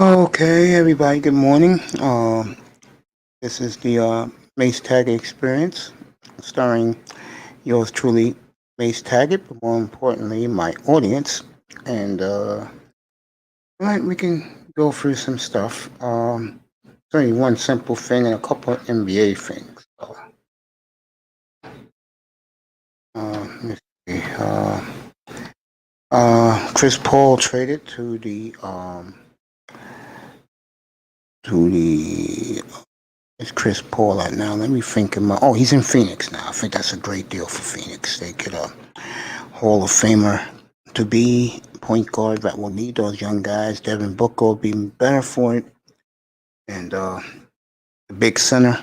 Okay, everybody, good morning. This is the Mace Taggart Experience, starring yours truly, Mace Taggart, but more importantly, my audience. And, right, we can go through some stuff. It's only one simple thing and a couple of NBA things. So, let's see. Chris Paul traded to the It's Chris Paul at now? Let me think of oh, he's in Phoenix now. I think that's a great deal for Phoenix. They get a Hall of Famer to be point guard that will need those young guys. Devin Booker will be better for it. And the big center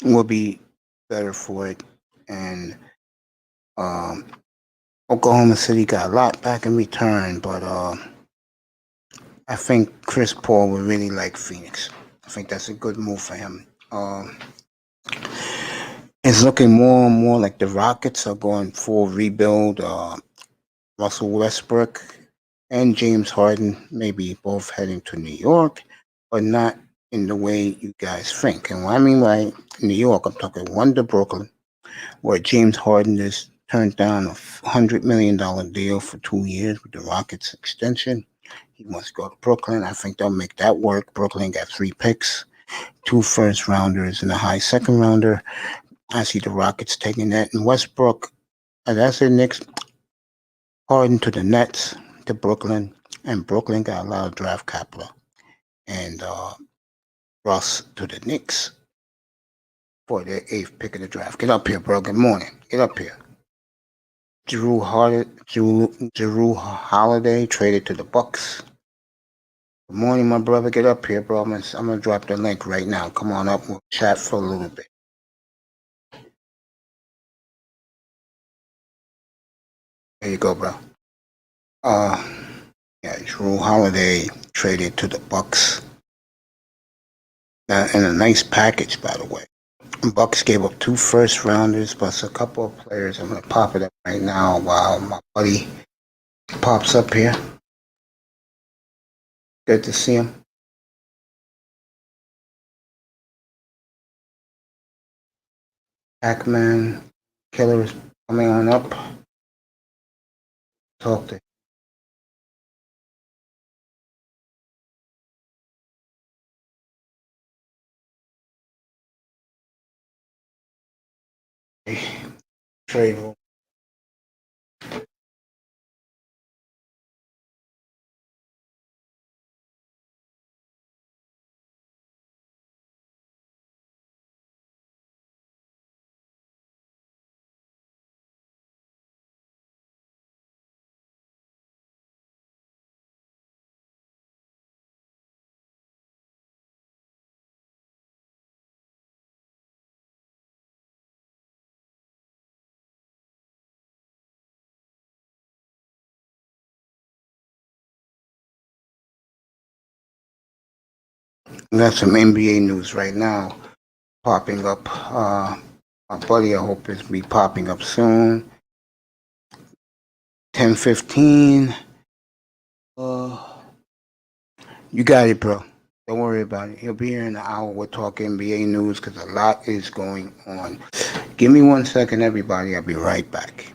will be better for it. And um, Oklahoma City got a lot back in return, but I think Chris Paul would really like Phoenix. I think that's a good move for him. It's looking more and more like the Rockets are going full rebuild. Russell Westbrook and James Harden maybe both heading to New York, but not in the way you guys think. And what I mean by New York, I'm talking one to Brooklyn, where James Harden is turned down $100 million deal for 2 years with the Rockets extension. He wants to go to Brooklyn. I think they'll make that work. Brooklyn got 3 picks, 2 first rounders and a high second rounder. I see the Rockets taking that. And Westbrook, as I said, Knicks, Harden to the Nets, to Brooklyn, and Brooklyn got a lot of draft capital. And Russ to the Knicks for their 8th pick of the draft. Get up here, bro. Good morning. Get up here. Jrue Holiday traded to the Bucks. Good morning, my brother. Get up here, bro. I'm gonna drop the link right now. Come on up. We'll chat for a little bit. There you go, bro. Yeah, Jrue Holiday traded to the Bucks. And a nice package, by the way. Bucks gave up 2 first rounders plus a couple of players. I'm gonna pop it up right now while my buddy pops up here. Good to see him. Pac-Man, Killer is coming on up. Talk to trade room. We got some NBA news right now popping up. My buddy, I hope it's be popping up soon. 10:15. Uh, you got it, bro. Don't worry about it. He'll be here in an hour. We'll talk NBA news because a lot is going on. Give me 1 second, everybody. I'll be right back.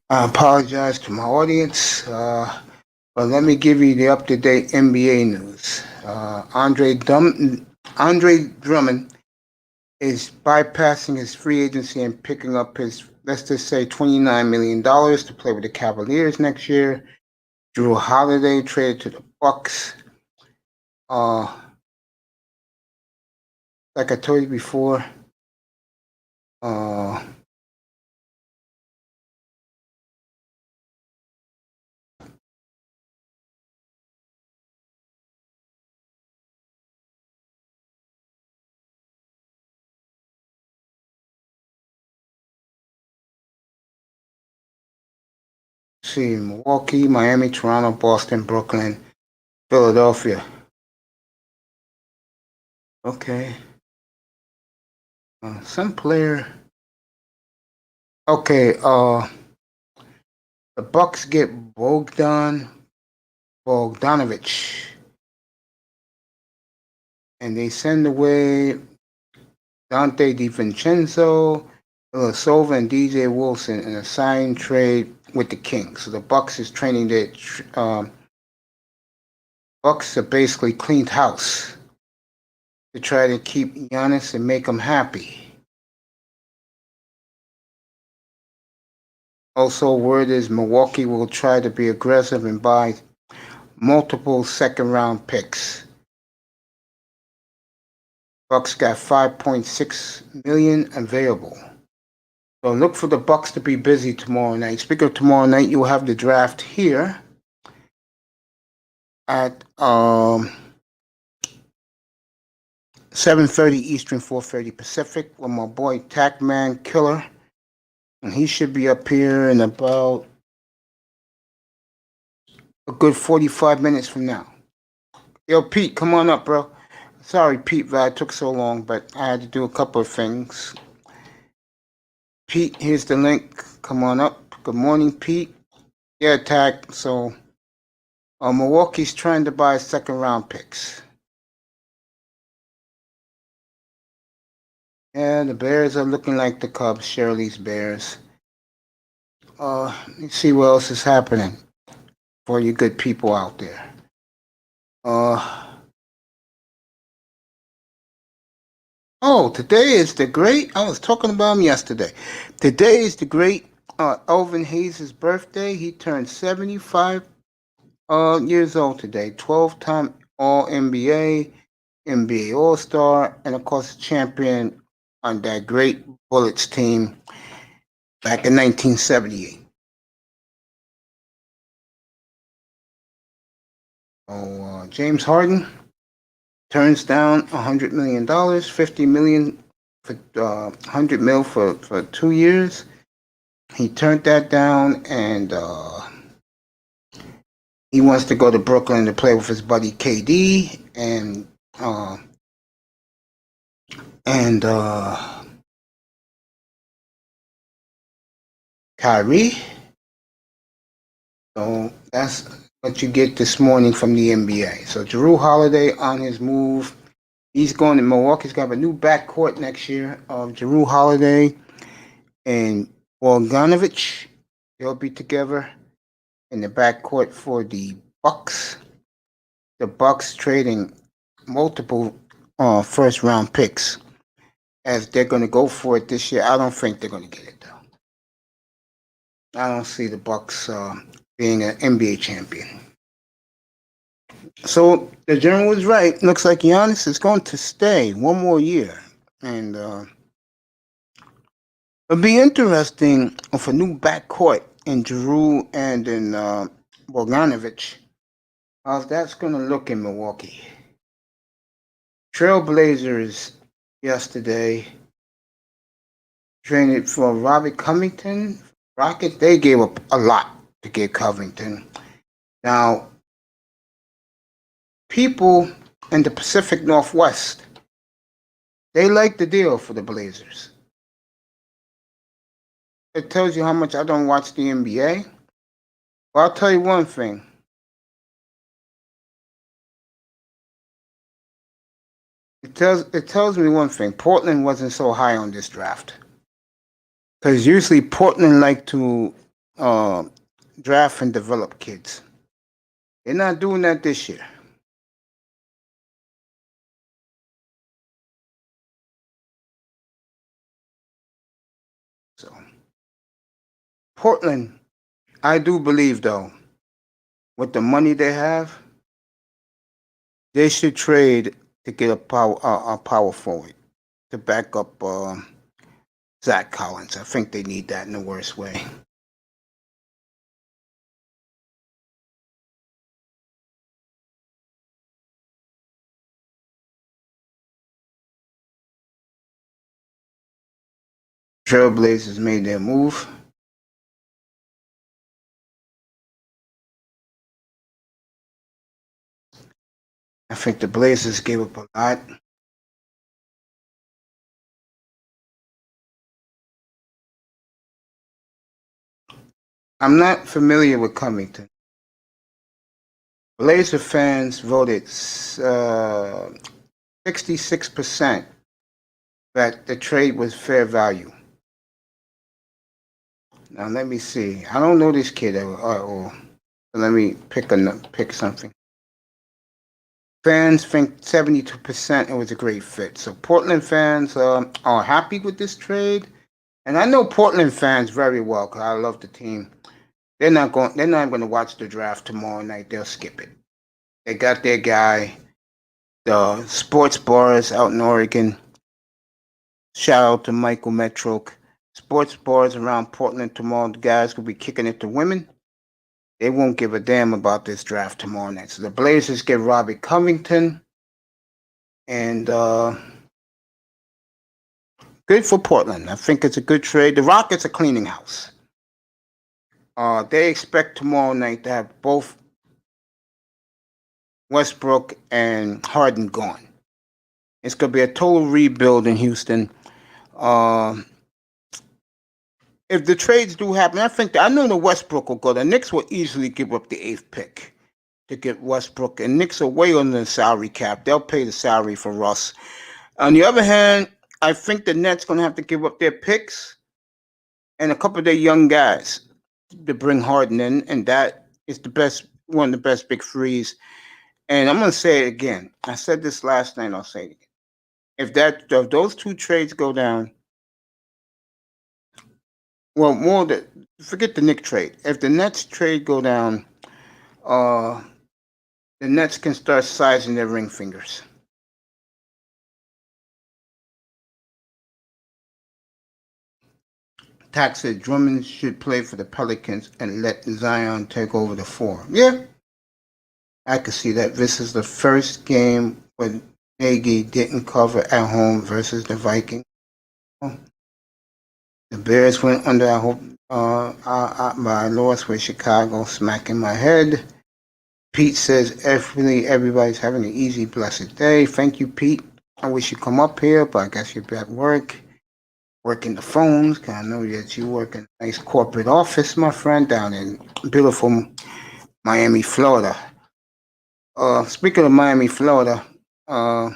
I apologize to my audience, but let me give you the up-to-date NBA news. Andre Drummond is bypassing his free agency and picking up his, let's just say, $29 million to play with the Cavaliers next year. Drew Holiday traded to the Bucks. Like I told you before, see Milwaukee, Miami, Toronto, Boston, Brooklyn, Philadelphia. Okay. Some player. Okay. The Bucks get Bogdanovich, and they send away Dante DiVincenzo, Ilyasova, and DJ Wilson in a sign trade with the Kings. So the Bucks is training their Bucks are basically cleaned house to try to keep Giannis and make him happy. Also, word is Milwaukee will try to be aggressive and buy multiple second-round picks. Bucks got $5.6 million available. So look for the Bucks to be busy tomorrow night. Speaking of tomorrow night, you will have the draft here at 7:30 Eastern, 4:30 Pacific with my boy Tackman Killer. And he should be up here in about a good 45 minutes from now. Yo, Pete, come on up, bro. Sorry, Pete, that took so long, but I had to do a couple of things. Pete, here's the link. Come on up. Good morning, Pete. Yeah, Tack. So Milwaukee's trying to buy second-round picks. Yeah, the Bears are looking like the Cubs, Shirley's Bears. Let's see what else is happening for you good people out there. Today is the great, I was talking about him yesterday. Today is the great Elvin Hayes' birthday. He turned 75 years old today. 12-time All-NBA, NBA All-Star, and of course champion on that great Bullets team back in 1978. So James Harden turns down $100 million, $50 million for $100 million for 2 years. He turned that down, and he wants to go to Brooklyn to play with his buddy KD and Kyrie. So that's what you get this morning from the NBA. So Jrue Holiday on his move. He's going to Milwaukee. He's got a new backcourt next year of Jrue Holiday and Bogdanovich. They'll be together in the backcourt for the Bucks. The Bucks trading multiple first-round picks as they're going to go for it this year. I don't think they're going to get it, though. I don't see the Bucks being an NBA champion. So the general was right. Looks like Giannis is going to stay one more year. And it'll be interesting with a new backcourt in Jrue and in Bogdanovich. How that's going to look in Milwaukee. Trailblazers yesterday traded for Robert Covington. Rockets, they gave up a lot to get Covington. Now, people in the Pacific Northwest, they like the deal for the Blazers. It tells you how much I don't watch the NBA. Well, I'll tell you one thing. It tells me one thing. Portland wasn't so high on this draft. Because usually Portland like to draft and develop kids. They're not doing that this year. So Portland, I do believe though, with the money they have, they should trade to get a power forward to back up Zach Collins. I think they need that in the worst way. Trailblazers made their move. I think the Blazers gave up a lot. I'm not familiar with Covington. Blazer fans voted 66% that the trade was fair value. Now let me see. I don't know this kid at all. So let me pick something. Fans think 72% it was a great fit. So Portland fans are happy with this trade, and I know Portland fans very well because I love the team. They're not going to watch the draft tomorrow night. They'll skip it. They got their guy. The sports bars out in Oregon. Shout out to Michael Metroke. Sports bars around Portland tomorrow. The guys will be kicking it to women. They won't give a damn about this draft tomorrow night. So the Blazers get Robbie Covington. And good for Portland. I think it's a good trade. The Rockets are cleaning house. They expect tomorrow night to have both Westbrook and Harden gone. It's going to be a total rebuild in Houston. If the trades do happen, I know the Westbrook will go. The Knicks will easily give up the 8th pick to get Westbrook, and Knicks are way on the salary cap. They'll pay the salary for Russ. On the other hand, I think the Nets going to have to give up their picks and a couple of their young guys to bring Harden in, and that is one of the best big threes. And I'm going to say it again. I said this last night. I'll say it again. If those two trades go down, well, forget the Knicks trade. If the Nets trade go down, the Nets can start sizing their ring fingers. Tax said Drummond should play for the Pelicans and let Zion take over the 4. Yeah, I could see that. This is the first game when Nagy didn't cover at home versus the Vikings. The Bears went under. I hope my loss with Chicago smacking my head. Pete says, everybody's having an easy, blessed day. Thank you, Pete. I wish you'd come up here, but I guess you're at work, working the phones, because I know that you work in a nice corporate office, my friend, down in beautiful Miami, Florida. Speaking of Miami, Florida, what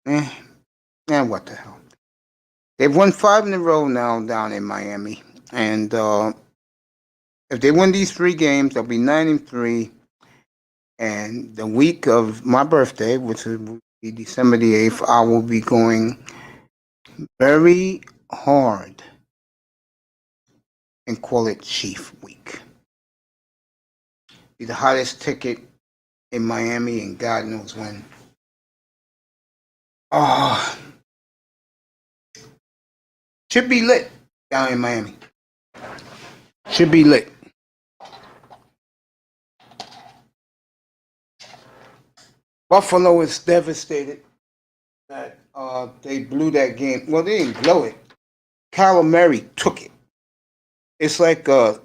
the hell? They've won 5 in a row now down in Miami, and if they win these 3 games, they'll be 9-3. And the week of my birthday, which will be December the 8th, I will be going very hard and call it Chief Week. Be the hottest ticket in Miami, and God knows when. Should be lit down in Miami. Should be lit. Buffalo is devastated that they blew that game. Well, they didn't blow it. Kyler Murray took it. It's like a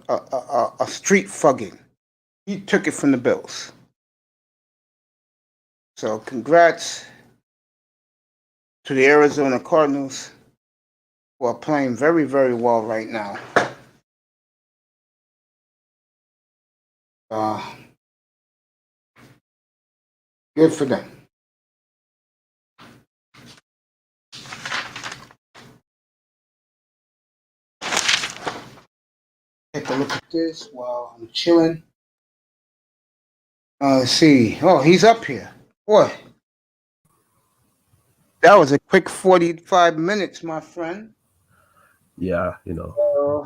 street fugging. He took it from the Bills. So congrats to the Arizona Cardinals, who are playing very, very well right now. Good for them. Take a look at this while I'm chilling. Let's see. Oh, he's up here. Boy, that was a quick 45 minutes, my friend. Yeah, Uh,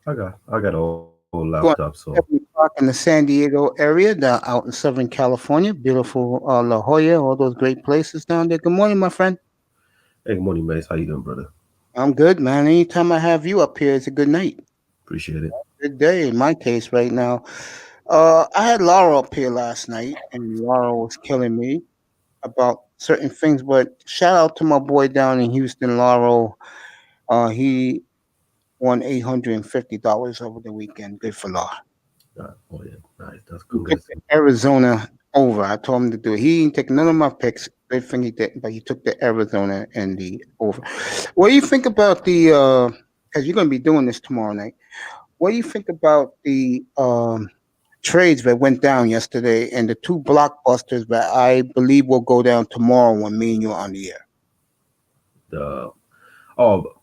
I got an old laptop, Going so 7 o'clock in the San Diego area, down out in Southern California. Beautiful La Jolla, all those great places down there. Good morning, my friend. hey, good morning, Mace. How you doing, brother? I'm good, man. Anytime I have you up here, it's a good night. Appreciate it. Good day in my case right now. I had Laura up here last night, and Laura was killing me about certain things. But shout out to my boy down in Houston, Laura. He won $850 over the weekend. Good for Laura. Oh yeah, nice. That's He took congrats. the Arizona over. I told him to do it. He didn't take none of my picks. Good thing he didn't, but he took the Arizona and the over. What do you think about the? Because you're going to be doing this tomorrow night. What do you think about the trades that went down yesterday and the two blockbusters that I believe will go down tomorrow when me and you are on the air? The oh,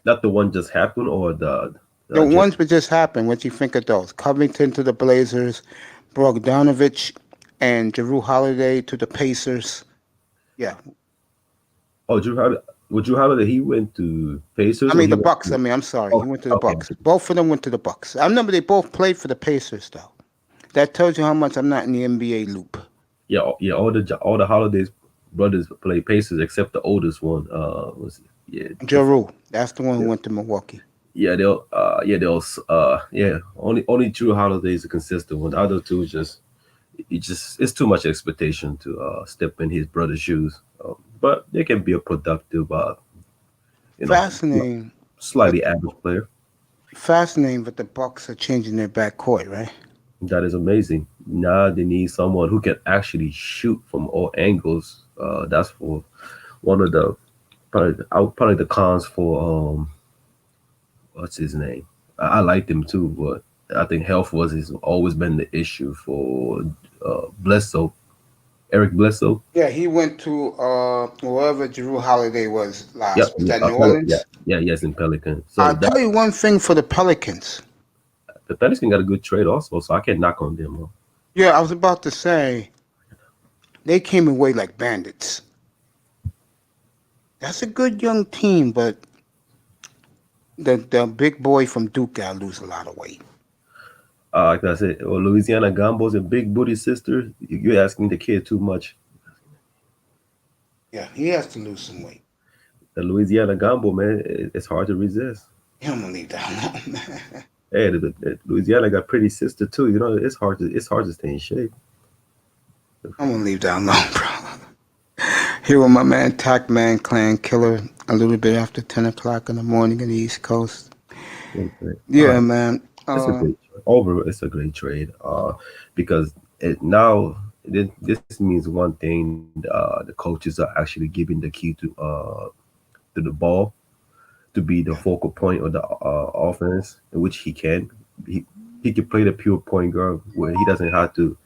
not the one just happened, or The the just ones that just happened. What do you think of those? Covington to the Blazers, Bogdanovich and Jrue Holiday to the Pacers. Yeah, oh, Drew Holiday. Would Drew Holiday he went to I Pacers or mean he the went Bucks. I to? mean, I'm sorry, he Okay, went to the okay. Bucks. Both of them went to the Bucks. I remember they both played for the Pacers, though. That tells you how much I'm not in the NBA loop. Yeah, yeah. All the Holidays brothers play Pacers except the oldest one. Was yeah, Jrue, that's the one who went to Milwaukee. yeah. Only Drew Holiday is a consistent one. The other two it's too much expectation to step in his brother's shoes. But they can be a productive, you know, Fascinating, but slightly average player. fascinating. But the Bucks are changing their backcourt, right? That is amazing. Now they need someone who can actually shoot from all angles. That's for one of the probably the cons for what's his name. I like him too, but I think health was has always been the issue for Bledsoe, Eric Bledsoe. Yeah, he went to wherever Jrue Holiday was Yep, last. Was yeah, that New Yeah, Orleans? yeah, yes, in Pelican. So I'll that tell you one thing for the Pelicans. the Pelican got a good trade also, so I can't knock on them. Huh? Yeah, I was about to say they came away like bandits. That's a good young team, but the big boy from Duke got to lose a lot of weight. Like I said, well, Louisiana Gambo's a big booty sister. You're asking the kid too much. Yeah, he has to lose some weight. The Louisiana Gambo, man, it's hard to resist. I'm gonna leave that alone, man. Hey, the Louisiana got pretty sister too. It's hard to stay in shape. I'm gonna leave that alone, bro. Here with my man Tac Man Clan Killer a little bit after 10 o'clock in the morning in the East Coast. Okay. All Yeah, right. man. It's a great trade. Overall, it's a great trade. Because now this means one thing. The coaches are actually giving the key to the ball to be the Yeah. focal point of the offense, in which he can. He he can play the pure point guard where he doesn't have to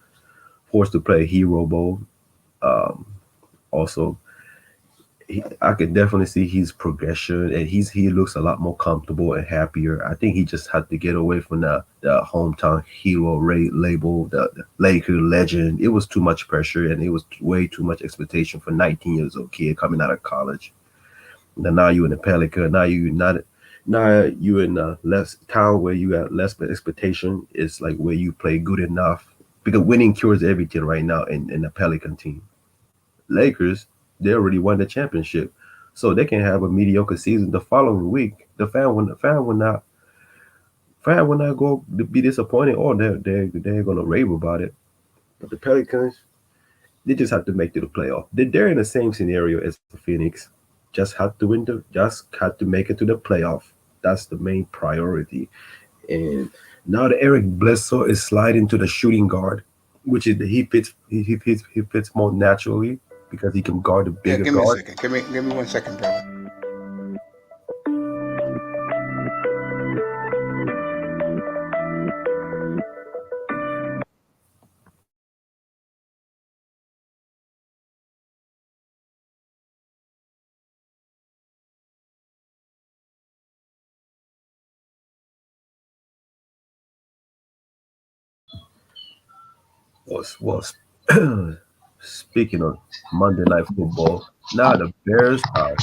force to play a hero ball. Um, Also, I can definitely see his progression, and he looks a lot more comfortable and happier. I think he just had to get away from the hometown hero label, the Laker legend. It was too much pressure, and it was way too much expectation for 19 years old kid coming out of college. And now you in the Pelican. Now you not. Now you in a less town where you have less expectation. It's like where you play good enough because winning cures everything right now in the Pelican team. Lakers, they already won the championship, so they can have a mediocre season the following week. The fan will not go to be disappointed, or they're gonna rave about it. But the Pelicans, they just have to make it to the playoff. They're in the same scenario as the Phoenix. Just had to make it to the playoff. That's the main priority. And now the Eric Bledsoe is sliding to the shooting guard, which is he fits more naturally because he can guard the Yeah, bigger give me a guard. second. Give me 1 second, brother. Was speaking of Monday Night Football, now the Bears are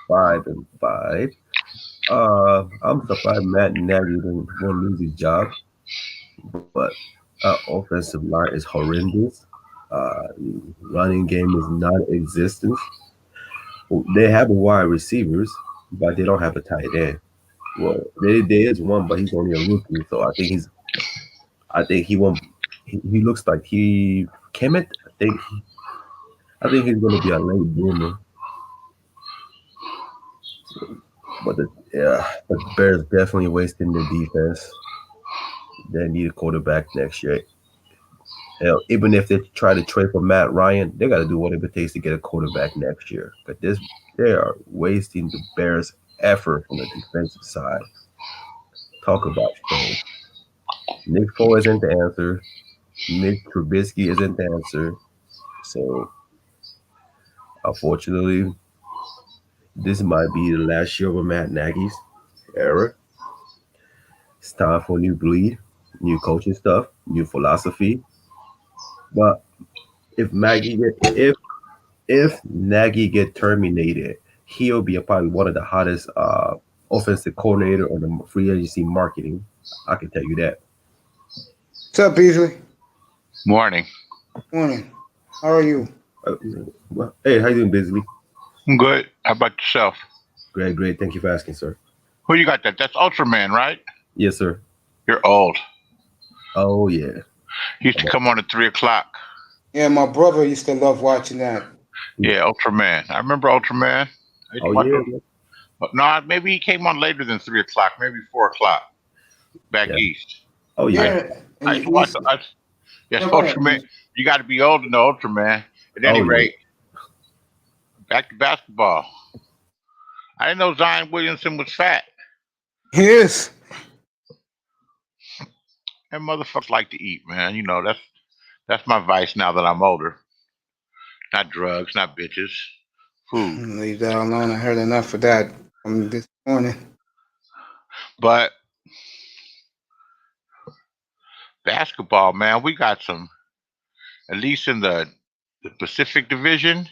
5-5. I'm surprised Matt Nagy won't lose his job, but our offensive line is horrendous. Uh, Running game is non-existent. They have wide receivers, but they don't have a tight end. Well, there is one, but he's only a rookie, so I think he won't. He looks like he Kemet. I think he's going to be a late bloomer. But the Bears definitely wasting the defense. They need a quarterback next year. Hell, even if they try to trade for Matt Ryan, they got to do whatever it takes to get a quarterback next year. But they are wasting the Bears' effort on the defensive side. Talk about shame. Nick Foles isn't the answer. Mitch Trubisky isn't the answer. So, unfortunately, this might be the last year of Matt Nagy's era. It's time for new bleed, new coaching stuff, new philosophy. But if Maggie get if Nagy get terminated, he'll be probably one of the hottest offensive coordinator on the free agency marketing. I can tell you that. What's up, Beasley? Morning. Morning. How are you? Well, hey, how you doing, Bisley? I'm good. How about yourself? Great. Thank you for asking, sir. Who you got that? That's Ultraman, right? Yes, sir. You're old. Oh yeah. He used to come on at 3 o'clock. Yeah, my brother used to love watching that. Yeah, Ultraman. I remember Ultraman. Oh yeah. No, maybe he came on later than 3 o'clock, maybe 4 o'clock back east. Oh yeah. I used to watch yes, Ultraman. You got to be old to know Ultraman. At any rate, back to basketball. I didn't know Zion Williamson was fat. He is. And motherfuckers like to eat, man. You know, that's my vice now that I'm older. Not drugs, not bitches. Food. Leave that alone. I heard enough of that from this morning. But basketball, man, we got some, at least in the Pacific Division,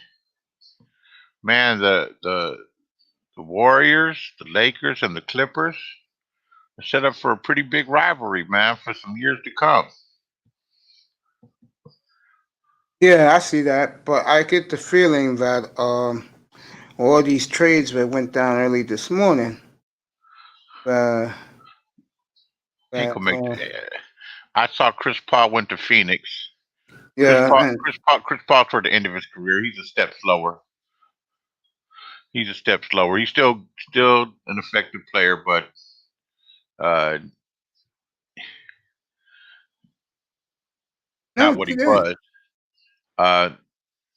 man, the Warriors, the Lakers, and the Clippers are set up for a pretty big rivalry, man, for some years to come. Yeah, I see that, but I get the feeling that all these trades that went down early this morning. Ain't gonna make I saw Chris Paul went to Phoenix. Yeah, Chris Paul toward the end of his career, he's a step slower. He's still an effective player, but not what he was.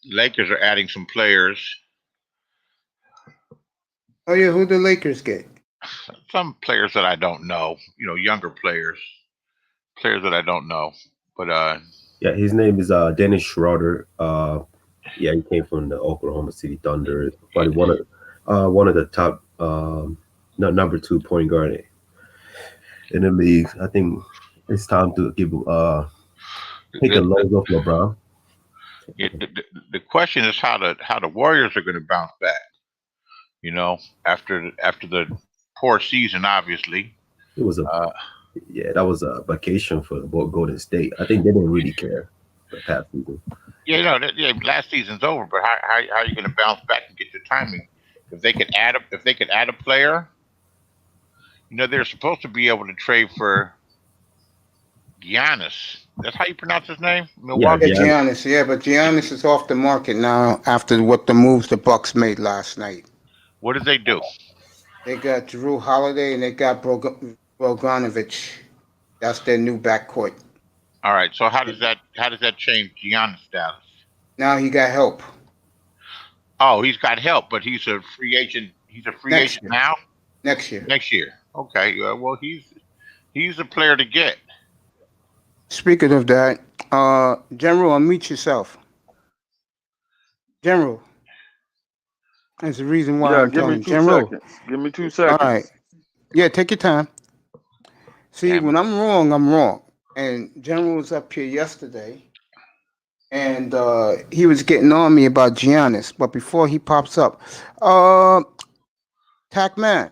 Lakers are adding some players. Oh yeah, who the Lakers get? Some players that I don't know. You know, younger players that I don't know. But yeah, his name is Dennis Schroeder. Yeah, he came from the Oklahoma City Thunder. Probably one of the top, number 2 point guard in the league. I think it's time to take a load off LeBron. The question is how the Warriors are going to bounce back. You know, after the poor season, obviously. It was that was a vacation for Golden State. I think they didn't really care the past season. Yeah, last season's over, but how are you going to bounce back and get your timing? If they could add a player, you know, they're supposed to be able to trade for Giannis. That's how you pronounce his name? Milwaukee. Yeah, Giannis. Yeah, but Giannis is off the market now after what the moves the Bucks made last night. What did they do? They got Drew Holiday and they got Bogdanovic. That's their new backcourt. All right. So how does that change Giannis' status? Now he got help. Oh, he's got help, but he's a free agent. He's a free agent now. Next year. Okay. Well, he's a player to get. Speaking of that, General, unmute yourself. General. That's the reason why I'm telling General. Give me 2 seconds. All right. Yeah, take your time. See, when I'm wrong, I'm wrong. and General was up here yesterday, and he was getting on me about Giannis. But before he pops up, uh, Tack man,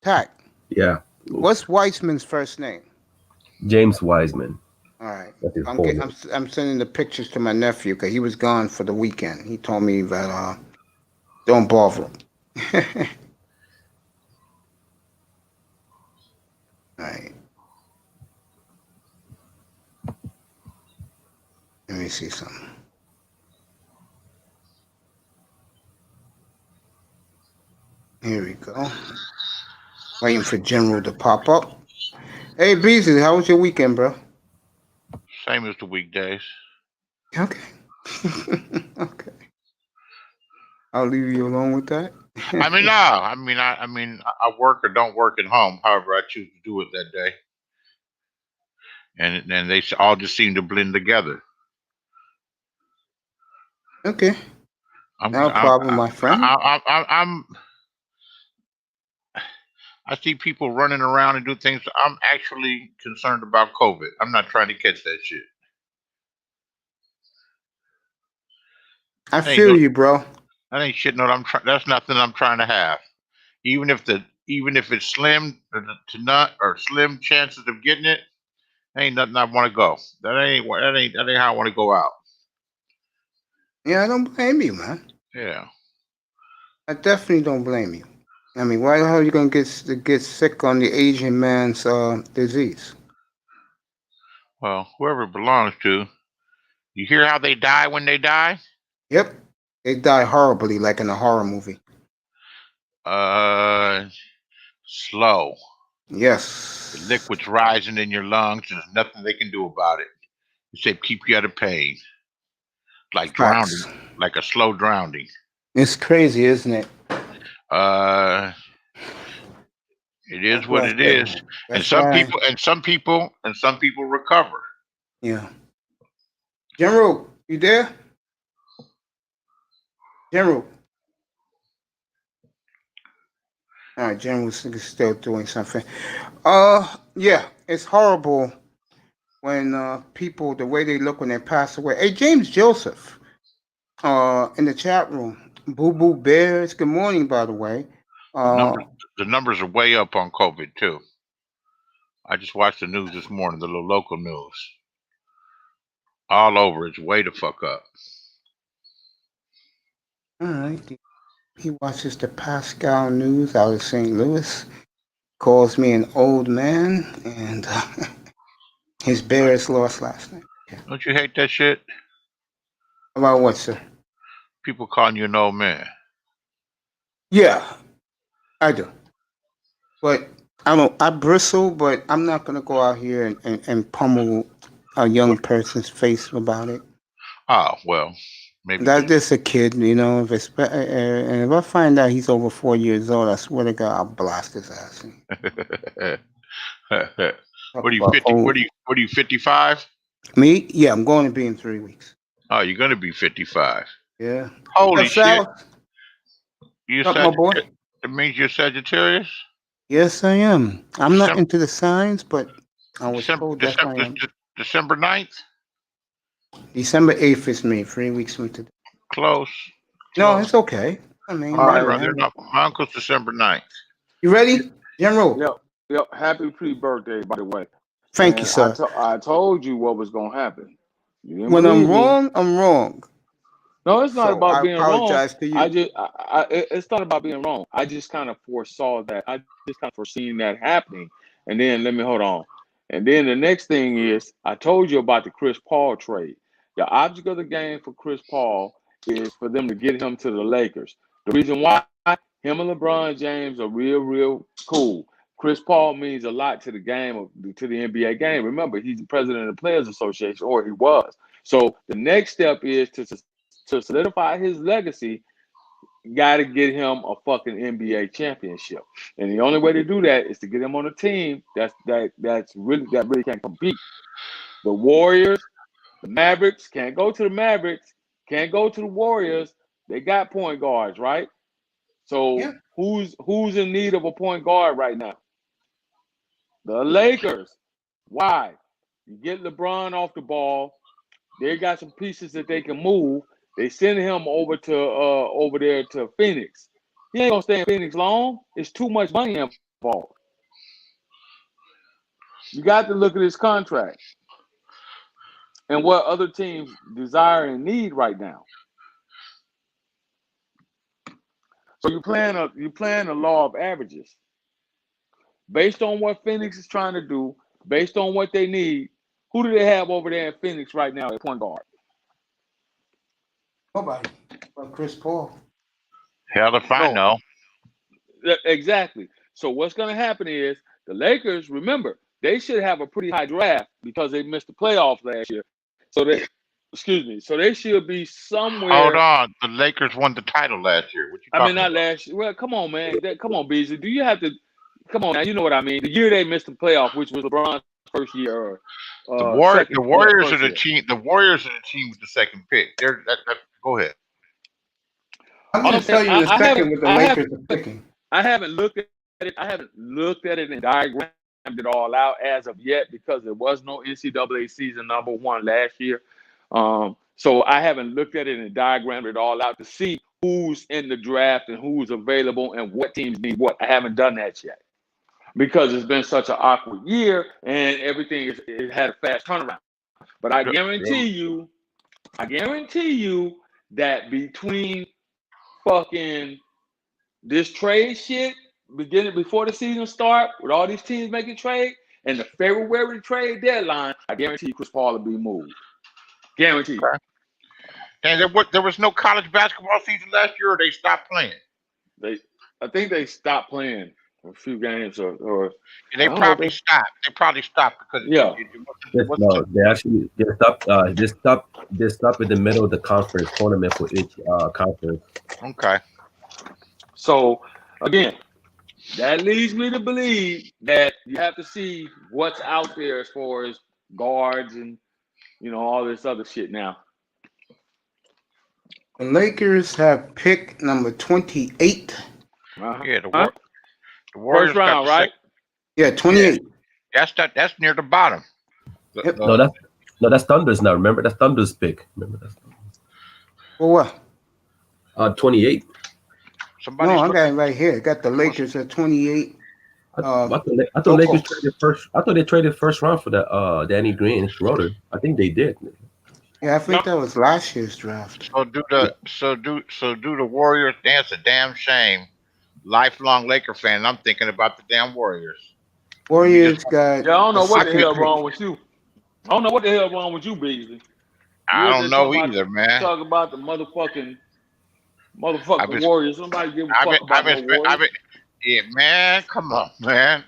Tack, Yeah. what's Weissman's first name? James Wiseman. All right, That's his I'm full getting, name. I'm sending the pictures to my nephew because he was gone for the weekend. He told me that don't bother. All right, let me see something. Here we go. Waiting for General to pop up. Hey, Beasley, how was your weekend, bro? Same as the weekdays. Okay. Okay. I'll leave you alone with that. I mean, no. I work or don't work at home. However, I choose to do it that day, and they all just seem to blend together. Okay. I'm, No I'm, problem, my friend. I see people running around and do things. I'm actually concerned about COVID. I'm not trying to catch that shit. I That ain't feel no, you, bro. that ain't shit. No, that's nothing I'm trying to have. Even if it's slim to not or slim chances of getting it, ain't nothing I want to go. That ain't how I want to go out. Yeah, I don't blame you, man. Yeah. I definitely don't blame you. I mean, why the hell are you gonna get sick on the Asian man's disease? Well, whoever it belongs to, you hear how they die when they die? Yep. They die horribly, like in a horror movie. Uh, slow. The Yes. liquid's rising in your lungs, and there's nothing they can do about it. They say keep you out of pain, like drowning, Facts. like a slow drowning. It's crazy, isn't it? Uh, it is That's what why I it said. is, and That's why. some people recover. Yeah. General, you there? General. All right, General's still doing something. Yeah, it's horrible when people the way they look when they pass away. Hey, James Joseph, in the chat room. Boo Boo Bears. Good morning, by the way. The Uh, numbers, the numbers are way up on COVID too. I just watched the news this morning, the little local news, all over. It's way the fuck up. all right. He watches the Pascal News out of St. Louis. Calls me an old man, and his Bears lost last night. Yeah. Don't you hate that shit? About what, sir? People calling you an old man. Yeah, I do. But I don't. I bristle, but I'm not gonna go out here and pummel a young What? person's face about it. Oh well, maybe That's just. just a kid, you know. And if I find out he's over 4 years old, I swear to God, I'll blast his ass. Talk What are you about 50? old. What are you 55? Me? Yeah, I'm going to be in 3 weeks. Oh, you're gonna be 55. Yeah. Holy What's shit! up, Sal? You What's up, my Sagittarius? boy? It means you're Sagittarius. Yes, I am. I'm not December into the signs, but I was December told that's December I am. December 9th. December 8th is me. 3 weeks from today. Close, No, close. it's okay. I mean, All My right. brother, whatever. no, my uncle's December 9th. You ready, General? Yep. Yep. Happy pre-birthday, by the way. Thank you, And sir. I told you what was gonna happen. You didn't When I'm believe me. wrong, I'm wrong. No, it's not So about I being wrong. apologize to you. It's not about being wrong. I just kind of foresaw that. I just kind of foreseen that happening. And then let me hold on. And then the next thing is, I told you about the Chris Paul trade. The object of the game for Chris Paul is for them to get him to the Lakers. The reason why him and LeBron James are real cool. Chris Paul means a lot to the game, to the NBA game. Remember, he's the president of the Players Association, or he was. So the next step is to solidify his legacy. Got to get him a fucking NBA championship, and the only way to do that is to get him on a team that really can compete. The Warriors, the Mavericks can't go to the Mavericks, can't go to the Warriors. They got point guards, right? So Yeah. who's in need of a point guard right now? The Lakers. Why? You get LeBron off the ball. They got some pieces that they can move. They send him over there to Phoenix. He ain't gonna stay in Phoenix long. It's too much money involved. You got to look at his contract and what other teams desire and need right now. So you playing a law of averages. Based on what Phoenix is trying to do, based on what they need, who do they have over there in Phoenix right now at point guard? Nobody but Chris Paul. Hell if I know. Exactly. So what's going to happen is the Lakers, remember, they should have a pretty high draft because they missed the playoffs last year. So they should be somewhere. Hold on. The Lakers won the title last year. What you talking not about? last year. Well, come on, man. Come on, Beasley. Do you have to? Come on now. You know what I mean. The year they missed the playoff, which was LeBron's first year. The Warriors are the team. The Warriors are the team with the second pick. Go ahead. I'm going to tell you in a second what the Lakers are picking. I haven't looked at it. I haven't looked at it and diagrammed it all out as of yet because there was no NCAA season number one last year. So I haven't looked at it and diagrammed it all out to see who's in the draft and who's available and what teams need what. I haven't done that yet because it's been such an awkward year and everything it had a fast turnaround. But I guarantee you that between fucking this trade shit beginning before the season start with all these teams making trade and the February trade deadline, I guarantee Chris Paul will be moved. Guaranteed. Okay. And there was no college basketball season last year, or they stopped playing. I think they stopped playing for a few games, or and they probably stopped. They probably stopped because They stopped in the middle of the conference tournament for each conference. Okay. So again, that leads me to believe that you have to see what's out there as far as guards and all this other shit now. The Lakers have pick number 28. Yeah, the Warriors first round, right? Yeah, 28. Yeah. That's near the bottom. That's Thunder's now. Remember, that's Thunder's pick. Remember that. For what? 28. I got it right here. I got the Lakers at 28. I thought Lakers traded first. I thought they traded first round for the Danny Green and Schroeder. I think they did. Yeah, I think that was last year's draft. So do the Warriors. That's a damn shame. Lifelong Laker fan. I'm thinking about the damn Warriors. Warriors got. I don't know what the hell wrong with you. I don't know what the hell wrong with you, Beasley. I don't know either, man. Talk about the motherfucking Warriors. Somebody give a fuck about the Warriors. Yeah, man. Come on, man.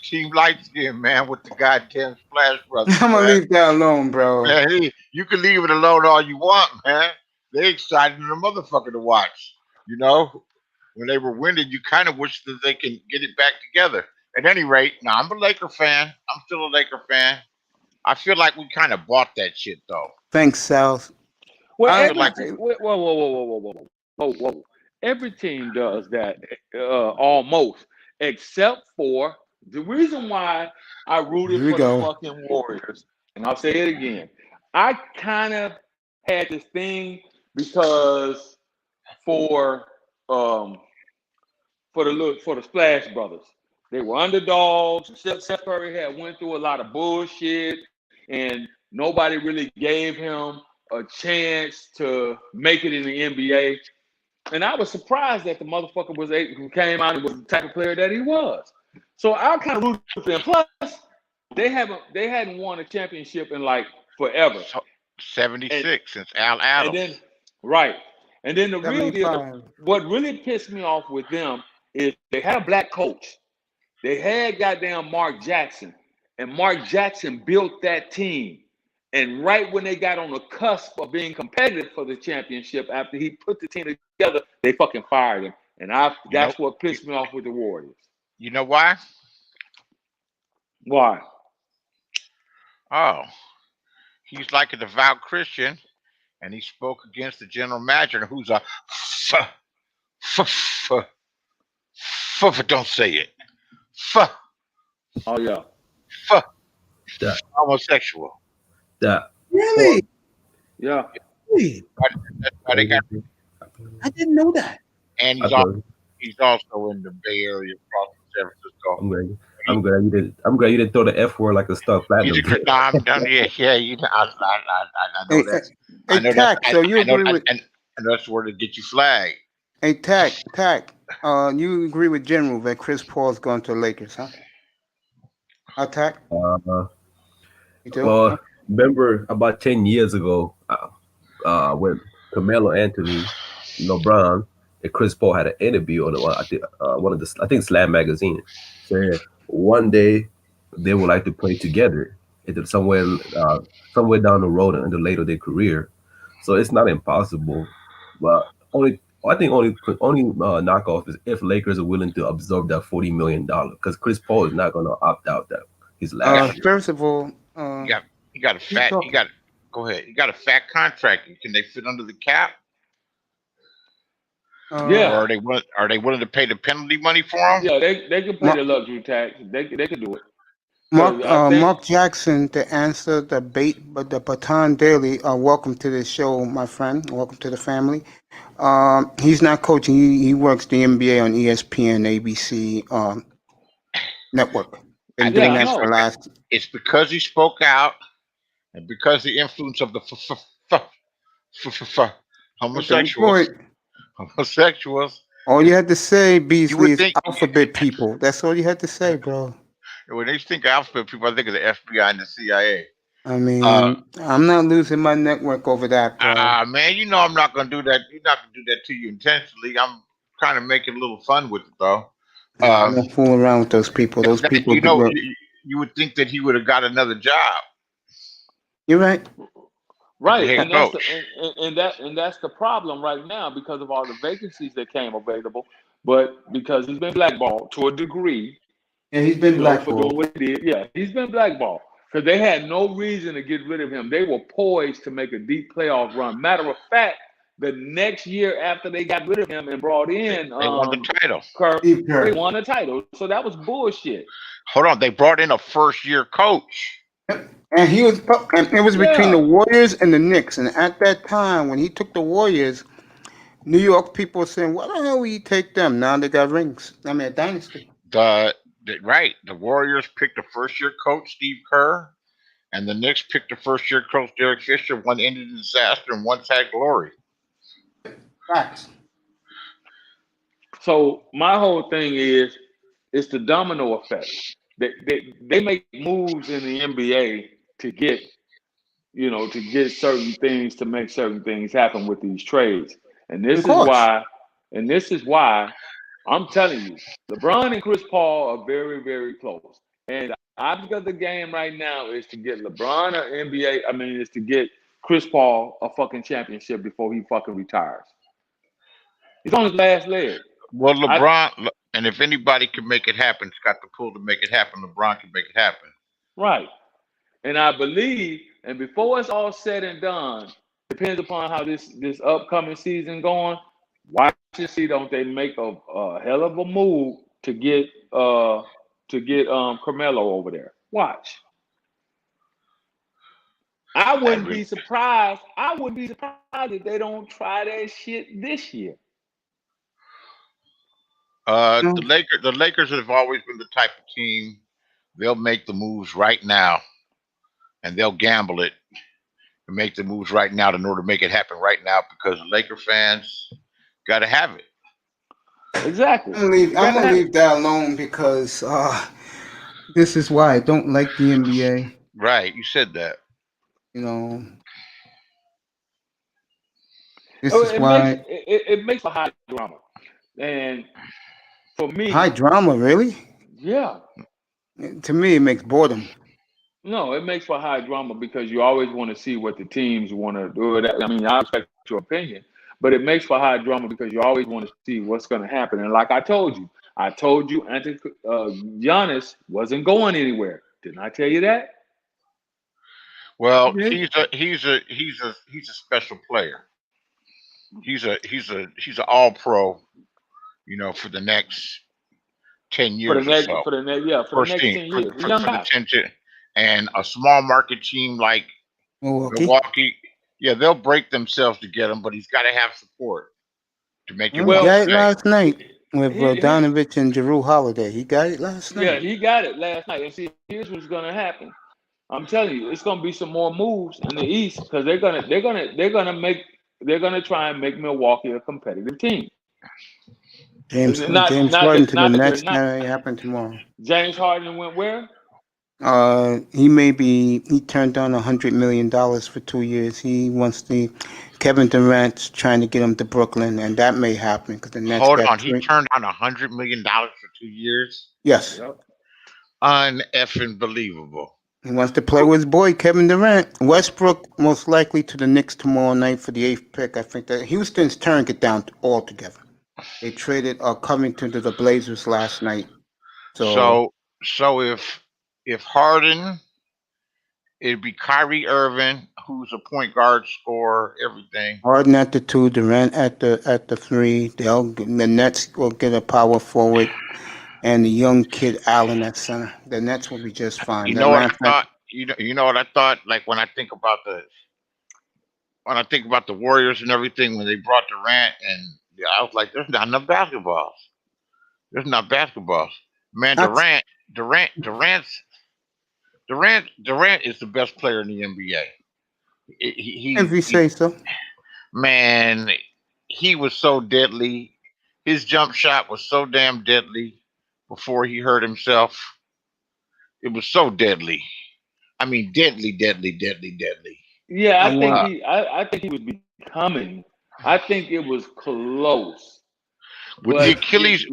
Team light skin, man, with the goddamn Splash Brothers. I'm gonna leave that alone, bro. Man, you can leave it alone all you want, man. They excited the motherfucker to watch. When they were winning, you kind of wish that they can get it back together. At any rate, now I'm a Laker fan. I'm still a Laker fan. I feel like we kind of bought that shit, though. Thanks, South. Well, whoa. Every team does that almost, except for the reason why I rooted for the fucking Warriors. And I'll say it again. I kind of had this thing because for the Splash Brothers. They were underdogs. Seth Curry had went through a lot of bullshit, and nobody really gave him a chance to make it in the NBA. And I was surprised that the motherfucker who came out and was the type of player that he was. So I kind of rooted for them. Plus, they hadn't won a championship in like forever. 76 since Al Adams. And then the real deal, what really pissed me off with them is they had a black coach. They had goddamn Mark Jackson, and Mark Jackson built that team. And right when they got on the cusp of being competitive for the championship, after he put the team together, they fucking fired him. And that's what pissed me off with the Warriors. You know why? Why? Oh, he's like a devout Christian, and he spoke against the general manager, who's a don't say it. Oh yeah. That homosexual. that Really? Yeah. Really? That's why they got. I didn't know that. And I thought he's also in the Bay Area, across from San Francisco. I'm glad you didn't throw the F word like a stuck He's platinum. a, no, I'm done. Yeah. You know, I know Hey, that. hey, I know Tack. that's. So you I know. agree with? And that's where to get you flagged. Hey, Tack. You agree with General that Chris Paul's going to the Lakers, huh? Tack. You do? Well, remember about 10 years ago, when Carmelo Anthony, LeBron, and Chris Paul had an interview on I think Slam magazine, saying one day they would like to play together somewhere down the road in the later their career. So it's not impossible, but only knockoff is if Lakers are willing to absorb that $40 million because Chris Paul is not going to opt out that his last year. First of all, You got a fat. You got. Go ahead. You got a fat contract. Can they fit under the cap? Yeah. Or are they willing to pay the penalty money for him? Yeah, they can pay the luxury tax. They can do it. Mark Jackson to answer the Baton Daily. Welcome to the show, my friend. Welcome to the family. He's not coaching. He works the NBA on ESPN, ABC network. Been doing that for the last. It's because he spoke out, and because the influence of the homosexuals. All you had to say, Beasley, is alphabet people. That's all you had to say, bro. When they think of alphabet people, I think of the FBI and the CIA. I mean, I'm not losing my network over that, bro. Man, you know I'm not gonna do that. You're not gonna do that to you intentionally. I'm trying to make it a little fun with it, though. I don't fool around with those people. Those people, you know, you would think that he would have got another job. You're right. Right, and that's the problem right now because of all the vacancies that came available, but because he's been blackballed to a degree. Yeah, he's been blackballed for doing what he did. Yeah, he's been blackballed because they had no reason to get rid of him. They were poised to make a deep playoff run. Matter of fact, the next year after they got rid of him and brought in, they won the title. They won the title, so that was bullshit. Hold on, they brought in a first-year coach. And it was between the Warriors and the Knicks. And at that time, when he took the Warriors, New York people were saying, "Why the hell would he take them?" Now they got rings. I mean, a dynasty. The Warriors picked a first-year coach, Steve Kerr, and the Knicks picked a first-year coach, Derek Fisher. One ended in disaster, and one's had glory. Facts. So my whole thing is, it's the domino effect. They make moves in the NBA to get certain things, to make certain things happen with these trades. And this is why I'm telling you, LeBron and Chris Paul are very, very close. And the object of the game right now is to get LeBron is to get Chris Paul a fucking championship before he fucking retires. He's on his last leg. Well, LeBron, and if anybody can make it happen, it's got the pull to make it happen. LeBron can make it happen. Right. And I believe, and before it's all said and done, depends upon how this upcoming season going, watch and see, don't they make a hell of a move to get Carmelo over there. Watch. I wouldn't be surprised if they don't try that shit this year. The Lakers have always been the type of team, they'll make the moves right now, and they'll gamble it and make the moves right now in order to make it happen right now, because the Laker fans got to have it. Exactly. I'm gonna leave that alone because this is why I don't like the NBA. Right, you said that. You know, this is why it makes for high drama, and for me, high drama, really? Yeah. To me, it makes boredom. No, it makes for high drama because you always want to see what the teams want to do. I mean, I respect your opinion, but it makes for high drama because you always want to see what's going to happen. And like I told you, Giannis wasn't going anywhere. Didn't I tell you that? Well, he's a special player. He's an all-pro. You know, for the next 10 years or so. For the next 10 years. and a small market team like Milwaukee, yeah, they'll break themselves to get him, but he's got to have support to make him He want to got it stay. last night with Donovich and Jrue Holiday. He got it last night. Yeah, he got it last night. And see, here's what's gonna happen. I'm telling you, it's gonna be some more moves in the East because they're gonna try and make Milwaukee a competitive team. James Harden to the Nets. That happen tomorrow. James Harden went where? He turned down $100 million for 2 years. He wants Kevin Durant's trying to get him to Brooklyn, and that may happen because the Nets. Hold on, he turned down $100 million for 2 years. Yes. Yep. Uneffing believable. He wants to play with his boy Kevin Durant. Westbrook most likely to the Knicks tomorrow night for the 8th pick. I think that Houston's turned it down altogether. They traded Covington to the Blazers last night. So if Harden, it'd be Kyrie Irving, who's a point guard, scorer, everything. Harden at the 2, Durant at the 3. The Nets will get a power forward, and the young kid Allen at center. The Nets will be just fine. You know what I thought? You know what I thought? Like when I think about the Warriors and everything, when they brought Durant, and I was like, there's not enough basketballs. There's not basketballs. Man, Durant is the best player in the NBA. If you say so. Man, he was so deadly. His jump shot was so damn deadly before he hurt himself. It was so deadly. I mean, deadly. Yeah, I think he was becoming. I think it was close. With the Achilles,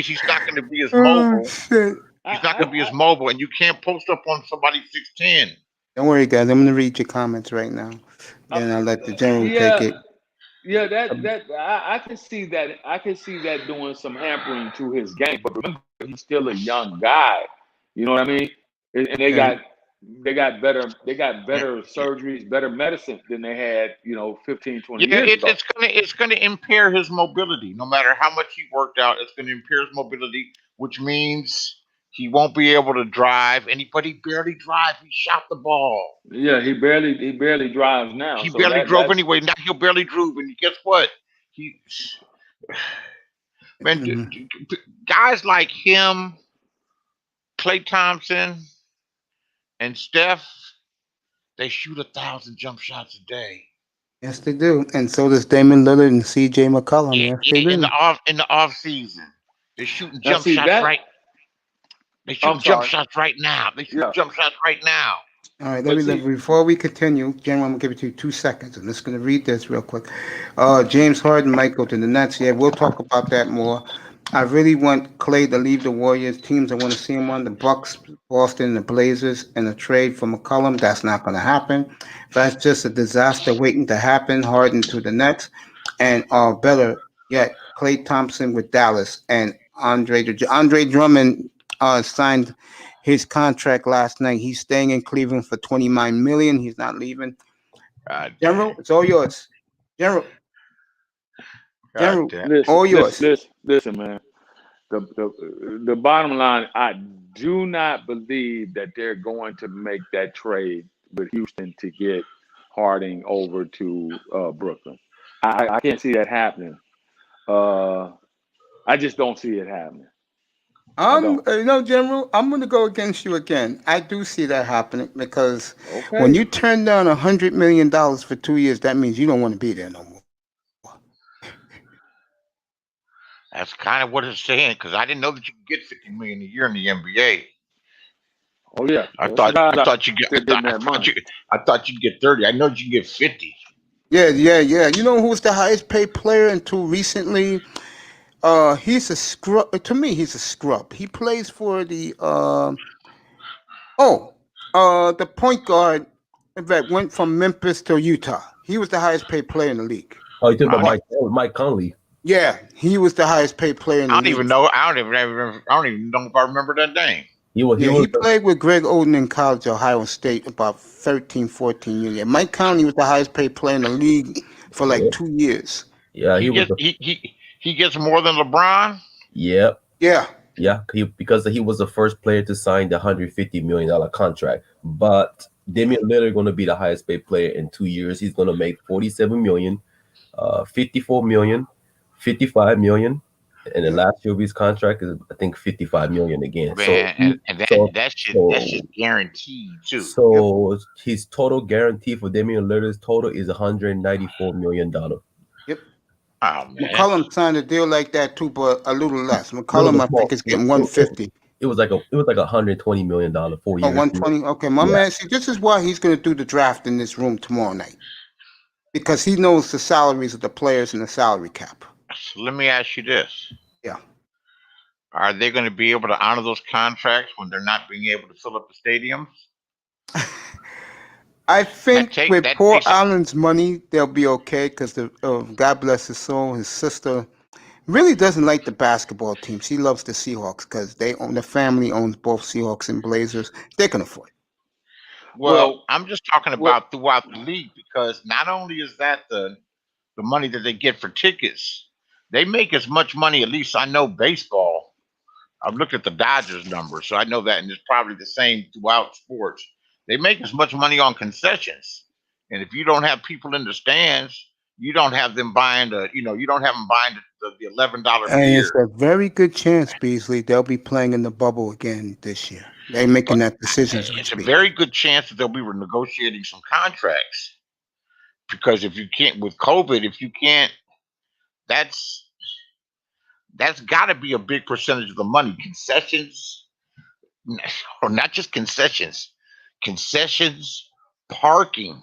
he's not going to be as mobile. Shit. He's not going to be as mobile, and you can't post up on somebody 6'10". Don't worry, guys. I'm going to read your comments right now. Then I'll let the general take it. Yeah, I can see that. I can see that doing some hampering to his game. But remember, he's still a young guy. You know what I mean? And they got better surgeries, better medicine than they had, 15, 20 years ago. It's gonna impair his mobility. No matter how much he worked out, it's gonna impair his mobility, which means he won't be able to drive. But he barely drives. He shot the ball. Yeah, he barely drives now. He barely drove anyway. Now he'll barely drove. And guess what? Guys like him, Klay Thompson, and Steph, they shoot 1,000 jump shots a day. Yes, they do. And so does Damian Lillard and C.J. McCollum. Yes, they do. In the off season, they're shooting jump shots right. They shoot jump shots right now. All right, before we continue, General, I'm going to give it to you 2 seconds. I'm just going to read this real quick. James Harden might go to the Nets. Yeah, we'll talk about that more. I really want Klay to leave the Warriors. Teams I want to see him on: the Bucks, Boston, the Blazers, and a trade for McCollum. That's not going to happen. That's just a disaster waiting to happen. Harden to the Nets, and better yet, Klay Thompson with Dallas, and Andre Drummond signed his contract last night. He's staying in Cleveland for $29 million. He's not leaving. General, it's all yours. General, all yours. Listen, man. The bottom line, I do not believe that they're going to make that trade with Houston to get Harding over to Brooklyn. I can't see that happening. I just don't see it happening. General, I'm going to go against you again. I do see that happening because when you turn down $100 million for 2 years, that means you don't want to be there no more. That's kind of what it's saying, because I didn't know that you could get $50 million a year in the NBA. Oh yeah, I thought you'd get 30. I know you can get 50. Yeah. You know who's the highest paid player until recently? He's a scrub. To me, he's a scrub. He plays for the the point guard that went from Memphis to Utah. He was the highest paid player in the league. Oh, you talking about Mike Conley? Yeah, he was the highest paid player in the league. I don't even know if I remember that name. He played with Greg Oden in college, Ohio State, about 13, 14 years. Mike Conley was the highest paid player in the league for like 2 years. Yeah, he gets more than LeBron. Yep. Yeah. Yeah, because he was the first player to sign the $150 million contract. But Damian Lillard going to be the highest paid player in 2 years. He's going to make 47 million, 54 million, 55 million, and the last year of his contract is I think 55 million again. Man, and So that's so just guaranteed too. so his total guarantee for Damian Lillard's total is $194 million. Yep. Oh man, McCollum signed a deal like that too, but a little less. No, McCollum, I small. think, is getting 150 It was like $120 million 4 or years. 120. Okay, my Yeah. man. See, this is why he's going to do the draft in this room tomorrow night, because he knows the salaries of the players and the salary cap. so let me ask you this: Yeah. are they going to be able to honor those contracts when they're not being able to fill up the stadiums? I think with that poor takes a- Allen's money, they'll be okay because God bless his soul, his sister really doesn't like the basketball teams. He loves the Seahawks because the family owns both Seahawks and Blazers. They can afford it. Well, I'm just talking well- about throughout the league because not only is that the money that they get for tickets, they make as much money. At least I know baseball. I've looked at the Dodgers numbers, so I know that, and it's probably the same throughout sports. They make as much money on concessions, and if you don't have people in the stands, you don't have them buying you don't have them buying the $11 And beer. it's a very good chance, Beasley, they'll be playing in the bubble again this year. They're making that decision. as we It's a speak. very good chance that they'll be renegotiating some contracts because if you can't with COVID, if you can't, that's got to be a big percentage of the money. Concessions, or not just concessions, parking.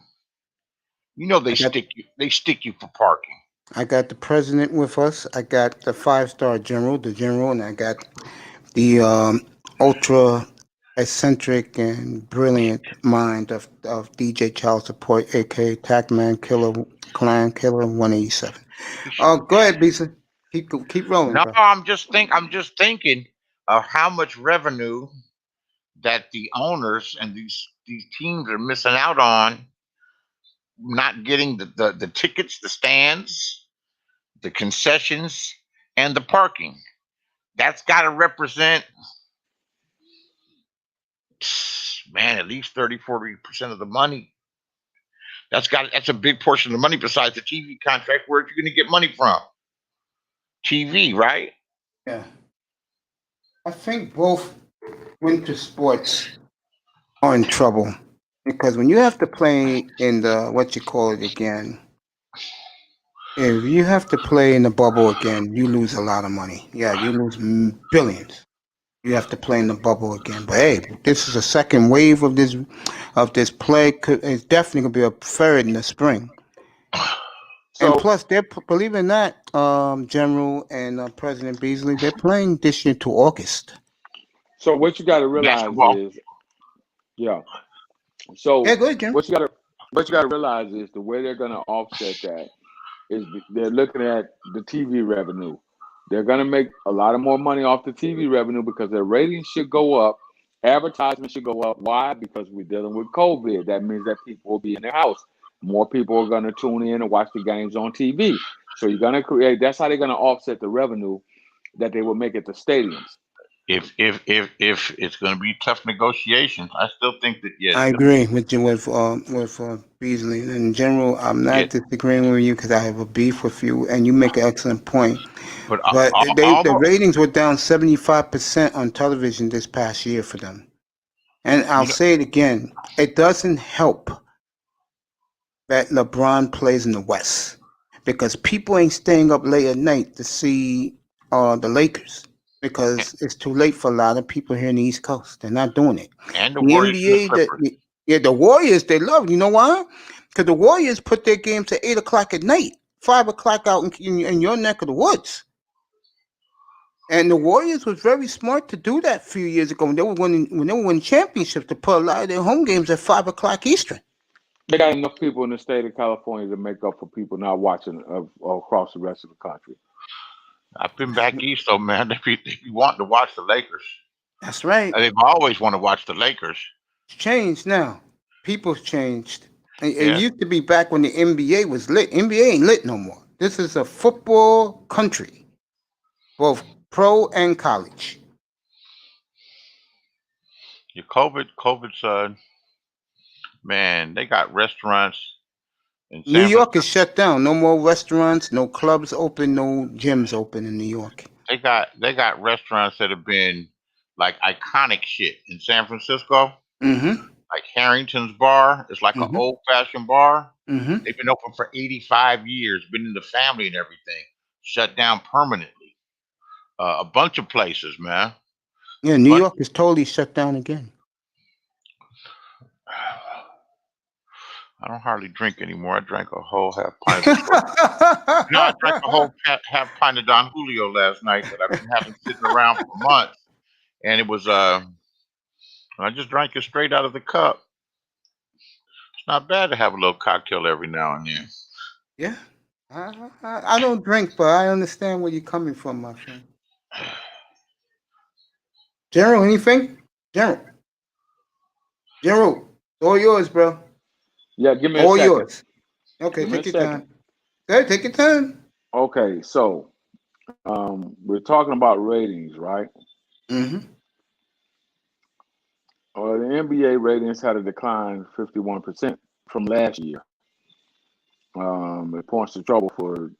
You know they stick you for parking. I got the president with us. I got the 5-star general, and I got the ultra eccentric and brilliant mind of DJ Child Support, aka Tacman Killer Clan Killer 187. Go ahead, Beasley. Keep rolling, No, bro. I'm just thinking of how much revenue that the owners and these teams are missing out on not getting the tickets, the stands, the concessions, and the parking. That's got to represent, man, at least 30-40% of the money. That's a big portion of the money besides the TV contract. Where are you going to get money from? TV, right? Yeah. I think both winter sports are in trouble because when you have to play in the again, if you have to play in the bubble again, you lose a lot of money. Yeah, you lose billions. You have to play in the bubble again. But hey, this is a second wave of this play. It's definitely gonna be a third in the spring. So, And plus, believe it or not, General and President Beasley, they're playing this year to August. so what you got to realize Basketball. is, yeah. So Yeah, go ahead, General. what you got to realize is the way they're going to offset that is they're looking at the TV revenue. They're going to make a lot of more money off the TV revenue because their ratings should go up. Advertisement should go up. Why? Because we're dealing with COVID. That means that people will be in their house. More people are going to tune in and watch the games on TV. So you're going to create. That's how they're going to offset the revenue that they will make at the stadiums. If it's going to be tough negotiations, I still think that yes. I agree with you with Beasley. In general, I'm not disagreeing with you because I have a beef with you, and you make an excellent point. But The ratings were down 75% on television this past year for them. And I'll say it again, it doesn't help that LeBron plays in the West because people ain't staying up late at night to see the Lakers because it's too late for a lot of people here in the East Coast. They're not doing it. and the Warriors and the Clippers. The Warriors, they love. You know why? Because the Warriors put their games at 8 o'clock at night, 5 o'clock out in your neck of the woods. And the Warriors was very smart to do that a few years ago when they were winning championships to put a lot of their home games at 5 o'clock Eastern. They got enough people in the state of California to make up for people not watching across the rest of the country. I've been back east, though, man. They be wanting to watch the Lakers. That's right. They've always wanted to watch the Lakers. It's changed now. People's changed. It used to be back when the NBA was lit. NBA ain't lit no more. This is a football country, both pro and college. Your COVID's man, they got restaurants in New San York Francisco. is shut down. No more restaurants, no clubs open, no gyms open in New York. They got restaurants that have been like iconic shit in San Francisco. Mm-hmm. Like Harrington's Bar. It's like an Mm-hmm. old fashioned bar. Mm-hmm. They've been open for 85 years, been in the family and everything. Shut down permanently. A bunch of places, man. Yeah, New Bunch. York is totally shut down again. I don't hardly drink anymore. I drank a whole half pint of No, I drank a whole half pint of Don Julio last night that I've been having sitting around for months. And it was I just drank it straight out of the cup. It's not bad to have a little cocktail every now and then. Yeah. I don't drink, but I understand where you're coming from, my friend. General, anything? General, all yours, bro. Yeah, give me a All second. yours. Okay, Give me take a your second. time. Okay, take your time. Okay, so we're talking about ratings, right? Mm-hmm. The NBA ratings had a decline 51% from last year. It points to trouble for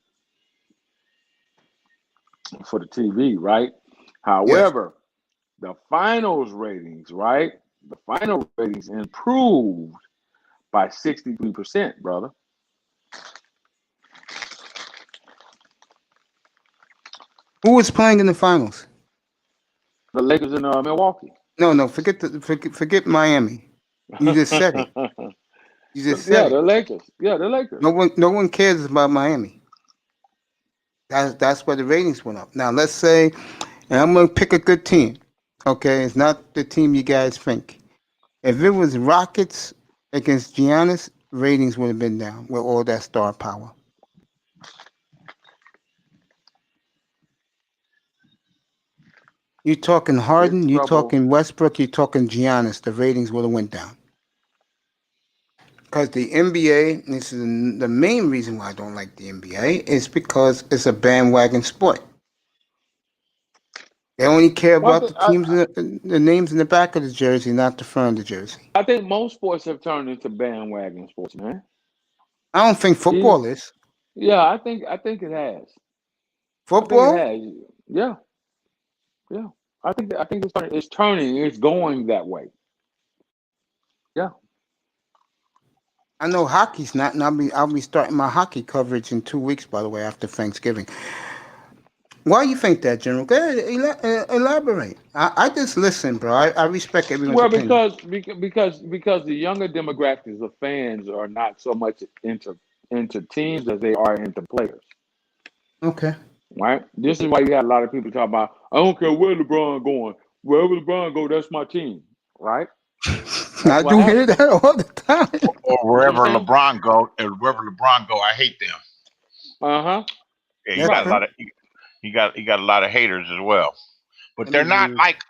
the TV, right? However, the finals ratings, right? The final ratings improved by 63%, brother. Who was playing in the finals? The Lakers in Milwaukee. No, forget Miami. You just said it. You just said it. The Lakers. Yeah, the Lakers. No one cares about Miami. That's where the ratings went up. Now let's say, and I'm gonna pick a good team. Okay, it's not the team you guys think. If it was Rockets against Giannis, ratings would have been down with all that star power. You talking Harden, you talking Westbrook, you talking Giannis, the ratings would have went down. Because the NBA, this is the main reason why I don't like the NBA, is because it's a bandwagon sport. They only care about the teams, the names in the back of the jersey, not the front of the jersey. I think most sports have turned into bandwagon sports, man. I don't think football is. Yeah, I think it has. Football? I think it has. Yeah. I think it's turning. It's going that way. Yeah. I know hockey's not, and I'll be starting my hockey coverage in 2 weeks, by the way, after Thanksgiving. Why do you think that, General? Go ahead, elaborate. I just listen, bro. I respect everyone's opinion. Well, because the younger demographics of fans are not so much into teams as they are into players. Okay. Right. This is why you had a lot of people talk about, I don't care where LeBron going. Wherever LeBron go, that's my team. Right. I do hear that all the time. Or wherever LeBron go, I hate them. Uh-huh. Yeah, he got a lot of he got a lot of haters as well. But they're not like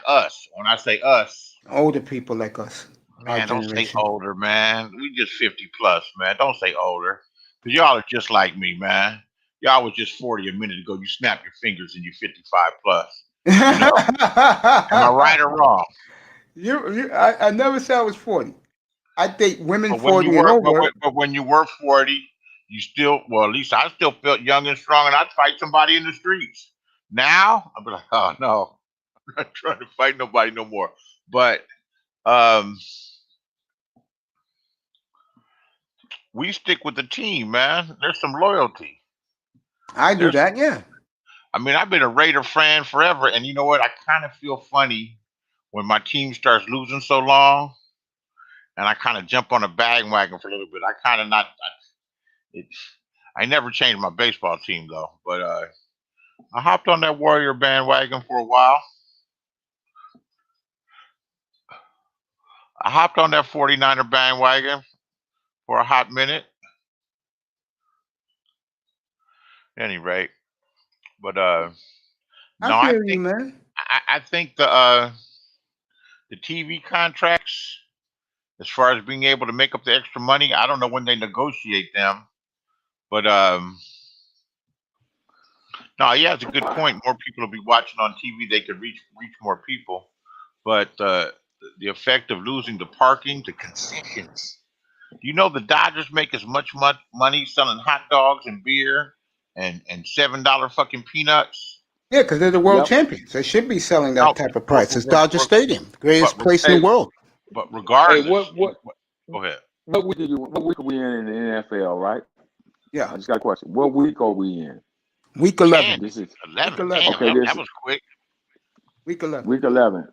us. When I say us, older people like us. Man, don't say older, man. We just 50 plus, man. Don't say older. Because y'all are just like me, man. Y'all was just 40 a minute ago. You snap your fingers and you're 55 plus. You know? Am I right or wrong? I never said I was 40. I date women 40 and over. But when you were 40, you still, well, at least I still felt young and strong, and I'd fight somebody in the streets. Now, I'll be like, oh, no. I'm not trying to fight nobody no more. But we stick with the team, man. There's some loyalty. I do that, yeah. I mean, I've been a Raider fan forever, and you know what? I kind of feel funny when my team starts losing so long, and I kind of jump on a bandwagon for a little bit. I kind of not. I never changed my baseball team though, but I hopped on that Warrior bandwagon for a while. I hopped on that 49er bandwagon for a hot minute. At any rate, but no, I think, man. I think the TV contracts, as far as being able to make up the extra money, I don't know when they negotiate them, but no, yeah, it's a good point. More people will be watching on TV. They could reach more people, but the effect of losing the parking, the concessions. You know the Dodgers make as much money selling hot dogs and beer and $7 fucking peanuts. Yeah, because they're the world Yep. champions. They should be selling that No, type of price. It's but, Dodger Stadium, the greatest but, place in Hey, the world. but hey, regardless, go ahead. what week are we in the NFL, right? Yeah, I just got a question. What week are we in? week 10, 11. This is 11. 11. Damn, okay. that was quick. Week 11. Week 11.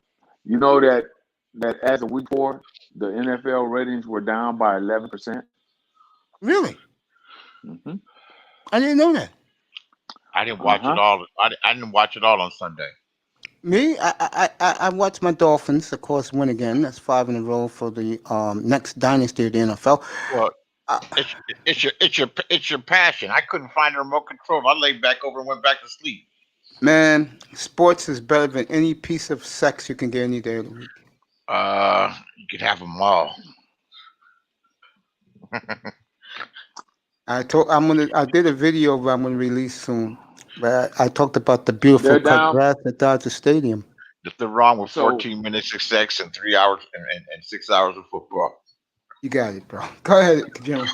You know that as of week 4, the NFL ratings were down by 11%. Really? Mm-hmm. I didn't know that. I didn't watch it all. I didn't watch it all on Sunday. Me, I watched my Dolphins, of course, win again. That's 5 in a row for the next dynasty of the NFL. Well, Uh, it's your passion. I couldn't find the remote control. I laid back over and went back to sleep. Man, sports is better than any piece of sex you can get any day of the week. You could have them all. I did a video that I'm gonna release soon, but I talked about the beautiful They're cut down. grass at Dodger Stadium. Nothing wrong with So 14 minutes of sex and 3 hours and 6 hours of football. You got it, bro. Go ahead, Jim.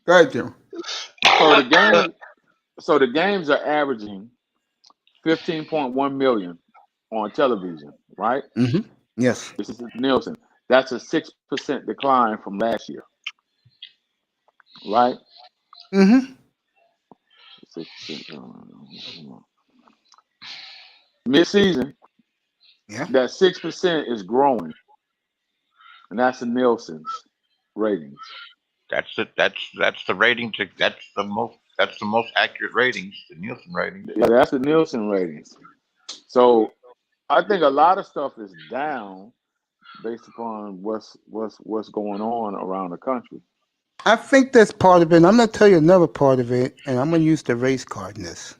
Go ahead, Jim. so the games are averaging 15.1 million on television, right? Mm-hmm. Yes. This is Nielsen. That's a 6% decline from last year, right? Mm-hmm. 6%. Mid-season, Yeah. that 6% is growing, and that's the Nielsen's ratings. That's the rating. That's the most accurate ratings. The Nielsen ratings. Yeah, that's the Nielsen ratings. So I think a lot of stuff is down based upon what's going on around the country. I think that's part of it. And I'm gonna tell you another part of it, and I'm gonna use the race card in this.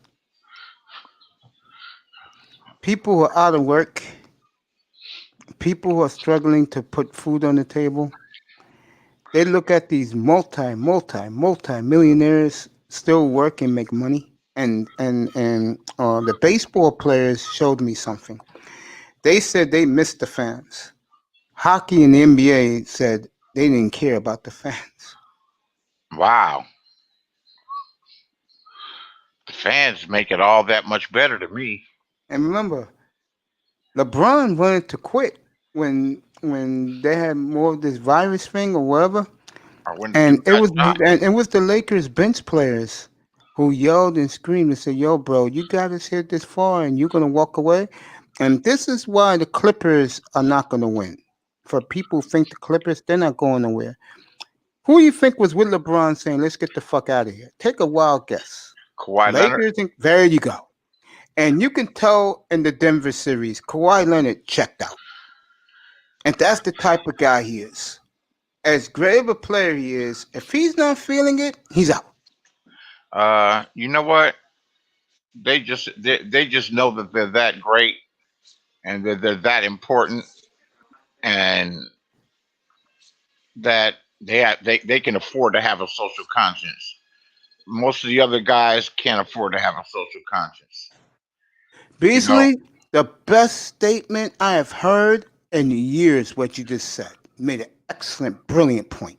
People who are out of work, people who are struggling to put food on the table, they look at these multi-millionaires still work and make money. And the baseball players showed me something. They said they missed the fans. Hockey and the NBA said they didn't care about the fans. Wow. The fans make it all that much better to me. And remember, LeBron wanted to quit when they had more of this virus thing or whatever. And it was the Lakers bench players who yelled and screamed and said, "Yo, bro, you got us here this far, and you're gonna walk away." And this is why the Clippers are not gonna win. For people who think the Clippers, they're not going nowhere. Who do you think was with LeBron saying, "Let's get the fuck out of here"? Take a wild guess. Kawhi Leonard. There you go. And you can tell in the Denver series, Kawhi Leonard checked out. And that's the type of guy he is. As great of a player he is, if he's not feeling it, he's out. You know what? They just know that they're that great and that they're that important, and that they can afford to have a social conscience. Most of the other guys can't afford to have a social conscience. Beasley, the best statement I have heard in years, what you just said. You made an excellent, brilliant point.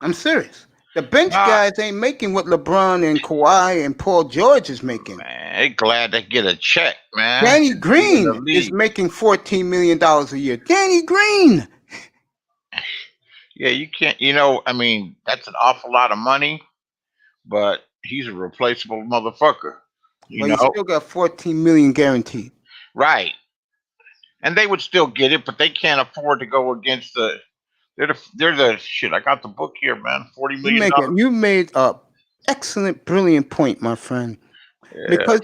I'm serious. The bench guys ain't making what LeBron and Kawhi and Paul George is making. Man, they glad to get a check, man. Danny Green is making $14 million a year. Danny Green. Yeah, you can't, I mean, that's an awful lot of money, but he's a replaceable motherfucker. You still got $14 million guaranteed. Right. And they would still get it, but they can't afford to go against they're the shit. I got the book here, man. $40 million. You made a excellent, brilliant point, my friend. Yeah. Because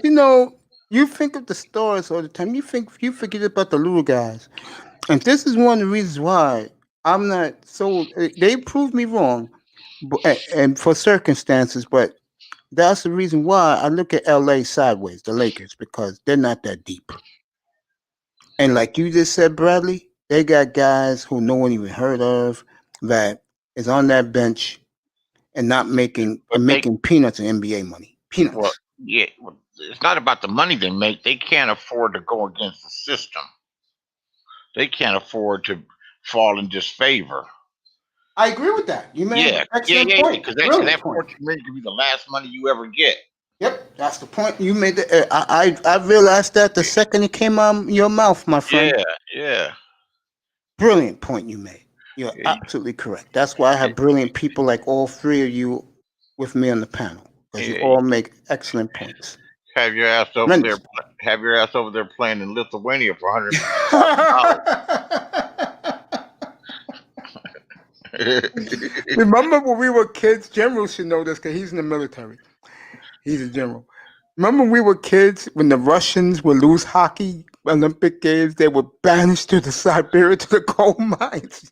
you think of the stars all the time. You forget about the little guys. And this is one of the reasons why I'm not so. They proved me wrong, and for circumstances, but that's the reason why I look at LA sideways, the Lakers, because they're not that deep. And like you just said, Bradley, they got guys who no one even heard of that is on that bench and not making peanuts in NBA money. Peanuts. Well, yeah, it's not about the money they make. They can't afford to go against the system. they can't afford to fall in disfavor. I agree with that. You made an excellent point. Because Brilliant that point. $14 million could be the last money you ever get. Yep, that's the point you made. I realized that the second it came out of your mouth, my friend. Yeah. Brilliant point you made. You're Yeah. absolutely correct. That's why I have brilliant people like all three of you with me on the panel, because you all make excellent points. Have your ass over Tremendous. there. Have your ass over there playing in Lithuania for $150,000. Remember when we were kids? General should know this because he's in the military. He's a general. Remember when we were kids, when the Russians would lose hockey Olympic games, they were banished to the Siberia to the coal mines.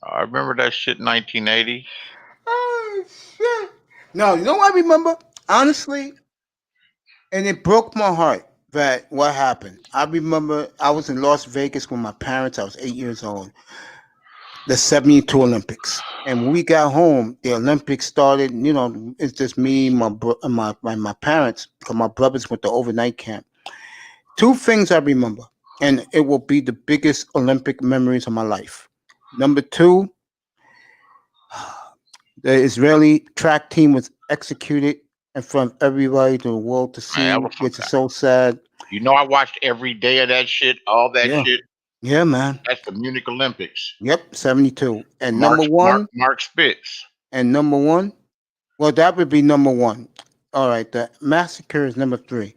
I remember that shit in 1980. Oh shit! No, you know what I remember? Honestly, and it broke my heart that what happened. I remember I was in Las Vegas with my parents. I was 8 years old. The 72 Olympics. And when we got home, the Olympics started. You know, it's just me, my parents, because my brothers went to overnight camp. Two things I remember, and it will be the biggest Olympic memories of my life. Number two, the Israeli track team was executed in front of everybody in the world to see, which is so sad. You know, I watched every day of that shit, all that shit. Yeah, man. That's the Munich Olympics. Yep, 72. And number one. Mark Spitz. And number one. Well, that would be number one. All right, the massacre is number 3.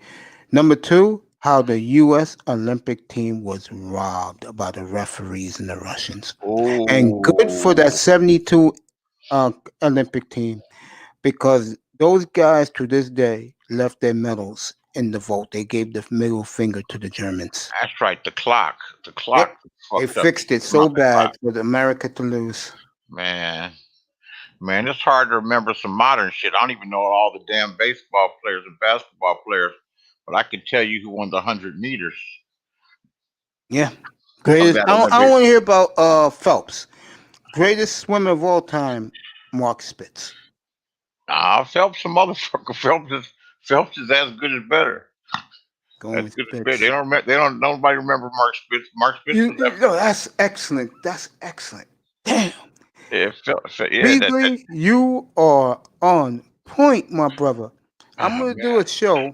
Number 2, how the U.S. Olympic team was robbed by the referees and the Russians. Ooh. And good for that 72 Olympic team, because those guys to this day left their medals in the vote. They gave the middle finger to the Germans. That's right. The clock. Yep. They fixed it so bad for America to lose. Man, it's hard to remember some modern shit. I don't even know all the damn baseball players and basketball players, but I can tell you who won the 100 meters. Yeah. Greatest. I don't want to hear about Phelps. Greatest swimmer of all time, Mark Spitz. Nah, Phelps, a motherfucker. Phelps is as good as better. Going good as better. They don't remember. Nobody remember Mark Spitz. Mark Spitz. That's excellent. That's excellent. Damn. Yeah, Beasley, you are on point, my brother. I'm gonna do a show.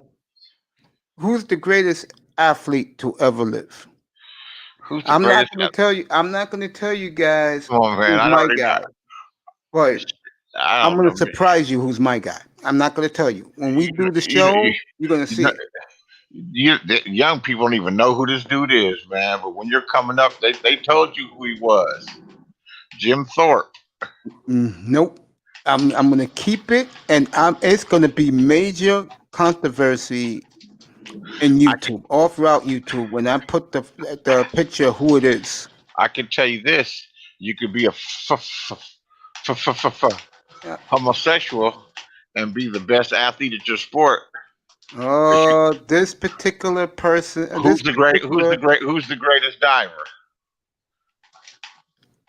Who's the greatest athlete to ever live? I'm not gonna tell you. I'm not gonna tell you guys. Come on, man. Who's my guy. But I'm gonna surprise you. Who's my guy? I'm not gonna tell you. When we do the show, you're gonna see it. The young people don't even know who this dude is, man. But when you're coming up, they told you who he was. Jim Thorpe. Nope. I'm gonna keep it, and it's gonna be major controversy in YouTube, all throughout YouTube. When I put the picture of who it is, I can tell you this: you could be a homosexual and be the best athlete at your sport. This particular person. Who's the greatest diver?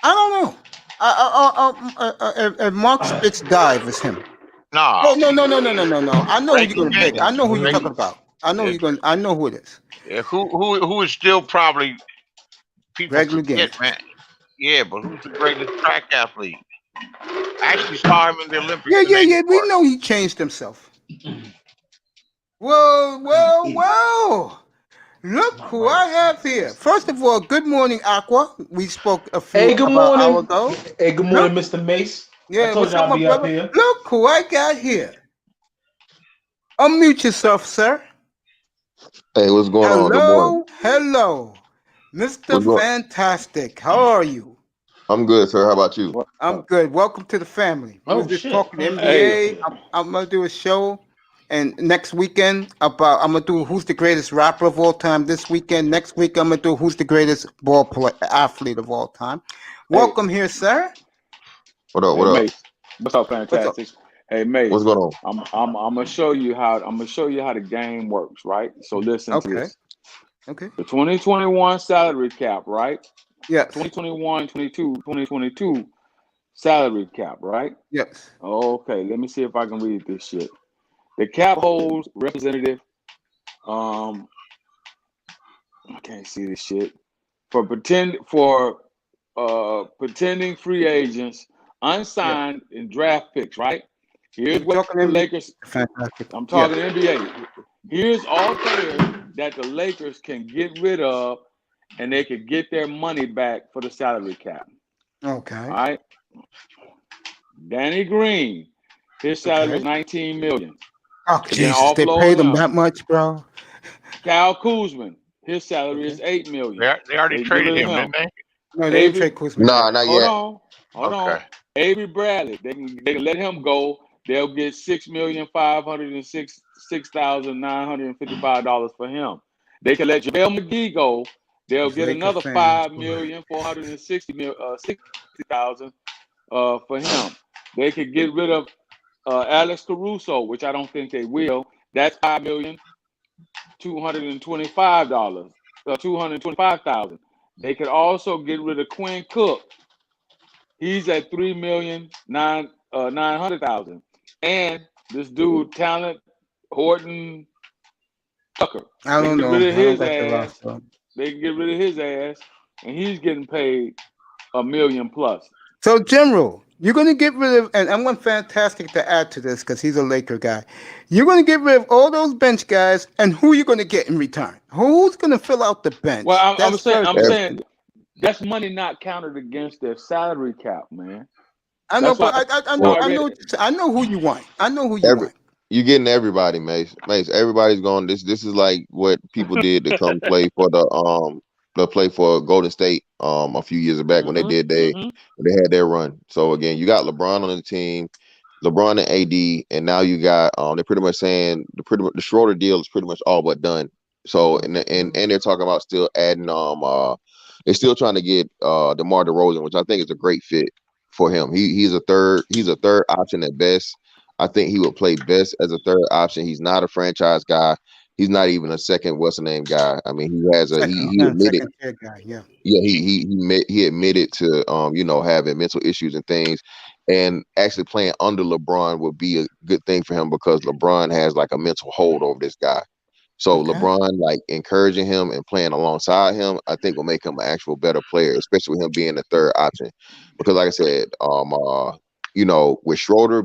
I don't know. If Mark Spitz dive is him. No. I know who you're gonna pick. I know who you're talking about. I know who it is. Yeah, who is still probably people forget, man. Yeah, but who's the greatest track athlete? I actually saw him in the Olympics. Yeah. We know he changed himself. Whoa. Look who I have here. First of all, good morning, Aqua. We spoke a few hours ago. Hey, good morning, Mr. Mace. Yeah, I told you I'll be up here. Look who I got here. Unmute yourself, sir. Hey, what's going on? Hello. Mr. Fantastic. How are you? I'm good, sir. How about you? I'm good. Welcome to the family. We're just talking NBA. I'm going to do a show. And next weekend, I'm going to do who's the greatest rapper of all time this weekend. Next week, I'm going to do who's the greatest athlete of all time. Welcome here, sir. What up? Mate. What's up, Fantastic? Hey, mate. What's going on? I'm gonna show you how the game works, right? So listen to this. Okay. The 2021 salary cap, right? Yes. 2021, 2022 salary cap, right? Yes. Okay, let me see if I can read this shit. The cap holds Representative. I can't see this shit. for pretending free agents, unsigned and draft picks, right? Here's You're what talking the NBA. Lakers. Fantastic. I'm Yeah. talking NBA. Here's all players that the Lakers can get rid of, and they could get their money back for the salary cap. Okay. All right. Danny Green, his salary is $19 million. Oh, They can Jesus, they offload paid him him. that much, bro. Kyle Kuzma, his salary is $8 million. They already They get traded rid of him, didn't they? No, they didn't Avery- trade Kuzma. Nah, yet. not Hold yet. on. Okay. On. Avery Bradley, they can let him go. They'll get $6,506,955 for him. They can let JaVale McGee go. They'll These get Laker another fans, boy. $5,460,000 for him. They could get rid of Alex Caruso, which I don't think they will. That's $225,000. They could also get rid of Quinn Cook. He's at $3,900,000. And this dude, Talent Horton Tucker. I don't know. Get rid of I don't his got the ass. roster. They can get rid of his ass, and he's getting paid $1 million plus. So, General, you're going to get rid of, and I want Fantastic to add to this because he's a Laker guy. You're going to get rid of all those bench guys, and who are you going to get in return? Who's going to fill out the bench? Well, I'm That's saying first. that's money not counted against their salary cap, man. I know, That's but why- I know, why I I know, read I know who you want. I know who you Every- want. You getting everybody, Mace. Everybody's going. This is like what people did to come play for the play for Golden State a few years back when they did they had their run. So again, you got LeBron on the team, LeBron and AD, and now you got they're pretty much saying the Schroeder deal is pretty much all but done. So and they're talking about still adding they're still trying to get DeMar DeRozan, which I think is a great fit for him. He's a third option at best. I think he would play best as a third option. He's not a franchise guy. He's not even a second what's the name guy. I mean, he has a he admitted Second tier guy, yeah. he admitted to having mental issues and things, and actually playing under LeBron would be a good thing for him because LeBron has like a mental hold over this guy. So Okay. LeBron like encouraging him and playing alongside him, I think will make him an actual better player, especially with him being the third option. Because like I said, with Schroeder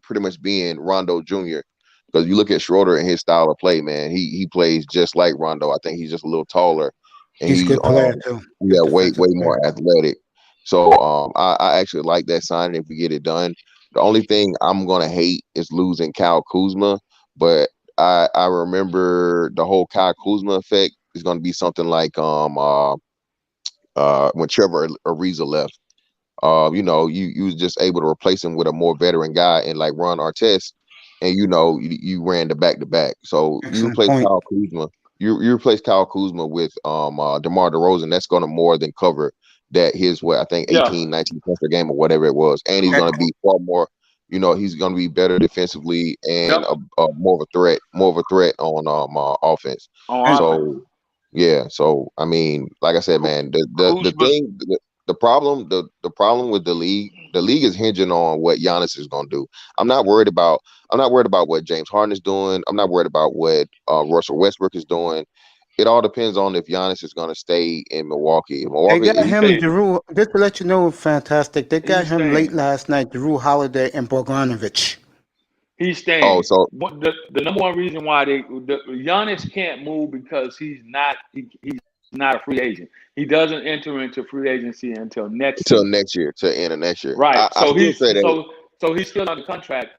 pretty much being Rondo Jr. Because you look at Schroeder and his style of play, man, he plays just like Rondo. I think he's just a little taller, and He's a good player, too. yeah, Good way defensive more player. athletic. So I actually like that signing if we get it done. The only thing I'm gonna hate is losing Kyle Kuzma, but I remember the whole Kyle Kuzma effect is gonna be something like when Trevor Ariza left. You was just able to replace him with a more veteran guy and like Ron Artest, and you ran the back to back. So you Excellent replace point. Kyle Kuzma. You replace Kyle Kuzma with DeMar DeRozan. That's going to more than cover that his 18, 19 points per game or whatever it was, and he's going to be far more. He's going to be better defensively and more of a threat on offense. So yeah. So I mean, like I said, man, the thing. The problem with the league is hinging on what Giannis is going to do. I'm not worried about what James Harden is doing. I'm not worried about what Russell Westbrook is doing. It all depends on if Giannis is going to stay in Milwaukee. They got him, Drew. Just to let you know, Fantastic. They got him late last night, Drew Holiday and Bogdanović. He's staying. Oh, so the number one reason why Giannis can't move because he's not a free agent. He doesn't enter into free agency until next year. Till end of next year. Right. So he's still under contract.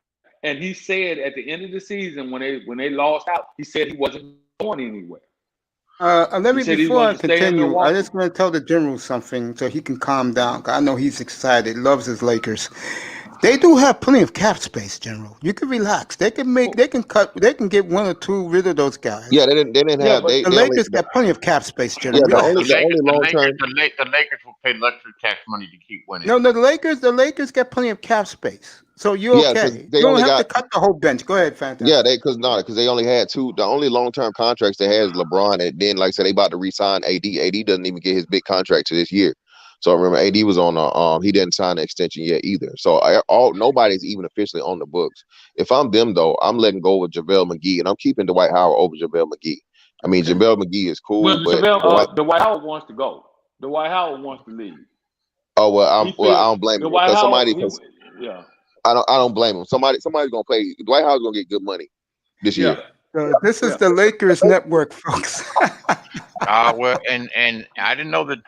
And he said at the end of the season when they lost out, he said he wasn't going anywhere. Before I continue, I just want to tell the General something so he can calm down. I know he's excited, loves his Lakers. They do have plenty of cap space, General. You can relax. They can get one or two rid of those guys. Yeah, they didn't have. The Lakers got plenty of cap space, General. Yeah, the Lakers will pay luxury tax money to keep winning. No, the Lakers got plenty of cap space. So you're okay. You don't have to cut the whole bench. Go ahead, Fantastic. Yeah, because they only had two. The only long-term contracts they had is LeBron, and then like I said, they about to re-sign AD. AD doesn't even get his big contract to this year. So remember, AD was on he didn't sign an extension yet either. So nobody's even officially on the books. If I'm them though, I'm letting go of JaVale McGee and I'm keeping Dwight Howard over JaVale McGee. I mean, Okay. JaVale McGee is cool, Well, but Dwight Howard wants to go. Dwight Howard wants to leave. I don't blame him Dwight because Howard, somebody. yeah. I don't blame him. Somebody's gonna pay. Dwight Howard's gonna get good money this year. This is the Lakers network, folks. Well, and I didn't know that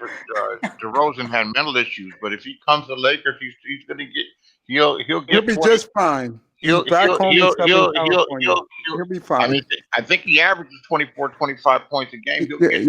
DeRozan had mental issues, but if he comes to Lakers, he's gonna get he'll get be 20, just fine. He's back home in Southern California. He'll be fine. I mean, I think he averages 24, 25 points a game. He'll be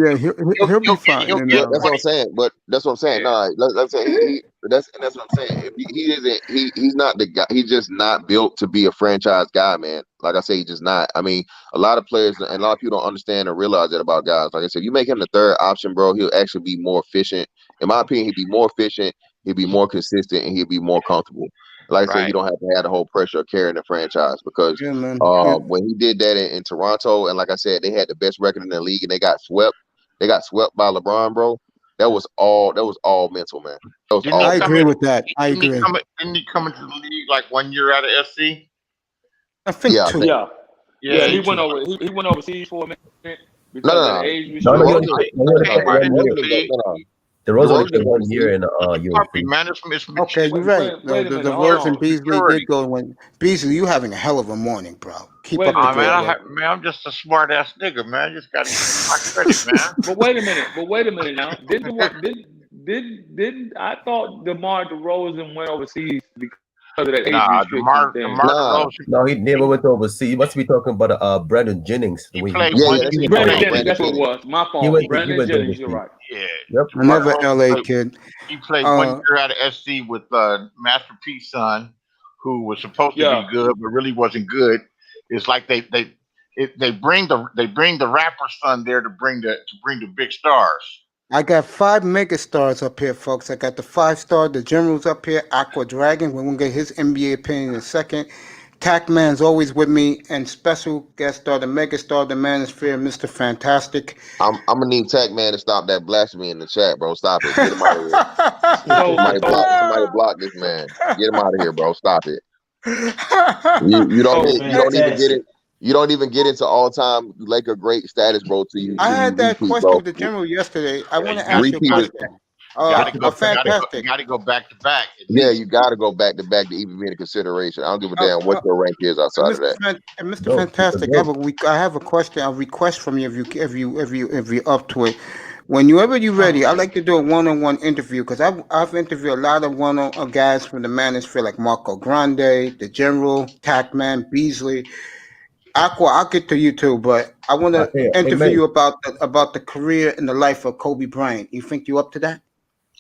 fine. That's what I'm saying. But that's what I'm saying. Yeah. No, let's say that's what I'm saying. He's not the guy. He's just not built to be a franchise guy, man. Like I say, he's just not. I mean, a lot of players and a lot of people don't understand or realize that about guys. Like I said, if you make him the third option, bro, he'll actually be more efficient. In my opinion, he'd be more efficient. He'd be more consistent, and he'd be more comfortable. Like I said, you don't have to have the whole pressure of carrying the franchise because when he did that in Toronto, and like I said, they had the best record in the league, and they got swept. They got swept by LeBron, bro. That was all mental, man. That was I agree with that. I agree. Didn't he come into the league like 1 year out of SC? I think 2. Yeah. He went over. He went overseas for a minute because of the age restriction. DeRozan did 1 year in Okay, you're right. The DeRozan Beasley did go when Beasley. You having a hell of a morning, bro. Keep up the man, I'm just a smart ass nigga, man. I just got to give my credit, man. But wait a minute now. Didn't I thought DeMar DeRozan went overseas because of that age restriction thing? No, he never went overseas. You must be talking about Brandon Jennings. Brandon Jennings, that's what it was. My fault. Brandon Jennings, you're right. Yeah. Yep. Another LA kid. He played 1 year out of SC with Master P's son, who was supposed to be good but really wasn't good. It's like they bring the rapper son there to bring the big stars. I got 5 megastars up here, folks. I got the 5-star, the generals up here, Aqua Dragon. We're gonna get his NBA opinion in a second. Tackman's always with me, and special guest star, the megastar, the manosphere, Mr. Fantastic. I'm gonna need Tackman to stop that blasphemy in the chat, bro. Stop it. Get him out of here. Somebody block this man. Get him out of here, bro. Stop it. You don't even get into all-time Laker great status, bro. I had that question with the general yesterday. I want to ask you a question. Fantastic. You got to go back to back. Yeah, you got to go back to back to even be in a consideration. I don't give a damn what your rank is outside of that. Mr. Fantastic, I have a question. A request from you if you're up to it. Whenever you're ready, I like to do a one-on-one interview because I've interviewed a lot of one-on guys from the manosphere like Marco Grande, the General, Tackman, Beasley. Aqua, I'll get to you too, but I want to interview you about the career and the life of Kobe Bryant. You think you up to that?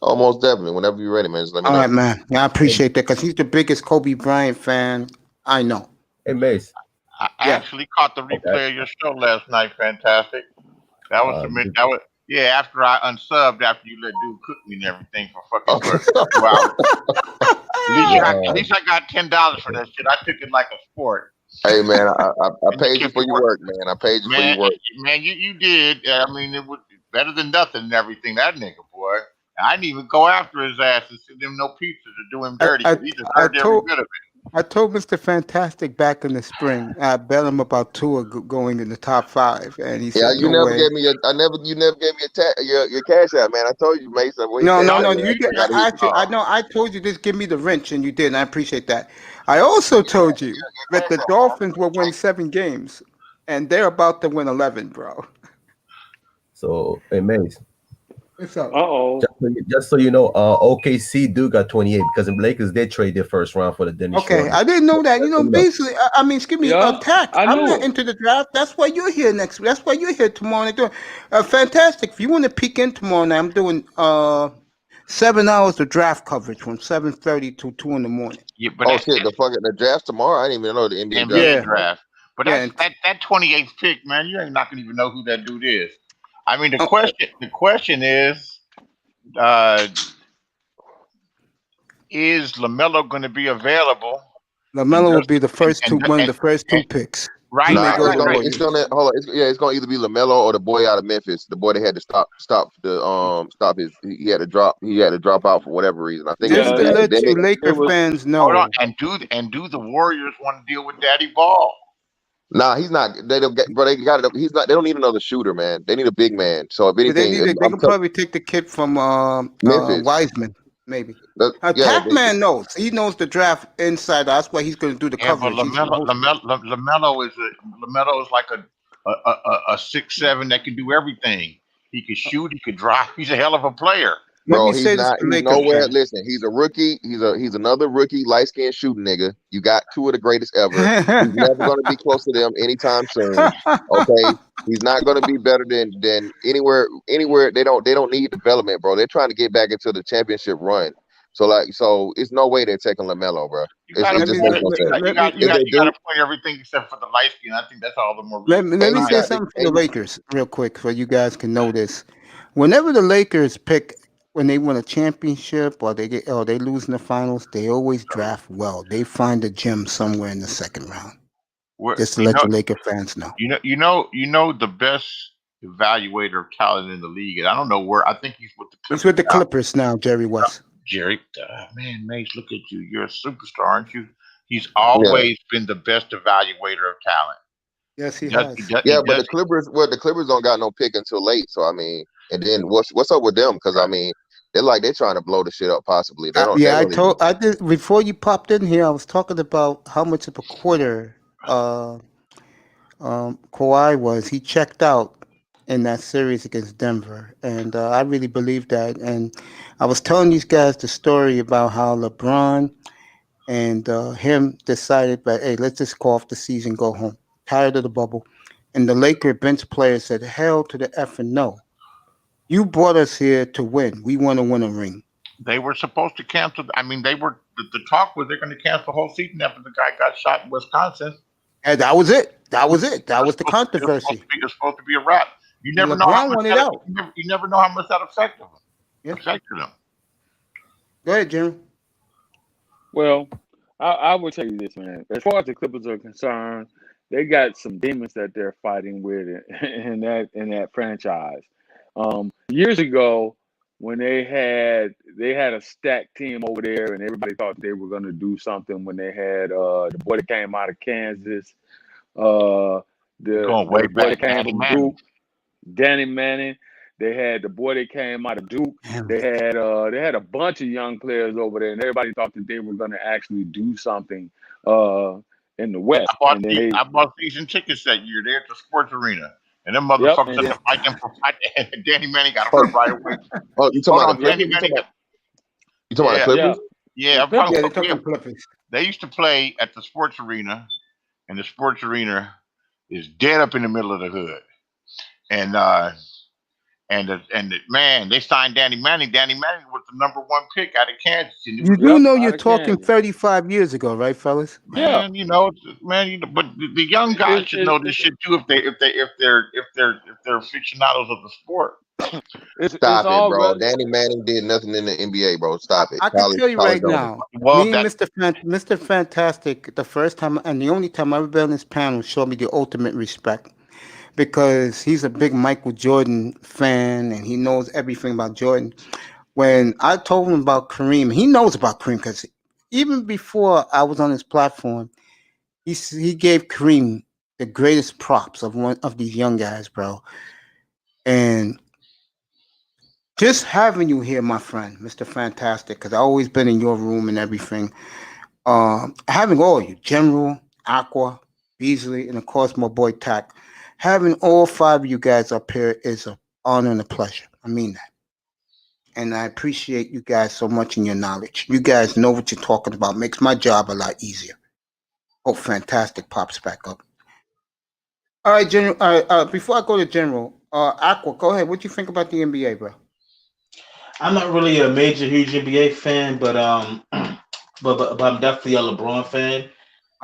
Almost definitely. Whenever you're ready, man. Just let me know. All right, man. Yeah, I appreciate that because he's the biggest Kobe Bryant fan I know. Hey, Mace. I actually caught the replay of your show last night. Fantastic. That was after I unsubbed after you let dude cook me and everything for fucking 2 hours. At least I got $10 for that shit. I took it like a sport. Hey man, I paid you for your work, man. I paid you for your work. Man, you did. I mean, it was better than nothing and everything. That nigga, boy. I didn't even go after his ass and send him no pizzas or do him dirty. He deserved every bit of it. I told Mr. Fantastic back in the spring. I bet him about 2 going in the top 5, and he said, you never gave me your cash out, man. I told you, Mason. No. You get. I told you this. Give me the wrench, and you did. And I appreciate that. I also told you that the Dolphins will win 7 games, and they're about to win 11, bro. So, hey, Mace. What's up? Just so you know, OKC got 28 because the Lakers did trade their first round for the Dennis. Okay, I didn't know that. Basically, excuse me, Tack. I'm not into the draft. That's why you're here next week. That's why you're here tomorrow night. Fantastic. If you want to peek in tomorrow night, I'm doing 7 hours of draft coverage from 7:30 to 2 in the morning. Yeah, but the draft tomorrow. I didn't even know the NBA draft. But that 28th pick, man, you ain't not gonna even know who that dude is. I mean, the question is LaMelo going to be available? LaMelo will be the first one of the first 2 picks. Right. It's gonna either be LaMelo or the boy out of Memphis. The boy that had to stop his. He had to drop out for whatever reason. I think. Just to let you Laker fans know. Hold on, and do the Warriors want to deal with Daddy Ball? Nah, he's not. They don't get, bro. They got it. He's not. They don't need another shooter, man. They need a big man. So if They anything, need it. They I'm could probably take the kid from Memphis. Wiseman, maybe. Yeah, Pac-Man knows. He knows the draft inside. That's why he's going to do the Yeah, but coverage. Lamelo is like a 6'7" that can do everything. He can shoot. He can drive. He's a hell of a player. Bro, he's not. He's nowhere. Listen, he's a rookie. He's another rookie, light skinned shooting nigga. You got two of the greatest ever. He's never going to be close to them anytime soon. Okay, he's not going to be better than anywhere. They don't need development, bro. They're trying to get back into the championship run. So it's no way they're taking LaMelo, bro. You got to point everything except for the light skin. I think that's all the more. Let me say something for the Lakers real quick, so you guys can know this. Whenever the Lakers pick. When they win a championship or they lose in the finals, they always draft well. They find a gem somewhere in the second round. Just to let the Laker fans know. You know the best evaluator of talent in the league, and I don't know where. I think he's with the Clippers. He's with the Clippers now, Jerry West. Jerry, man, Mace, look at you. You're a superstar, aren't you? He's always been the best evaluator of talent. Yes, he has. But the Clippers don't got no pick until late. So I mean, and then what's up with them? Because I mean. They're trying to blow the shit up possibly. I did before you popped in here. I was talking about how much of a quarter Kawhi was. He checked out in that series against Denver, and I really believe that. And I was telling these guys the story about how LeBron and him decided that, hey, let's just call off the season, go home, tired of the bubble. And the Laker bench players said, hell to the effing no. You brought us here to win. We want to win a ring. They were supposed to cancel. I mean, the talk was they're going to cancel the whole season after the guy got shot in Wisconsin. And that was it. That was the controversy. It was supposed to be a wrap. You never know how much you never know how much that affected them. Yeah. Affected them. Go ahead, Jim. Well, I would tell you this, man. As far as the Clippers are concerned, they got some demons that they're fighting with in that franchise. Years ago, when they had a stacked team over there, and everybody thought they were going to do something. When they had the boy that came out of Kansas, the boy that came from Duke, Danny Manning. They had the boy that came out of Duke. They had a bunch of young players over there, and everybody thought that they were going to actually do something in the West. I bought season tickets that year there at the sports arena. And them motherfuckers had to fight them for fight. And Danny Manning got hurt right away. Oh, you talking about Danny Manning? You talking about Clippers? Yeah, I'm talking about Clippers. They used to play at the sports arena, and the sports arena is dead up in the middle of the hood. And man, they signed Danny Manning. Danny Manning was the #1 pick out of Kansas. You do know you're talking 35 years ago, right, fellas? Man, but the young guys should know this shit too if they're aficionados of the sport. Stop it, bro. Danny Manning did nothing in the NBA, bro. Stop it. I can tell you right now, Mr. Fantastic, the first time and the only time I've ever been on this panel showed me the ultimate respect. Because he's a big Michael Jordan fan and he knows everything about Jordan. When I told him about Kareem, he knows about Kareem because even before I was on his platform, he gave Kareem the greatest props of one of these young guys, bro. And just having you here, my friend, Mr. Fantastic, because I've always been in your room and everything. Having all of you, General, Aqua, Beasley, and of course my boy Tack. Having all 5 of you guys up here is an honor and a pleasure. I mean that. And I appreciate you guys so much in your knowledge. You guys know what you're talking about. Makes my job a lot easier. Hope Fantastic pops back up. All right, General. Before I go to General, Aqua, go ahead. What do you think about the NBA, bro? I'm not really a huge NBA fan, but I'm definitely a LeBron fan.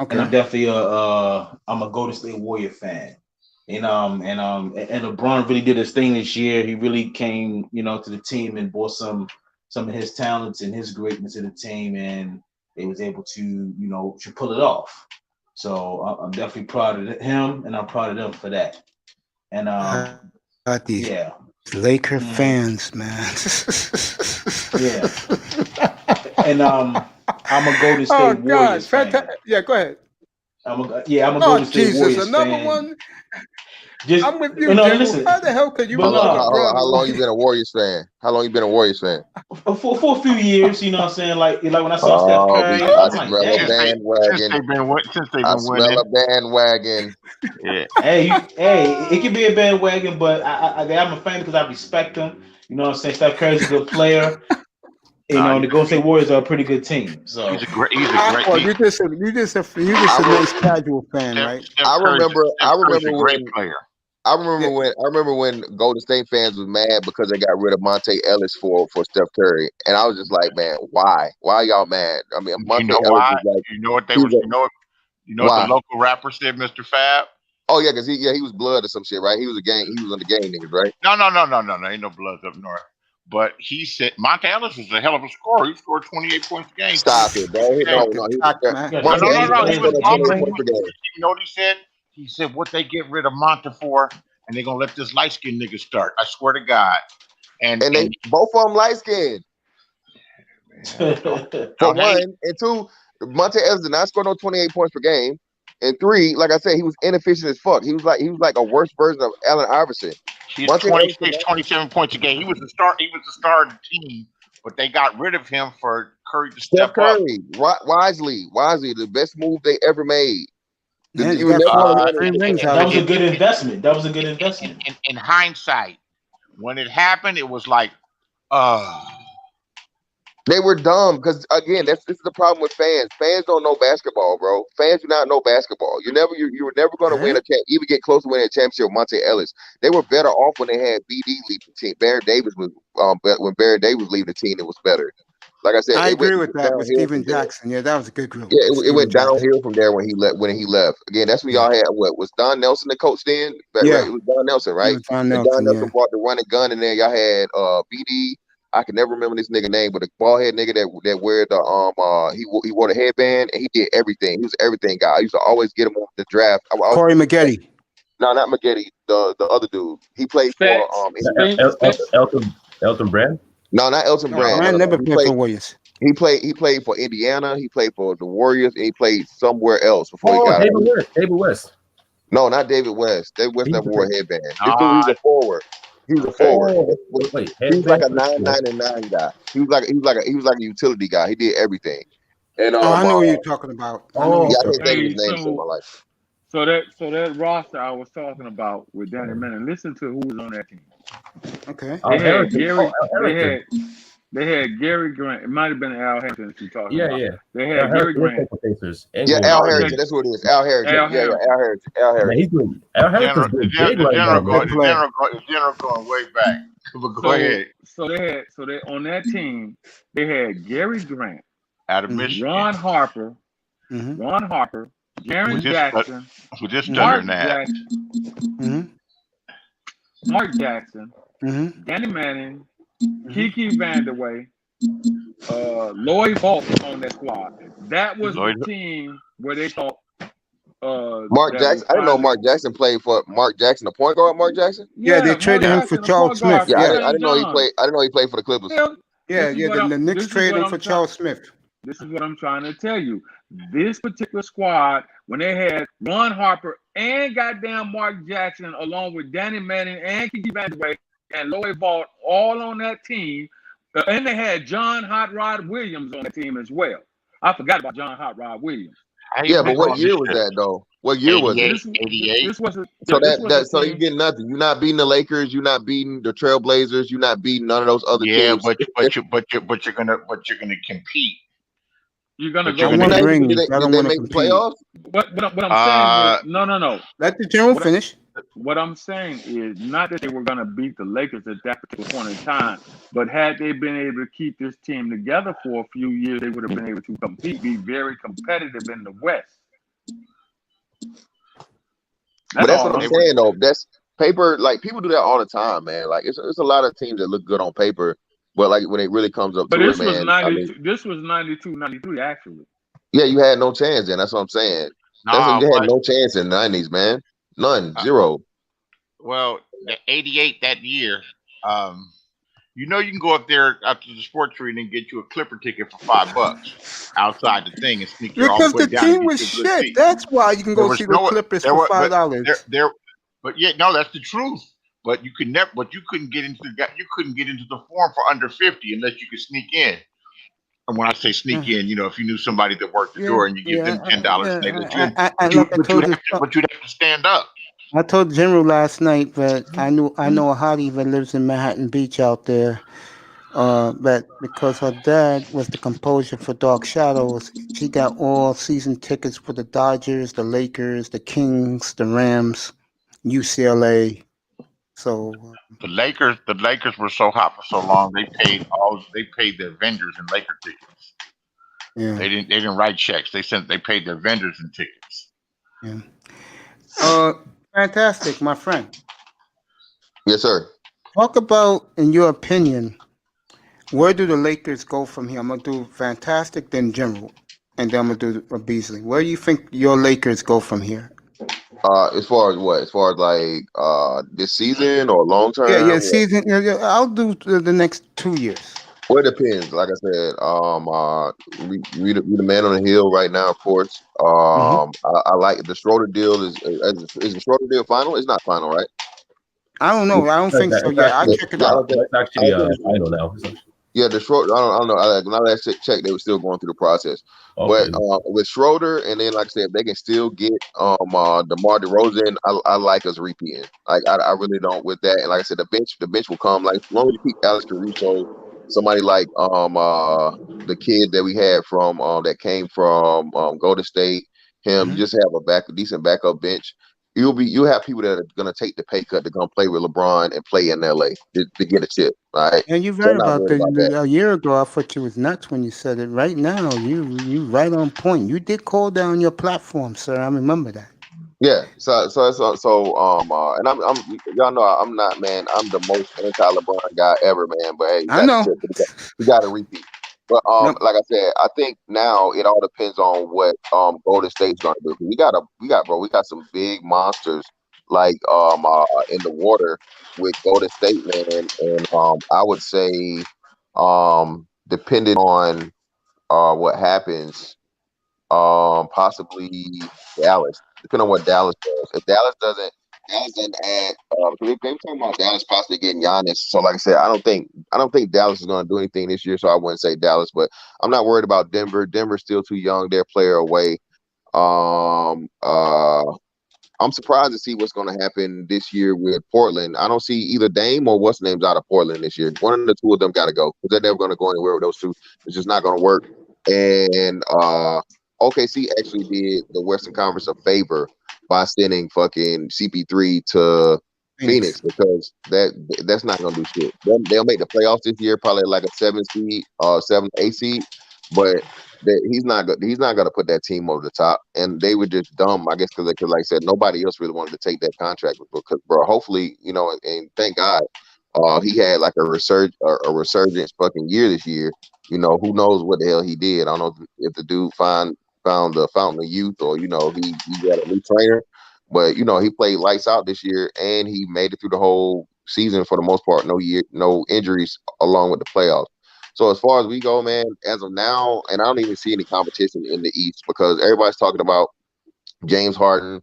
Okay. And I'm definitely I'm a Golden State Warrior fan. And LeBron really did his thing this year. He really came, to the team and brought some of his talents and his greatness to the team, and they was able to, to pull it off. So I'm definitely proud of him, and I'm proud of them for that. And these Laker fans, man. Yeah. And I'm a Golden State Warriors fan. Yeah, go ahead. I'm a Oh, Golden State Jesus, Warriors another fan. one. Just I'm with you, no, Jimmy. listen. How the hell could you But put no, LeBron? How long you been a Warriors fan? How long you been a Warriors fan? for a few years, you know what I'm saying? Like when I saw Steph Oh, Curry, I I'm like, smell a damn. bandwagon. Since they've I been smell winning. a bandwagon. Yeah. Hey, it could be a bandwagon, but I'm a fan because I respect them. You know what I'm saying? Steph Curry's a good player. You know, the Golden State Warriors are a pretty good team. So He's a great. Well, you just a nice casual fan, right? I remember great player. I remember when Golden State fans was mad because they got rid of Monte Ellis for Steph Curry, and I was just like, man, why? Why are y'all mad? I mean, Monte You know Ellis why? was like, You know what they was. You know what the local rapper said, Mr. Fab? oh yeah, because he was blood or some shit, right? He was on the gang niggas, right? No. Ain't no Bloods up north. But he said Monte Ellis was a hell of a scorer. He scored 28 points a game. Stop it, bro. No. Monte Ellis scored 28 points per game. You know what he said? He said, what they get rid of Monte for, and they're going to let this light-skinned nigga start. I swear to God. And they both of them light-skinned. For one. And two, Monte Ellis did not score no 28 points per game. And three, like I said, he was inefficient as fuck. He was like a worse version of Allen Iverson. He's 26, 27 points a game. He was the star of the team, but they got rid of him for Curry to step up. Wisely, the best move they ever made. Yeah, that was a good investment. In hindsight, when it happened, it was like, they were dumb because again, this is the problem with fans. Fans don't know basketball, bro. Fans do not know basketball. You were never going to win even get close to winning a championship with Monte Ellis. They were better off when they had BD leave the team. Barry Davis was when Barry Davis leave the team, it was better. Like I said, I agree with that with Steven Jackson. Yeah, that was a good group. Yeah, it went downhill from there when he left. Again, that's when y'all had was Don Nelson the coach then? Yeah, right? It was Don Nelson, right? Don Nelson brought the running gun, and then y'all had BD. I can never remember this nigga name, but a bald head nigga that wear the he wore the headband and he did everything. He was everything guy. I used to always get him on the draft. Corey Maggette. No, not Maggette. The other dude. He played for Elton Brand. No, not Elton Brand. I never played for Warriors. He played for Indiana. He played for the Warriors, and he played somewhere else before he got David West. No, not David West. David West never wore a headband. This dude was a forward. He was a forward. He was like a 999 guy. He was like a utility guy. He did everything. And I know what you're talking about. I can't think of his name in my life. So that roster I was talking about with Danny Manning. Listen to who was on that team. Okay. They had Gary Grant. It might have been Al Harrington that you're talking about. Yeah. They had Gary Grant. Al Harrington. That's what it is. Al Harrington. Al Harrington. Al Harrington's good. General going way back. But go ahead. So they on that team, they had Gary Grant, out of Michigan, Ron Harper, Jaren Jackson, Mark Jackson, Danny Manning, Kiki Vandeweghe, Lloyd Bolt on that squad. That was the team where they thought Mark Jackson. I didn't know Mark Jackson played for Mark Jackson, the point guard. Mark Jackson. Yeah, they traded him for Charles Smith. Yeah, I didn't know he played. I didn't know he played for the Clippers. The Knicks traded him for Charles Smith. This is what I'm trying to tell you. This particular squad, when they had Ron Harper and goddamn Mark Jackson, along with Danny Manning and Kiki Vandeweghe and Lloyd Bolt, all on that team, and they had John Hot Rod Williams on the team as well. I forgot about John Hot Rod Williams. Yeah, but what year was that though? What year was it? 88. So you get nothing. You're not beating the Lakers. You're not beating the Trailblazers. You're not beating none of those other teams. but you're gonna compete. You're gonna go. Did they make the playoffs? What I'm saying is, no. Let the general finish. What I'm saying is not that they were going to beat the Lakers at that particular point in time, but had they been able to keep this team together for a few years, they would have been able to compete, be very competitive in the West. But that's what I'm saying, though. That's paper. Like, people do that all the time, man. Like, it's a lot of teams that look good on paper, but like when it really comes up to it, man. This was 92, 93, actually. Yeah, you had no chance then. That's what I'm saying. You had no chance in the 90s, man. None. Zero. Well, the 88 that year, You know you can go up there after the sports arena and get you a Clipper ticket for $5 outside the thing and sneak your all Because the way the down and team get was you a good shit. seat. That's why you can There go was see the no Clippers there for was $5. but yet no, that's the truth. But you could never but you couldn't get into the forum for under 50 unless you could sneak in. And when I say sneak in, if you knew somebody that worked the Yeah, door and you give yeah, them $10 and they let you in, like I told you, but you'd have to stand up. I told General last night that I know a hottie that lives in Manhattan Beach out there. But because her dad was the composer for Dark Shadows, she got all season tickets for the Dodgers, the Lakers, the Kings, the Rams, UCLA. So The Lakers were so hot for so long. They paid their vendors in Laker tickets. yeah, They didn't write checks. They paid their vendors in tickets. yeah. Uh, Fantastic, my friend. Yes, sir. Talk about, in your opinion, where do the Lakers go from here? I'm gonna do Fantastic, then General, and then I'm gonna do Beasley. Where do you think your Lakers go from here? As far as what? As far as like this season or long Yeah, term? yeah, season. Yeah, I'll do the next 2 years. Well, it depends. Like I said, we the man on the hill right now, of course. Hmm. I like the Schroeder deal. Is the Schroeder deal final? It's not final, right? I don't know. I don't think so. It's Yeah, I'll actually, check it I out. don't think. it's I actually don't think final now. Yeah, the Schroeder. I don't know. When I last checked, they were still going through the process. But Okay. with Schroeder, and then like I said, if they can still get DeMar DeRozan, I like us repeating. Like I really don't with that. And like I said, the bench will come. Like as long as you keep Alex Caruso, somebody like the kid that we had from that came from Golden State, him, you Hmm. just have a decent backup bench. You'll have people that are gonna take the pay cut to come play with LeBron and play in LA to get a chip. All right. And you're So right I'm not about worried about that. that. A year ago, I thought you was nuts when you said it. Right now, you right on point. You did call down your platform, sir. I remember that. Yeah. And I'm y'all know I'm not, man. I'm the most anti LeBron guy ever, man. But hey, he I got the know. chip. He got to repeat. But Yep. like I said, I think now it all depends on what Golden State's gonna do. We got some big monsters like in the water with Golden State, man. And I would say depending on what happens, possibly Dallas, depending on what Dallas does. If Dallas doesn't add, because they talking about Dallas possibly getting Giannis. So, like I said, I don't think Dallas is going to do anything this year. So I wouldn't say Dallas, but I'm not worried about Denver. Denver's still too young; they're a player away. Um, uh, I'm surprised to see what's going to happen this year with Portland. I don't see either Dame or what's name's out of Portland this year. One of the two of them got to go because they're never going to go anywhere with those two. It's just not going to work. And OKC actually did the Western Conference a favor by sending fucking CP3 to Phoenix. Phoenix because that's not going to do shit. They'll make the playoffs this year, probably like a 7 seed, 7 8 seed, but he's not gonna put that team over the top, and they were just dumb, I guess, because like I said, nobody else really wanted to take that contract because, bro, hopefully, and thank God, he had like a resurgence fucking year this year. Who knows what the hell he did? I don't know if the dude found the fountain of youth, or he got a new trainer, but he played lights out this year, and he made it through the whole season for the most part, no injuries along with the playoffs. So as far as we go, man, as of now, and I don't even see any competition in the East because everybody's talking about James Harden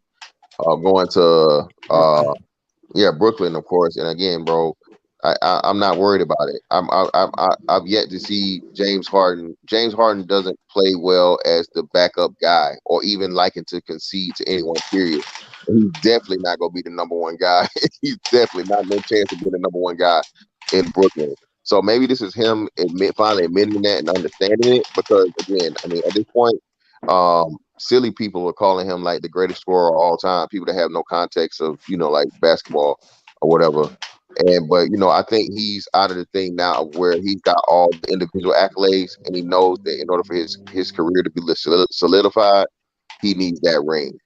going to Brooklyn. Brooklyn, of course. And again, bro, I'm not worried about it. I've yet to see James Harden. James Harden doesn't play well as the backup guy, or even liking to concede to anyone. Period. He's definitely not gonna be the number one guy. He's definitely not no chance of being the number one guy in Brooklyn. So maybe this is him finally admitting that and understanding it. Because again, I mean, at this point, silly people are calling him like the greatest scorer of all time. People that have no context of like basketball or whatever. But I think he's out of the thing now where he's got all the individual accolades, and he knows that in order for his career to be solidified, he needs that ring.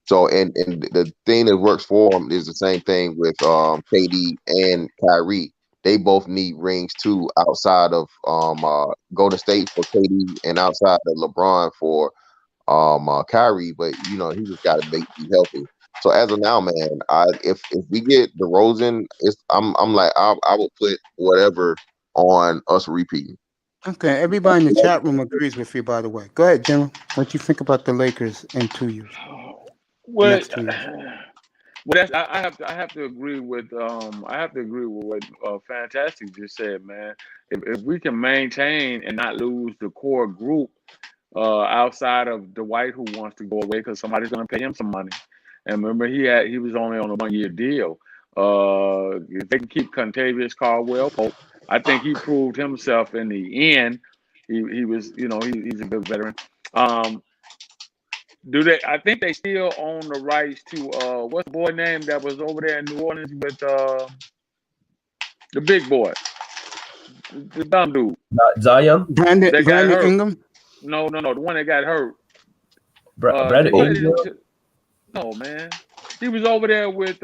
So and the thing that works for him is the same thing with KD and Kyrie. They both need rings too, outside of Golden State for KD and outside of LeBron for Kyrie. But he just got to be healthy. So as of now, man, if we get DeRozan, I'm like I will put whatever on us repeating. Okay, everybody in the chat room agrees with you. By the way, go ahead, General. What you think about the Lakers in 2 years? Well, Next 2 years. well, I have to agree with what Fantastic just said, man. If we can maintain and not lose the core group outside of Dwight, who wants to go away because somebody's going to pay him some money, and remember he was only on a 1-year deal. If they can keep Contavious Caldwell Pope, I think he proved himself in the end. He was, he's a good veteran. I think they still own the rights to what's the boy name that was over there in New Orleans with the big boy, the dumb dude Zion, Brandon that got hurt. Ingram. No, the one that got hurt. Brandon They traded him Ingram. to- No, man. He was over there with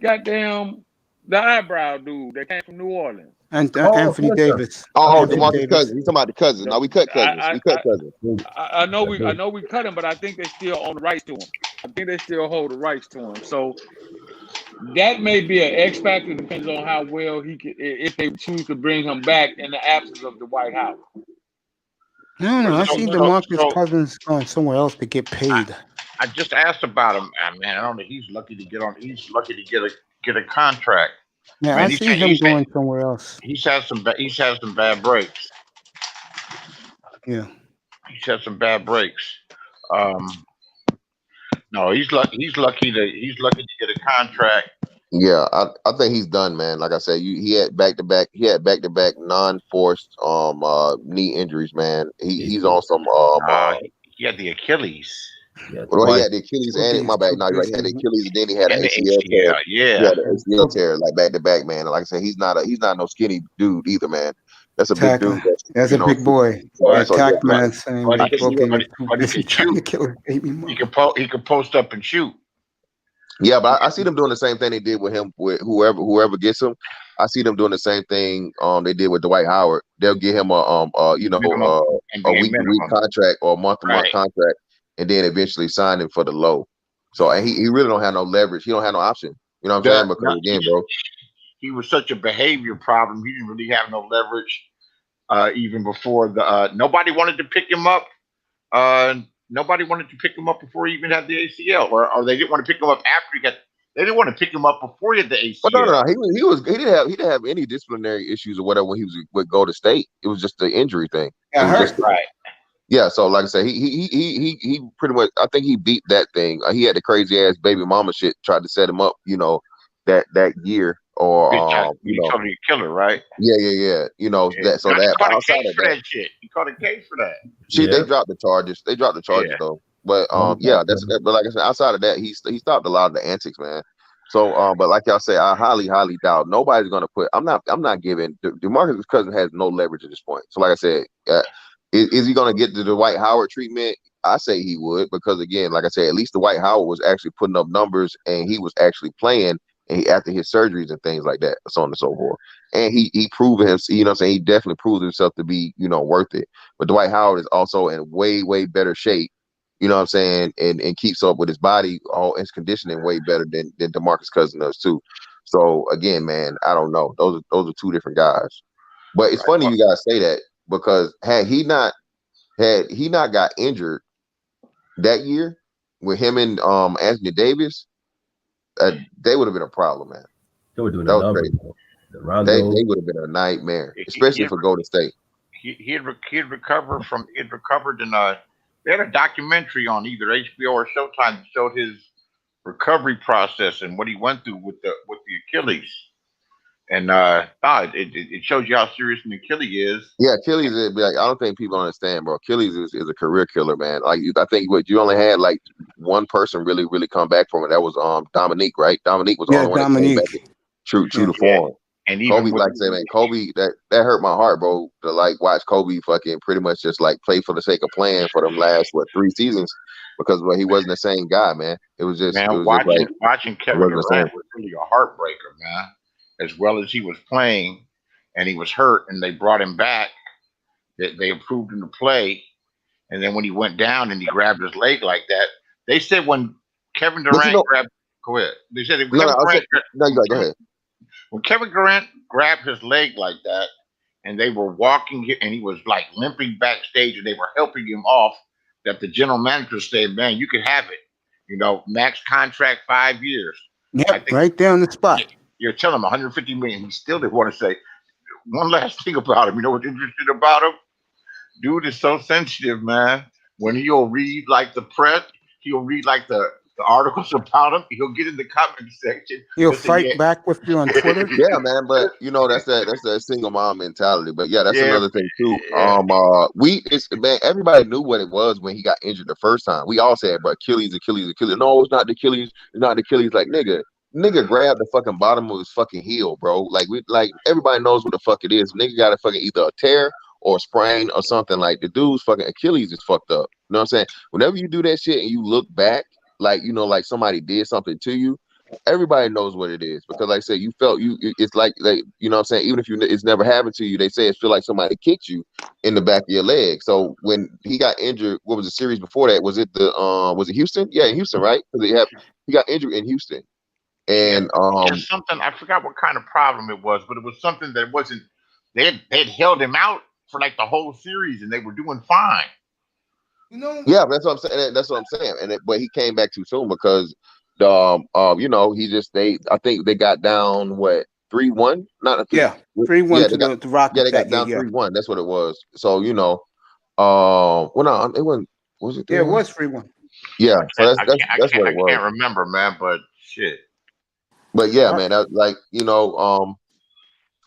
goddamn the eyebrow dude that came from New Orleans. And Oh, Anthony Fletcher. Davis. Oh, Anthony DeMarcus Davis. Cousins. He's talking about the Cousins. No, we cut Cousins. We cut Cousins. I know we cut him, but I think they still own the rights to him. I think they still hold the rights to him. So that may be an X factor. Depends on how well he can, if they choose to bring him back in the absence of the White House. No, I So- see so- DeMarcus so- Cousins going somewhere else to get paid. I just asked about him. Man, I don't know. He's lucky to get on. He's lucky to get a contract. Yeah, Man, I he's- see him he's- going somewhere else. He's had some bad breaks. Yeah. He's had some bad breaks. No, he's lucky. He's lucky to get a contract. Yeah, I think he's done, man. Like I said, he had back to back non-forced knee injuries, man. He's on some He had the Achilles. Yeah, well, he twice. had the Achilles and my back. No, you're right. He had the Achilles and then he had an And the ACL tear. ACL, yeah. Yeah, the ACL tear like back to back, man. And like I said, he's not no skinny dude either, man. That's a big Tackle. dude. That's a big boy. Right. Attack man saying But he he's can- broken but his he- too but he busy can trying to shoot. kill his baby mom. He can post up and shoot. Yeah, but I see them doing the same thing they did with him with whoever gets him. I see them doing the same thing they did with Dwight Howard. They'll get him a week to week contract or a month to month contract, and then eventually sign him for the low. So and he really don't have no leverage. He don't have no option. You know what I'm saying? Because again, bro, he was such a behavior problem. He didn't really have no leverage even before the nobody wanted to pick him up. Nobody wanted to pick him up before he even had the ACL, or they didn't want to pick him up after he got. They didn't want to pick him up before he had the ACL. But no. He didn't have any disciplinary issues or whatever when he was with Golden State. It was just the injury thing. Right. Yeah, so like I said, he pretty much. I think he beat that thing. He had the crazy ass baby mama shit. Tried to set him up, that year or he told you killer, right? Yeah. That. So that outside of that shit, he caught a case for that. They dropped the charges. Though. But but like I said, outside of that, he stopped a lot of the antics, man. So but like y'all say, I highly doubt nobody's gonna put. I'm not giving DeMarcus Cousins has no leverage at this point. So like I said, is he gonna get the Dwight Howard treatment? I say he would, because again, like I said, at least Dwight Howard was actually putting up numbers and he was actually playing. And after his surgeries and things like that, so on and so forth, and he proved himself. You know what I'm saying? He definitely proved himself to be worth it. But Dwight Howard is also in way better shape. You know what I'm saying? And keeps up with his body, all his conditioning way better than DeMarcus Cousins does too. So again, man, I don't know. Those are two different guys. But it's funny you guys say that, because had he not got injured that year with him and Anthony Davis, they would have been a problem, man. They were doing that a was number. They would have been a nightmare, especially for Golden State. He'd recovered and they had a documentary on either HBO or Showtime that showed his recovery process and what he went through with the Achilles. And it shows you how serious an Achilles is. Yeah, Achilles is like, I don't think people understand, bro. Achilles is a career killer, man. Like I think you only had like one person really come back from it. That was Dominique, right? Dominique was the only one that came back true to form. And Kobe, like I say, man, Kobe, that hurt my heart, bro. To like watch Kobe fucking pretty much just like play for the sake of playing for them last 3 seasons, because he wasn't the same guy, man. It was just, watching Kevin Durant was really a heartbreaker, man. As well as he was playing, and he was hurt, and they brought him back. They approved him to play, and then when he went down and he grabbed his leg like that, they said when Kevin But Durant grabbed, go ahead. They said no, go ahead. when Kevin Durant grabbed his leg like that, and they were walking, and he was like limping backstage, and they were helping him off. That the general manager said, "Man, you can have it. You know, max contract 5 years." Yep, right there on the spot. You're telling him 150 million. He still didn't want to say one last thing about him. You know what's interesting about him? Dude is so sensitive, man. When he'll read like the press, he'll read like the articles about him. He'll get in the comment section. He'll fight back with you on Twitter. Yeah, man. But you know that's that single mom mentality. But yeah, that's another thing too. Man, everybody knew what it was when he got injured the first time. We all said, "But Achilles. No, it's not the Achilles. It's not the Achilles." Like nigga grabbed the fucking bottom of his fucking heel, bro. Like everybody knows what the fuck it is. Nigga got a fucking either a tear or a sprain or something. Like the dude's fucking Achilles is fucked up. You know what I'm saying? Whenever you do that shit and you look back, like like somebody did something to you, everybody knows what it is. Because like I said, you felt it's like you know what I'm saying, even if it's never happened to you, they say it feel like somebody kicked you in the back of your leg. So when he got injured, what was the series before that? Was it was it Houston? Yeah, Houston, right? Because he got injured in Houston. And something, I forgot what kind of problem it was, but it was something that wasn't, they'd held him out for like the whole series and they were doing fine. Yeah, that's what I'm saying. That's what I'm saying. But he came back too soon because I think they got down 3-1? Not 3-1 to the Rockets. Yeah, they got down 3-1. That's what it was. So well, no, it wasn't. Was it? Yeah, it was 3-1. Yeah, so that's what it was. I can't remember, man, but shit. But yeah, man, that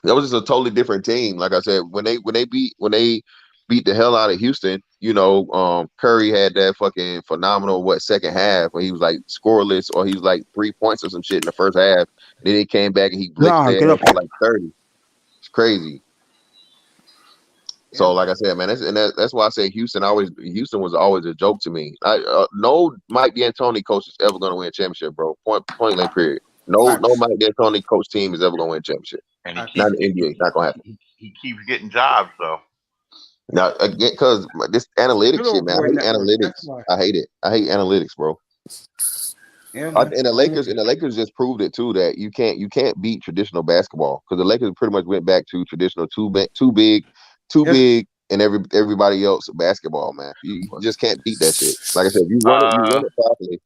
that was just a totally different team. Like I said, when they beat the hell out of Houston, Curry had that fucking phenomenal second half where he was like scoreless, or he was like 3 points or some shit in the first half. Then he came back and he blitzed it for like 30. It's crazy. So like I said, man, that's why I say Houston was always a joke to me. No Mike D'Antoni coach is ever going to win a championship, bro. Point blank period. No Mike D'Antoni coach team is ever going to win a championship. And not the NBA. Not going to happen. He keeps getting jobs though. Now again, because this analytics shit, man. I hate analytics. I hate it. I hate analytics, bro. Yeah, and the Lakers just proved it too, that you can't beat traditional basketball, because the Lakers pretty much went back to traditional too big, and everybody else basketball, man. You just can't beat that shit. Like I said, you run it properly,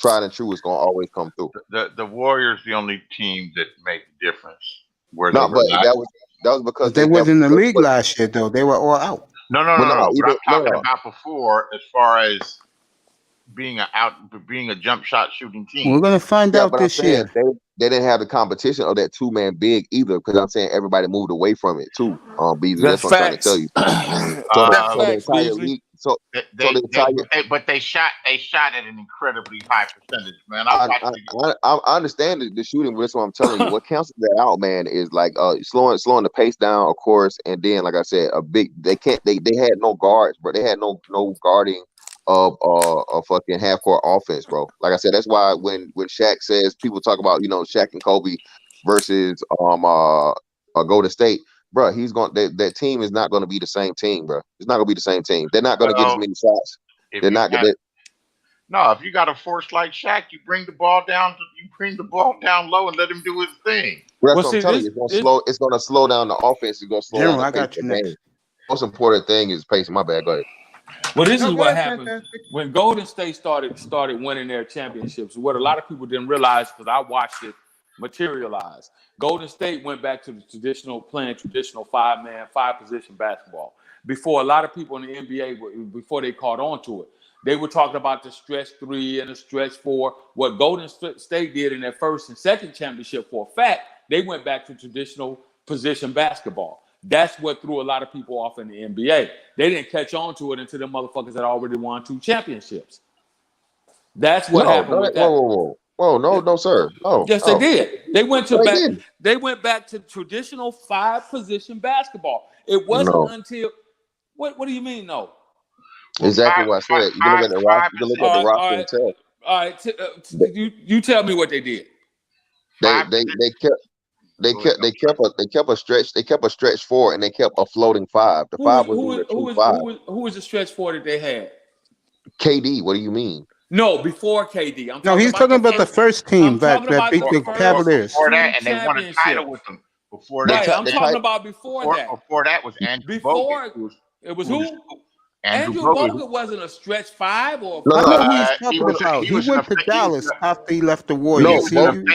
tried and true, it's gonna always come through. The Warriors, the only team that make a difference. That was because they wasn't in the league last year, though. They were all out. No. What I'm talking about before, as far as being a jump shot shooting team, we're gonna find out this year. They didn't have the competition of that 2-man big either, because I'm saying everybody moved away from it too. Beasley, that's what I'm trying to tell you. But they shot at an incredibly high percentage, man. I understand the shooting, but that's what I'm telling you. What cancels that out, man, is like slowing the pace down, of course, and then like I said, they had no guards, bro. They had no guarding of a fucking half-court offense, bro. Like I said, that's why when Shaq says, people talk about Shaq and Kobe versus Golden State, bro, that team is not going to be the same team, bro. It's not going to be the same team. They're not going to get as many shots. They're not going to. No, if you got a force like Shaq, you bring the ball down low and let him do his thing. Well, that's what I'm telling you. It's going to slow down the offense. It's going to slow down the pace of the game. Most important thing is pacing. My bad. Go ahead. Well, this is what happened when Golden State started winning their championships. What a lot of people didn't realize, because I watched it materialize. Golden State went back to the traditional 5-man, 5-position basketball. Before a lot of people in the NBA, before they caught on to it, they were talking about the stretch 3 and the stretch 4. What Golden State did in their first and second championship, for a fact, they went back to traditional position basketball. That's what threw a lot of people off in the NBA. They didn't catch on to it until the motherfuckers had already won 2 championships. That's what happened with that. Whoa, no, sir. Oh, yes, they did. They went back to traditional 5-position basketball. It wasn't until what do you mean no? Exactly what I said. You can look at the roster and tell. All right, you tell me what they did. They kept. they kept a stretch 4 and they kept a floating 5. The 5 was doing a true 5. Who was the stretch 4 that they had? KD, what do you mean? No, before KD. He's talking about the first team that beat the Cavaliers. Before that, and they won a title with them. Before that, I'm talking about before that. Before that was Andrew Bogut. It was who? Andrew Bogut Bogut wasn't a stretch 5 or. I know who he's talking about. He went to Dallas after he left the Warriors.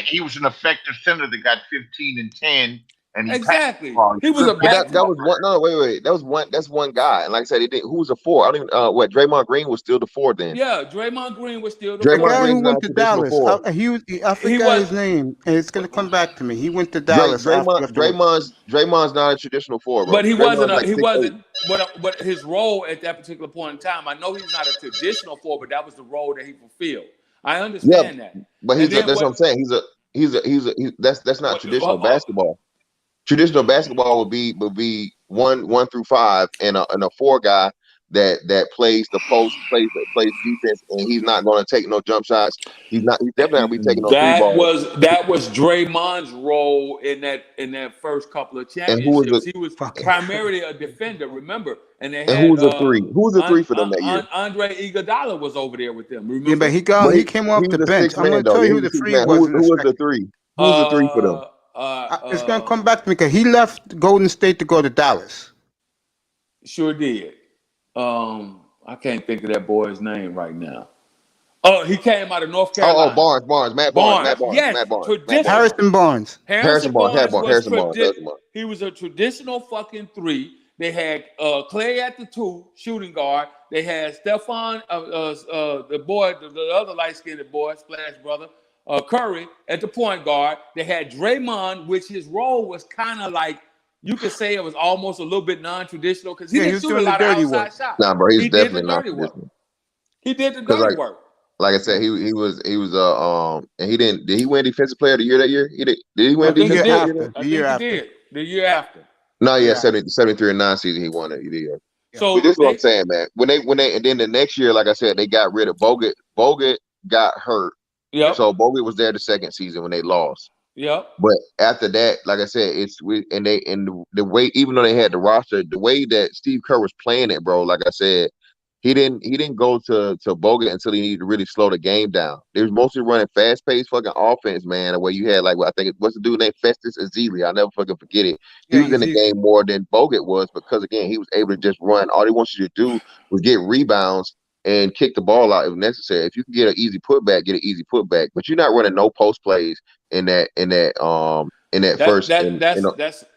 He was an effective center that got 15 and 10. And exactly. He was a back. That was one. No, wait. That was one. That's one guy. And like I said, who was a 4? I don't even. What? Draymond Green was still the 4 then. Yeah, Draymond Green was still the 4. The guy who went to Dallas. I forgot his name. And it's gonna come back to me. He went to Dallas. Draymond's not a traditional 4, bro. But he wasn't. But his role at that particular point in time, I know he's not a traditional 4, but that was the role that he fulfilled. I understand that. But that's what I'm saying. That's not traditional basketball. Traditional basketball would be 1 through 5 and a 4 guy that plays the post, plays defense, and he's not going to take no jump shots. He's definitely not going to be taking no 3 balls. That was Draymond's role in that first couple of championships. He was primarily a defender, remember? And who was the 3? Who was the 3 for them that year? Andre Iguodala was over there with them. Remember? Yeah, but he came off the bench. I'm going to tell you who the 3 was. Who was the 3? Who was the 3 for them? It's gonna come back to me because he left Golden State to go to Dallas. Sure did. I can't think of that boy's name right now. Oh, he came out of North Carolina. Barnes, Matt Barnes. Yes, Matt Barnes. Harrison Barnes. Harrison Barnes. He was a traditional fucking 3. They had Clay at the 2, shooting guard. They had Stephon, the boy, the other light-skinned boy, Splash brother. Curry at the point guard. They had Draymond, which his role was kind of like, you could say it was almost a little bit non-traditional because he didn't shoot a lot of outside shots. Nah, bro, he's definitely not traditional. He did the dirty work. Like I said, he was and he didn't. Did he win Defensive Player of the Year that year? Did he win Defensive Player of the Year? The year after. No, yeah, 73 and 9 season he won it. He did. So this is what I'm saying, man. When they and then the next year, like I said, they got rid of Bogut. Bogut got hurt. Yep. So Bogut was there the second season when they lost. Yep. But after that, like I said, the way, even though they had the roster, the way that Steve Kerr was playing it, bro, like I said, he didn't go to Bogut until he needed to really slow the game down. They was mostly running fast-paced fucking offense, man. Where you had what's the dude named Festus Ezeli? I'll never fucking forget it. He was in the game more than Bogut was because again, he was able to just run. All he wants you to do was get rebounds and kick the ball out if necessary. If you can get an easy putback, get an easy putback. But you're not running no post plays in that first.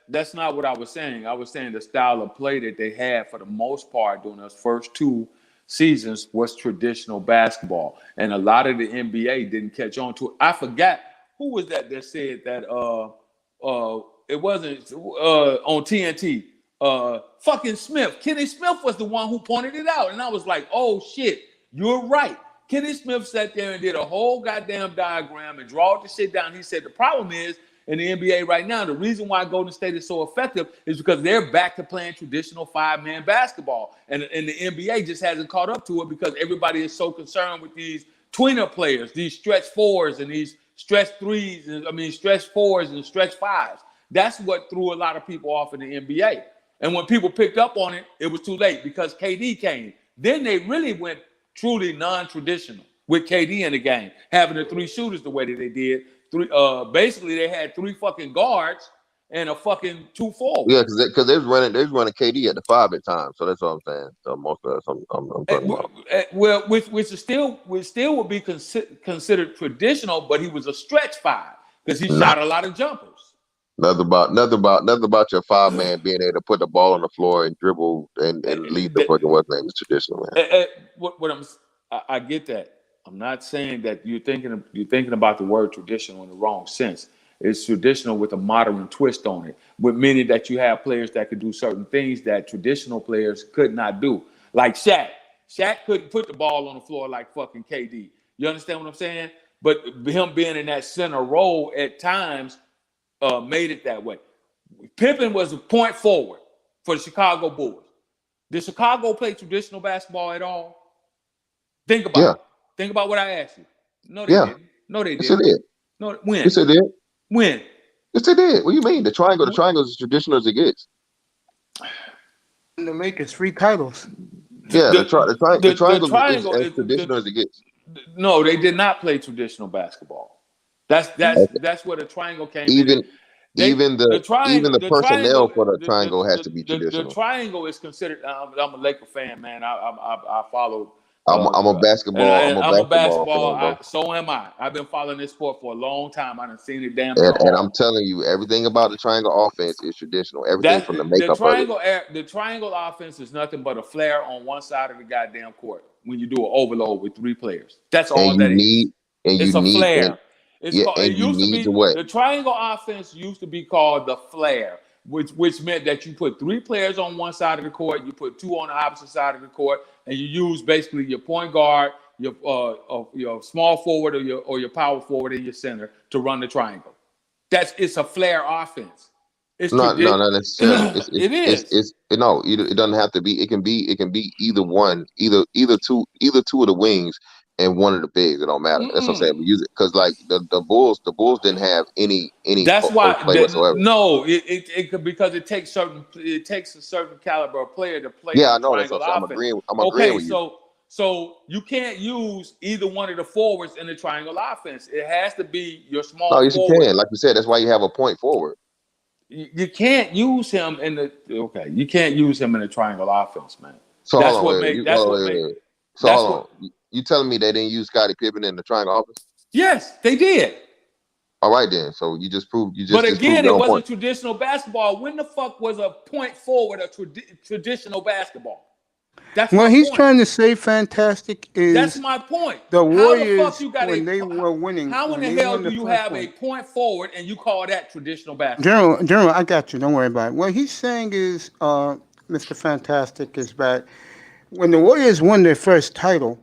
That's not what I was saying. I was saying the style of play that they had for the most part during those first 2 seasons was traditional basketball, and a lot of the NBA didn't catch on to it. I forgot who was that said that it wasn't on TNT. Fucking Smith. Kenny Smith was the one who pointed it out. And I was like, oh shit, you're right. Kenny Smith sat there and did a whole goddamn diagram and drawed the shit down. He said the problem is in the NBA right now, the reason why Golden State is so effective is because they're back to playing traditional 5-man basketball. And the NBA just hasn't caught up to it because everybody is so concerned with these tweener players, these stretch 4s and these stretch 3s, stretch 4s and stretch 5s. That's what threw a lot of people off in the NBA. And when people picked up on it, it was too late because KD came. Then they really went truly non-traditional with KD in the game, having the 3 shooters the way that they did. Basically, they had 3 fucking guards and a fucking 2 forwards. Yeah, because they was running KD at the 5 at times. So that's what I'm saying. So most of us, I'm talking about. Well, which still would be considered traditional, but he was a stretch 5 because he shot a lot of jumpers. Nothing about your 5-man being able to put the ball on the floor and dribble and lead the fucking what's name is traditional, man. I get that. I'm not saying that you're thinking about the word traditional in the wrong sense. It's traditional with a modern twist on it, with meaning that you have players that could do certain things that traditional players could not do. Like Shyt. Shyt couldn't put the ball on the floor like fucking KD. You understand what I'm saying? But him being in that center role at times made it that way. Pippen was a point forward for the Chicago Bulls. Did Chicago play traditional basketball at all? Think about it. Think about what I asked you. No, they didn't. No, they didn't. Yes, it did. No, when? Yes, it did. When? Yes, they did. What do you mean? The triangle is as traditional as it gets. And to make it 3 titles. Yeah, the triangle triangle is as traditional as it gets. No, they did not play traditional basketball. That's where the triangle came in. Even the personnel for the triangle has to be The traditional. triangle is considered. I'm a Laker fan, man. I follow. I'm a basketball fan, bro. So am I. I've been following this sport for a long time. I done seen it damn. And I'm telling you, everything about the triangle offense is traditional. Everything from the makeup of it. The triangle offense is nothing but a flare on one side of the goddamn court when you do an overload with 3 players. That's all that is. It's a flare. It used to be the triangle offense used to be called the flare, which meant that you put 3 players on one side of the court, you put 2 on the opposite side of the court, and you use basically your point guard, your small forward or your power forward and your center to run the triangle. It's a flare offense. It's not necessarily. It doesn't have to be. It can be either one, either two of the wings and one of the bigs. It don't matter. That's what I'm saying. We use it because like the Bulls didn't have any. That's why play whatsoever. No, it could, because it takes a certain caliber of player to play. Yeah, I know. That's what I'm agreeing. I'm agreeing with you. So you can't use either one of the forwards in the triangle offense. It has to be your small. No, yes, forward. you can. Like you said, that's why you have a point forward. You can't use him in the You can't use him in the triangle offense, man. So hold on. So you telling me they didn't use Scottie Pippen in the triangle offense? Yes, they did. All right then. So you just proved. But again, it wasn't traditional basketball. When the fuck was a point forward a traditional basketball? He's trying to say, Fantastic, is that's my point. The Warriors, when they were winning, how in the hell do you have a point forward and you call that traditional basketball? General, I got you. Don't worry about it. What he's saying is, Mr. Fantastic, is that when the Warriors won their first title,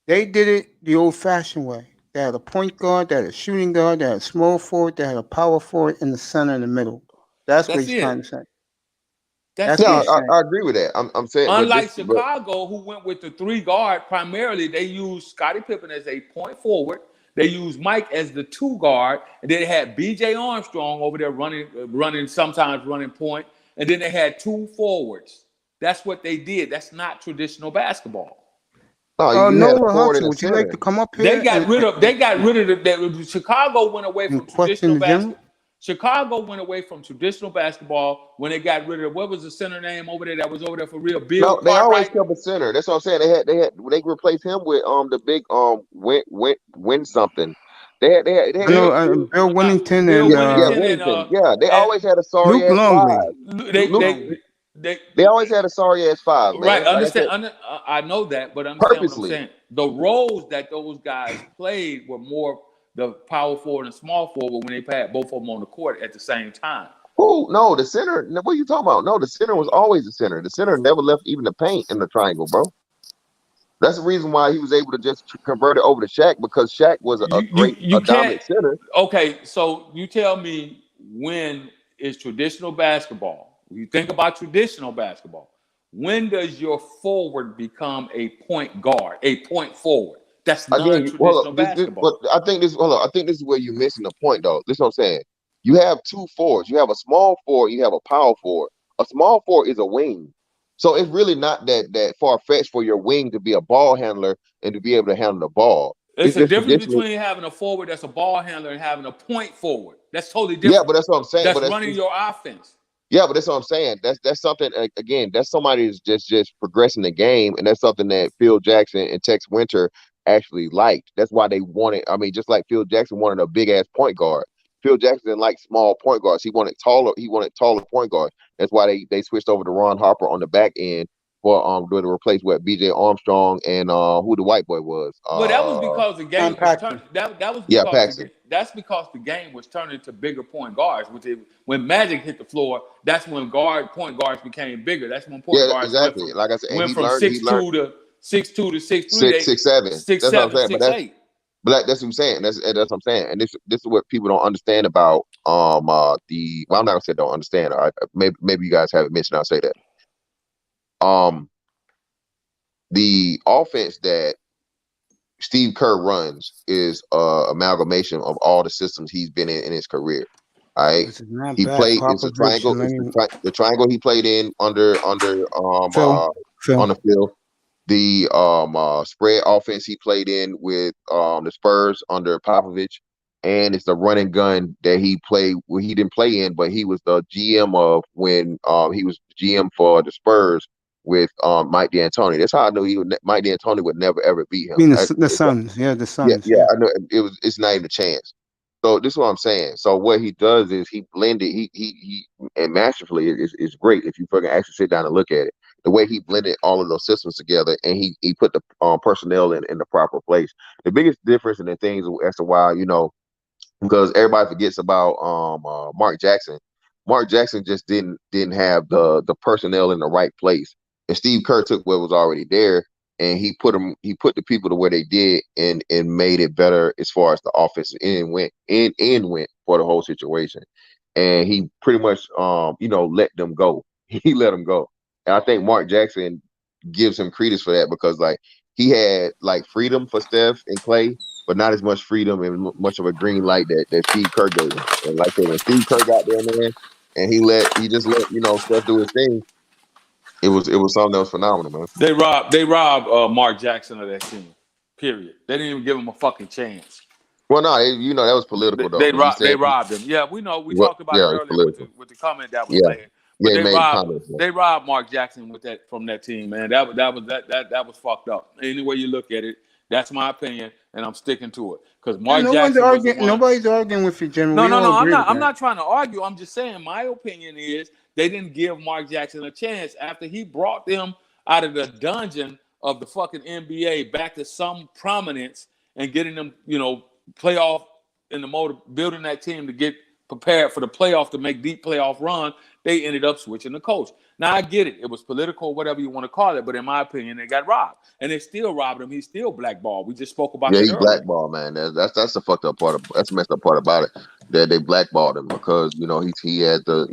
they did it the old-fashioned way. They had a point guard, they had a shooting guard, they had a small forward, they had a power forward in the center in the middle. That's what he's trying to say. I agree with that. I'm saying, unlike Chicago, who went with the 3 guard, primarily they used Scottie Pippen as a point forward. They used Mike as the 2 guard, and then they had B.J. Armstrong over there sometimes running point, and then they had 2 forwards. That's what they did. That's not traditional basketball. Noah Hudson, would you like to come up here? They got rid of that. Chicago went away from traditional basketball. Chicago went away from traditional basketball when they got rid of, what was the center name over there that was over there for real? Bill. No, they always kept a center. That's what I'm saying. They replaced him with the big win something. They had Bill Winnington and they always had a sorry ass 5. They always had a sorry ass 5. Man. Right, understand? I know that, but understand what I'm saying. The roles that those guys played were more the power forward and small forward when they had both of them on the court at the same time. Oh, no, the center. What are you talking about? No, the center was always the center. The center never left even the paint in the triangle, bro. That's the reason why he was able to just convert it over to Shaq, because Shaq was a dominant center. Okay, so you tell me, when is traditional basketball? When you think about traditional basketball, when does your forward become a point guard, a point forward? That's not traditional basketball. I think this is where you're missing the point, though. This is what I'm saying. You have 2 forwards. You have a small forward. You have a power forward. A small forward is a wing. So it's really not that far-fetched for your wing to be a ball handler and to be able to handle the ball. It's a difference between having a forward that's a ball handler and having a point forward. That's totally different. Yeah, but that's what I'm saying. That's running your offense. Yeah, but that's what I'm saying. That's something, again, that's somebody who's just progressing the game, and that's something that Phil Jackson and Tex Winter actually liked. That's why they wanted, just like Phil Jackson wanted a big-ass point guard. Phil Jackson didn't like small point guards. He wanted taller point guards. That's why they switched over to Ron Harper on the back end for to replace what B.J. Armstrong and who the white boy was. Well, that was because the game that's because the game was turning to bigger point guards. When Magic hit the floor, that's when point guards became bigger. That's when point guards went from 6'2" to 6'2" to 6'3", 6'7". That's what I'm saying. 6'8". But that's what I'm saying. That's what I'm saying. And this is what people don't understand about I'm not gonna say don't understand. Maybe you guys haven't mentioned. I'll say that. The offense that Steve Kerr runs is amalgamation of all the systems he's been in his career. All right. This is not He bad. played. It's a Popovich triangle. and It's Lenny. the triangle he played in under Phil. on the field. The spread offense he played in with the Spurs under Popovich, and it's the run and gun that he played. Well, he didn't play in, but he was the GM of when he was GM for the Spurs with Mike D'Antoni. That's how I knew Mike D'Antoni would never ever beat him. I mean the Suns. Yeah, the Suns. Yeah, I know it's not even a chance. So this is what I'm saying. So what he does is he blended he and masterfully is great if you fucking actually sit down and look at it. The way he blended all of those systems together and he put the personnel in the proper place. The biggest difference in the things as to why, because everybody forgets about Mark Jackson. Mark Jackson just didn't have the personnel in the right place. And Steve Kerr took what was already there and he put the people to where they did and made it better as far as the offensive end went for the whole situation. And he pretty much let them go. He let them go. And I think Mark Jackson gives him credence for that because like he had like freedom for Steph and Clay, but not as much freedom and much of a green light that Steve Kerr gave him. And like I said, when Steve Kerr got there, man, and he just let Steph do his thing, it was something that was phenomenal, man. They robbed Mark Jackson of that team. Period. They didn't even give him a fucking chance. Well, no, that was political though. They He robbed him. Yeah, we know. We what? talked about it Yeah, it's earlier political. with the comment that was Yeah, made. But yeah, he made comments. Man. they robbed Mark Jackson from that team, man. That was fucked up. Any way you look at it, that's my opinion, and I'm sticking to it. Because Mark Jackson was the one. Nobody's arguing with you, Jim. No. I'm not trying to argue. I'm just saying my opinion is they didn't give Mark Jackson a chance after he brought them out of the dungeon of the fucking NBA back to some prominence and getting them, playoff in the mode of building that team to get prepared for the playoff to make deep playoff run. They ended up switching the coach. Now I get it. It was political, whatever you want to call it, but in my opinion, they got robbed. And they still robbed him. He's still blackballed. We just spoke about that he earlier. blackballed, man. That's the fucked up part. That's the messed up part about it. That they blackballed him because he had the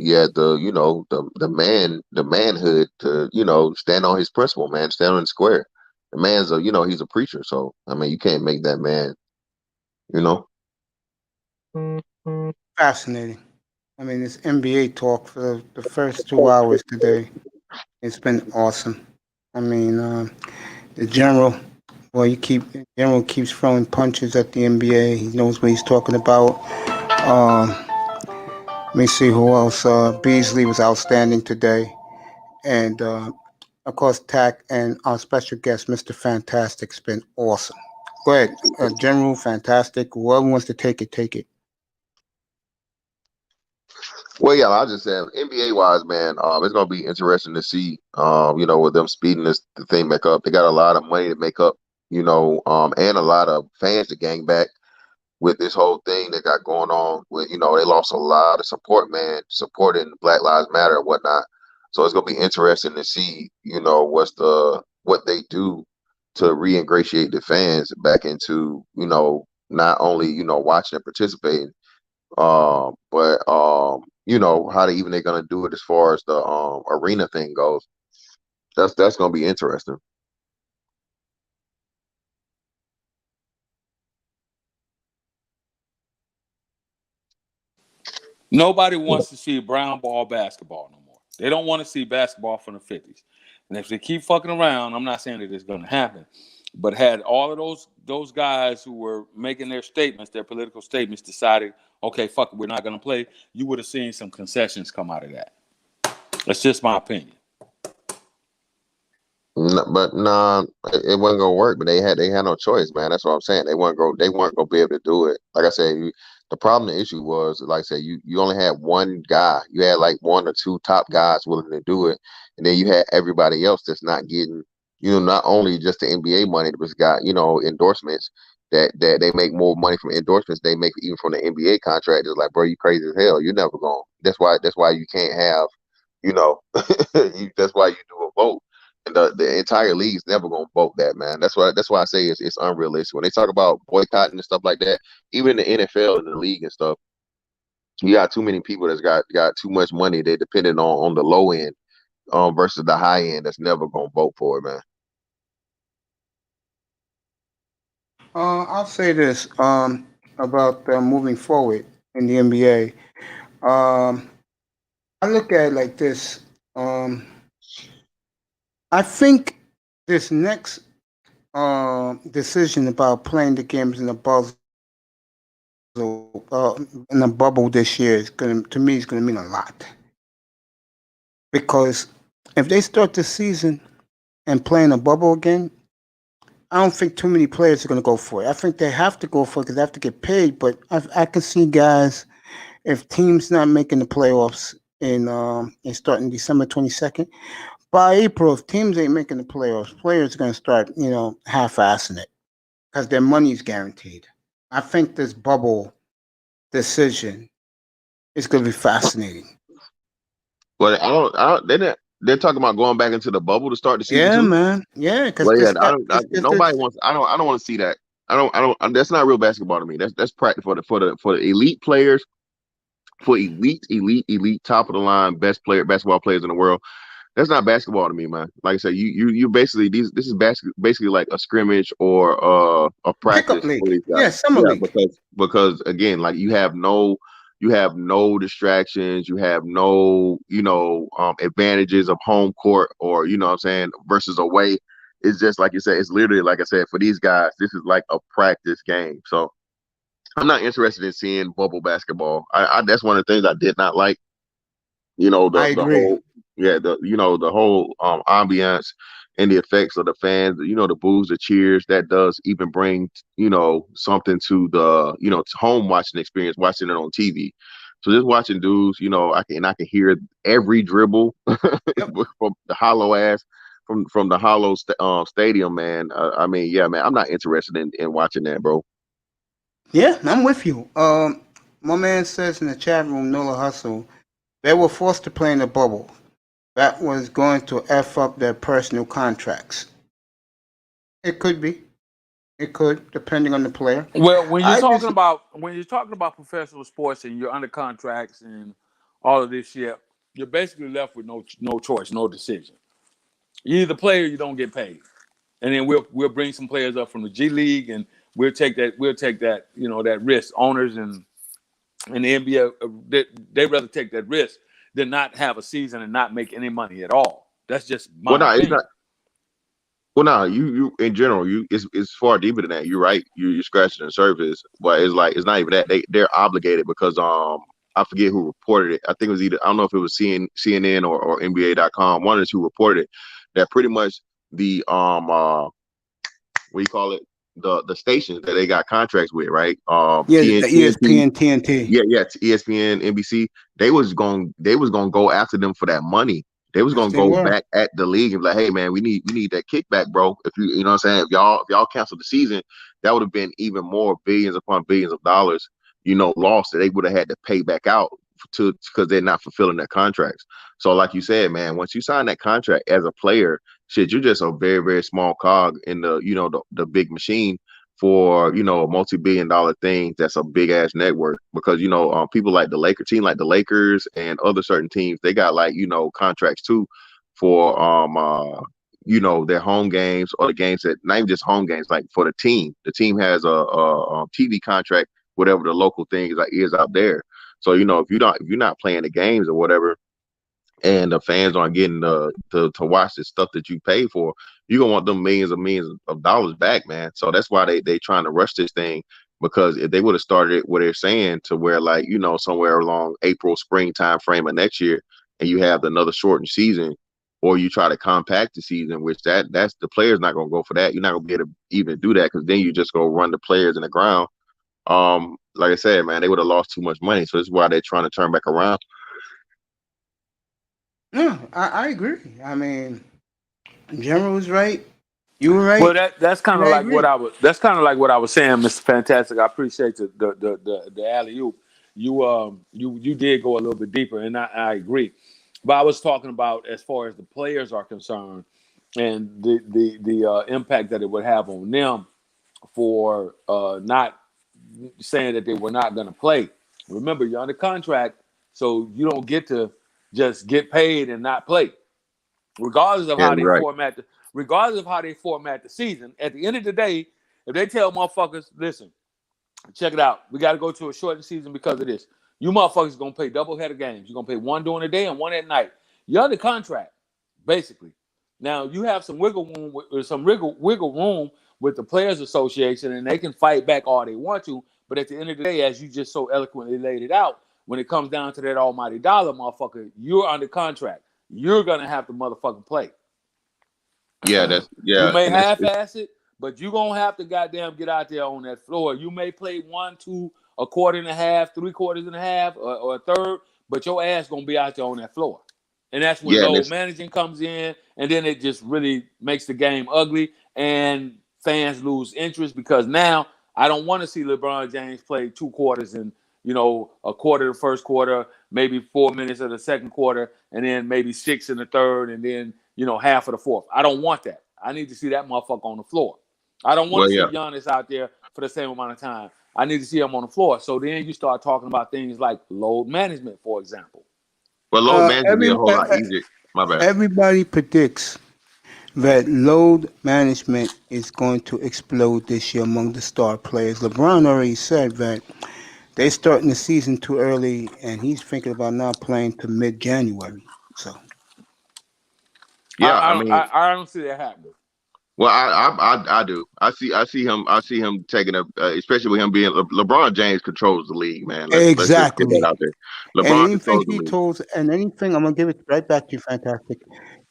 the manhood to stand on his principle, man, stand on the square. The man's he's a preacher, so I mean you can't make that man, Fascinating. I mean, this NBA talk for the first 2 hours today, it's been awesome. I mean, the general, general keeps throwing punches at the NBA. He knows what he's talking about. Let me see who else. Beasley was outstanding today, and of course, Tack and our special guest, Mr. Fantastic's been awesome. Go ahead, General Fantastic. Whoever wants to take it, take it. Well, yeah, I just said NBA wise, man, it's gonna be interesting to see, with them speeding the thing back up. They got a lot of money to make up, and a lot of fans to gang back with this whole thing that got going on. With they lost a lot of support, man, supporting Black Lives Matter and whatnot. So it's gonna be interesting to see, what they do to re-ingratiate the fans back into, not only watching and participating. But how they're gonna do it as far as the arena thing goes. That's gonna be interesting. Nobody wants to see brown ball basketball no more. They don't want to see basketball from the 50s. And if they keep fucking around, I'm not saying that it's going to happen, but had all of those guys who were making their statements, their political statements, decided, okay, fuck it, we're not going to play, you would have seen some concessions come out of that. That's just my opinion. But nah, it wasn't gonna work. But they had no choice, man. That's what I'm saying. They weren't gonna be able to do it. Like I said, the problem, the issue was, like I said, you only had one guy. You had like one or two top guys willing to do it, and then you had everybody else that's not getting, not only just the NBA money, but got endorsements that they make more money from endorsements they make even from the NBA contract. It's like, bro, you crazy as hell. You're never going. That's why you can't have, that's why you do a vote. And the entire league's never gonna vote that, man. That's why I say it's unrealistic. When they talk about boycotting and stuff like that, even the NFL and the league and stuff, you got too many people that's got too much money. They're dependent on the low end versus the high end that's never gonna vote for it, man. I'll say this about moving forward in the NBA. I look at it like this. Um, I think this next decision about playing the games in the in the bubble this year is going to me is going to mean a lot, because if they start the season and play in a bubble again, I don't think too many players are going to go for it. I think they have to go for it because they have to get paid. But I can see guys, if teams not making the playoffs in starting December 22nd, by April, if teams ain't making the playoffs, players are going to start, half-assing it because their money is guaranteed. I think this bubble decision is going to be fascinating. But they're talking about going back into the bubble to start the season Yeah, too. man. Yeah, because Well, yeah, nobody wants. I don't want to see that. I don't. That's not real basketball to me. That's practice for the elite players, for elite top of the line basketball players in the world. That's not basketball to me, man. Like I said, you basically this is basically like a scrimmage or a practice pickup league. for these guys. Yeah, summer league. Because again, like you have no distractions, you have no advantages of home court, or what I'm saying, versus away. It's just like you said, it's literally like I said, for these guys, this is like a practice game. So I'm not interested in seeing bubble basketball. I that's one of the things I did not like. I The agree. whole the whole ambiance and the effects of the fans, the boos, the cheers, that does even bring something to the to home watching experience, watching it on TV. So just watching dudes, I can hear every dribble from the hollow ass from the hollow stadium, man. I mean, yeah, man, I'm not interested in watching that, bro. Yeah, I'm with you. My man says in the chat room, Nola Hustle, they were forced to play in the bubble. That was going to F up their personal contracts. It could be. It could, depending on the player. Well, when you're talking about professional sports and you're under contracts and all of this shit, you're basically left with no choice, no decision. You either play or you don't get paid. And then we'll bring some players up from the G League, and we'll take that that risk. Owners and the NBA, they rather take that risk than not have a season and not make any money at all. That's just my opinion. It's not. Well, no, you in general, it's far deeper than that. You're right. You're scratching the surface, but it's not even that. They're obligated because I forget who reported it. I think it was either, I don't know if it was CNN or NBA.com. One of the two reported it, that pretty much the what do you call it, the stations that they got contracts with, right? Yeah, the ESPN, TNT. Yeah, ESPN, NBC. They was going to go after them for that money. They was gonna go back at the league and be like, hey man, we need that kickback, bro. If you know what I'm saying, if y'all cancel the season, that would have been even more billions upon billions of dollars, lost that they would have had to pay back out because they're not fulfilling their contracts. So like you said, man, once you sign that contract as a player, shit, you're just a very, very small cog in the big machine for a multi-billion-dollar thing. That's a big ass network, because people like the Lakers and other certain teams, they got contracts too for their home games, or the games that, not even just home games, like for the team has a TV contract, whatever the local thing is out there. So if you're not playing the games or whatever, and the fans aren't getting to watch the stuff that you paid for, you're gonna want them millions of dollars back, man. So that's why they trying to rush this thing, because if they would have started it where they're saying, to where somewhere along April, spring time frame of next year, and you have another shortened season, or you try to compact the season, which that's the players not gonna go for that. You're not gonna be able to even do that, because then you just go run the players in the ground. Like I said, man, they would have lost too much money. So that's why they're trying to turn back around. No, I agree. I mean, General was right. You were right. Well, that's kind of like what I was. That's kind of like what I was saying, Mr. Fantastic. I appreciate the alley oop. You did go a little bit deeper, and I agree. But I was talking about, as far as the players are concerned, and the impact that it would have on them for not saying that they were not going to play. Remember, you're under contract, so you don't get to just get paid and not play, regardless of how they format the season. At the end of the day, if they tell motherfuckers, listen, check it out, we got to go to a shortened season because of this, You motherfuckers gonna play doubleheader games. You're gonna play one during the day and one at night. You're under contract, basically. Now you have some wiggle room with the Players Association, and they can fight back all they want to. But at the end of the day, as you just so eloquently laid it out, when it comes down to that almighty dollar, motherfucker, you're under contract. You're gonna have to motherfucking play. Yeah, You may half-ass it, but you're gonna have to goddamn get out there on that floor. You may play 1, 2, a quarter and a half, 3/4 and a half, or a third, but your ass gonna be out there on that floor. And that's when load managing comes in, and then it just really makes the game ugly, and fans lose interest because now I don't want to see LeBron James play 2 quarters and a quarter of the first quarter, maybe 4 minutes of the second quarter, and then maybe 6 in the third, and then half of the fourth. I don't want that. I need to see that motherfucker on the floor. I don't want to see Giannis out there for the same amount of time. I need to see him on the floor. So then you start talking about things like load management, for example. Well, load management be a whole lot easier. My bad. Everybody predicts that load management is going to explode this year among the star players. LeBron already said that they're starting the season too early, and he's thinking about not playing to mid-January. So, yeah, I don't see that happening. Well, I do. I see him taking especially with him being LeBron James controls the league, man. Let's just get that out there. LeBron controls the league. Anything, I'm gonna give it right back to you, Fantastic.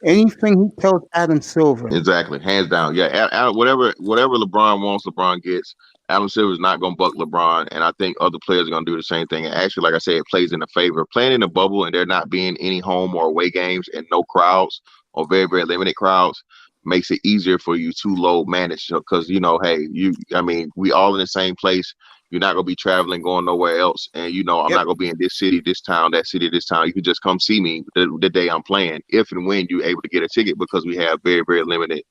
Anything he tells Adam Silver, exactly, hands down. Yeah, whatever LeBron wants, LeBron gets. Adam Silver's not gonna buck LeBron, and I think other players are gonna do the same thing. And actually, like I said, it plays in the favor of playing in the bubble, and there not being any home or away games and no crowds or very, very limited crowds. Makes it easier for you to load manage because we all in the same place. You're not gonna be traveling, going nowhere else, and I'm not gonna be in this city, this town, that city, this town. You can just come see me the day I'm playing, if and when you're able to get a ticket, because we have very, very limited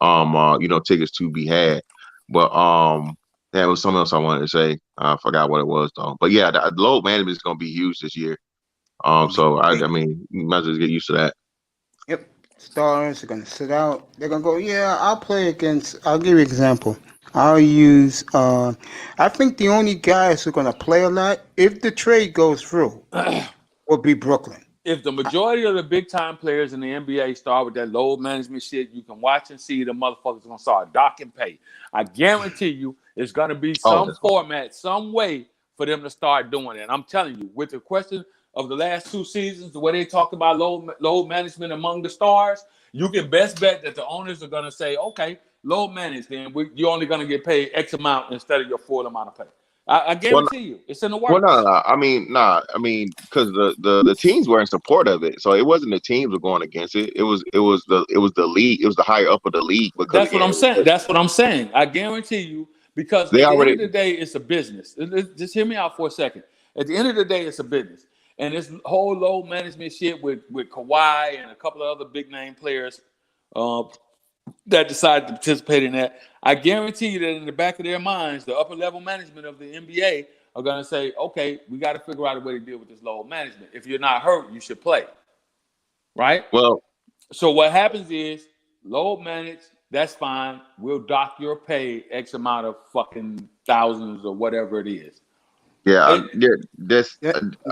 tickets to be had. But there was something else I wanted to say. I forgot what it was though. But yeah, the load management is gonna be huge this year. So you might as well get used to that. Yep. Stars are going to sit out. They're going to go, I'll play against. I'll give you an example. I'll use, I think the only guys who are going to play a lot, if the trade goes through, will be Brooklyn. If the majority of the big-time players in the NBA start with that load management shit, you can watch and see the motherfuckers going to start docking pay. I guarantee you it's going to be some format, some way for them to start doing it. I'm telling you, with the question of the last 2 seasons, the way they talked about load management among the stars, you can best bet that the owners are going to say, okay, load manage, then you're only going to get paid X amount instead of your full amount of pay. I guarantee you, it's in the works. Well, no. Because the teams were in support of it, so it wasn't the teams were going against it. It was the league. It was the higher up of the league. That's what I'm saying. That's what I'm saying. I guarantee you, because at the end of the day, it's a business. Just hear me out for a second. At the end of the day, it's a business. And this whole load management shit with Kawhi and a couple of other big name players that decided to participate in that, I guarantee you that in the back of their minds, the upper level management of the NBA are going to say, okay, we got to figure out a way to deal with this load management. If you're not hurt, you should play. Right? Well, so what happens is load manage, that's fine. We'll dock your pay X amount of fucking thousands or whatever it is. Yeah, Go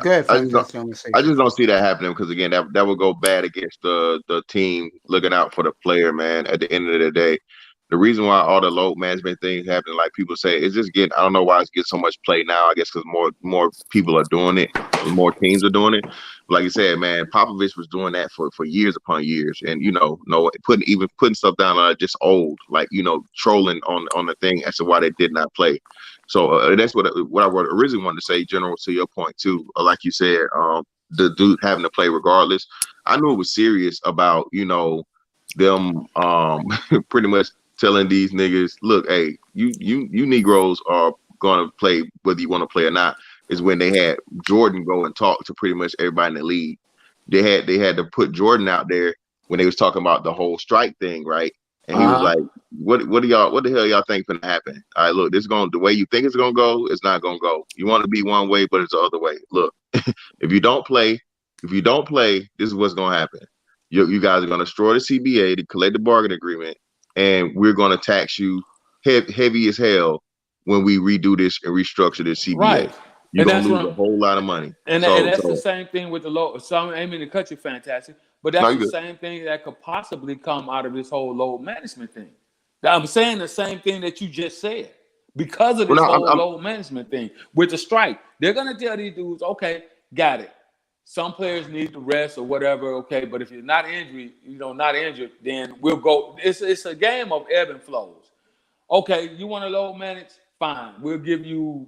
ahead, I just don't see that happening because again, that would go bad against the team looking out for the player, man. At the end of the day, the reason why all the load management things happen, like people say, is just I don't know why it's getting so much play now. I guess because more people are doing it, and more teams are doing it. Like you said, man, Popovich was doing that for years upon years, and putting stuff down just old, like trolling on the thing as to why they did not play. So that's what I originally wanted to say, General, to your point too. Like you said, the dude having to play regardless. I knew it was serious about them pretty much telling these niggas, look, hey, you Negroes are gonna play whether you want to play or not. Is when they had Jordan go and talk to pretty much everybody in the league. They had to put Jordan out there when they was talking about the whole strike thing, right? And he was like, what the hell y'all think gonna happen? All right, look, the way you think it's gonna go, it's not gonna go. You want to be one way, but it's the other way. Look, if you don't play, this is what's gonna happen. You guys are gonna destroy the CBA, the collective bargaining agreement, and we're gonna tax you heavy as hell when we redo this and restructure this CBA. Right. you're And gonna that's lose what a whole lot of money. and So, that's the so same thing with the low. So I'm aiming to cut you, fantastic. But no, that's you the good. same thing that could possibly come out of this whole load management thing. I'm saying the same thing that you just said. Because of Well, this no, whole I'm load management thing with the strike, they're gonna tell these dudes, okay, got it. Some players need to rest or whatever, okay. But if you're not injured, not injured, then we'll go. It's a game of ebb and flows. Okay, you want to load manage? Fine. We'll give you,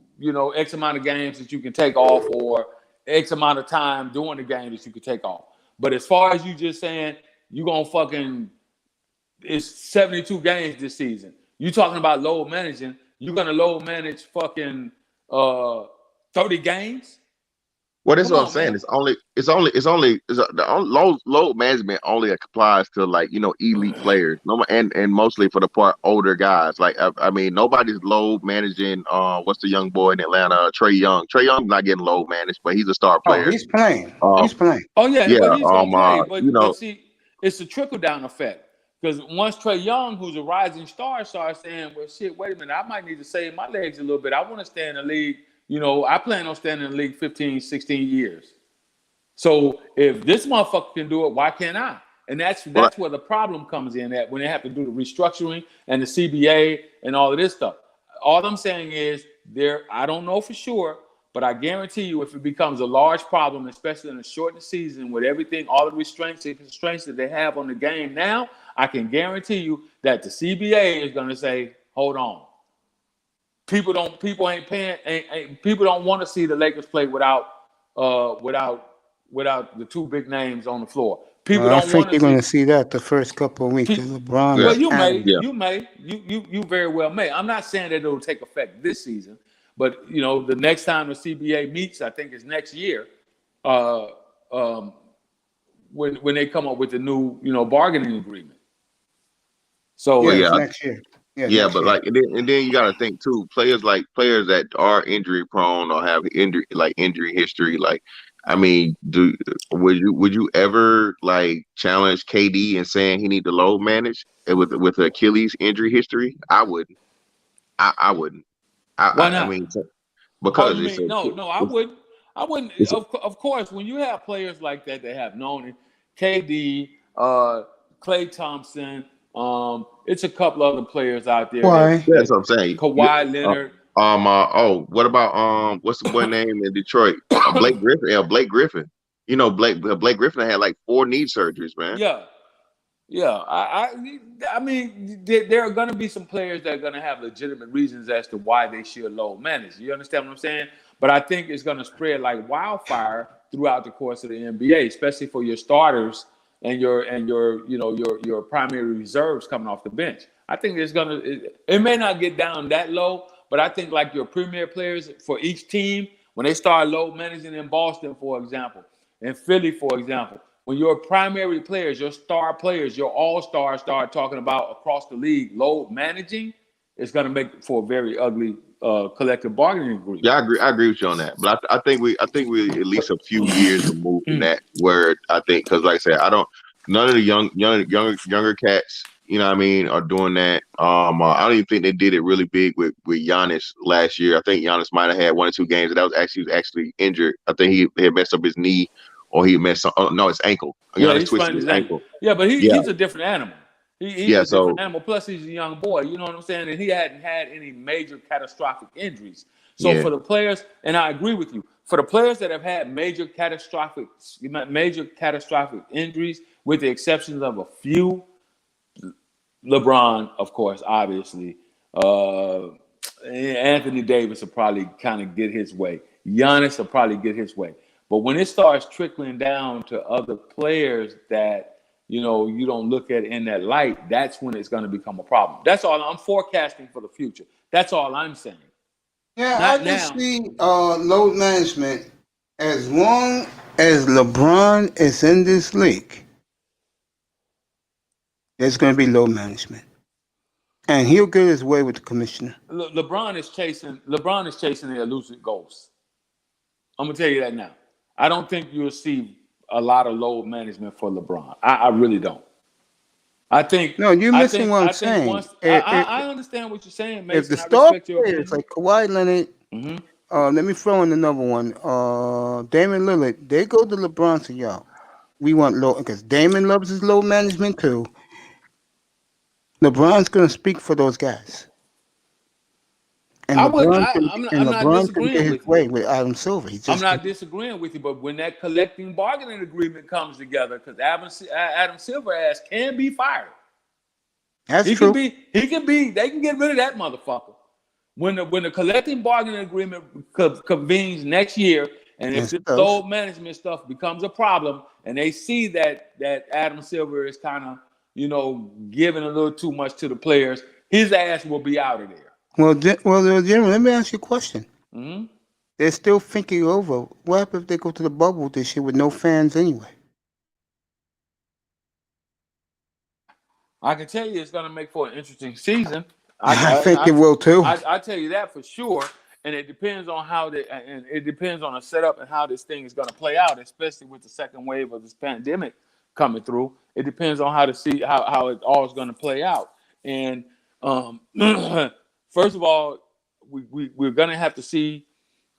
X amount of games that you can take off or X amount of time during the game that you can take off. But as far as you just saying, you're going to fucking, it's 72 games this season. You talking about load managing, you're going to load manage fucking 30 games? Well, that's Come what I'm on, saying. man. The load management only applies to like elite players. No, and mostly for the part older guys. Like I mean, nobody's load managing. What's the young boy in Atlanta? Trey Young. Trey Young's not getting load managed, but he's a star Oh, player. he's playing. Um, He's playing. Oh, yeah, yeah. but he's going to play. You know, But see, it's a trickle-down effect. Because once Trey Young, who's a rising star, starts saying, well, shit, wait a minute, I might need to save my legs a little bit. I want to stay in the league. I plan on staying in the league 15, 16 years. So if this motherfucker can do it, why can't I? And that's where the problem comes in at when they have to do the restructuring and the CBA and all of this stuff. All I'm saying is I don't know for sure, but I guarantee you if it becomes a large problem, especially in a shortened season with everything, all the restraints and constraints that they have on the game now, I can guarantee you that the CBA is going to say, hold on. People don't want to see the Lakers play without the two big names on the floor. People I don't think want you're to going to see that the first couple of weeks. LeBron. Well, you very well may. I'm not saying that it'll take effect this season, but the next time the CBA meets, I think is next year, when they come up with the new bargaining agreement. So next year. Yeah, but like, and then you got to think too. Players that are injury prone or have injury history. Like, I mean, would you ever like challenge KD and saying he need to load manage with Achilles injury history? I wouldn't. I wouldn't. Why not? I mean, because I wouldn't. I wouldn't. Of course, when you have players like that have known it, KD, Klay Thompson. It's a couple other players out there. Why? That's what I'm saying. Kawhi Leonard. What about what's the boy name in Detroit? Blake Griffin. Yeah, Blake Griffin. Blake Griffin had like 4 knee surgeries, man. Yeah. I mean, there are going to be some players that are going to have legitimate reasons as to why they should load manage. You understand what I'm saying? But I think it's going to spread like wildfire throughout the course of the NBA, especially for your starters and your primary reserves coming off the bench. I think it may not get down that low, but I think like your premier players for each team, when they start load managing in Boston, for example, in Philly, for example, when your primary players, your star players, your all-stars start talking about across the league load managing, it's going to make for a very ugly collective bargaining agreement. Yeah, I agree with you on that. But I think we at least a few years removed from that. Where I think, because like I said, none of the younger cats, you know what I mean, are doing that. I don't even think they did it really big with Giannis last year. I think Giannis might have had 1 or 2 games that he was actually injured. I think he had messed up his knee or he messed up. Oh, no, his ankle. Giannis twisted his ankle. Yeah, but he's a different animal. He's a different animal. Plus, he's a young boy. You know what I'm saying? And he hadn't had any major catastrophic injuries. So for the players, and I agree with you, for the players that have had major catastrophic injuries, with the exceptions of a few, LeBron, of course, obviously, Anthony Davis will probably kind of get his way. Giannis will probably get his way. But when it starts trickling down to other players that you don't look at it in that light, that's when it's going to become a problem. That's all I'm forecasting for the future. That's all I'm saying. Yeah, I just see load management as long as LeBron is in this league. There's going to be load management, and he'll get his way with the commissioner. LeBron is chasing the elusive ghost. I'm gonna tell you that now. I don't think you'll see a lot of load management for LeBron. I really don't. I think no, you're missing what I'm saying. I understand what you're saying, Mason. If the star players like Kawhi Leonard Let me throw in another one. Damon Lillard. They go to LeBron. So yo, we want low because Damon loves his low management too. LeBron's gonna speak for those guys, and I'm not LeBron can get disagreeing his with way you. with Adam Silver. He I'm just not disagreeing with you, but when that collecting bargaining agreement comes together, because Adam Silver ass can be fired. that's He true. can be. They can get rid of that motherfucker when the collecting bargaining agreement convenes next year, and if Yes, this it does. load management stuff becomes a problem, and they see that Adam Silver is kind of giving a little too much to the players, his ass will be out of there. Well, Jim, let me ask you a question. Mm-hmm. They're still thinking over what happens if they go to the bubble this year with no fans anyway. I can tell you it's going to make for an interesting season. I think it will too. I tell you that for sure, and it depends on it depends on the setup and how this thing is going to play out, especially with the second wave of this pandemic coming through. It depends on how it all is going to play out. And first of all, we're going to have to see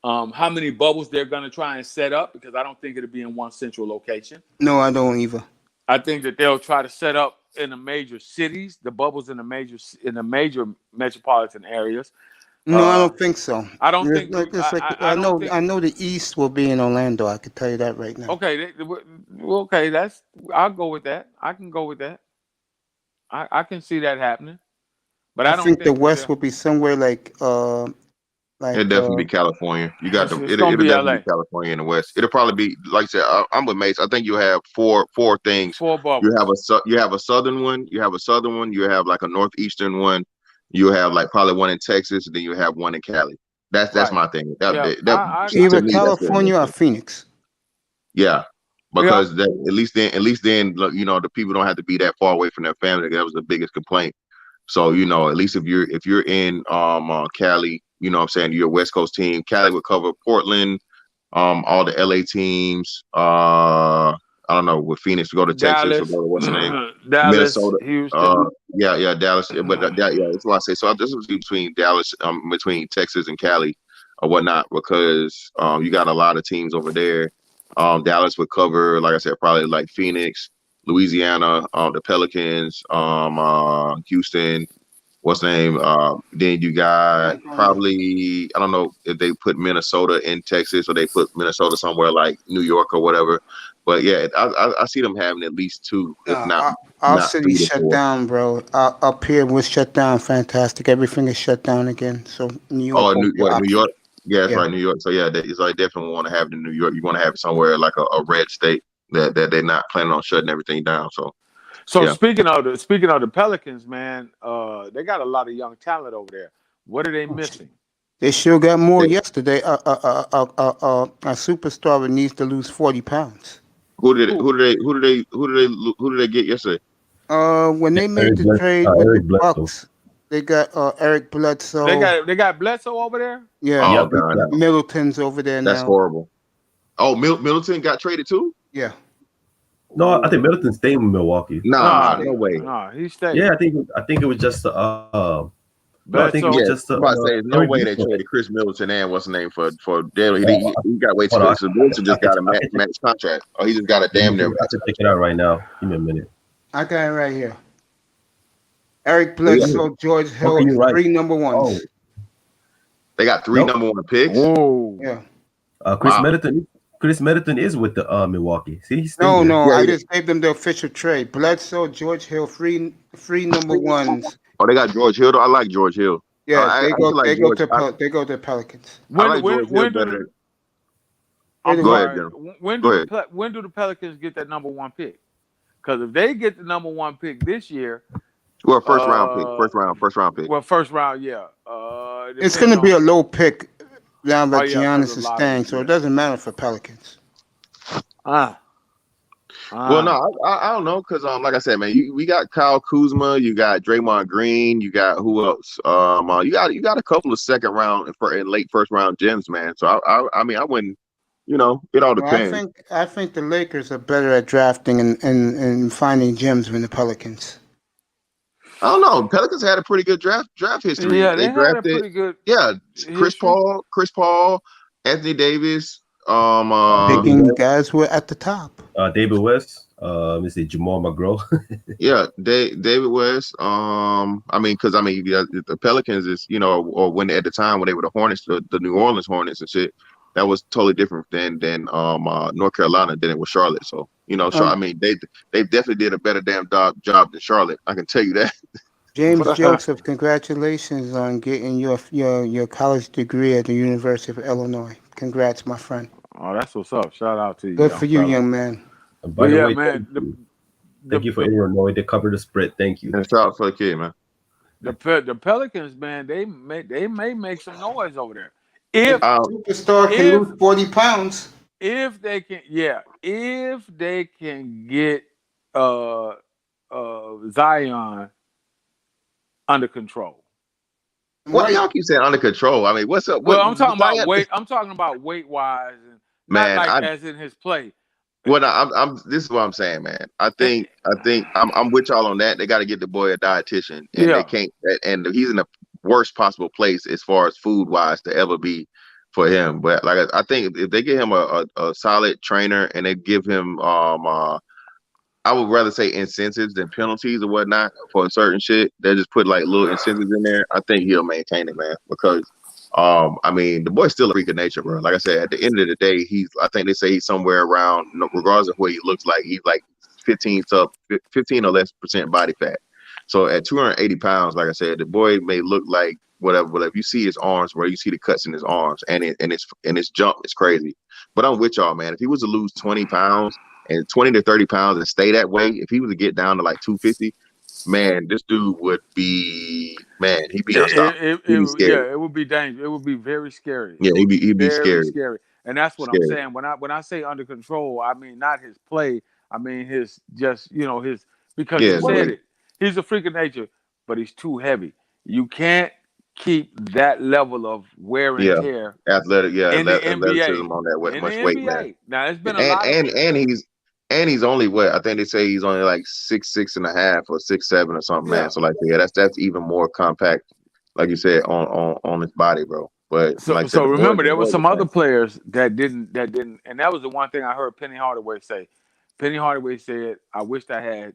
how many bubbles they're going to try and set up, because I don't think it'll be in one central location. No, I don't either. I think that they'll try to set up in the major cities, the bubbles in the major metropolitan areas. No, I don't think so. I don't think. I know the East will be in Orlando. I can tell you that right now. Okay, okay, I'll go with that. I can go with that. I can see that happening, but I don't think the West will be somewhere like it'll definitely be California. You got it'll definitely be California in the West. It'll probably be, like I said, I'm with Mace. I think you have four things. 4 bubbles. You have a southern one. You have like a northeastern one. You have like probably one in Texas, and then you have one in Cali. That's my thing. Either California or Phoenix. Yeah, because at least then the people don't have to be that far away from their family. That was the biggest complaint. So at least if you're in Cali, what I'm saying, you're a West Coast team. Cali would cover Portland, all the LA teams. I don't know, with Phoenix to go to Texas, Dallas, or what's the name? Dallas, Minnesota, Houston. Yeah, Dallas. But that's what I say. So this is between Dallas, between Texas and Cali, or whatnot, because you got a lot of teams over there. Dallas would cover, like I said, probably like Phoenix, Louisiana, the Pelicans, Houston. What's the name? Then you got probably, I don't know if they put Minnesota in Texas or they put Minnesota somewhere like New York or whatever. But yeah, I see them having at least 2, if not. Our city shut down, bro. Up here was shut down. Fantastic. Everything is shut down again. So New York. Oh, New York. Yeah, that's right, New York. So yeah, I definitely want to have it in New York. You want to have it somewhere like a red state that they're not planning on shutting everything down. So yeah. Speaking of the Pelicans, man, they got a lot of young talent over there. What are they missing? They sure got more yesterday. A superstar that needs to lose 40 pounds. Who did they get yesterday? When they made the trade with the Bucks, they got Eric Bledsoe. They got Bledsoe over there. Yeah, Middleton's over there now. That's horrible. Oh, Middleton got traded too? Yeah. No, I think Middleton stayed in Milwaukee. No way. No, he stayed. Yeah, I think it was just But I think it's just there's no way they traded Chris Middleton and what's the name for Dale. He got way too much. Middleton just got a max contract. Oh, he just got a damn near. I have to check it out right now. Give me a minute. I got it right here. Eric Bledsoe, George Hill, 3 number ones. Oh. They got 3 number 1 picks. Whoa. Yeah. Chris Middleton is with the Milwaukee. See, he's no. I just gave them the official trade. Bledsoe, George Hill, 3 number 1s. Oh, they got George Hill. I like George Hill. Yeah, they go to the Pelicans. When do the Pelicans get that number 1 pick? Because if they get the number 1 pick this year, well, first round pick. Well, first round, yeah. It's going to be a low pick now that Giannis is staying, so it doesn't matter for Pelicans. Well, no, I don't know, because like I said, man, we got Kyle Kuzma, you got Draymond Green, you got who else? You got a couple of second round and late first round gems, man. So I mean, I wouldn't, it all depends. I think the Lakers are better at drafting and finding gems than the Pelicans. I don't know. Pelicans had a pretty good draft history. Yeah, They they had a drafted, pretty good Chris history. Paul, Anthony Davis, Picking guys were at the top. David West. Let's see, Jamal McGraw. David West. The Pelicans is, or when at the time when they were the Hornets, the New Orleans Hornets and shit, that was totally different than North Carolina than it was Charlotte. So they definitely did a better damn job than Charlotte. I can tell you that. James Joseph, congratulations on getting your college degree at the University of Illinois. Congrats, my friend. Oh, that's what's up. Shout out to you. Good for you, young man. By the way, man, thank you for Illinois. They covered the spread. Thank you. And shout out for the kid, man. The Pelicans, man, they may make some noise over there. If superstar can lose 40 pounds. If they can get Zion under control. What y'all keep saying under control? I mean, what's up? Well, I'm talking about weight. I'm talking about weight wise, and not as in his play. Well, this is what I'm saying, man. I think I'm with y'all on that. They got to get the boy a dietitian, and they can't. And he's in the worst possible place as far as food wise to ever be for him. But like I think if they give him a solid trainer and they give him I would rather say incentives than penalties or whatnot for certain shit. They just put like little incentives in there. I think he'll maintain it, man, because the boy's still a freak of nature, bro. Like I said, at the end of the day, I think they say he's somewhere around, regardless of what he looks like, he's like 15 or less % body fat. So at 280 pounds, like I said, the boy may look like whatever, but if you see his arms, bro, you see the cuts in his arms, and his jump is crazy. But I'm with y'all, man. If he was to lose 20 pounds and 20 to 30 pounds and stay that way, if he was to get down to like 250, man, this dude would be, he'd be unstoppable. It would be dangerous. It would be very scary. Yeah, he'd be very scary. And that's what I'm saying. When I say under control, I mean not his play. I mean his because you said it. He's a freak of nature, but he's too heavy. You can't keep that level of wear and tear. Athletic, in the athleticism on that much weight, man. Now it's been a lot. And he's only what I think they say he's only like 6'6.5" or 6'7" or something, man. So like that's even more compact, like you said, on his body, bro. But so remember, there were some other players that didn't, and that was the one thing I heard Penny Hardaway say. Penny Hardaway said, "I wished I had,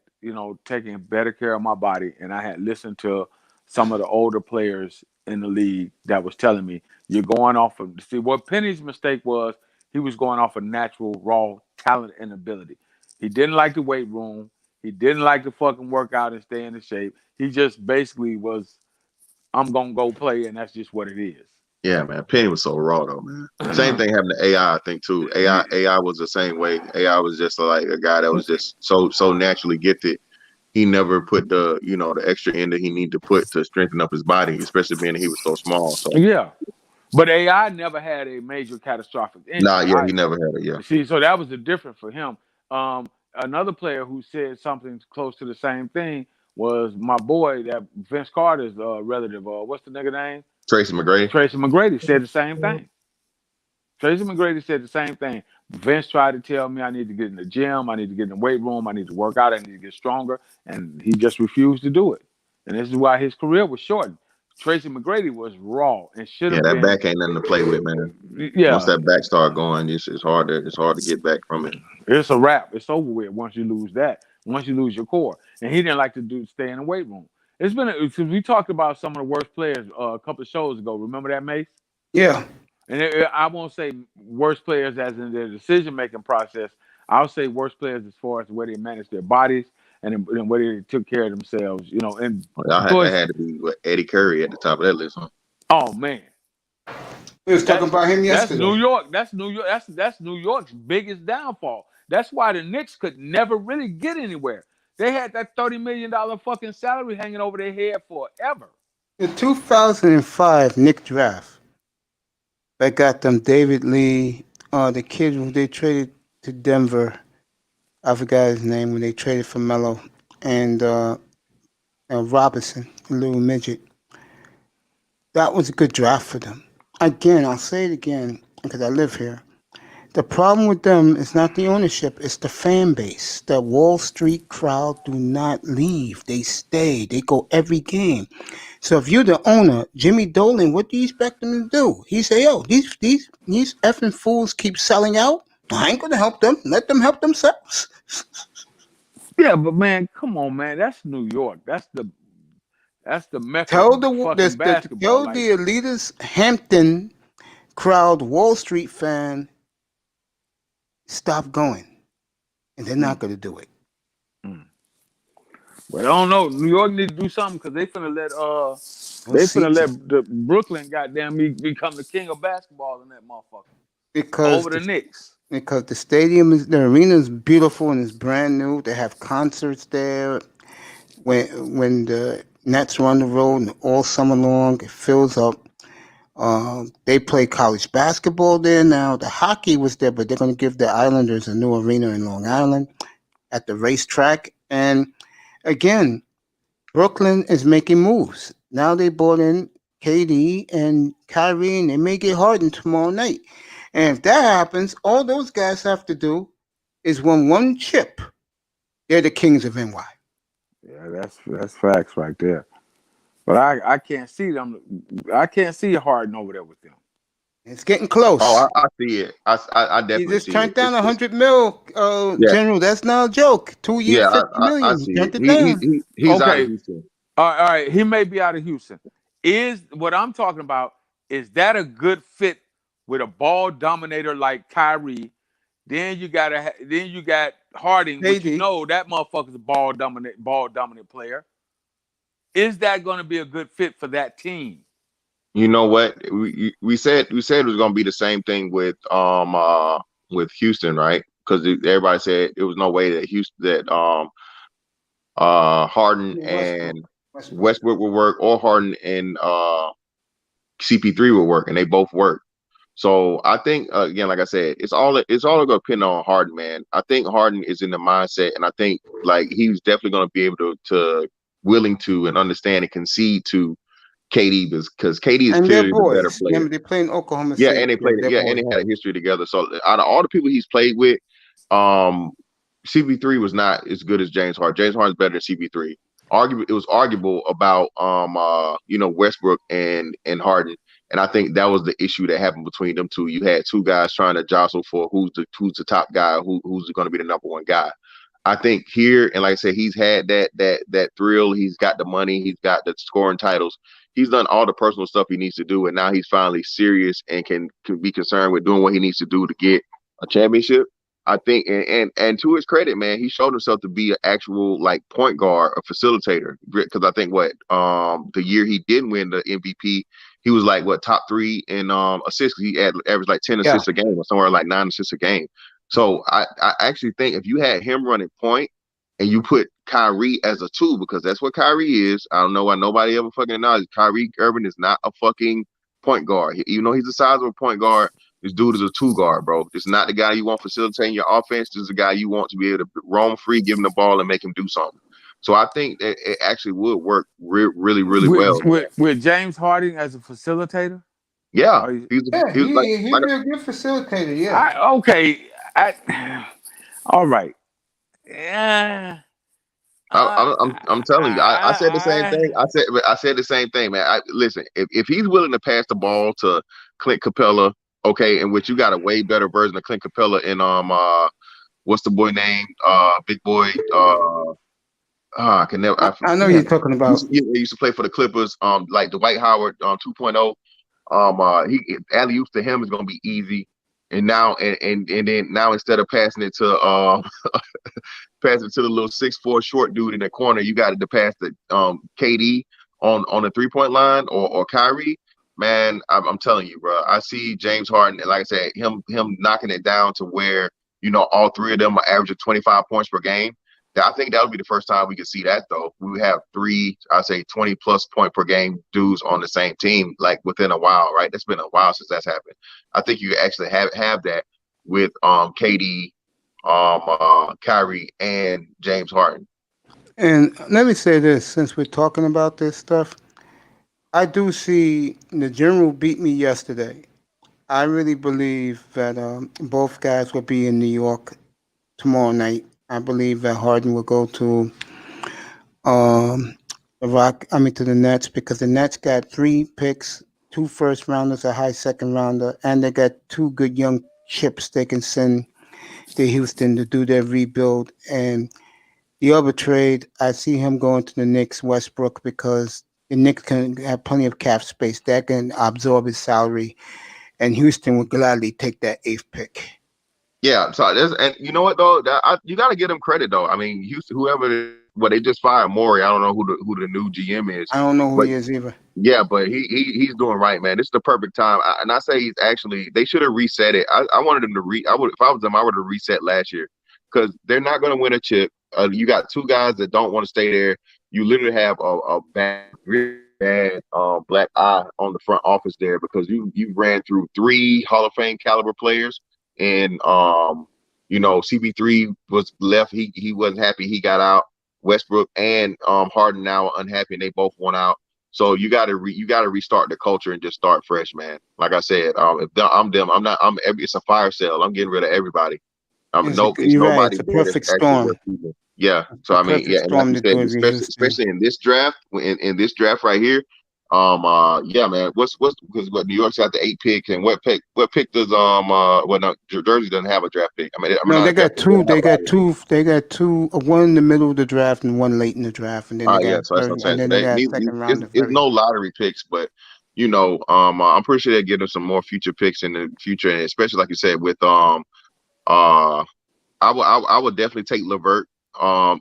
taken better care of my body, and I had listened to some of the older players in the league that was telling me you're going off of." See, what Penny's mistake was, he was going off of natural, raw talent and ability. He didn't like the weight room. He didn't like to fucking work out and stay in the shape. He just basically was, I'm gonna go play, and that's just what it is. Yeah, man. Penny was so raw though, man. Same thing happened to AI, I think too. AI was the same way. AI was just like a guy that was just so naturally gifted. He never put the the extra in that he needed to put to strengthen up his body, especially being that he was so small. So yeah. But AI never had a major catastrophic injury. He never had it. Yeah. See, so that was the difference for him. Another player who said something close to the same thing was my boy, that Vince Carter's relative. What's the nigga name? Tracy McGrady. Tracy McGrady said the same thing. Tracy McGrady said the same thing. Vince tried to tell me I need to get in the gym, I need to get in the weight room, I need to work out, I need to get stronger, and he just refused to do it. And this is why his career was shortened. Tracy McGrady was raw and should have been. That back ain't nothing to play with, man. Yeah. Once that back start going, it's hard to get back from it. It's a wrap. It's over with once you lose that. Once you lose your core. And he didn't like to stay in the weight room. It's been we talked about some of the worst players a couple of shows ago. Remember that, Mace? Yeah. And I won't say worst players as in their decision-making process. I'll say worst players as far as the way they manage their bodies and the way they took care of themselves, And I had to be Eddie Curry at the top of that list, huh? Oh man, we was talking about him yesterday. That's New York. That's New York's biggest downfall. That's why the Knicks could never really get anywhere. They had that $30 million fucking salary hanging over their head forever. The 2005 Knicks draft, they got them David Lee, the kid who they traded to Denver. I forgot his name when they traded for Melo, and Robinson, a little midget. That was a good draft for them. Again, I'll say it again because I live here. The problem with them is not the ownership, it's the fan base. The Wall Street crowd do not leave. They stay. They go every game. So if you're the owner, Jimmy Dolan, what do you expect them to do? He say, yo, these effing fools keep selling out. I ain't gonna help them. Let them help themselves. Yeah, but man, come on, man. That's New York. That's the mecca Tell of fucking basketball. the elitist Hampton crowd, Wall Street fan, stop going. And they're not gonna do it. But I don't know. New York need to do something because they finna let the Brooklyn goddamn me become the king of basketball in that motherfucker. Because over the Knicks. Because the arena is beautiful and it's brand new. They have concerts there. When the Nets run the road all summer long, it fills up. They play college basketball there now. The hockey was there, but they're going to give the Islanders a new arena in Long Island at the racetrack. And again, Brooklyn is making moves. Now they brought in KD and Kyrie, and they may get Harden tomorrow night. And if that happens, all those guys have to do is win one chip. They're the kings of NY. Yeah, that's facts right there. But I can't see them. I can't see Harden over there with them. It's getting close. Oh, I see it. I definitely He just see turned it. down $100 million, Yeah. General. That's not a joke. 2 years, Yeah, $50 million. I see He turned it. it down. He's out Okay. of Houston. All right. He may be out of Houston. Is what I'm talking about? Is that a good fit with a ball dominator like Kyrie? Then you got Harden, which you know that motherfucker's a ball dominant player. Is that going to be a good fit for that team? You know what? We said it was going to be the same thing with Houston, right? Because everybody said it was no way that Harden and Westbrook would work, or Harden and CP3 would work, and they both work. So I think again, like I said, it's all going to depend on Harden, man. I think Harden is in the mindset, and I think like he's definitely going to be able to willing to and understand and concede to KD because KD is clearly the better player. Remember, they play in Oklahoma Yeah, City. and they played. Yeah, and they had a history together. So out of all the people he's played with, CP3 was not as good as James Harden. James Harden's better than CP3. It was arguable about Westbrook and Harden, and I think that was the issue that happened between them two. You had two guys trying to jostle for who's the top guy, who's going to be the number one guy. I think here, and like I said, he's had that thrill. He's got the money. He's got the scoring titles. He's done all the personal stuff he needs to do, and now he's finally serious and can be concerned with doing what he needs to do to get a championship. I think, and to his credit, man, he showed himself to be an actual like point guard, a facilitator. Because I think the year he did win the MVP, he was like top 3 in assists. He averaged like 10 assists a game, or somewhere like 9 assists a game. So I actually think if you had him running point and you put Kyrie as a 2, because that's what Kyrie is. I don't know why nobody ever fucking acknowledges Kyrie Irving is not a fucking point guard. Even though he's the size of a point guard, this dude is a 2 guard, bro. This is not the guy you want facilitating your offense. This is the guy you want to be able to roam free, give him the ball, and make him do something. So I think that it actually would work really, really well. With James Harden as a facilitator? Yeah. He's a real good facilitator, yeah. All right. Yeah. I'm telling you, I said the same thing. I said the same thing, man. Listen, if he's willing to pass the ball to Clint Capella, okay, in which you got a way better version of Clint Capella in what's the boy name? Big boy. I can never. I know you're talking about. He used to play for the Clippers. Like Dwight Howard 2.0. He alley-oops to him is gonna be easy. And now and then now instead of passing it to pass it to the little 6'4" short dude in the corner, you got to pass the KD on the 3-point line or Kyrie. Man, I'm telling you, bro. I see James Harden, and like I said, him knocking it down to where all 3 of them are averaging 25 points per game. I think that would be the first time we could see that, though. We would have 3, I'd say 20 plus point per game dudes on the same team, like within a while, right? That's been a while since that's happened. I think you actually have that with KD, Kyrie, and James Harden. And let me say this, since we're talking about this stuff, I do see the General beat me yesterday. I really believe that both guys will be in New York tomorrow night. I believe that Harden will go to um, the Rock. I mean to the Nets because the Nets got 3 picks, 2 first rounders, a high second rounder, and they got 2 good young chips they can send to Houston to do their rebuild. And the other trade, I see him going to the Knicks, Westbrook, because the Knicks can have plenty of cap space that can absorb his salary, and Houston would gladly take that 8th pick. Yeah, so there's, and you know what though, you got to give them credit though. I mean, Houston, whoever, well, they just fired Morey. I don't know who the new GM is, I don't know who but he is either. yeah, but he's doing right, man. This is the perfect time, and I say he's actually. They should have reset it. I wanted them to I would, if I was them, I would have reset last year because they're not going to win a chip. You got 2 guys that don't want to stay there. You literally have a bad, really bad black eye on the front office there because you ran through 3 Hall of Fame caliber players, and CP3 was left. He wasn't happy. He got out. Westbrook and Harden now are unhappy, and they both went out. So you got to restart the culture and just start fresh, man. Like I said, if I'm them, I'm not. It's a fire sale. I'm getting rid of everybody. It's You're right. nobody It's a there that's perfect actually storm. worth keeping. Yeah. It's So a I mean, perfect yeah, and like storm you to do said, it in Houston. especially in this draft, in this draft right here, yeah, man. What's because what New York's got the 8 picks, and what pick does well, no, Jersey doesn't have a draft pick. I mean No, not they a draft got pick. They two. don't have They a got lottery. two. They got two. One in the middle of the draft and one late in the draft, and then they Yeah, got so that's what I'm saying. and So then they they got need, second round. it's no lottery picks, but I'm pretty sure they're getting some more future picks in the future, and especially like you said with I would definitely take LeVert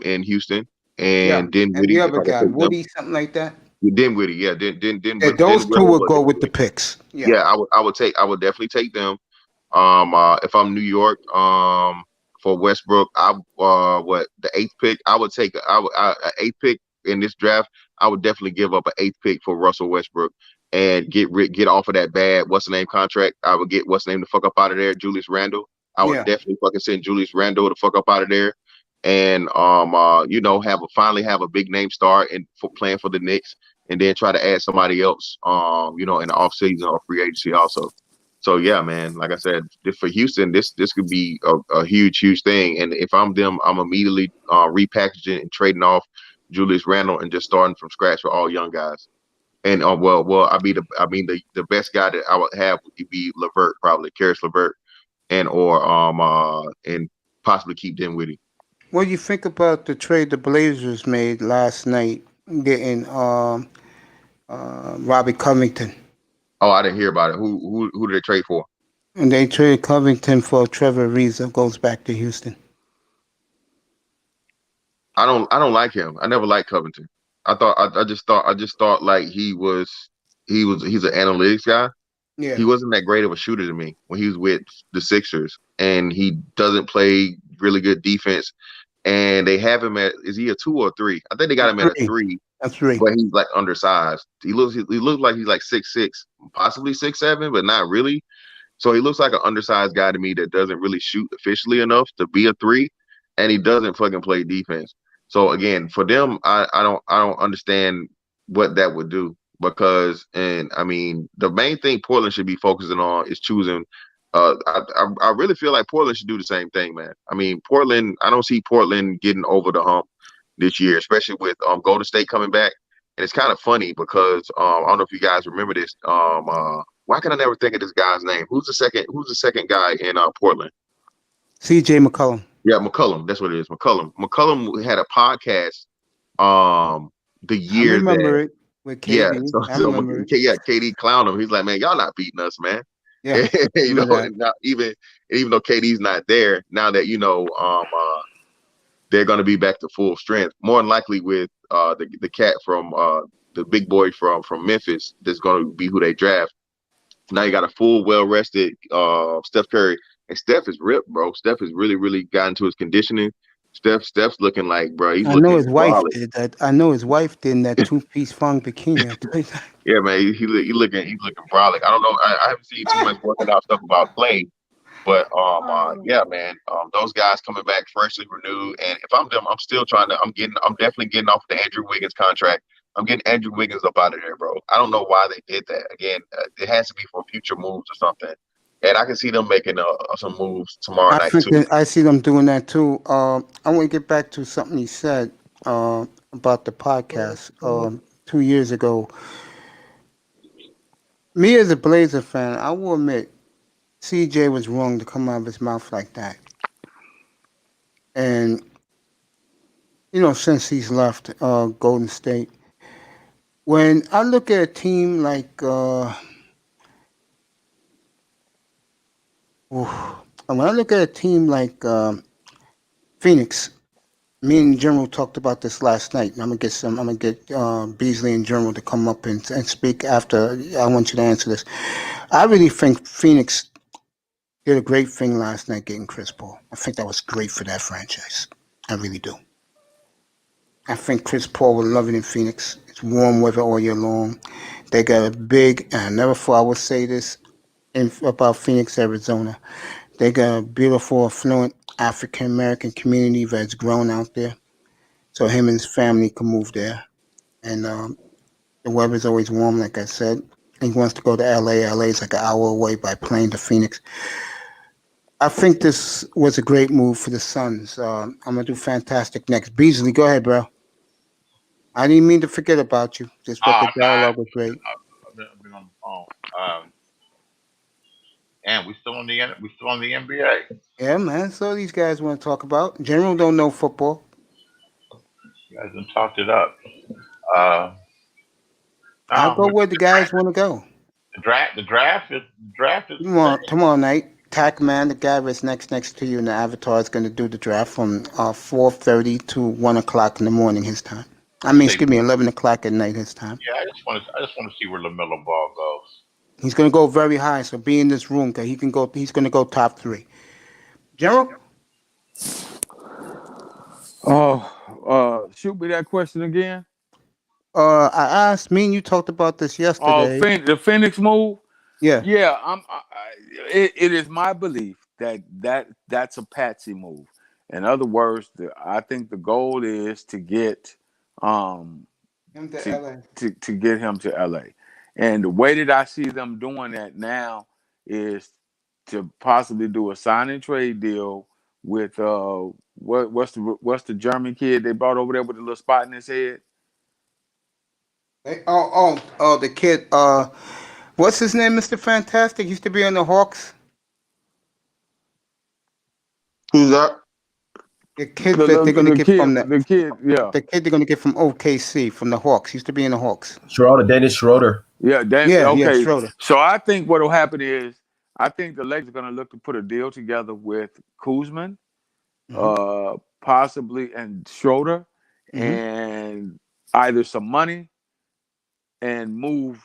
in Houston, Yeah, and and the Dinwiddie if other I could guy, take them. Woody, something like that. Dinwiddie, yeah, Yeah, those two Dinwiddie would or go with the Dinwiddie. picks. Yeah. Yeah, I would definitely take them. If I'm New York, for Westbrook, the 8th pick, I would take an 8th pick in this draft. I would definitely give up an 8th pick for Russell Westbrook and get off of that bad what's the name contract. I would get what's the name the fuck up out of there, Julius Randle. I would Yeah. definitely fucking send Julius Randle the fuck up out of there, and finally have a big name star and for playing for the Knicks, and then try to add somebody else, in the offseason or free agency also. So yeah, man. Like I said, for Houston, this could be a huge thing. And if I'm them, I'm immediately repackaging and trading off Julius Randle and just starting from scratch for all young guys. And the best guy that I would have would be LeVert, probably Karis LeVert, and possibly keep Dinwiddie. What do you think about the trade the Blazers made last night, getting Robbie Covington, Oh, I didn't hear about it. Who did they trade for? and they traded Covington for Trevor Ariza, goes back to Houston. I don't like him. I never liked Covington. I just thought like he's an analytics guy. Yeah. He wasn't that great of a shooter to me when he was with the Sixers, and he doesn't play really good defense. And they have him at, is he a 2 or a 3? I think they got him at a 3, That's right. but he's like undersized. He looks like he's like 6'6", possibly 6'7", but not really. So he looks like an undersized guy to me that doesn't really shoot efficiently enough to be a 3, and he doesn't fucking play defense. So again, for them, I don't understand what that would do, because, and I mean, the main thing Portland should be focusing on is choosing. I really feel like Portland should do the same thing, man. I mean, Portland, I don't see Portland getting over the hump this year, especially with Golden State coming back. And it's kind of funny because I don't know if you guys remember this. Why can I never think of this guy's name? Who's the second guy in Portland? C.J. McCollum. Yeah, McCollum. That's what it is. McCollum. McCollum had a podcast the year I remember that it with KD. I remember it. KD clowned him. He's like, man, y'all not beating us, man. Yeah. And not even though KD's not there, now that they're going to be back to full strength, more than likely with the cat from the big boy from Memphis that's going to be who they draft. Now you got a full, well-rested Steph Curry, and Steph is ripped, bro. Steph has really gotten into his conditioning. Steph's looking like, bro, he's looking. I know his wife brolic. did that. I know his wife did in that 2-piece fong bikini. Yeah, man, he's looking brolic. I don't know. I haven't seen too much working out stuff about Clay, but yeah, man, those guys coming back freshly renewed. And if I'm them, I'm definitely getting off the Andrew Wiggins contract. I'm getting Andrew Wiggins up out of there, bro. I don't know why they did that. Again, it has to be for future moves or something. And I can see them making some moves tomorrow night too. I see them doing that too. I want to get back to something he said about the podcast 2 years ago. Me as a Blazer fan, I will admit, CJ was wrong to come out of his mouth like that. And since he's left Golden State, when I look at a team like Phoenix, me and General talked about this last night. And I'm gonna get Beasley and General to come up and speak after. I want you to answer this. I really think Phoenix did a great thing last night getting Chris Paul. I think that was great for that franchise. I really do. I think Chris Paul will love it in Phoenix. It's warm weather all year long. They got a big, and I never thought I would say this about Phoenix, Arizona. They got a beautiful, affluent African American community that's grown out there. So him and his family can move there. And the weather's always warm, like I said. He wants to go to LA. LA is like an hour away by plane to Phoenix. I think this was a great move for the Suns. I'm going to do fantastic next. Beasley, go ahead, bro. I didn't mean to forget about you. Just what the dialogue was great. I've been on the phone. And we still on the NBA. Yeah, man. That's all these guys want to talk about. General don't know football. You guys done talked it up. I'll go where the guys want to go. The draft is. Tomorrow night. Tac Man, the guy that's next to you in the avatar, is going to do the draft from 4:30 to 1 o'clock in the morning his time. 11 o'clock at night his time. Yeah, I just want to see where LaMelo Ball goes. He's going to go very high, so be in this room because he's going to go top 3. General? Shoot me that question again. I asked. Me and you talked about this yesterday. The Phoenix move. Yeah. It is my belief that's a patsy move. In other words, I think the goal is to get him to LA. To get him to LA. And the way that I see them doing that now is to possibly do a sign and trade deal with what's the German kid they brought over there with the little spot in his head? The kid. What's his name, Mr. Fantastic? Used to be on the Hawks. Who's that? The kid that they're going to get from the kid, yeah. The kid they're going to get from OKC, from the Hawks. Used to be in the Hawks. Dennis Schroeder. Yeah, okay. Schroeder. So I think what will happen is, I think the Lakers are going to look to put a deal together with Kuzma, possibly, and Schroeder, and either some money, and move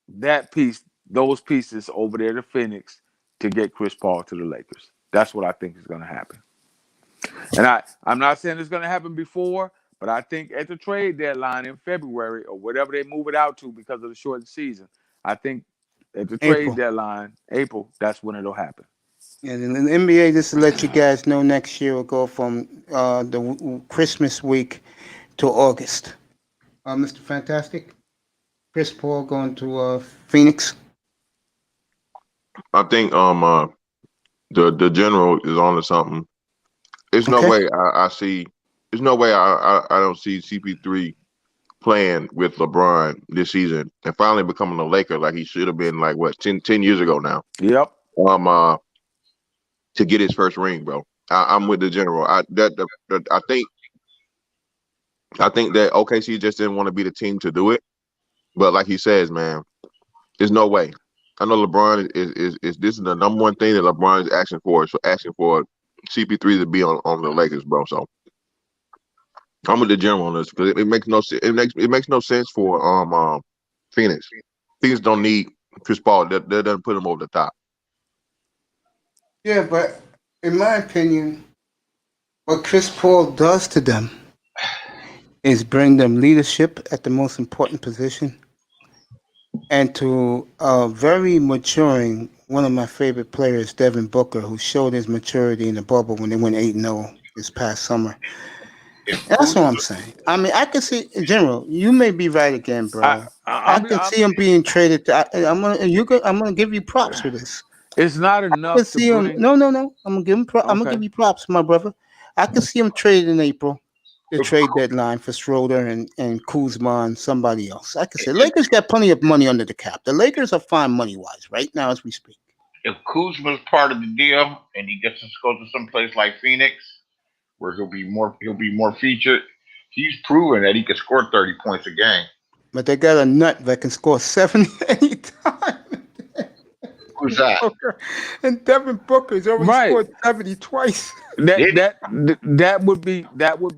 those pieces over there to Phoenix to get Chris Paul to the Lakers. That's what I think is going to happen. And I'm not saying it's going to happen before, but I think at the trade deadline in February or whatever they move it out to because of the shortened season, I think at the trade deadline, April, that's when it'll happen. And in the NBA, just to let you guys know, next year will go from the Christmas week to August. Mr. Fantastic? Chris Paul going to Phoenix? I think the general is on to something. There's no way I see. There's no way I don't see CP3 playing with LeBron this season and finally becoming a Laker like he should have been 10 years ago now. Yep. To get his first ring, bro. I'm with the general. I think that OKC just didn't want to be the team to do it. But like he says, man, there's no way. I know LeBron is this is the number one thing that LeBron is asking for CP3 to be on the Lakers, bro. So I'm with the general on this because it makes no sense. It makes no sense for Phoenix. Phoenix don't need Chris Paul. That doesn't put him over the top. Yeah, but in my opinion, what Chris Paul does to them is bring them leadership at the most important position and to very maturing one of my favorite players, Devin Booker, who showed his maturity in the bubble when they went 8-0 this past summer. That's what I'm saying. I mean, I can see, General. You may be right again, bro. I can see him being traded. I'm gonna give you props for this. It's not I enough can to see him. bring. No. I'm gonna give him. I'm gonna Okay. give you props, my brother. I can see him traded in April, the trade deadline for Schroeder and Kuzma and somebody else. I can say Lakers got plenty of money under the cap. The Lakers are fine money wise right now as we speak. If Kuzma's part of the deal and he gets to go to some place like Phoenix, where he'll be more featured, he's proven that he can score 30 points a game. But they got a nut that can score 70 anytime. Who's that? And Devin Booker's already Right. scored 70 twice. That would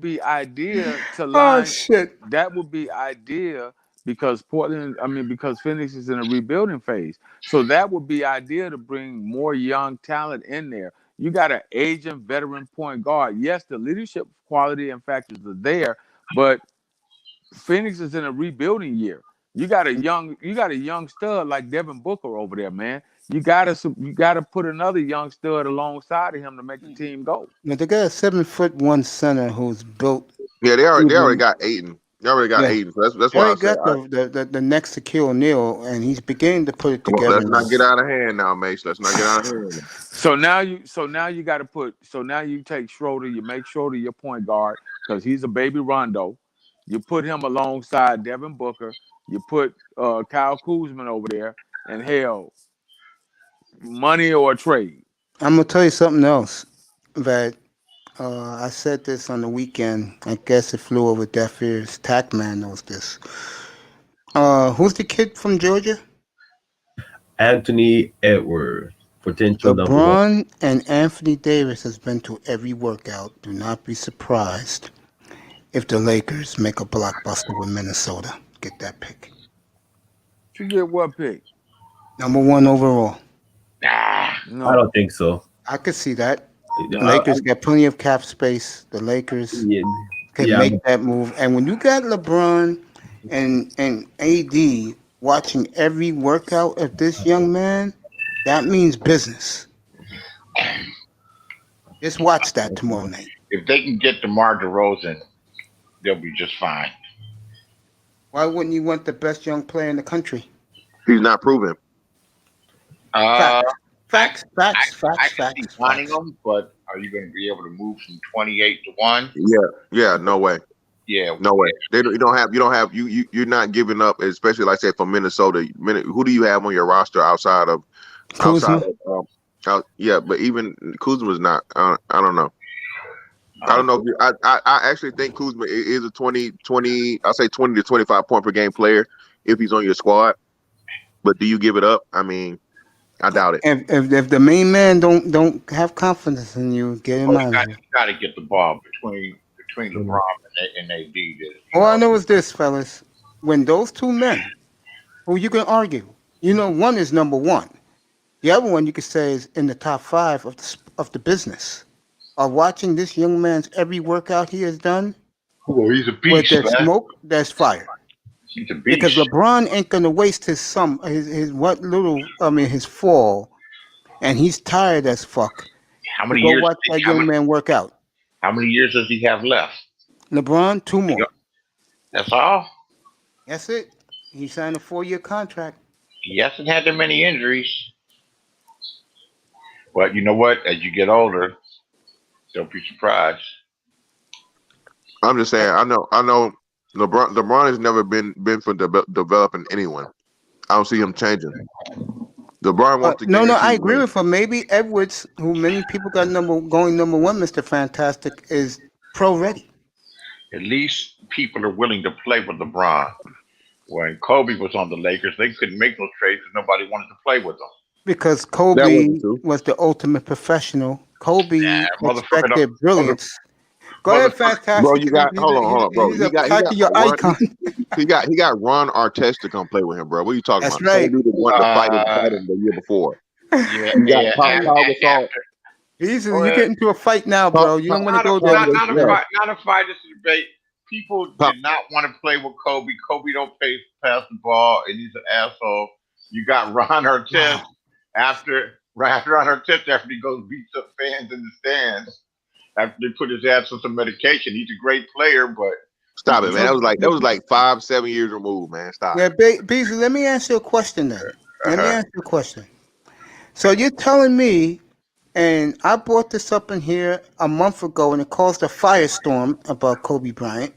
be idea to line. Oh shit. That would be idea because because Phoenix is in a rebuilding phase. So that would be idea to bring more young talent in there. You got an aging veteran point guard. Yes, the leadership quality and factors are there, but Phoenix is in a rebuilding year. You got a young stud like Devin Booker over there, man. You gotta put another young stud alongside of him to make the team go. Now they got a 7'1" center who's built. Yeah, they already got Aiden. They already got Aiden. So that's They why I already said got the next Shaquille O'Neal, and he's beginning to put it come on, together. let's not get out of hand now, Mace. Let's not get out of hand. So now you got to put. So now you take Schroeder. You make Schroeder your point guard because he's a baby Rondo. You put him alongside Devin Booker. You put Kyle Kuzma over there, and hell, money or a trade. I'm gonna tell you something else that I said this on the weekend. I guess it flew over deaf ears. Tackman knows this. Who's the kid from Georgia? Anthony Edwards, potential number one. LeBron and Anthony Davis has been to every workout. Do not be surprised if the Lakers make a blockbuster with Minnesota. Get that pick. You get what pick? Number 1 overall. No. I don't think so. I could see that. The Lakers got plenty of cap space. The Lakers can make that move. And when you got LeBron and AD watching every workout of this young man, that means business. Just watch that tomorrow night. If they can get DeMar DeRozan, they'll be just fine. Why wouldn't you want the best young player in the country? He's not proven. Facts. I can see wanting him, but are you going to be able to move from 28 to 1? Yeah, no way. Yeah, no way. You're not giving up, especially like I said from Minnesota. Who do you have on your roster outside of Kuzma? But even Kuzma's not. I don't know. I don't know. I actually think Kuzma is a 20 to 25 point per game player if he's on your squad. But do you give it up? I mean, I doubt it. If the main man don't have confidence in you, get him out. You got to get the ball between LeBron and AD. All I know is this, fellas: when those two men, who you can argue, one is number 1, the other one you could say is in the top 5 of the business, are watching this young man's every workout he has done. Oh, he's a beast. Where there's smoke, there's fire. He's a beast. Because LeBron ain't gonna waste his fall, and he's tired as fuck. How many years? Watch that young man work out. How many years does he have left? LeBron, 2 more. That's all. That's it. He signed a 4-year contract. He hasn't had that many injuries. But you know what? As you get older, don't be surprised. I'm just saying. I know. LeBron has never been for developing anyone. I don't see him changing. LeBron wants to. No, I agree with him. Maybe Edwards, who many people got number 1, Mr. Fantastic, is pro ready. At least people are willing to play with LeBron. When Kobe was on the Lakers, they couldn't make those trades because nobody wanted to play with them. Because Kobe was the ultimate professional. Kobe expected brilliance. Go ahead, Fantastic. Bro, you got hold on, bro. He got your icon. He got Ron Artest to come play with him, bro. What are you talking about? That's right. Kobe was the fight him the year before. You get into a fight now, bro. You don't want to go there. Not a fight. This is a debate. People did not want to play with Kobe. Kobe don't pass the ball, and he's an asshole. You got Ron Artest after he goes beats up fans in the stands. after they put his ass on some medication. He's a great player, but Stop it, man. That was like 5-7 years removed, man. Stop. Yeah, Beasley, let me ask you a question then. Let me ask you a question. So you're telling me, and I brought this up in here a month ago, and it caused a firestorm about Kobe Bryant.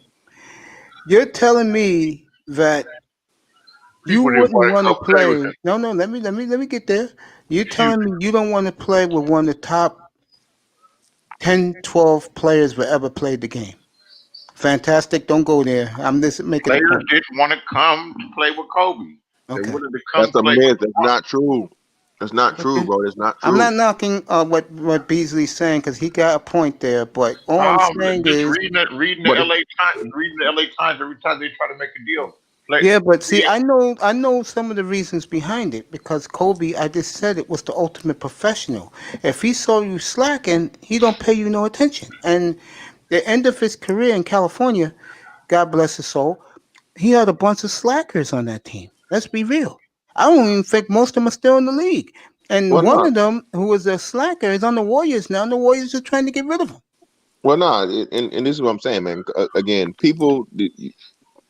You're telling me that you wouldn't want to play. No, let me get there. You're telling me you don't want to play with one of the top 10, 12 players that ever played the game. Fantastic. Don't go there. I'm just making players didn't want to come to play with Kobe. Okay. They wanted to come That's a play myth. with That's not true. That's not true, bro. That's not true. I'm not knocking what Beasley's saying because he got a point there, but all I'm saying just is reading the LA Times every time they try to make a deal. Yeah, but see, I know some of the reasons behind it because Kobe, I just said it was the ultimate professional. If he saw you slacking, he don't pay you no attention. And the end of his career in California, God bless his soul, he had a bunch of slackers on that team. Let's be real. I don't even think most of them are still in the league. And one of them, who was a slacker, is on the Warriors now, and the Warriors are trying to get rid of him. Well, and this is what I'm saying, man. Again,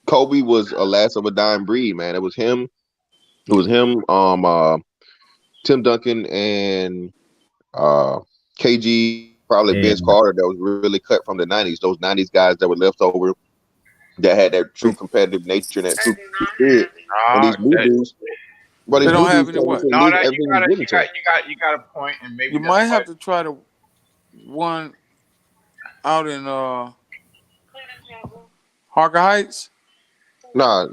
Kobe was a last of a dying breed, man. It was him. Tim Duncan and KG, probably Vince Carter, that was really cut from the 90s. Those 90s guys that were left over that had that true competitive nature and that true spirit. And these new dudes, but they don't have any what? No, you got a point, and maybe you might have to try to one out in Harker Heights. Nah.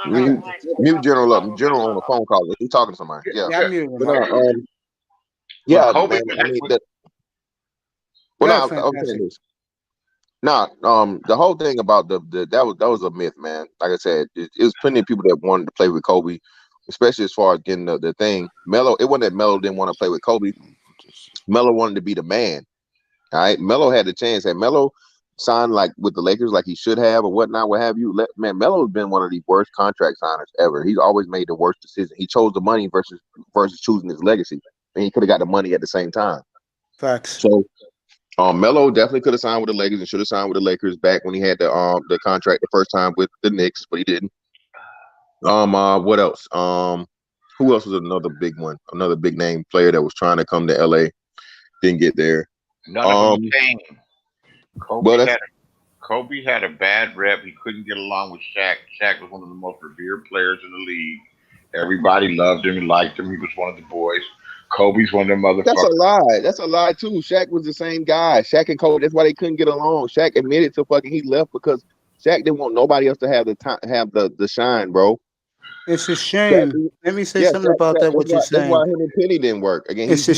Mute General up. General on the phone call. He's talking to somebody. Yeah. Kobe, man. I mean that. Well, I'm saying this. The whole thing about that was a myth, man. Like I said, it was plenty of people that wanted to play with Kobe, especially as far as getting the thing. Melo, it wasn't that Melo didn't want to play with Kobe. Melo wanted to be the man. All right, Melo had the chance. Had Melo signed like with the Lakers, like he should have, or whatnot, what have you? Man, Melo's been one of the worst contract signers ever. He's always made the worst decision. He chose the money versus choosing his legacy, and he could have got the money at the same time. Facts. So. Melo definitely could have signed with the Lakers and should have signed with the Lakers back when he had the contract the first time with the Knicks, but he didn't. What else? Who else was another big one? Another big name player that was trying to come to LA, didn't get there. None of them came. Kobe had a bad rep. He couldn't get along with Shaq. Shaq was one of the most revered players in the league. Everybody loved him and liked him. He was one of the boys. Kobe's one of them motherfuckers. That's a lie. That's a lie too. Shaq was the same guy. Shaq and Kobe. That's why they couldn't get along. Shaq admitted to he left because Shaq didn't want nobody else to have the shine, bro. It's a shame. Let me say something about that. What you're saying. That's why him and Penny didn't work. Again, it's a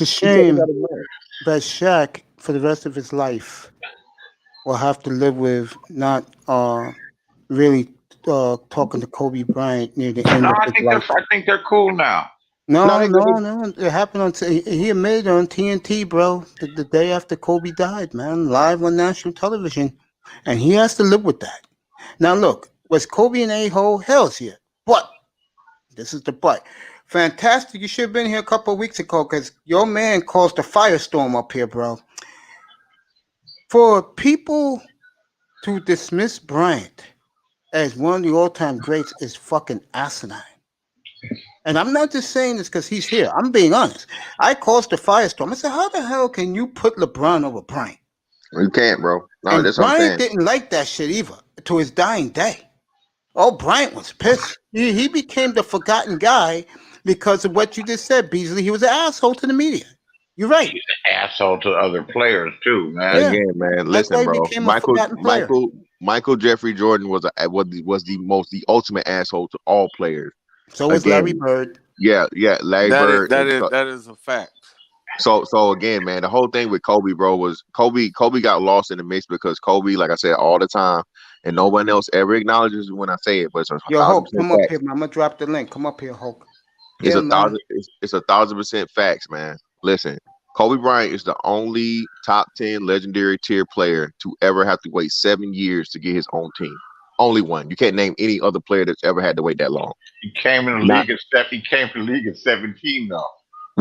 shame that Shaq, for the rest of his life, will have to live with not really talking to Kobe Bryant near the end of his life. I think they're cool now. No. It happened on. He made it on TNT, bro. The day after Kobe died, man, live on national television, and he has to live with that. Now, look, was Kobe an a-hole? Hell's yeah, but this is the but. Fantastic! You should have been here a couple of weeks ago because your man caused a firestorm up here, bro. For people to dismiss Bryant as one of the all-time greats is fucking asinine. And I'm not just saying this because he's here. I'm being honest. I caused a firestorm. I said, how the hell can you put LeBron over Bryant? You can't, bro. No, and that's what I'm saying. Bryant didn't like that shit either to his dying day. Oh, Bryant was pissed. He became the forgotten guy because of what you just said, Beasley. He was an asshole to the media. You're right. He's an asshole to other players too, man. Yeah. Again, man, listen, bro. Michael Jeffrey Jordan was the ultimate asshole to all players. So was Larry Bird. Yeah, Larry Bird. That is a fact. So again, man, the whole thing with Kobe, bro, was Kobe got lost in the mix because Kobe, like I said, all the time, and no one else ever acknowledges when I say it. But it's Hulk, come up here, man. I'm gonna drop the link. Come up here, Hulk. It's 1,000% facts, man. Listen, Kobe Bryant is the only top 10 legendary tier player to ever have to wait 7 years to get his own team. Only one. You can't name any other player that's ever had to wait that long. He came in the league at 17 though.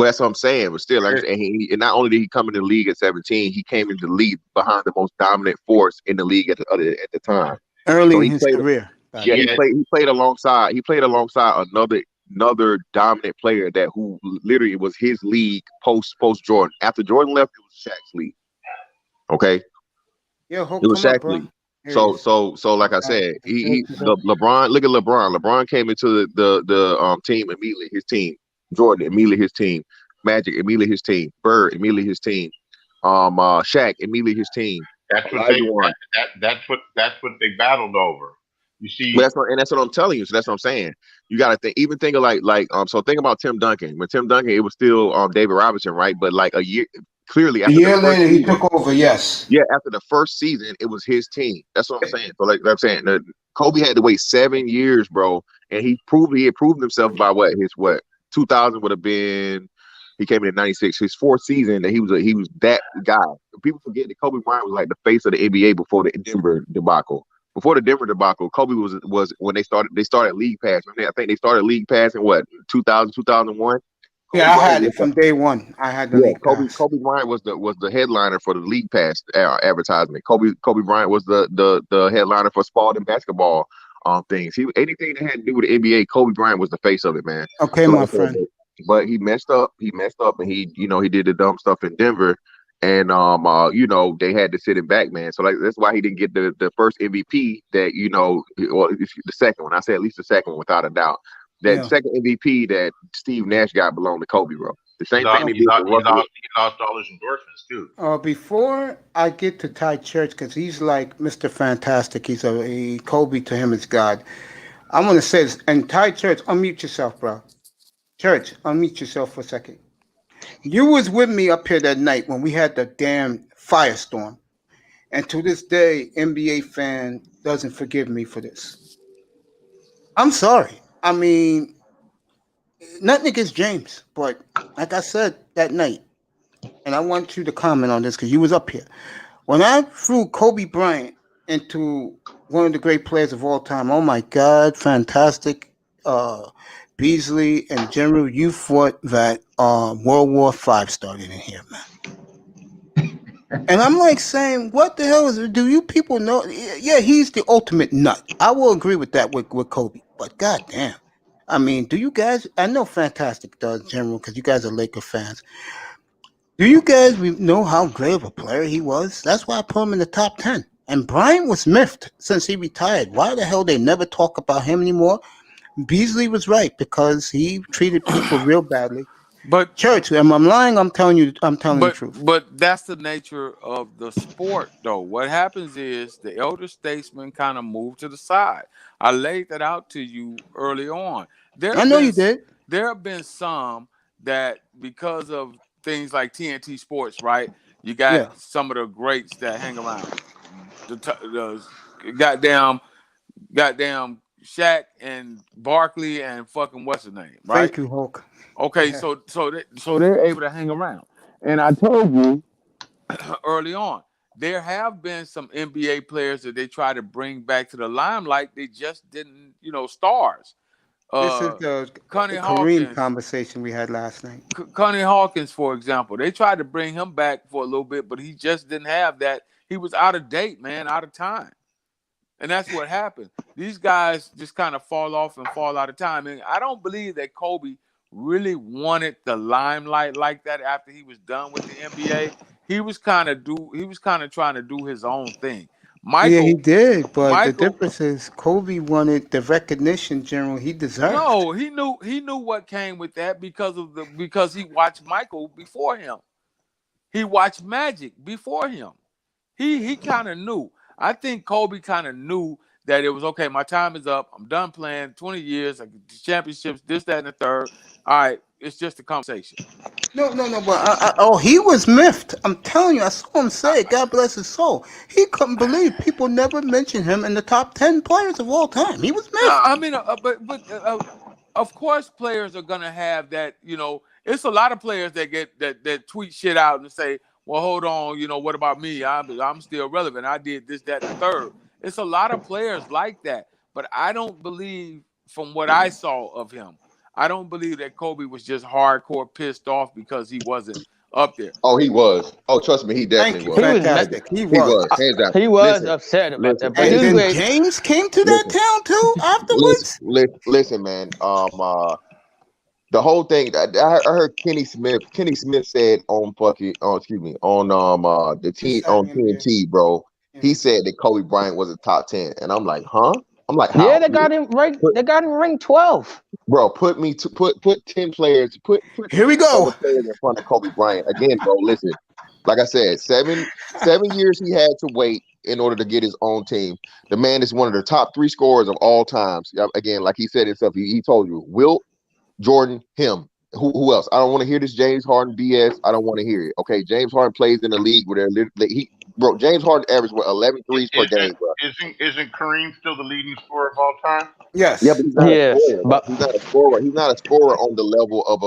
Well, that's what I'm saying. But still, like, and not only did he come into the league at 17, he came into the league behind the most dominant force in the league at the time. Early So in he his played. career. Yeah, he played alongside. He played alongside another dominant player that who literally was his league post Jordan. After Jordan left, it was Shaq's league. Okay. Yeah, Hope, It was come up, Shaq's bro. league. So like I said, LeBron. Look at LeBron. LeBron came into the team immediately. His team. Jordan immediately his team. Magic immediately his team. Bird immediately his team. Shaq immediately his team. That's what that's what they battled over. You see, But that's what I'm telling you. So that's what I'm saying. You got to think. Even think of so think about Tim Duncan. When Tim Duncan, it was still David Robinson, right? But like a year, clearly after a year the first later, he season, took over. Yes. yeah, after the first season, it was his team. That's what I'm saying. So like I'm saying, Kobe had to wait 7 years, bro, and he had proven himself by what 2000 would have been. He came in 96. His fourth season, that he was that guy. People forget that Kobe Bryant was like the face of the NBA before the Denver debacle. Before the Denver debacle, Kobe was when they started League Pass. I think they started League Pass in 2000, 2001. Yeah, I had it from day one. I had the League Pass. Kobe Bryant was the headliner for the League Pass advertisement. Kobe Bryant was the headliner for Spalding basketball things. Anything that had to do with the NBA, Kobe Bryant was the face of it, man. Okay, So my friend. But he messed up, and he did the dumb stuff in Denver. And they had to sit him back, man. So like that's why he didn't get the first MVP that or the second one. I say at least the second one without a doubt. That second MVP that Steve Nash got belonged to Kobe, bro. The same thing he lost all his endorphins too. Before I get to Ty Church, because he's like Mr. Fantastic. He's a Kobe to him is God. I want to say this, and Ty Church, unmute yourself, bro. Church, unmute yourself for a second. You was with me up here that night when we had the damn firestorm. And to this day, NBA fan doesn't forgive me for this. I'm sorry. I mean, nothing against James, but like I said that night, and I want you to comment on this because you was up here. When I threw Kobe Bryant into one of the great players of all time, oh my God, fantastic. Beasley and General, you fought that World War V started in here, man. And I'm like saying, what the hell do you people know? Yeah, he's the ultimate nut. I will agree with that with Kobe. But goddamn, I mean, do you guys? I know Fantastic does, General, because you guys are Laker fans. Do you guys know how great of a player he was? That's why I put him in the top 10. And Bryant was miffed since he retired. Why the hell they never talk about him anymore? Beasley was right because he treated people real badly. But Church, am I lying? I'm telling you the truth. But that's the nature of the sport, though. What happens is the elder statesman kind of moved to the side. I laid that out to you early on. I know you did. There have been some that because of things like TNT Sports, right? You got some of the greats that hang around. The goddamn Shaq and Barkley and fucking what's his name, right? Thank you, Hulk. Okay, so they're able to hang around. And I told you early on, there have been some NBA players that they try to bring back to the limelight. They just didn't, stars. This is the Kareem conversation we had last night. Connie Hawkins, for example, they tried to bring him back for a little bit, but he just didn't have that. He was out of date, man, out of time. And that's what happened. These guys just kind of fall off and fall out of time. And I don't believe that Kobe really wanted the limelight like that after he was done with the NBA. He was kind of trying to do his own thing. Yeah, he did, but the difference is Kobe wanted the recognition, General, he deserved. No, he knew what came with that because he watched Michael before him. He watched Magic before him. He kind of knew. I think Kobe kind of knew that it was okay. My time is up. I'm done playing 20 years. I get the championships, this, that, and the third. All right, it's just a conversation. No. But he was miffed. I'm telling you, I saw him say it. God bless his soul. He couldn't believe people never mentioned him in the top 10 players of all time. He was miffed. I mean, but of course, players are gonna have that. It's a lot of players that get that tweet shit out and say, well, hold on, what about me? I'm still relevant. I did this, that, and the third. It's a lot of players like that. But I don't believe, from what I saw of him, I don't believe that Kobe was just hardcore pissed off because he wasn't up there. Oh, he was. Oh, trust me, he Thank definitely you. was. He was Fantastic. He He was. was. Hands down. He was Listen, upset about that, but And his then way. James came to that listen, town too afterwards. listen, man. The whole thing. I heard Kenny Smith. Kenny Smith said on the team on TNT, bro. He said that Kobe Bryant was a top 10, and I'm like, huh? I'm like, how? Yeah, they got him ranked. They got him ranked 12. Bro, put 10 players. Put Here we go. other players in front of Kobe Bryant again, bro. Listen, like I said, 7 years he had to wait in order to get his own team. The man is one of the top 3 scorers of all times. Again, like he said himself, he told you, Wilt, Jordan, him. Who else? I don't want to hear this James Harden BS. I don't want to hear it. Okay, James Harden plays in the league where James Harden averaged 11 threes per game, bro. Isn't Kareem still the leading scorer of all time? Yes. Yeah, but he's not a scorer. But He's not a scorer. He's not a scorer on the level of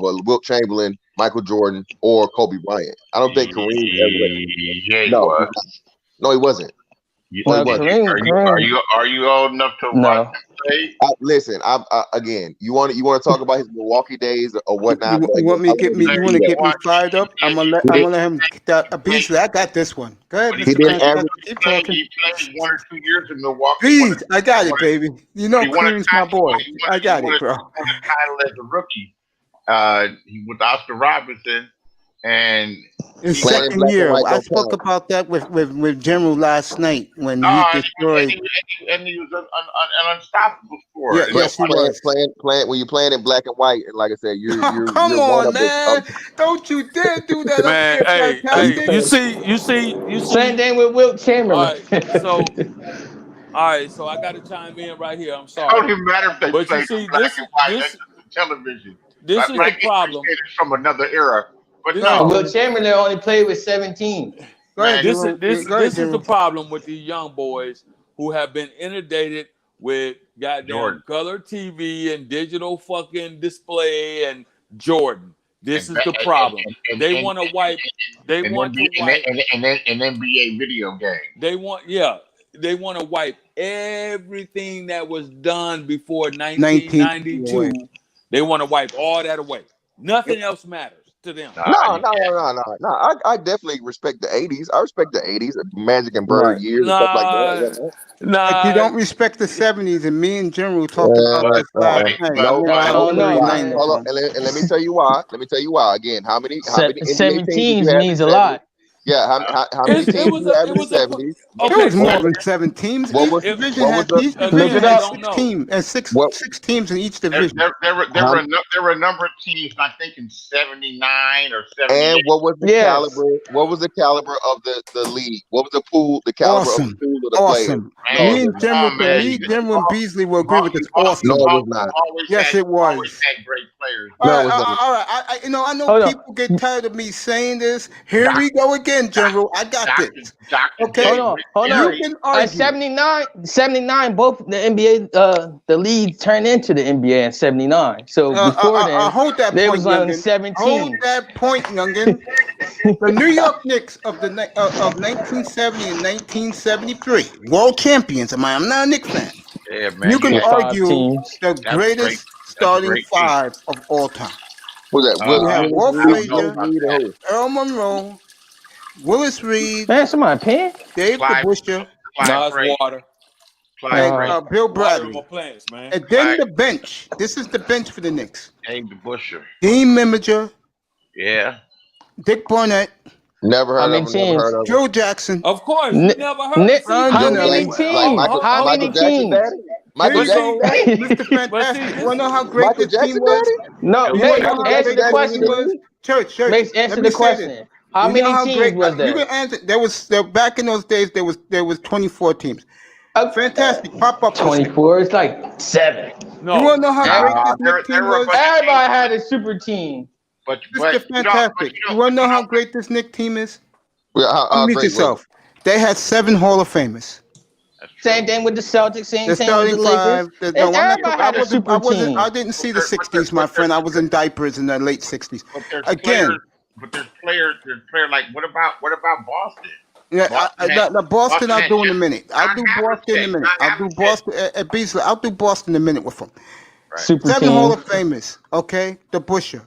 a Wilt Chamberlain, Michael Jordan, or Kobe Bryant. I don't think Kareem Yeah, he No, was. No, he wasn't. well, He wasn't. Kareem. Are you old enough to watch him play? Listen, again, you want to talk about his Milwaukee days or whatnot? You want me to get me? You want to get me fired up? I'm gonna let him. Beasley, I got this one. Go ahead, He didn't Mr. average. Keep talking. He played 1 or 2 years in Milwaukee. Please, I got it, baby. You know, He won a Kareem's my boy. I got it, bro. He won a title as a rookie. He with Oscar Robinson, and His Playing second black and year, white I don't spoke count. about that with General last night when he destroyed. and he was an unstoppable scorer. Yeah, yes, he was. Playing when you're playing in black and white, and like I said, you're Come you're one on, of man! Don't you dare do that! Man, hey, you see. Same thing with Wilt Chamberlain. All right, so I got to chime in right here. I'm It sorry. don't even matter if they But you play see, black this- and white. this- That's just television. This is the problem. It's from another era. But This- no, Wilt Chamberlain only played with 17. Go ahead, This General. is Go ahead, this is the General. problem with these young boys who have been inundated with goddamn Jordan. color TV and digital fucking display and Jordan. This And is the ba- problem. and- They and- want to wipe. They and want to wipe. an NBA video game. They want They want to wipe everything that was done before 1992. They want to wipe all that away. Nothing else matters to them. No. I definitely respect the 80s. I respect the 80s, Magic and Bird Right. years and stuff like that. Nah, But you don't respect the 70s, and me and General talked about this last night. No, man. Hold on, and let me tell you why. Again, how many NBA teams 17 you have means in a the lot. 70s? Yeah, how many It teams was you have it in the was a 70s? There okay. was more than 7 teams. What Each was- division what had was the- each Again, division I had don't 6 know. teams and six What- 6 teams in each There division. were a number of teams. I think in '79 or '78. And what was the Yes. caliber? What was the caliber of the league? What was the pool? The caliber of the pool of the players? Awesome. Man, Me and General, man. General and Beasley will agree with this. No, Awesome. it was not. Yes, it was. Always had great players. All No, right, it was not. all right. I know Hold on. people get tired of me saying this. Here we go again, General. I got this. Okay. Hold on. You can At argue. 79, both the NBA, the league turned into the NBA in 79. So before then, hold that they point, was on youngin. 17. Hold that point, youngin. The New York Knicks of 1970 and 1973, world champions. I'm not a Knicks fan. Yeah, man. You can yeah. argue teams. the That's greatest great. starting great 5 of all time. Who's that? Uh, We have Walt I don't know Frazier, about that. Earl Monroe, Willis Reed, Man, somebody paying? Dave Clyde- DeBusschere, Clyde Nas Frazier. water. Clyde and Frazier. Bill Water Bradley. my plants, man. And then the bench. This is the bench for the Knicks. James DeBusschere. Dean Miminger, Yeah. Dick Barnett, Never heard How of many him. Never heard of him. Joe Jackson. Of course, Nick- you never heard. Nick- See, How How many many teams? teams? Like How many Michael Jackson, teams? daddy? Michael Here you Jackson, go, daddy? Mr. Fantastic. You want to know how great Michael this team Jackson, was? daddy? No, You You Mace, want to know how answer great the that question. team was? Church. Mace, answer let the me say question. this. How You many know teams great, was You there? can answer. There back in those days. There was 24 teams. Fantastic. Pop up. 24. It's like 7. No. You want to know how great this there- Knicks there team were a was? bunch- Everybody had a super team. But Mr. Fantastic. You want to know how great this Knicks team is? Yeah, how Unmute great was yourself. They had 7 Hall of Famers. Same thing with the Celtics. Same The thing with starting the 5. Lakers. And everybody had a super team. I didn't see the 60s, my friend. I was in diapers in the late 60s. But there's Again. there's players like what about Boston? Yeah, Boston I'll do in a minute. I'll do Not Boston in a minute. I'll do Havlicek. Boston at Beasley. I'll do Boston in a minute with them. Right. Super 7 Hall team. of Famers. Okay, the Busher.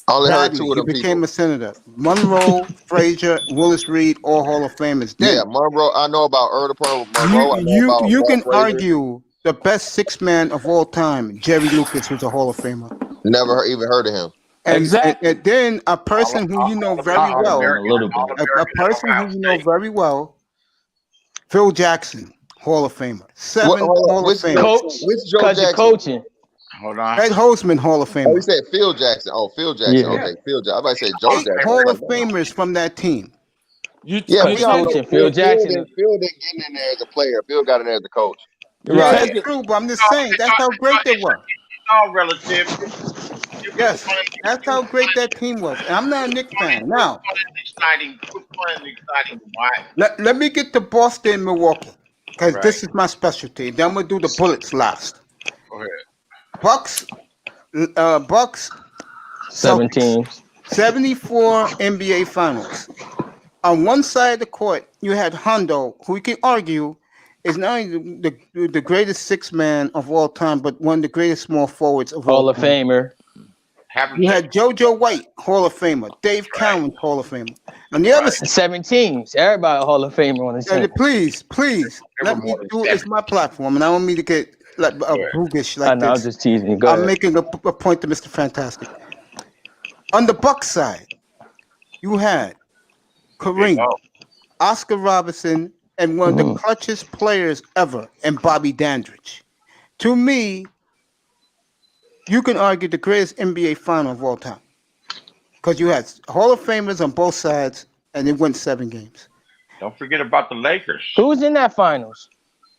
I only heard Bradley, 2 of he them became people. a senator. Monroe, Frazier, Willis Reed, all Hall of Famers. Yeah, Then Monroe. I know about Earl Monroe. you I know you about you Walt can Frazier. argue the best 6-man of all time, Jerry Lucas, was a Hall of Famer. Never even heard of him. And then a person who you know very I heard of him well, a little bit. a person who you know very well, Phil Jackson, Hall of Famer. 7 Hall of Famers. Coach, Which Joe because you're Jackson? coaching. Hold on. Ed Holzman, Hall of Oh, you Famer. said Phil Jackson. Oh, Phil Jackson. Yeah. Okay, Phil Jackson. I might say Joe 8 Jackson. Hall Like, of Famers from that team. yeah, You're we all know coaching. Phil Jackson. Phil didn't get in there as a player. Phil got in there as a coach. Yeah, Right. that's true, but I'm just saying that's how great they were. It's all relative. Yes, that's how great that team was. And I'm not a Knicks fan. Now, let me get to Boston, Milwaukee, because this is my specialty. Then I'm gonna do the Bullets last. Go ahead. Bucks, 7 Celtics. teams. 74 NBA Finals. On one side of the court, you had Hondo, who we can argue is not only the greatest 6-man of all time, but one of the greatest small forwards of all Hall of time. Famer. You had JoJo White, Hall of Famer. Dave Cowan, Hall of Famer. On the other side, 7 teams. Everybody a Hall of Famer on the team. please, let me do it. It's my platform, and I don't mean to get like boogish I like know, I'm this. just teasing you. Go I'm ahead. making a point to Mr. Fantastic. On the Bucks side, you had Kareem, Oscar Robertson, and one of the clutchest players ever, and Bobby Dandridge. To me, you can argue the greatest NBA final of all time. Because you had Hall of Famers on both sides, and it went 7 games. Don't forget about the Lakers. Who's in that finals?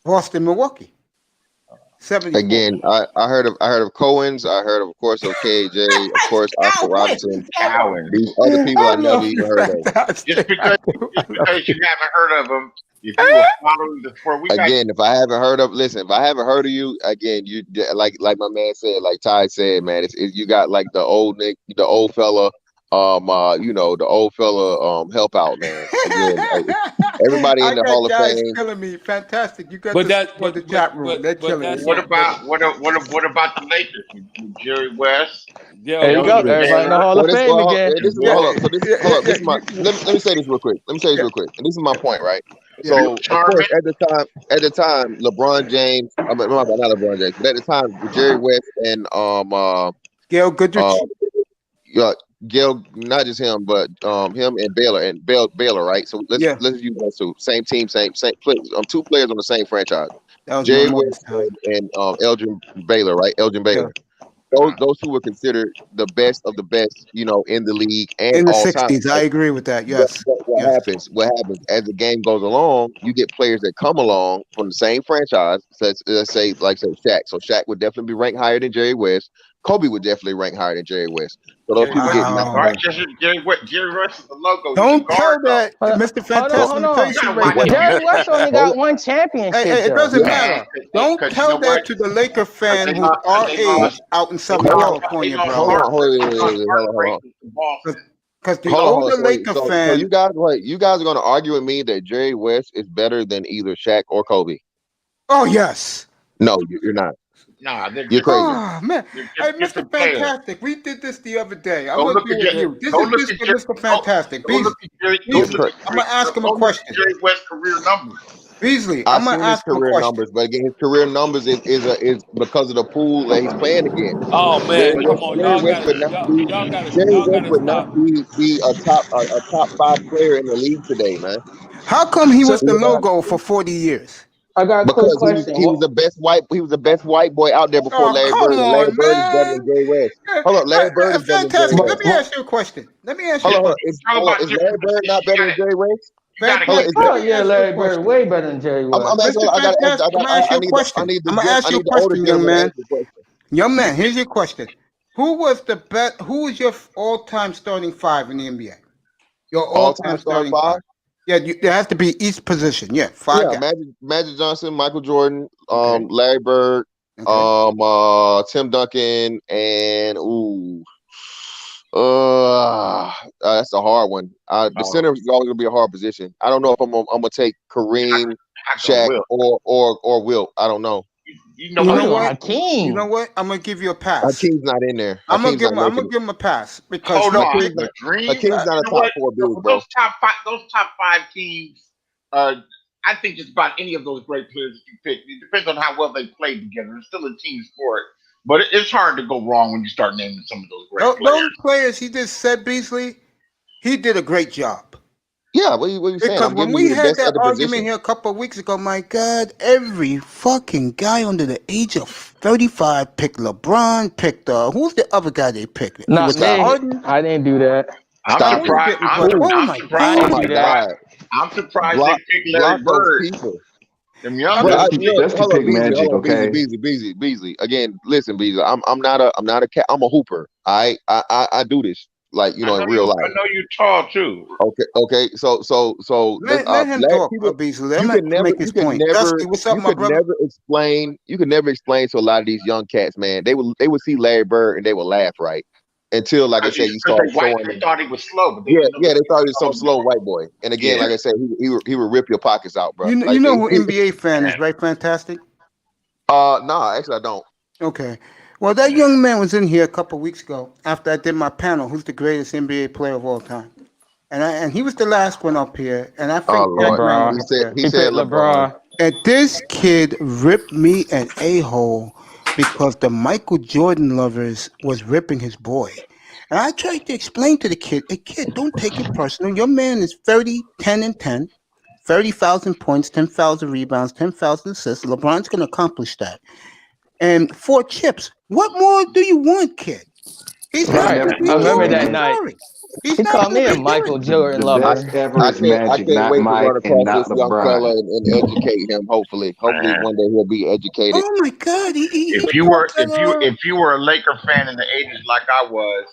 Boston, Milwaukee. 74. Again, I heard of Cohen's. I heard of course of KJ. Of course, Oscar Robinson. These other people I never even heard of. Just because you haven't heard of them, if you were following the sport, Again, if I haven't heard of you, again, you like my man said, like Ty said, man, you got like the old fella. The old fella help out, man. Again, everybody in the Hall of Fame. Killing me. Fantastic. You got the chat room. They're killing me. What about the Lakers? Jerry West. There you go. Everybody in the Hall of Fame again. Let me say this real quick. And this is my point, right? So of course, at the time, LeBron James. Not LeBron James, but at the time, Jerry West and Gail Goodrich. Gail, not just him, but him and Baylor, right? So let's use those two. Same team, same players. 2 players on the same franchise. Jerry West and Elgin Baylor, right? Elgin Baylor. Those 2 were considered the best of the best, in the league and in the all 60s. time. I agree with that. Yes. What happens as the game goes along, you get players that come along from the same franchise. So let's say Shaq. So Shaq would definitely be ranked higher than Jerry West. Kobe would definitely rank higher than Jerry West. So those people get Jerry West is the logo. Don't tell that, Mr. Fantastic. Jerry West only got 1 championship. Hey, it doesn't matter. Don't tell that to the Laker fan who's our age out in Southern California, bro. Hold on. Because the older Laker fan. So you guys are going to argue with me that Jerry West is better than either Shaq or Kobe? Oh, yes. No, you're not. Nah, you're crazy. Oh, man. Hey, Mr. Fantastic, we did this the other day. I'm going to do it you. This is just for Mr. Fantastic. Beasley, I'm going to ask him a question. Jerry West career numbers. Beasley, I'm going to ask him a question. Numbers, but again, his career numbers is because of the pool that he's playing again. Oh man, come on, Jerry West would not be a top 5 player in the league today, man. How come he was the logo for 40 years? I got a quick question. He was the best white boy out there before Larry Bird. Larry Bird is better than Jerry West. Hold on, Larry Bird is better than Jerry West. Let me ask you a question. Is Larry Bird not better than Jerry West? Larry Bird way better than Jerry West. I'm going to ask you a question. I'm going to ask you a question, young man. Young man, here's your question. Who was the best? Who was your all-time starting 5 in the NBA? Your all-time starting 5? Yeah, there has to be each position. Yeah, 5 guys. Magic Johnson, Michael Jordan, Larry Bird, Tim Duncan, and that's a hard one. The center is always gonna be a hard position. I don't know if I'm gonna take Kareem, Shaq, or Wilt. I don't know. You know You what? know what? Hakeem. You know what? I'm gonna give you a pass. Hakeem's not in there. I'm gonna Hakeem's not making give him a pass because Hold he on. Hakeem's The not, Dream. Hakeem's not a You know top what? 4 big, bro. Those top 5 teams. I think just about any of those great players that you pick. It depends on how well they played together. It's still a team sport, but it's hard to go wrong when you start naming some of those great players. Those players he just said, Beasley, he did a great job. Yeah, what are you saying? Because I'm when giving we you the had best that at the argument position. here a couple of weeks ago, my God, every fucking guy under the age of 35 picked LeBron, picked who's the other guy they picked? Not Was me. it Harden? I didn't do that. I'm Stop it. surprised. Oh my God. Oh my God. I'm surprised Block, they picked Larry block those Bird. people. Them young I Bro, mean, dudes. Let's hold pick on, Beasley. Magic, Hold on, okay? Beasley. Again, listen, Beasley. I'm not a cat. I'm a hooper. I do this like in real life. I know you're tall too. Okay. So let's let him let talk, people. Beasley. Let You him can make his point. Dusty, what's up, you my could brother? never explain. You could never explain to a lot of these young cats, man. They would see Larry Bird and they would laugh, right? Until, like I said, you start showing They them. thought he was slow, but Yeah, they thought he was some slow white boy. And again, Yeah. like I said, he would rip your pockets out, bro. You know who NBA fan is, right? Fantastic. No, actually, I don't. Okay. Well, that young man was in here a couple of weeks ago after I did my panel. Who's the greatest NBA player of all time? And he was the last one up here. And I think Oh Lord, LeBron. was up there. he said picked LeBron. And this kid ripped me an a-hole because the Michael Jordan lovers was ripping his boy. And I tried to explain to the kid, hey, kid, don't take it personal. Your man is 30, 10, and 10, 30,000 points, 10,000 rebounds, 10,000 assists. LeBron's going to accomplish that. And 4 chips. What more do you want, kid? He's not Right. going to be I remember doing that it. night. Sorry. He's He not called me gonna a be Michael doing it. Jordan The lover. best ever I is can't Magic, wait to not run Mike, and across not this young fella LeBron. and educate him. Hopefully one day he'll be educated. Oh my God! If you were a Laker fan in the 80s like I was,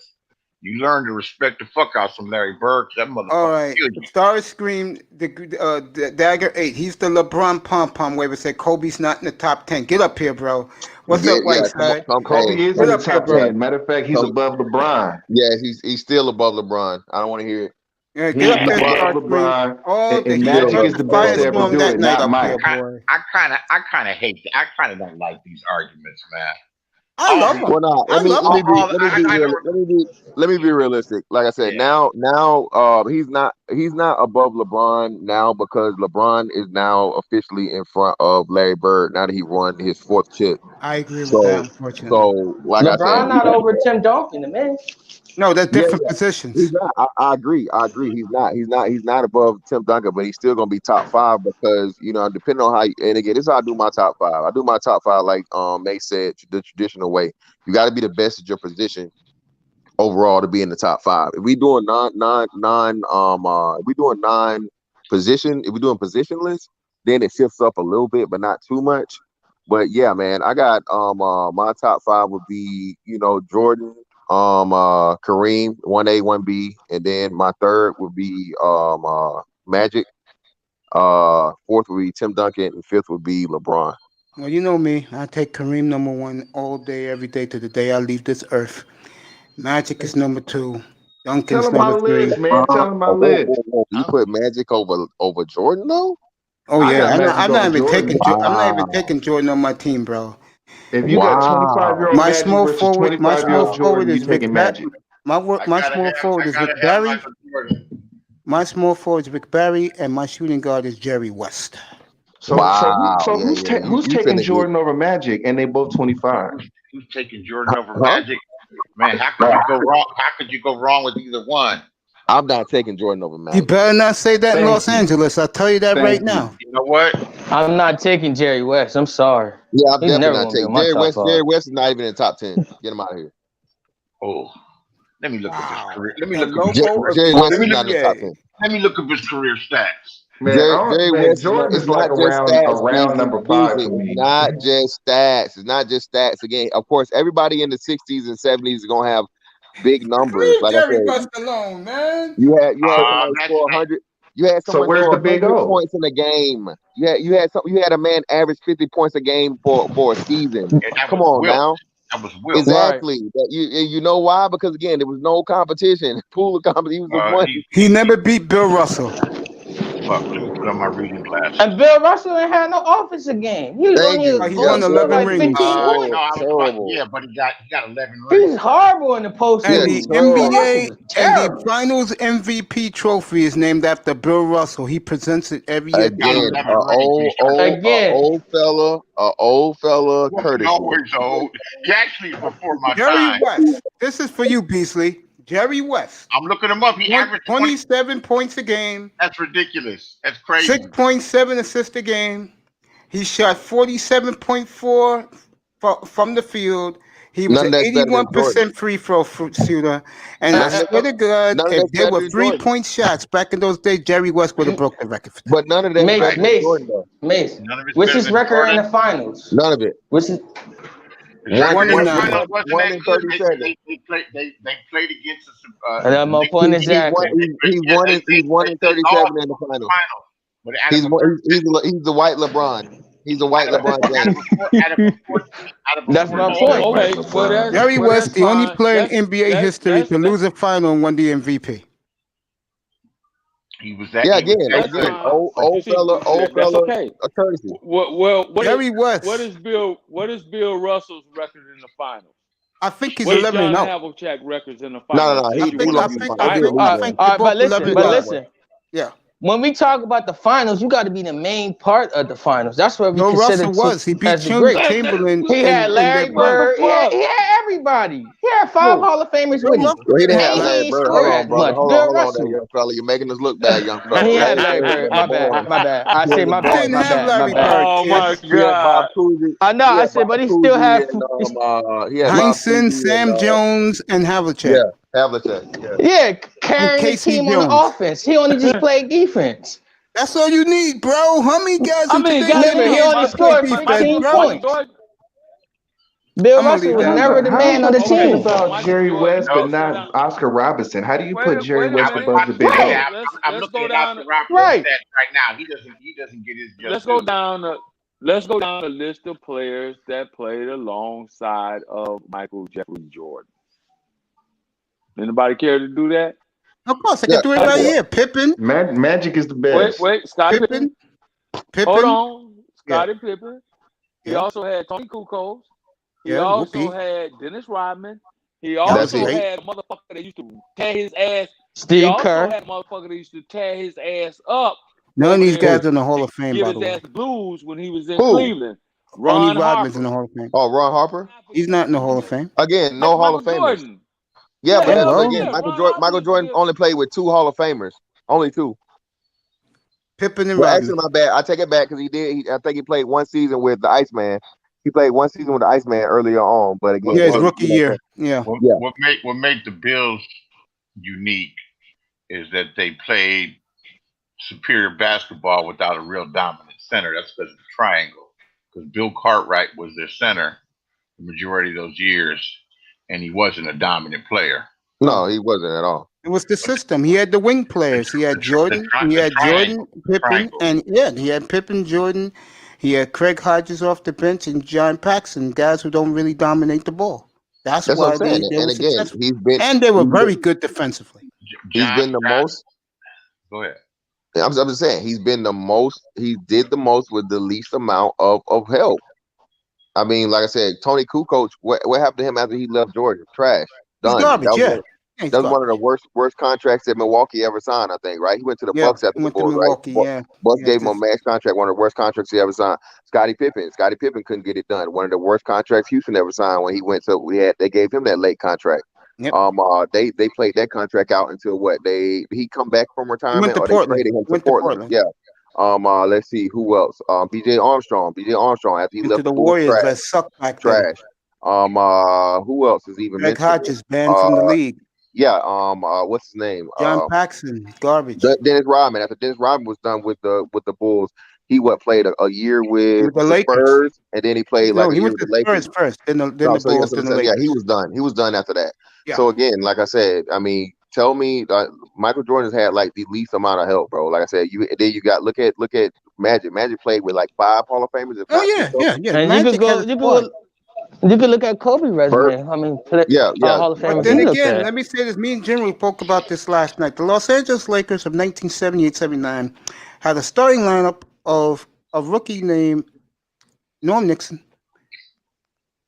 you learned to respect the fuck out some Larry Bird. That motherfucker. All right, killed you. Star Scream, the Dagger 8. He's the LeBron pom pom wave and said Kobe's not in the top 10. Get up here, bro. What's up, Whiteside? Kobe is Get in the up here, top bro. 10. Matter of fact, he's above LeBron. Yeah, he's still above LeBron. I don't want to hear it. Yeah, He's get up there, above Star Scream. LeBron. Oh, And Magic is the best to ever do that it, night not up Mike. here, boy. I kind of hate. I kind of don't like these arguments, man. I love him. Well, no, let me be realistic. Like I said, now he's not above LeBron now because LeBron is now officially in front of Larry Bird now that he won his 4th chip. I agree with that, unfortunately. So like I LeBron said, not over Tim Duncan, the man. No, they're different positions. He's not. I agree. He's not above Tim Duncan, but he's still gonna be top 5 because depending on how. And again, this is how I do my top 5. I do my top 5 like May said, the traditional way. You got to be the best at your position overall to be in the top 5. If we doing positionless, then it shifts up a little bit, but not too much. But yeah, man, I got my top 5 would be Jordan. Kareem, 1A, 1B, and then my 3rd would be Magic. 4th would be Tim Duncan, and 5th would be LeBron. Well, you know me. I take Kareem number 1 all day, every day to the day I leave this earth. Magic is number 2. Duncan's Tell him my number 3. list, man. Tell him my list. You put Magic over Jordan though? Oh yeah, I'm not even Jordan. taking Jordan on my team, bro. If you got 25-year-old My Magic small versus forward, 25-year-old Jordan, you taking Magic. My small forward is Rick Barry. My small forward is Rick Barry, and my shooting guard is Jerry West. So who's taking Jordan over Magic, and they both 25? Who's taking Jordan over Magic? Man, how could you go wrong? How could you go wrong with either one? I'm not taking Jordan over Magic. You better not say that in Los Angeles. I'll tell you that right now. You know what? I'm not taking Jerry West. I'm sorry. Yeah, I'm He's definitely never not gonna be taking on my Jerry top West. 5. Jerry West is not even in the top 10. Get him out of here. Oh, let me look at his career. Let me And look at Jerry West is not in the top 10. Let me look up his career stats. Man, Jerry West Jordan is like around number 5 for me. Not just stats. It's not just stats. Again, of course, everybody in the 60s and 70s is gonna have big numbers. Leave Like Jerry I said, West alone, man. you had somebody score 100. You had someone where's score the big 100 O? points in a game. You had a man average 50 points a game for a season. Come on now. That was Will. Exactly. Right. You know why? Because again, there was no competition. Pool of competition. He was the one. He never beat Bill Russell. fuck. Let me put on my reading glasses. And Bill Russell ain't had no offensive game. He was Thank only you. He only won scored 11 like rings. 15 points. No, I was about, Terrible. yeah, but he got 11 He's rings. horrible in the postseason. And the terrible. Bill Russell NBA was and the terrible. Finals MVP trophy is named after Bill Russell. He presents it every year. Got Again, 11 rings. Again. old fella Wasn't courtesy. always old. He actually before my Jerry time. West. This is for you, Beasley. Jerry West. I'm looking him up. He averaged 27 points a game. That's ridiculous. That's crazy. 6.7 assists a game. He shot 47.4 from the field. He was an 81% free throw shooter. And I swear to God, if there were 3-point shots back in those days, Jerry West would have broke the record for that. But none of that. Mace. What's his record in the finals? None of it. What's his? One in 37. They played against us. And I'm up on his jacket. He's one in 37 in the finals. He's the white LeBron. He's a white LeBron James. That's my point. Okay, well, Jerry West, the only player in That's- NBA history to lose a final and won the MVP. He was that. Yeah, he was again, that good. old fella, That's okay. a courtesy. Well, Jerry West. What is Bill Russell's record in the finals? I think he's What is 11 John and 0. Havlicek records in the No, finals? no. I He think lost they're All right, both 11 and 0. listen. Yeah. When we talk about the finals, you got to be the main part of the finals. That's what we No, consider Russell was. He beat as the great. Chamberlain. He had in Larry that Bird. He run. had everybody. He had 5 Hall of Famers with him. Russell Well, he didn't have And he Larry ain't Bird. scored Hold on, as brother. much. Hold Bill on, Russell. there, young fella. You're making us look bad, young fella. He had Larry Bird. My bad. I say my bad. Didn't have Larry My bad. Bird. Oh my He had Bob God! Cousy. I know. I said, but he still had. He had Bob Heinsohn, Cousy Sam and, Jones, and Havlicek. Yeah, Havlicek. Yeah. Yeah, carrying the Casey team on the Jones. offense. He only just played defense. That's all you need, bro. How many guys I in mean, today's goddamn, Remember, he NBA only play scored defense, 15 bro? points. Bill I'm gonna Russell leave was that never alone. the man on the How do you team. talk about Jerry West but not Oscar Robinson? How do you put Jerry wait a West minute. above the big Right. O? I'm Let's looking go at down. Oscar Robertson Right. stats right now. He doesn't get his just Let's go due. down. Let's go down the list of players that played alongside of Michael Jeffrey Jordan. Anybody care to do that? Of course, I can do it right here. Pippen, Magic is the best. Wait, Scottie Pippen. Pippen. Hold on, Yeah. Scottie Pippen. He Yeah. also had Tony Kukoc. He Yeah, also Whoopi. had Dennis Rodman. He That's also great. had a motherfucker that used to tear his ass. He Steve also Kerr. had a motherfucker that used to tear his ass up. None of over these there, guys are in the Hall of Fame, give by his the way. ass the blues when he was in Who? Cleveland. Tony Ron Rodman's in Harper. the Hall of Fame. Oh, Ron Harper. He's not in the Hall of Fame. Again, no Hall of Michael Famers. Jordan. Yeah, but Yeah, that's well, again, yeah, Michael Ron Jordan. Michael Harper Jordan is- only played with 2 Hall of Famers. Only 2. Pippen and Well, Rodman. actually, my bad. I take it back because he did. I think he played 1 season with the Iceman. He played 1 season with the Iceman earlier on, but again, Yeah, his Well, rookie year. Yeah. Yeah. What made the Bills unique is that they played superior basketball without a real dominant center. That's because of the triangle. Because Bill Cartwright was their center the majority of those years, and he wasn't a dominant player. No, he wasn't at all. It was the system. He had the wing players. He had Jordan. He had Jordan, Pippen, and yeah, he had Pippen, Jordan. He had Craig Hodges off the bench and John Paxson, guys who don't really dominate the ball. That's That's why what I'm saying. they And were again, successful. and they were very good defensively. He's been the most. Go ahead. I'm just saying he's been the most. He did the most with the least amount of help. I mean, like I said, Tony Kukoc. What happened to him after he left Georgia? Trash. He's Done. garbage, That was yeah. one- That was one of the worst contracts that Milwaukee ever signed, I think, right? He went to the Bucks after the went to Bulls, Milwaukee, right? yeah. Bucks Yeah, gave him a just- max contract, one of the worst contracts he ever signed. Scottie Pippen couldn't get it done. One of the worst contracts Houston ever signed when he went to they gave him that late contract. Yep. They played that contract out until what? He come back from retirement to or Portland. they traded him to Went to Portland. Portland. Yeah. Let's see who else. BJ Armstrong after he Into left the Bulls, Warriors trash. that sucked back then. Trash. Who else is even Greg mentioned? Hodges banned from the league. Yeah. What's his name? John Paxson, garbage. Dennis Rodman. After Dennis Rodman was done with the Bulls, he played a year with the the Lakers. Spurs, and then he played No, like he a year went with to the Lakers. Spurs first, then the No, Bulls, so that's what then I'm the saying. Yeah, Lakers. he was done. He was done after that. Yeah. So again, like I said, I mean, tell me, Michael Jordan's had like the least amount of help, bro. Like I said, you got look at Magic. Magic played with like 5 Hall of Famers. Oh yeah. And Magic has a squad. You can look at Kobe Bird. resume. I mean, Yeah. Hall of Fame. But then again, let me say this. Me and Jim spoke about this last night. The Los Angeles Lakers of 1978-79 had a starting lineup of a rookie named Norm Nixon.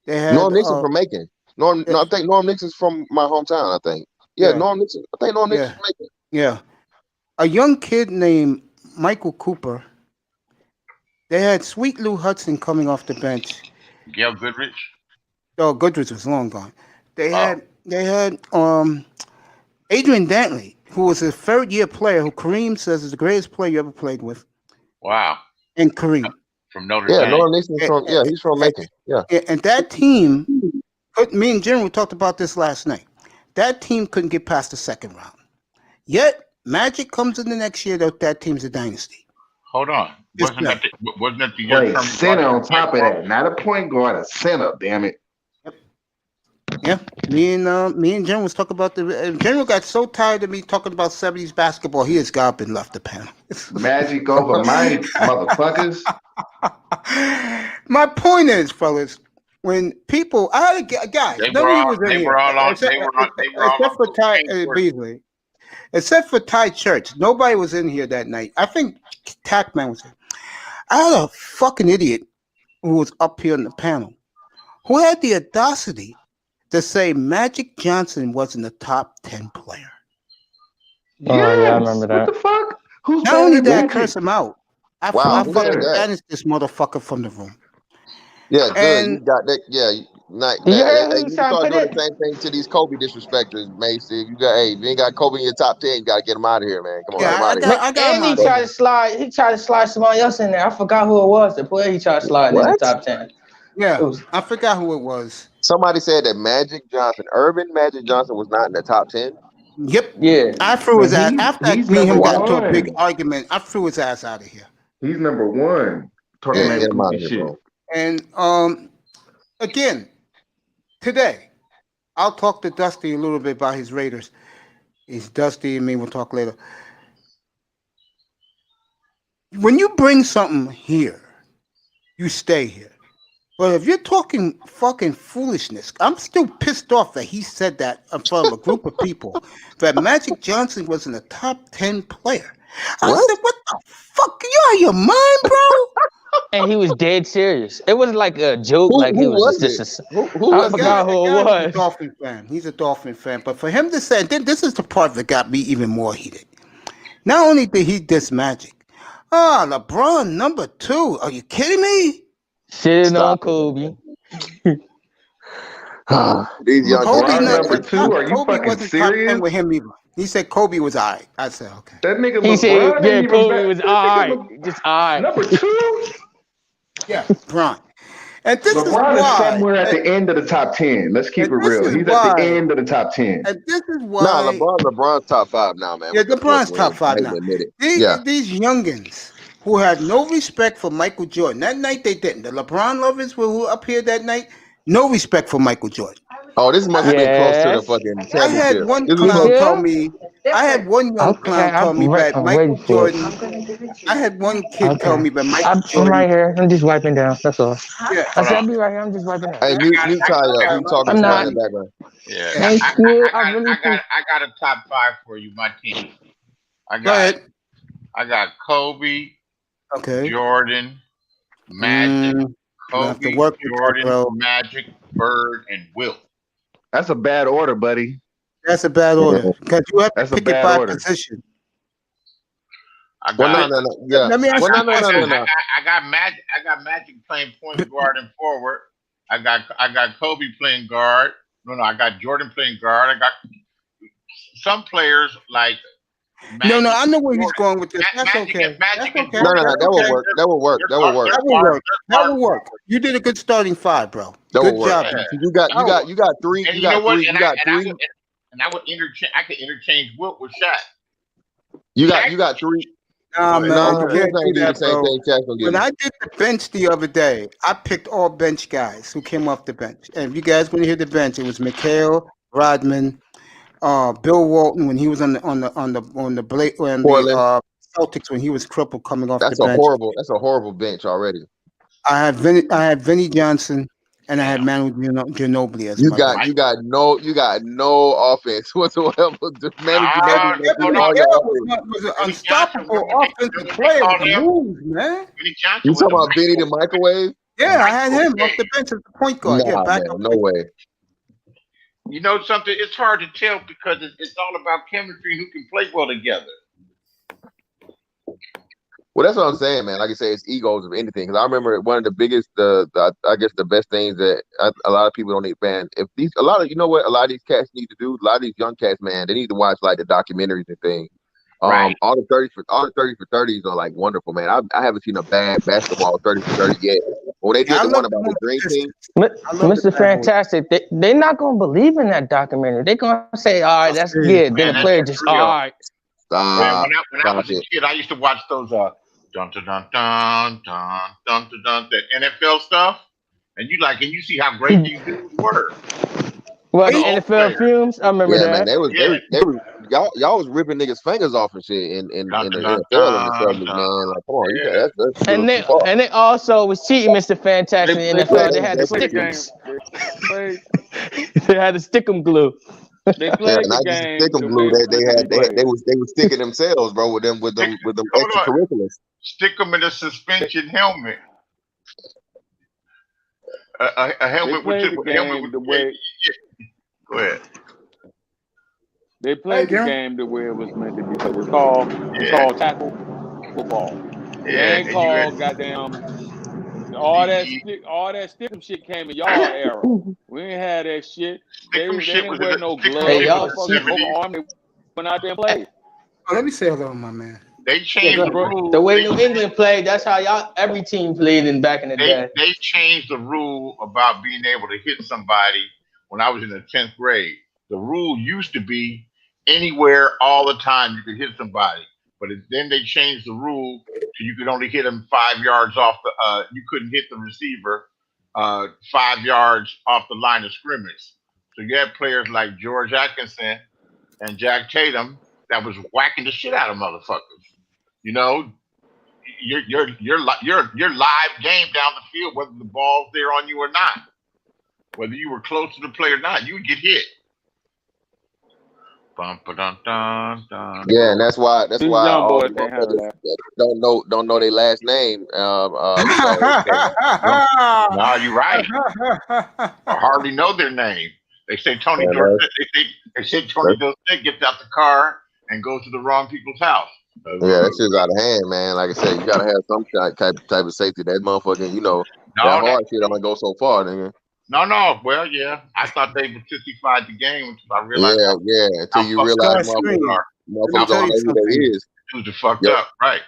They had Norm Nixon from Macon. No, I think Norm Nixon's from my hometown. I think. Yeah, Norm Nixon. I think Norm Nixon's from Macon. Yeah. A young kid named Michael Cooper. They had Sweet Lou Hudson coming off the bench. Gail Goodrich. Oh, Goodrich was long gone. They had Adrian Dantley, who was a third-year player who Kareem says is the greatest player you ever played with. Wow. And Kareem. From Notre Dame. Yeah, Norm Nixon's from he's from Macon. Yeah. And that team, me and Jim, we talked about this last night. That team couldn't get past the second round. Yet Magic comes in the next year. That team's a dynasty. Hold on. Wasn't that the year? Wait, center on top of that, not a point guard, a center. Damn it. Yeah, me and Jim was talking about the General got so tired of me talking about 70s basketball, he has got up and left the panel. Magic over my motherfuckers. My point is, fellas, when people, I had a guy, nobody was in here. Except for Ty Beasley. Except for Ty Church. Nobody was in here that night. I think Tackman was here. I had a fucking idiot who was up here in the panel who had the audacity to say Magic Johnson wasn't a top 10 player. Oh, yeah, I remember that. What the fuck? Who's Not only did I curse him out, I fucking that? banished this motherfucker from the room. Yeah, good. And- You got that. Yeah, you start doing the same thing to these Kobe disrespectors, Mace. If you ain't got Kobe in your top 10, you got to get him out of here, man. Come on, Yeah, get him out of here. I got him And out he of tried to slide somebody else in there. I forgot who it was. The player he tried to slide in the top 10. Yeah, I forgot who it was. Somebody said that Urban Magic Johnson was not in the top 10. Yep. Yeah. I threw his ass. After he's me and him number got into a one. big argument, I threw his ass out of here. He's number one. Talking Yeah, get him out that of here, shit. bro. And again, today, I'll talk to Dusty a little bit about his Raiders. He's Dusty and me. We'll talk later. When you bring something here, you stay here. But if you're talking fucking foolishness, I'm still pissed off that he said that in front of a group of people that Magic Johnson wasn't a top 10 player. I said, what the fuck? You out of your mind, bro? And he was dead serious. It wasn't like a joke. Who was it? I forgot who it was. He's a Dolphin fan. He's a Dolphin fan. But for him to say, this is the part that got me even more heated. Not only did he diss Magic, LeBron number 2. Are you kidding me? Shitting on Kobe. These young Kobe number 2. Are you Kobe fucking wasn't serious? top 10 with him either. He said Kobe was all right. I said, okay. That nigga He said, LeBron yeah, ain't even Kobe back. was That all nigga right. Just all right. Number 2? Yeah, Bron. And this is LeBron is why. somewhere at the end of the top 10. Let's keep it And this real. is He's why- at the end of the top 10. And this is why. Nah, LeBron's top 5 now, man. Yeah, LeBron's top 5 now. Admit it. These youngins who had no respect for Michael Jordan. That night they didn't. The LeBron lovers who up here that night, no respect for Michael Jordan. Oh, this must have been close to the fucking I championship. had one This was clown close- tell me. I had one young clown tell me that Michael Jordan. I had one kid tell me that Michael I'm Jordan. right here. I'm just wiping down. That's all. Yeah. I said, I'll be right here. I'm just wiping down. Hey, mute Ty up. You talking I'm to not. in the background. Yeah. Thank you. I really I got a top 5 for you, my team. Go ahead. I got Kobe, Okay. Jordan, Magic, You have to Kobe, work with that, Jordan, bro. Magic, Bird, and Wilt. That's a bad order, buddy. That's a bad order because you have to That's a pick it bad by order. position. I Well, got no. Yeah. Let me ask Well, you a question. no. I got Magic playing point guard and forward. I got Kobe playing guard. No, I got Jordan playing guard. I got some players like Magic, No, I know where he's going with this. That's Magic okay. and Magic That's and okay. No, Jordan. that will work. That will work. That will work. That will work. That will work. You did a good starting 5, bro. That Good will work. job. Yeah. You got three. And You you know got what? three. You got three. I would interchange. I could interchange Wilt with Shyt. You got three. Nah, man. No, I he's can't gonna do do the that, same bro. thing. Chad's gonna give When you. I did the bench the other day, I picked all bench guys who came off the bench. And if you guys want to hear the bench, it was Mikhail, Rodman, Bill Walton when he was on the Celtics when he was crippled coming off That's the a bench. horrible. That's a horrible bench already. I had Vinny Johnson. And I had Manu Ginobili as You my got bench. you got no offense whatsoever. Manu Ginobili Yeah, but all Miguel your offense. was an Benny Johnson, unstoppable when offensive they player with called the him, moves, man. Benny Johnson You was talking the about Benny the microwave? Yeah, I had him microwave. off the bench as the point guard. Yeah, Nah, back man, up. no way. You know something? It's hard to tell because it's all about chemistry. Who can play well together? Well, that's what I'm saying, man. Like I say, it's egos of anything. Because I remember one of the biggest, I guess the best things that a lot of people don't need, man. If these, a lot of, you know what, a lot of these cats need to do. A lot of these young cats, man, they need to watch like the documentaries and things. Right. All the 30 for 30s are like wonderful, man. I haven't seen a bad basketball 30 for 30 yet. When they did I the love one about the Dream Team, Mr. Fantastic, they're not gonna believe in that documentary. They're gonna say, all right, that's good. Then the player just, all right. Man, when I was a kid, I used to watch those dun dun dun dun dun dun dun dun that NFL stuff, and you see how great these dudes were. Well, The the old NFL players. films, I remember yeah, that. man, they were y'all was ripping niggas' fingers off and shit in the NFL in the 70s, man. Like, come on, you got that's And they also was cheating, Mr. Fantastic, in the NFL. They had the stickers. They had the stickum glue. They played the not just game. stick 'em the glue. way They was sticking themselves, bro, with them extracurriculars. Stick them in a suspension helmet. A helmet with the game the way. Go ahead. They played the game the way it was meant to be played. It's called tackle football. They ain't called goddamn all that stickum shit came in y'all era. We ain't had that shit. They didn't wear no gloves. Hey, y'all arm. They went out there and played. Oh, let me say hello, my man. They changed the rule. The way New England played, that's how every team played in back in the day. They changed the rule about being able to hit somebody when I was in the 10th grade. The rule used to be anywhere, all the time, you could hit somebody. But then they changed the rule so you could only hit them 5 yards off you couldn't hit the receiver 5 yards off the line of scrimmage. So you had players like George Atkinson and Jack Tatum that was whacking the shit out of motherfuckers. You know, your live game down the field, whether the ball's there on you or not, whether you were close to the play or not, you would get hit. Bum, dun, dun, dun. Yeah, and that's why young all boys the can't handle that. don't know their last name. No, you're right. I hardly know their name. They say Tony Dorsett. They say Tony Dorsett gets out the car and goes to the wrong people's house. Yeah, that shit's out of hand, man. Like I said, you gotta have some type of safety. That motherfucking, that hard shit only go so far, nigga. No. Well, yeah. I thought they particularly the game until I realized. Yeah. Until you realize motherfuckers don't know who that is. Dudes are fucked up, right?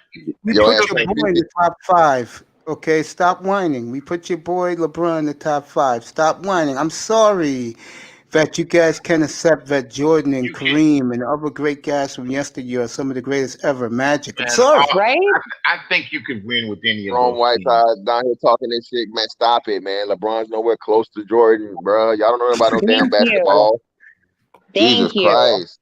We put your boy in the top 5. Okay, stop whining. We put your boy LeBron in the top 5. Stop whining. I'm sorry that you guys can accept that Jordan and Kareem and other great guys from yesteryear are some of the greatest ever. Magic. I'm sorry. Right? I think you could win with any of Wrong those. white ties down here talking this shit, man. Stop it, man. LeBron's nowhere close to Jordan, bro. Y'all don't know nothing about no damn basketball. Jesus Christ.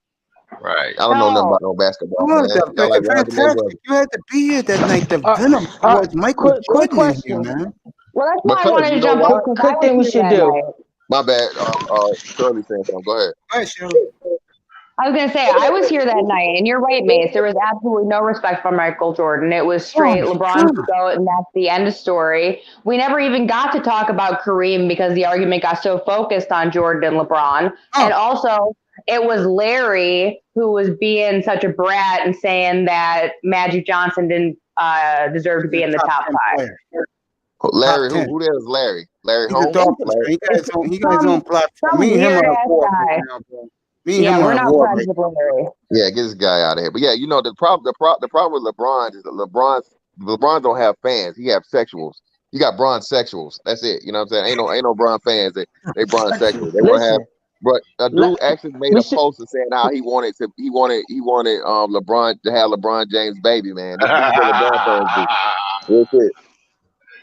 Right. I don't know nothing about no basketball, man. Fantastic. You had to be here that night. The venom towards Michael Jordan in here, man. Well, that's why I wanted to jump in. Quick thing we should do. My bad. Shirley saying something. Go ahead. All right, Shirley. I was gonna say I was here that night, and you're right, Mace. There was absolutely no respect for Michael Jordan. It was straight LeBron's GOAT, and that's the end of story. We never even got to talk about Kareem because the argument got so focused on Jordan and LeBron, and also it was Larry who was being such a brat and saying that Magic Johnson didn't deserve to be in the top 5. Larry, who the hell is Larry? Larry Holmes? He got his own platform. Me and him are a war right now, bro. We're not friends with Larry. Yeah, get this guy out of here. But yeah, the problem with LeBron is that LeBron don't have fans. He have sexuals. You got Bron sexuals. That's it. You know what I'm saying? Ain't no Bron fans. They Bron sexuals. They want to have. But a dude actually made a post and saying how he wanted LeBron to have LeBron James' baby, man. This is what LeBron fans do. That's it.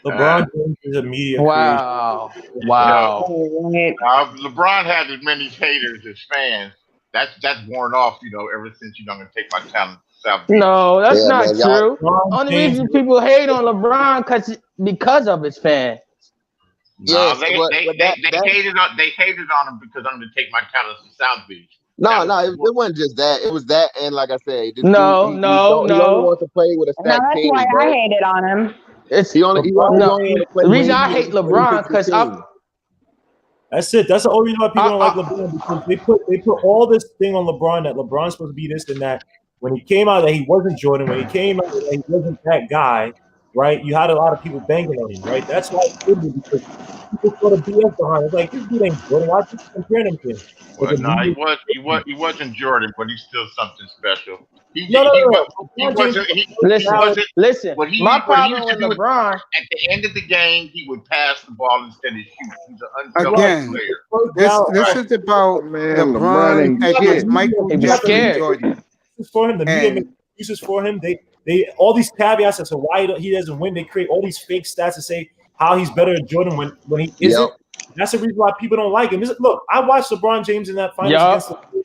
LeBron James is a media Wow. LeBron has as many haters as fans. That's worn off, ever since I'm gonna take my talent south. No, that's not true. Only reason people hate on LeBron because of his fans. No, they hated on him because I'm gonna take my talents to South Beach. No, it wasn't just that. It was that, and like I said, this No. he only wants to play with a No, stacked that's team, why bro. I hated on him. He only want to play. The reason I hate LeBron because that's it. That's the only reason why people don't like LeBron, because they put all this thing on LeBron that LeBron's supposed to be this and that. When he came out that he wasn't Jordan, when he came out that he wasn't that guy, right? You had a lot of people banging on him, right? That's why it did, because people sort of BS behind it. It's like, this dude ain't Jordan. Why you compare him to him? Well, no, he wasn't Jordan, but he's still something special. Listen. My problem with LeBron, at the end of the game, he would pass the ball instead of shoot. He's an unselfish player. This is about LeBron against Michael Jordan. For him, the media makes excuses for him. They all these caveats as to why he doesn't win. They create all these fake stats to say how he's better than Jordan when he isn't. Yep. That's the reason why people don't like him. Look, I watched LeBron James in that finals against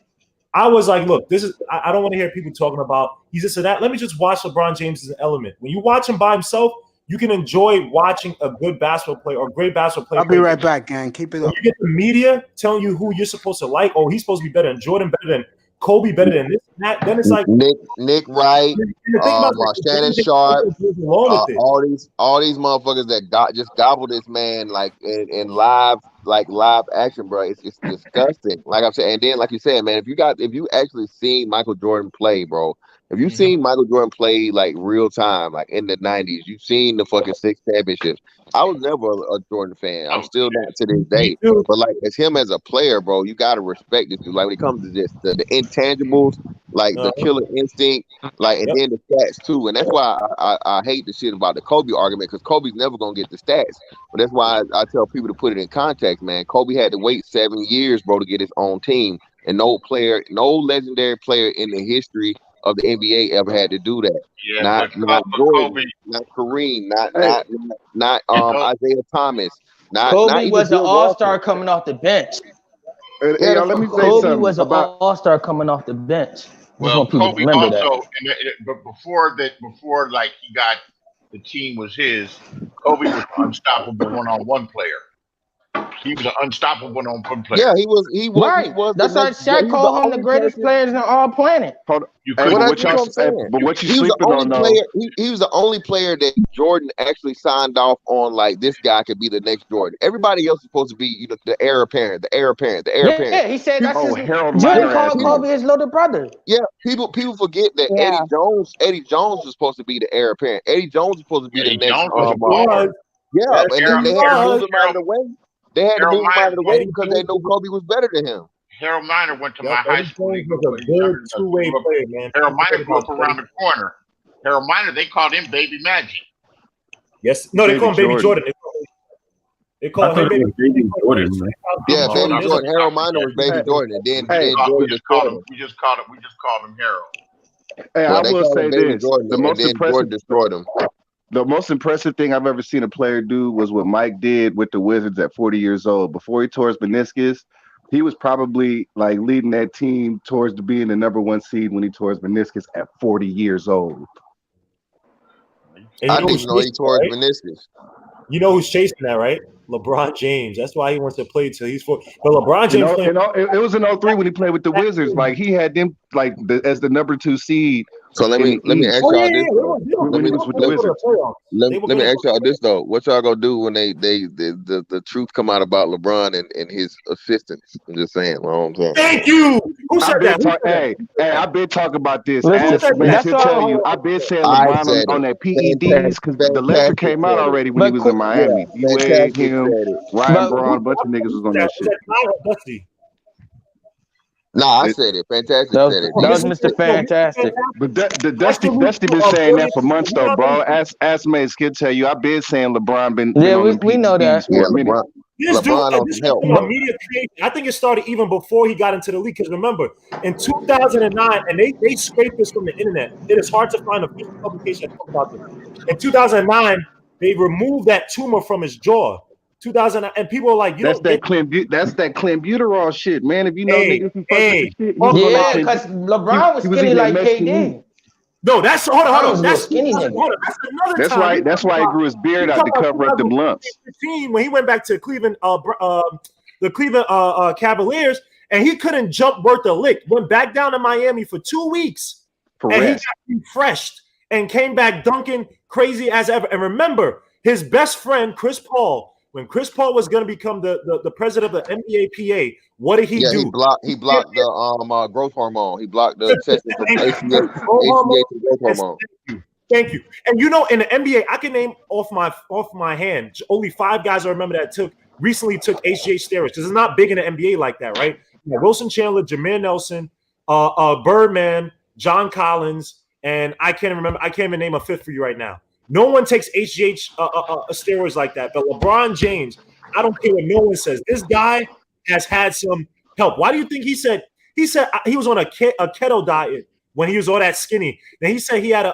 I was like, look, I don't want to hear people talking about he's this or that. Let me just watch LeBron James as an element. When you watch him by himself, you can enjoy watching a good basketball player or a great basketball player. I'll be right back, gang. Keep it up. You get the media telling you who you're supposed to like. Oh, he's supposed to be better than Jordan, better than Kobe, better than this and that. Then it's like Nick Wright, Shannon Sharp, all these motherfuckers that just gobble this man like in live action, bro. It's disgusting. Like I'm saying, and then like you said, man, if you actually seen Michael Jordan play, bro. If you've seen Michael Jordan play like real time, like in the 90s, you've seen the fucking 6 championships. I was never a Jordan fan. I'm still not to this day. But like as him as a player, bro, you gotta respect this dude. Like when it comes to this, the intangibles, like the killer instinct, like and then the stats too. And that's why I hate the shit about the Kobe argument, because Kobe's never gonna get the stats. But that's why I tell people to put it in context, man. Kobe had to wait 7 years, bro, to get his own team. And no legendary player in the history of the NBA ever had to do that. Yeah, not Jordan, not Kareem, not Isaiah Thomas. Kobe was an all-star coming off the bench. Let me say Kobe something was an all-star coming off the bench. Well, Kobe also, but before like he got the team was his, Kobe was an unstoppable one-on-one player. He was an unstoppable one-on-one player. Yeah, he was. That's why Shyt called him the greatest players on all planet. But what you sleeping on though? He was the only player that Jordan actually signed off on. Like, this guy could be the next Jordan. Everybody else is supposed to be, the heir apparent. Yeah, he said that's Harold Jordan called Kobe his little brother. Yeah, people forget that Eddie Jones was supposed to be the heir apparent. Eddie Jones was supposed to be the next. Yeah, and they had to move him out of the way. They had to move him out of the way because they knew Kobe was better than him. Harold Miner went to my high school. He was a good two-way player, man. Harold Miner grew up around the corner. Harold Miner, they called him Baby Magic. Yes, no, they call him Baby Jordan. They call him Baby Jordan. Yeah, Baby Jordan. Harold Miner was Baby Jordan, and then we just called him Harold. Hey, I will say this: the most impressive destroyed him. The most impressive thing I've ever seen a player do was what Mike did with the Wizards at 40 years old. Before he tore his meniscus, he was probably like leading that team towards being the number 1 seed when he tore his meniscus at 40 years old. I didn't know he tore his meniscus. You know who's chasing that, right? LeBron James. That's why he wants to play till he's 40. But LeBron James, it was in 03 when he played with the Wizards. Like he had them like as the number 2 seed. So let me ask y'all this. Let me ask y'all this though. What y'all gonna do when the truth come out about LeBron and his assistants? I'm just saying. You know what I'm saying? Thank you. Who said that? Hey, I've been talking about this. I've been saying LeBron on that PEDs because the letter came out already when he was in Miami. Him, Ryan Braun, a bunch of niggas was on that shit. Nah, I said it. Fantastic said it. That was Mr. Fantastic. But Dusty been saying that for months though, bro. Ask Mace, he'll tell you. I've been saying LeBron been. Yeah, we know that. This media creation, I think it started even before he got into the league. Because remember, in 2009, and they scraped this from the internet. It is hard to find a publication that talks about this. In 2009, they removed that tumor from his jaw. 2000 and people are like, that's that clenbuterol shit, man. If you know niggas who fuck with shit, because LeBron was skinny like KD. No, that's hold Harden on. was a That's little skinny nigga. That's another That's time. why. That's why he grew his beard out to cover up the lumps. When he went back to Cleveland, the Cleveland Cavaliers, and he couldn't jump worth a lick. Went back down to Miami for 2 weeks, and he got refreshed and came back dunking crazy as ever. And remember, his best friend Chris Paul. When Chris Paul was going to become the president of the NBA PA, what did he do? He blocked the growth hormone. He blocked the testing for HGH growth hormone. Thank you. And you know, in the NBA, I can name off my hand only 5 guys I remember that recently took HGH steroids because it's not big in the NBA like that, right? You Wilson Chandler, Jameer Nelson, Birdman, John Collins, and I can't even name a fifth for you right now. No one takes HGH steroids like that. But LeBron James, I don't care what no one says. This guy has had some help. Why do you think he said he was on a keto diet when he was all that skinny? Then he said he had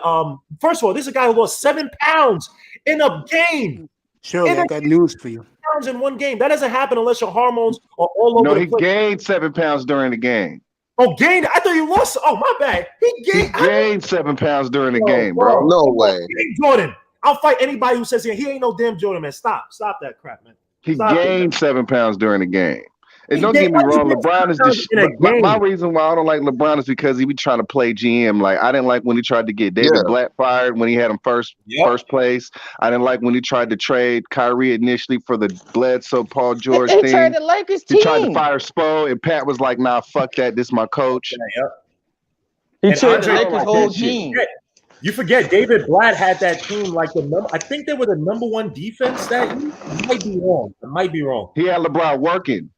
first of all, this is a guy who lost 7 pounds in a game. Sure, I got news for you. Pounds in one game. That doesn't happen unless your hormones are all over the place. No, he gained 7 pounds during the game. Oh, gained? I thought you lost. Oh, my bad. He gained 7 pounds during the game, bro. No way. Jordan. I'll fight anybody who says he ain't no damn Jordan, man. Stop that crap, man. He gained 7 pounds during the game. And don't get me wrong, LeBron is the my reason why I don't like LeBron is because he be trying to play GM. Like I didn't like when he tried to get David Blatt fired when he had him first place. I didn't like when he tried to trade Kyrie initially for the Bledsoe Paul George thing. He tried to like his team. He tried to fire Spo, and Pat was like, "Nah, fuck that. This is my coach." He tried to like his whole team. You forget David Blatt had that team like the number. I think they were the number 1 defense that year. I might be wrong. He had LeBron working.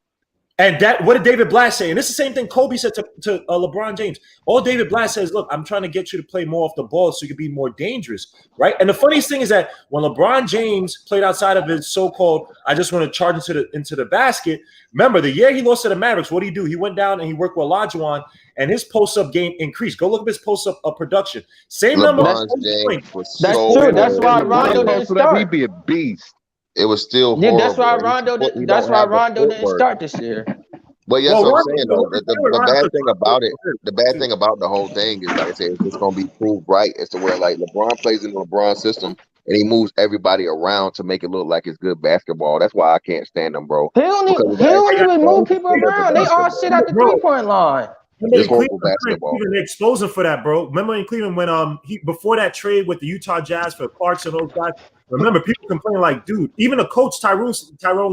And what did David Blatt say? And it's the same thing Kobe said to LeBron James. All David Blatt says, look, I'm trying to get you to play more off the ball so you can be more dangerous, right? And the funniest thing is that when LeBron James played outside of his so-called, I just want to charge into the basket, remember, the year he lost to the Mavericks, what did he do? He went down and he worked with Olajuwon, and his post-up game increased. Go look at his post-up production. Same number. That's true. That's why Rondo didn't start. He'd be a beast. It was still horrible. That's why Rondo didn't start this year. But yes, I'm saying though, the bad thing about the whole thing is, like I said, it's just gonna be proved right as to where like LeBron plays in the LeBron system and he moves everybody around to make it look like it's good basketball. That's why I can't stand him, bro. He don't even move people around. They all sit at the 3-point line. It's horrible basketball. They exposed him for that, bro. Remember in Cleveland when before that trade with the Utah Jazz for Clarkson, those guys. Remember, people complaining like, dude, even the coach Tyrone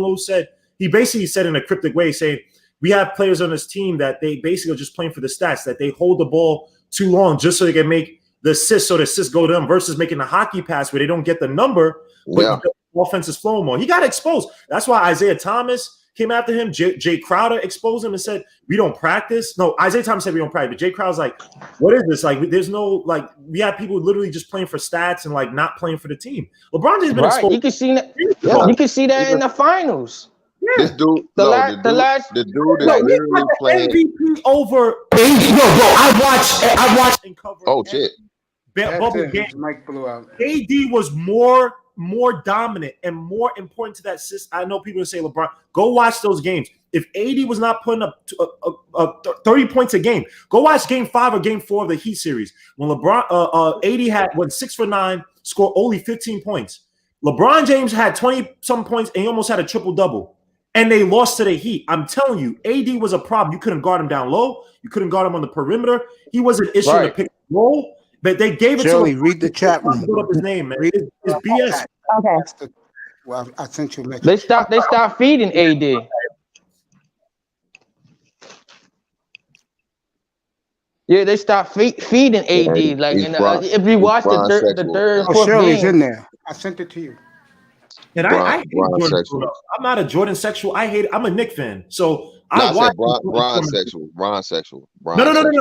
Lue said, he basically said in a cryptic way, saying, we have players on this team that they basically are just playing for the stats, that they hold the ball too long just so they can make the assist, so the assists go to them versus making the hockey pass where they don't get the number, but the offense is flowing more. He got exposed. That's why Isaiah Thomas came after him. Jay Crowder exposed him and said, we don't practice. No, Isaiah Thomas said we don't practice, but Jay Crowder's like, what is this? Like, there's no, like, we have people literally just playing for stats and, like, not playing for the team. LeBron has been exposed. You can see that. You can see that in the finals. Yeah. This dude, the dude is literally playing MVP over. I watched and covered. Oh shit! Bubble game. Mike blew out. AD was more dominant and more important to that system. I know people say LeBron. Go watch those games. If AD was not putting up 30 points a game, go watch Game 5 or Game 4 of the Heat series when LeBron AD went 6 for 9, scored only 15 points. LeBron James had 20-some points and he almost had a triple-double. And they lost to the Heat. I'm telling you, AD was a problem. You couldn't guard him down low. You couldn't guard him on the perimeter. He was an issue to pick and roll. But they gave it to him. Read the chat room. Put up his name, man. It's BS. Okay. Well, I sent you a message. They stopped feeding AD. Yeah, they stopped feeding AD. Like, if we watch the third, fourth Shirley's game, in there. I sent it to you. And I hate Jordan. I'm not a Jordan sexual. I hate it. I'm a Knick fan. So I watch Bron sexual. No.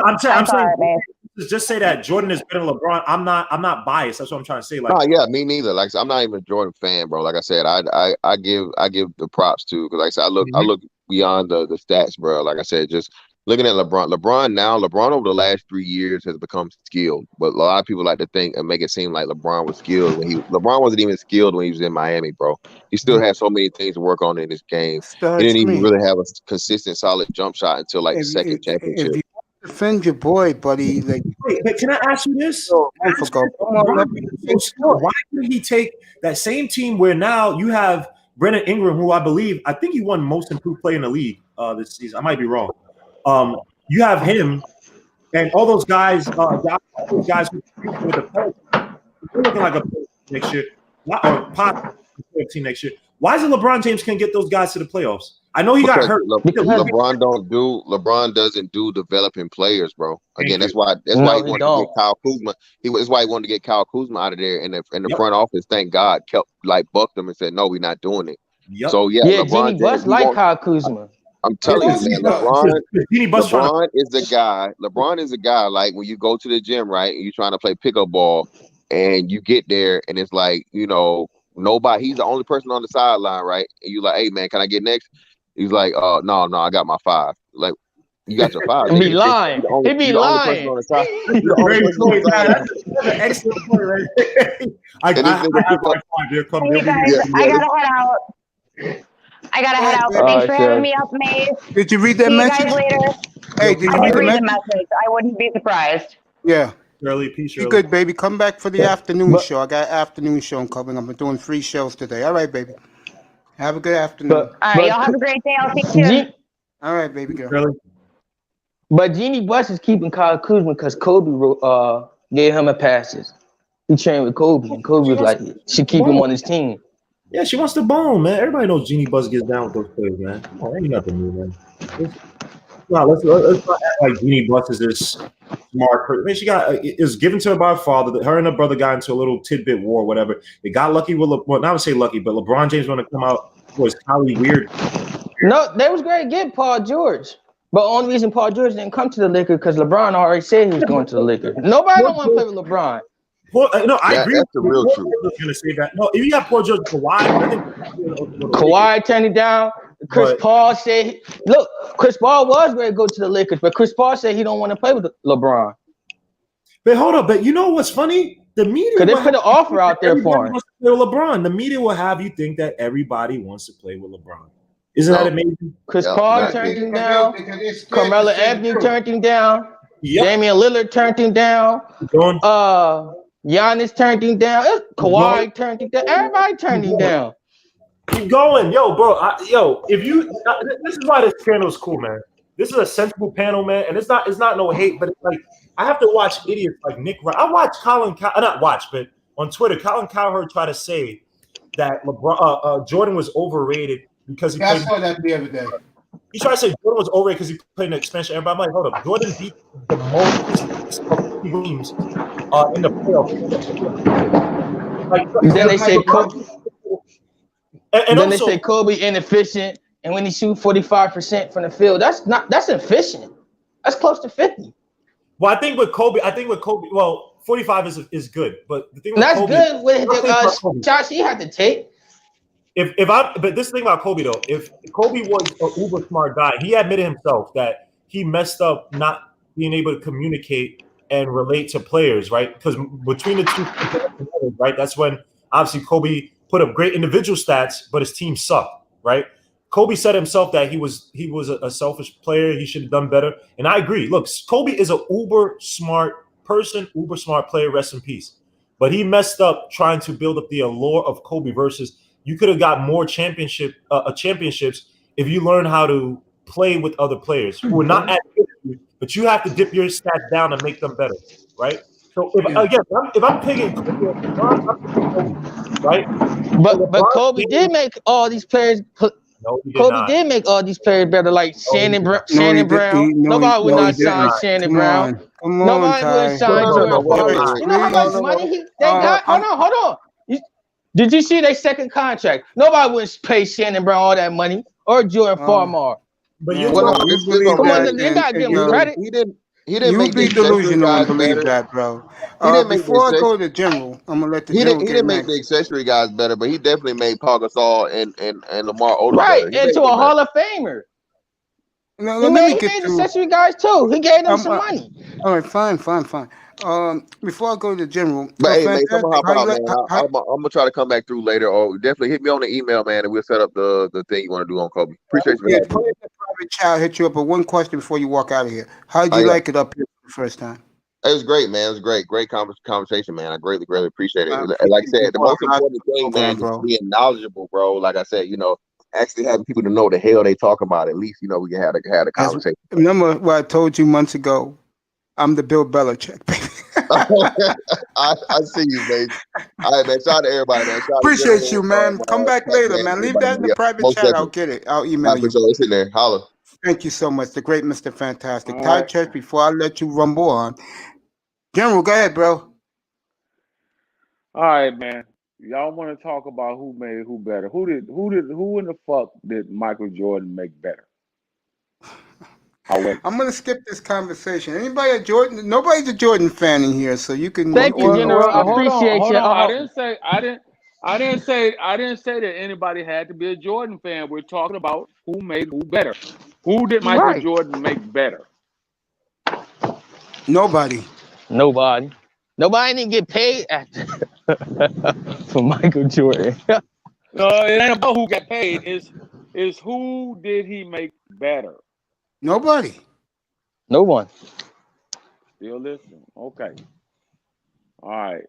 I'm saying just say that Jordan is better than LeBron. I'm not biased. That's what I'm trying to say. Like, me neither. Like, I'm not even a Jordan fan, bro. Like I said, I give the props to, because like I said, I look beyond the stats, bro. Like I said, just looking at LeBron over the last 3 years has become skilled, but a lot of people like to think and make it seem like LeBron was skilled when LeBron wasn't even skilled when he was in Miami, bro. He still had so many things to work on in his game. He didn't even really have a consistent, solid jump shot until like the second championship. Defend your boy, buddy. Like, Wait, but can I ask you this? I forgot. Come on, let me So smart. Why didn't he take that same team where now you have Brennan Ingram, who I think he won most improved player in the league this season. I might be wrong. You have him and all those guys who with the Pels, they're looking like a next year, or possibly team next year. Why is it LeBron James can't get those guys to the playoffs? I know he got hurt. LeBron doesn't do developing players, bro. Again, that's why he wanted to get Kyle Kuzma. That's why he wanted to get Kyle Kuzma out of there, and the front office, thank God, kept bucked them and said, no, we're not doing it. Yep. So LeBron James like Kyle Kuzma. I'm telling you, man, LeBron is the guy. LeBron is a guy like when you go to the gym, right, and you're trying to play pickup ball, and you get there, and it's like, nobody. He's the only person on the sideline, right? And you like, hey, man, can I get next? He's like, no, I got my 5. Like, you got your 5. He be lying. He be lying. That's an excellent point, right? I gotta head out. I gotta head out. Thanks for having me up, Mace. Did you read that message? See you guys later. Hey, did you read the message? I wouldn't be surprised. Yeah. Shirley, peace. You good, baby. Come back for the afternoon show. I got an afternoon show coming up. I'm doing 3 shows today. All right, baby. Have a good afternoon. All right, y'all have a great day. I'll see you soon. All right, baby girl. Really? But Jeannie Buss is keeping Kyle Kuzma because Kobe gave him a passes. He trained with Kobe, and Kobe was like, she keep him on his team. Yeah, she wants to bone, man. Everybody knows Jeannie Buss gets down with those players, man. Come on, ain't nothing new, man. Let's not act like Jeannie Buss is this smart person. I mean, it was given to her by her father. Her and her brother got into a little tidbit war, whatever. They got lucky with not to say lucky, but LeBron James want to come out was probably weird. No, they was great to get Paul George. But the only reason Paul George didn't come to the Lakers because LeBron already said he was going to the Lakers. Nobody don't want to play with LeBron. I agree. That's the real truth. Going to say that. No, if you got Paul George, Kawhi turned it down. Chris Paul said, "Look, Chris Paul was ready to go to the Lakers, but Chris Paul said he don't want to play with LeBron." But hold up, but you know what's funny? The media because they put an offer out there for him. LeBron, the media will have you think that everybody wants to play with LeBron. Isn't that amazing? Chris Paul turned him down. Carmelo Anthony turned him down. Damian Lillard turned him down. Giannis turned him down. Kawhi turned him down. Everybody turned him down. Keep going, yo, bro. If you, this is why this panel is cool, man. This is a sensible panel, man, and it's not no hate, but it's like I have to watch idiots like Nick. I watch but on Twitter, Colin Cowherd tried to say that Jordan was overrated because he. I saw that the other day. He tried to say Jordan was overrated because he played in the expansion era. But I'm like, hold up, Jordan beat the most teams in the playoffs. Then they say Kobe. And then also, they say Kobe inefficient, and when he shoot 45% from the field, that's efficient. That's close to 50. Well, I think with Kobe, well, 45 is good, but the thing with that's Kobe, good with the shots he had to take. But this thing about Kobe though, if Kobe was an uber smart guy, he admitted himself that he messed up not being able to communicate and relate to players, right? Because between the two, right, that's when obviously Kobe put up great individual stats, but his team sucked, right? Kobe said himself that he was a selfish player. He should have done better. And I agree. Look, Kobe is an uber smart person, uber smart player, rest in peace. But he messed up trying to build up the allure of Kobe versus you could have got more championships if you learn how to play with other players who are not at you, but you have to dip your stats down and make them better, right? So if I'm picking Kobe, right? But Kobe did make all these players. No, he did Kobe not. did make all these players better, like Shannon Brown. Nobody would not sign Shannon Brown. Nobody would sign Jordan Farmer. You know how much money they got? Hold on. Did you see their second contract? Nobody would pay Shannon Brown all that money or Jordan Farmer. But you come on, you gotta give him credit. He didn't make the delusional and believe that, bro. Before I go to General, I'm gonna let the he General didn't make the accessory guys better, but he definitely made Paul Gasol and Lamar Odom right better. into a Hall of Famer. Now, he made accessory guys too. He gave them some money. All right, fine. Before I go to the general, But hey, man, I'm fantastic. gonna hop How you out, like? man. I'm gonna try to come back through later, or definitely hit me on the email, man, and we'll set up the thing you want to do on Kobe. Appreciate you for Yeah, having put me. it in the private chat. I'll hit you up with one question before you walk out of here. How did Oh you yeah, like it up here for the first time? it was great, man. It was great conversation, man. I greatly appreciate it. I And appreciate like I you said, the brought most a lot important thing, over, man, is bro. being knowledgeable, bro. Like I said, actually having people to know what the hell they talk about. At least we can have a conversation. Remember what I told you months ago? I'm the Bill Belichick, baby. I see you, man. All right, man. Shout out to everybody, man. Shout out to Appreciate General, you, man. Come back later, man. Leave that in the private most chat. I'll definitely. get it. I'll All email right, for you. sure. It's in there. Holla. Thank you so much, the great Mr. Fantastic. All Ty right. Church, before I let you rumble on. General, go ahead, bro. All right, man. Y'all want to talk about who made who better? Who in the fuck did Michael Jordan make better? I'm gonna skip this conversation. Anybody a Jordan? Nobody's a Jordan fan in here, so you can. Thank you, General. I appreciate hold you. on. I didn't say that anybody had to be a Jordan fan. We're talking about who made who better. Who did Michael Jordan make better? Nobody. Nobody didn't get paid after for Michael Jordan. No, it ain't about who got paid. Is who did he make better? Nobody. No one. Still listening. Okay. All right.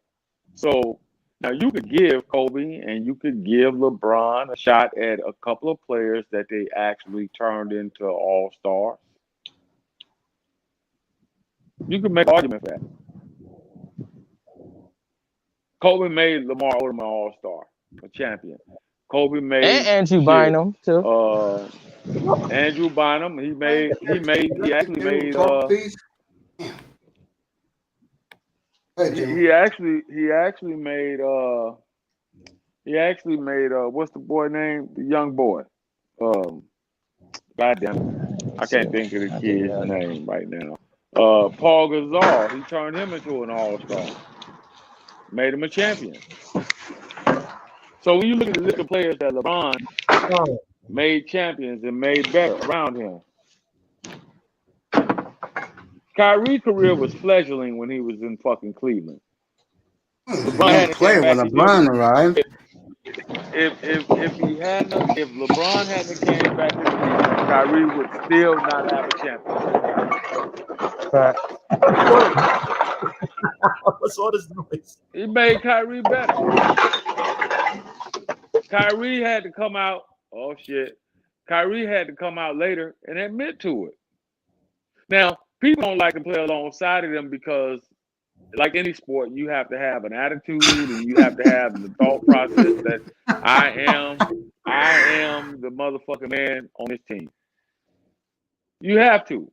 So now you could give Kobe and you could give LeBron a shot at a couple of players that they actually turned into all-stars. You could make an argument for that. Kobe made Lamar Odom an all-star, a champion. Kobe made And Andrew Bynum too. Andrew Bynum. He actually made what's the boy name? The young boy. God damn it. I can't think of the kid's name right now. Paul Gasol. He turned him into an all-star. Made him a champion. So when you look at the list of players that LeBron made champions and made better around him, Kyrie's career was fledgling when he was in fucking Cleveland. LeBron hadn't came back. LeBron arrived. If LeBron hadn't came back to Cleveland, Kyrie would still not have a championship. What's all this noise? He made Kyrie better. Kyrie had to come out. Oh shit! Kyrie had to come out later and admit to it. Now, people don't like to play alongside of them because, like any sport, you have to have an attitude and you have to have the thought process that I am the motherfucking man on this team. You have to.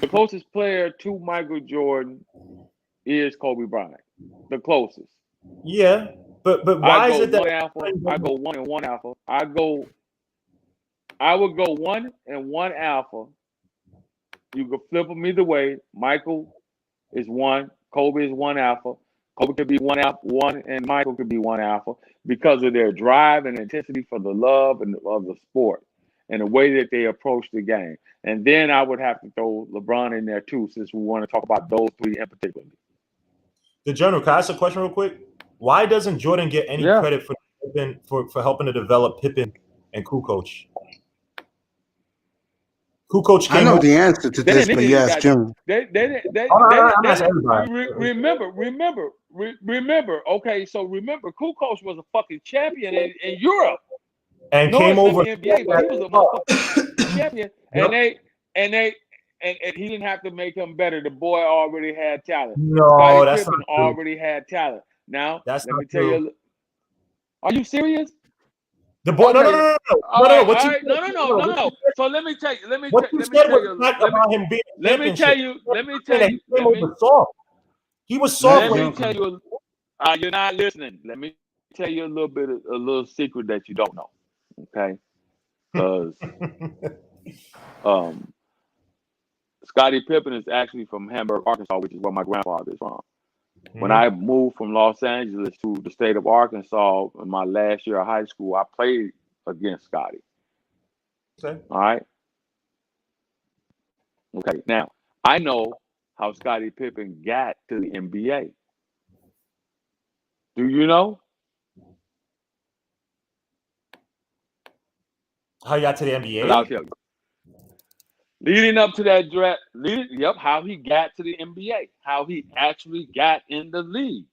The closest player to Michael Jordan is Kobe Bryant. The closest. Yeah, but why is it that I go 1 and 1 alpha? I would go 1 and 1 alpha. You could flip them either way. Michael is 1. Kobe is 1 alpha. Kobe could be 1 alpha, 1, and Michael could be 1 alpha because of their drive and intensity for the love and of the sport and the way that they approach the game. And then I would have to throw LeBron in there too, since we want to talk about those three in particular. The General, can I ask a question real quick? Why doesn't Jordan get any credit for helping to develop Pippen and Kukoc? Kukoc came. I know the answer to this, but yes, Jim. Remember. Okay, so remember, Kukoc was a fucking champion in Europe and came over. The NBA, but he was a motherfucking champion, and he didn't have to make him better. The boy already had talent. No, that's Pippen not true. already had talent. Now, that's let not me tell true. you. Are you serious? The boy, okay. no. So let me tell you. What you said was not about him being. Let me tell you. He was soft. Let me tell you. You're not listening. Let me tell you a little secret that you don't know. Okay, because Scottie Pippen is actually from Hamburg, Arkansas, which is where my grandfather is from. Mm-hmm. When I moved from Los Angeles to the state of Arkansas in my last year of high school, I played against Scottie. Okay. All right. Okay. Now, I know how Scottie Pippen got to the NBA? Do you know? How you got to the But NBA? I'll tell you. Leading up to that draft, how he got to the NBA, how he actually got in the league.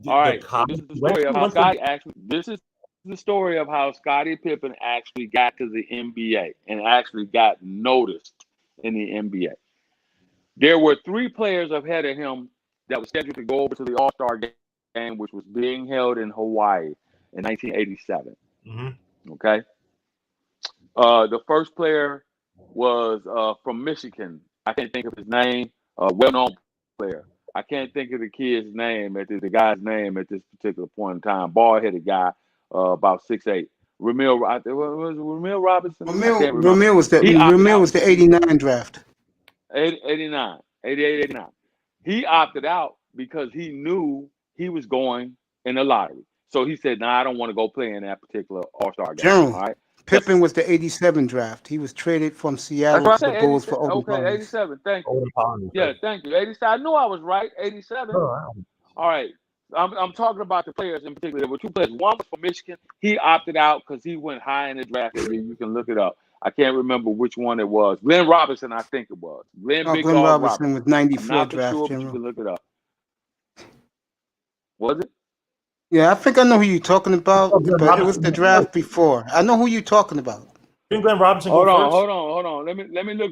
All right, so this is the story of how Scottie actually. This is the story of how Scottie Pippen actually got to the NBA and actually got noticed in the NBA. There were 3 players ahead of him that was scheduled to go over to the All-Star game, which was being held in Hawaii in 1987. Mm-hmm. Okay. The first player was from Michigan. I can't think of his name. Well-known player. I can't think of the kid's name the guy's name at this particular point in time. Bald-headed guy, about 6'8". Ramil Robinson. Ramil was the 89 draft. 88, 89. He opted out because he knew he was going in the lottery. So he said, "Nah, I don't want to go play in that particular All-Star game." General, all right. Pippen was the 87 draft. He was traded from Seattle to the Bulls for Odin Polonius. 87. Thank you. Yeah, thank you. 87. I knew I was right. 87. All right. I'm talking about the players in particular. There were 2 players. One was from Michigan. He opted out because he went high in the draft. You can look it up. I can't remember which one it was. Glenn Robinson, I think it was. Glenn Robinson was 94 draft. Sure, General. you can look it up. Was it? Yeah, I think I know who you're talking about, but it was the draft before. I know who you're talking about. Didn't Glenn Robinson hold go on, first? Hold on. Let me look.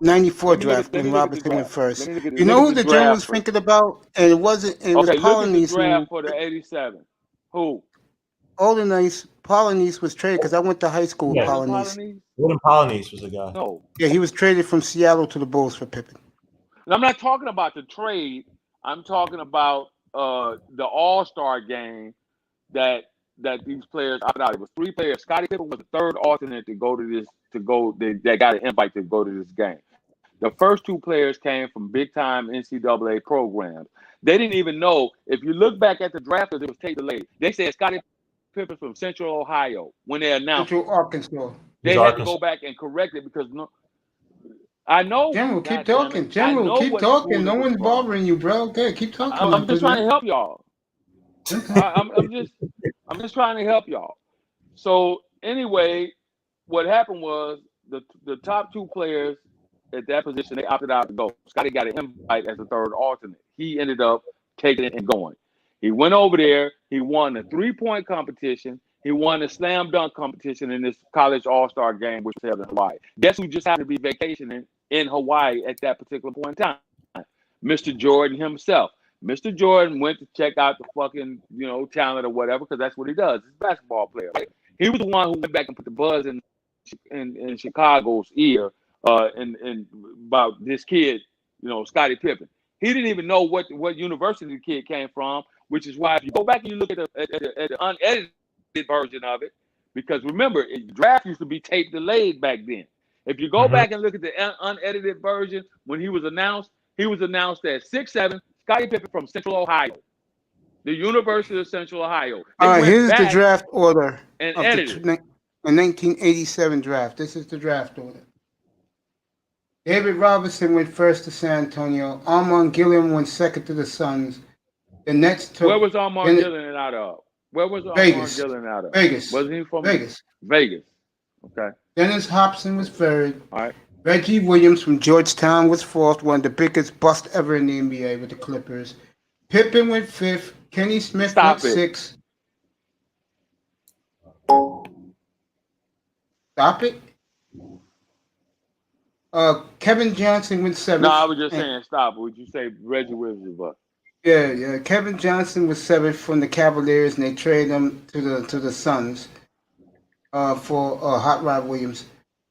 94 draft. Glenn Robinson went first. You know who the general was thinking about? And it wasn't. It was Polonius. Look at the draft for the 87. Who? Polonius was traded because I went to high school with Polonius. Odin Polonius was the guy. No. Yeah, he was traded from Seattle to the Bulls for Pippen. I'm not talking about the trade. I'm talking about the All-Star game that these players opted out. It was 3 players. Scottie Pippen was the 3rd alternate to go to this. That got an invite to go to this game. The first 2 players came from big-time NCAA programs. They didn't even know. If you look back at the draft, it was tape delayed. They said Scottie Pippen from Central Ohio when they announced Central Arkansas. They had to go back and correct it because I know. General, keep talking. General, keep talking. No one's bothering you, bro. Okay, keep talking. I'm just trying to help y'all. I'm just trying to help y'all. So anyway, what happened was the top 2 players at that position, they opted out to go. Scottie got an invite as the 3rd alternate. He ended up taking it and going. He went over there. He won the 3-point competition. He won the slam dunk competition in this college all-star game, which was held in Hawaii. Guess who just happened to be vacationing in Hawaii at that particular point in time? Mr. Jordan himself. Mr. Jordan went to check out the fucking, talent or whatever, because that's what he does. He's a basketball player. Right? He was the one who went back and put the buzz in Chicago's ear and about this kid, Scottie Pippen. He didn't even know what university the kid came from, which is why if you go back and you look at the unedited version of it, because remember, the draft used to be tape delayed back then. If you go back and look at the unedited version, when he was announced as 6'7", Scottie Pippen from Central Ohio, the University of Central Ohio. All right, here's the draft order and of the 1987 draft. This is the draft order. David Robinson went first to San Antonio. Armand Gilliam went second to the Suns. The Nets took. Where was Armand Gilliam out of? Where was Armand Gilliam out of? Vegas. Wasn't he from Vegas? Vegas. Okay. Dennis Hobson was third. All right. Reggie Williams from Georgetown was fourth, one of the biggest busts ever in the NBA with the Clippers. Pippen went fifth. Kenny Smith went sixth. Stop it. Kevin Johnson went seventh. No, I was just saying stop. Would you say Reggie Williams was bust? Yeah. Kevin Johnson was seventh from the Cavaliers, and they traded him to the Suns for Hot Rod Williams.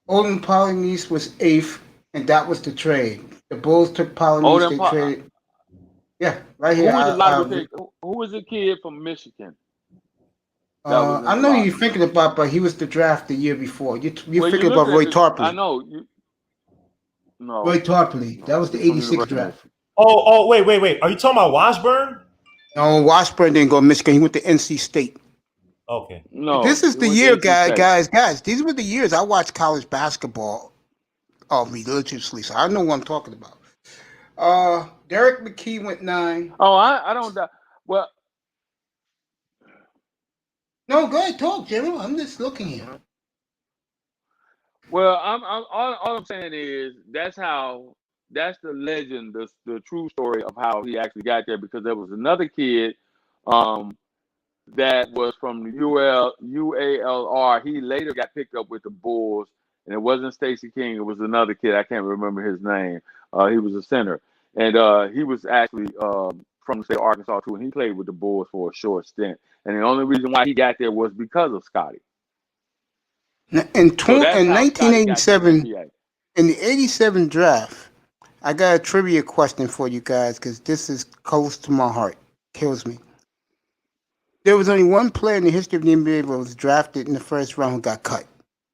Odin Polonius was eighth, and that was the trade. The Bulls took Polonius. They traded. Yeah, right here. Who was the kid from Michigan? I know who you're thinking about, but he was the draft the year before. You're thinking about Roy Tarpley. I know. No. Roy Tarpley. That was the 86 draft. Oh, wait. Are you talking about Washburn? No, Washburn didn't go to Michigan. He went to NC State. Okay. No. This is the year, guys. These were the years I watched college basketball religiously. So I know what I'm talking about. Derek McKee went 9. Oh, I don't. Well, no, go ahead, talk, Jimmy. I'm just looking here. Well, I'm all I'm saying is that's the legend, the true story of how he actually got there, because there was another kid that was from UALR. He later got picked up with the Bulls, and it wasn't Stacey King. It was another kid. I can't remember his name. He was a center, and he was actually from the state of Arkansas too, and he played with the Bulls for a short stint. And the only reason why he got there was because of Scotty. In 1987, in the 87 draft, I got a trivia question for you guys because this is close to my heart. Kills me. There was only one player in the history of the NBA that was drafted in the first round who got cut.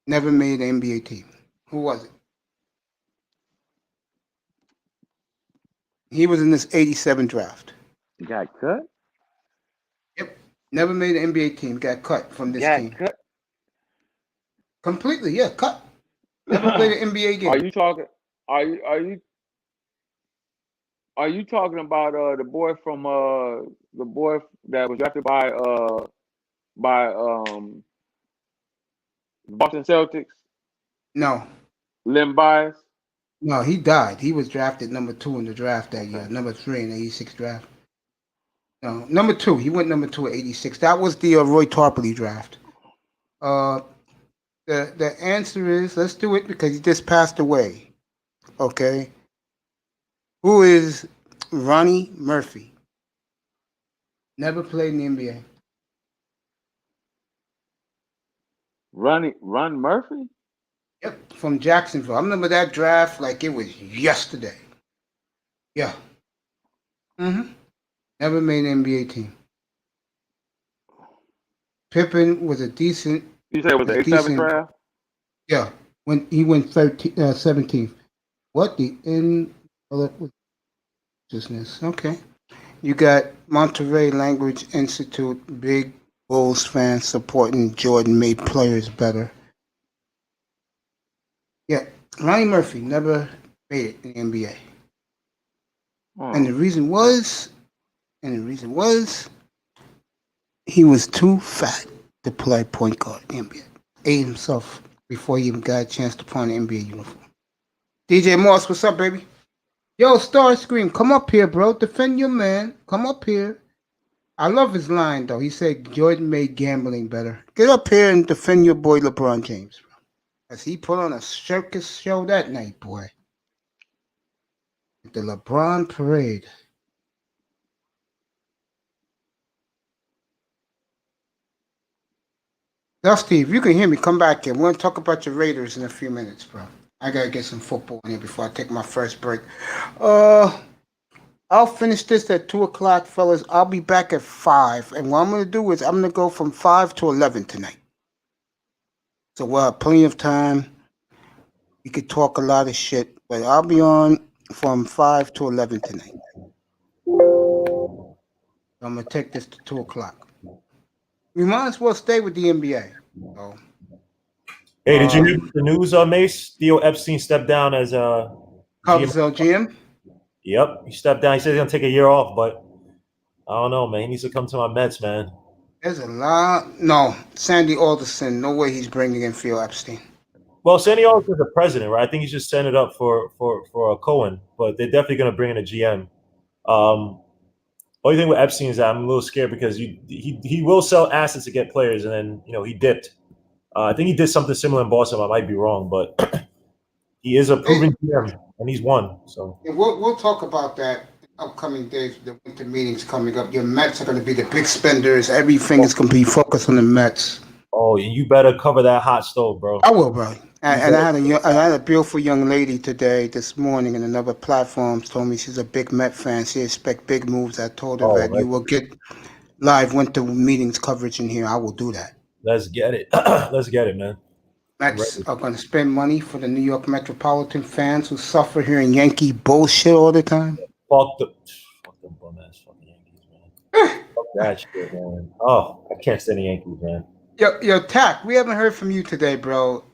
Never made an NBA team. Who was it? He was in this 87 draft. He got cut? Yep. Never made an NBA team. Got cut from this team. Cut? Completely, yeah, cut. Never played an NBA game. Are you talking about the boy from the boy that was drafted by Boston Celtics? No. Lim Bias? No, he died. He was drafted number 2 in the draft that year. Number 3 in the 86 draft. No, number 2. He went number 2 at 86. That was the Roy Tarpley draft. The answer is, let's do it because he just passed away. Okay. Who is Ronnie Murphy? Never played in the NBA. Ron Murphy? Yep, from Jacksonville. I remember that draft like it was yesterday. Yeah. Never made an NBA team. Pippen was a decent. You say it was the 87 draft? Yeah, when he went 17th. What the in? Okay. You got Monterey Language Institute, big Bulls fans supporting Jordan made players better. Yeah, Ronnie Murphy never made it in the NBA. And the reason was, he was too fat to play point guard in the NBA. Ate himself before he even got a chance to put on an NBA uniform. DJ Moss, what's up, baby? Yo, Starscream, come up here, bro. Defend your man. Come up here. I love his line, though. He said Jordan made gambling better. Get up here and defend your boy LeBron James, bro. As he put on a circus show that night, boy. The LeBron parade. Dusty, if you can hear me, come back here. We're going to talk about your Raiders in a few minutes, bro. I got to get some football in here before I take my first break. I'll finish this at 2 o'clock, fellas. I'll be back at 5. And what I'm going to do is I'm going to go from 5 to 11 tonight. So we'll have plenty of time. We could talk a lot of shit. But I'll be on from 5 to 11 tonight. So I'm going to take this to 2 o'clock. We might as well stay with the NBA. So, hey, did you hear the news, Mace? Theo Epstein stepped down as GM? Yep, he stepped down. He said he's going to take a year off, but I don't know, man. He needs to come to my Mets, man. There's a lot. No, Sandy Alderson. No way he's bringing in Theo Epstein. Well, Sandy Alderson is the president, right? I think he's just setting it up for a Cohen, but they're definitely going to bring in a GM. Only thing with Epstein is that I'm a little scared because he will sell assets to get players, and then he dipped. I think he did something similar in Boston. I might be wrong, but he is a proven GM, and he's won. So we'll talk about that in upcoming days. The winter meetings coming up. Your Mets are going to be the big spenders. Everything is going to be focused on the Mets. Oh, and you better cover that hot stove, bro. I will, bro. And I had a beautiful young lady this morning in another platform told me she's a big Met fan. She expects big moves. I told her that you will get live winter meetings coverage in here. I will do that. Let's get it. Let's get it, man. Mets are going to spend money for the New York metropolitan fans who suffer hearing Yankee bullshit all the time. Fuck them bum-ass fucking Yankees, man. Fuck that shit, man. Oh, I can't stand the Yankees, man. Yo, Tack, we haven't heard from you today, bro.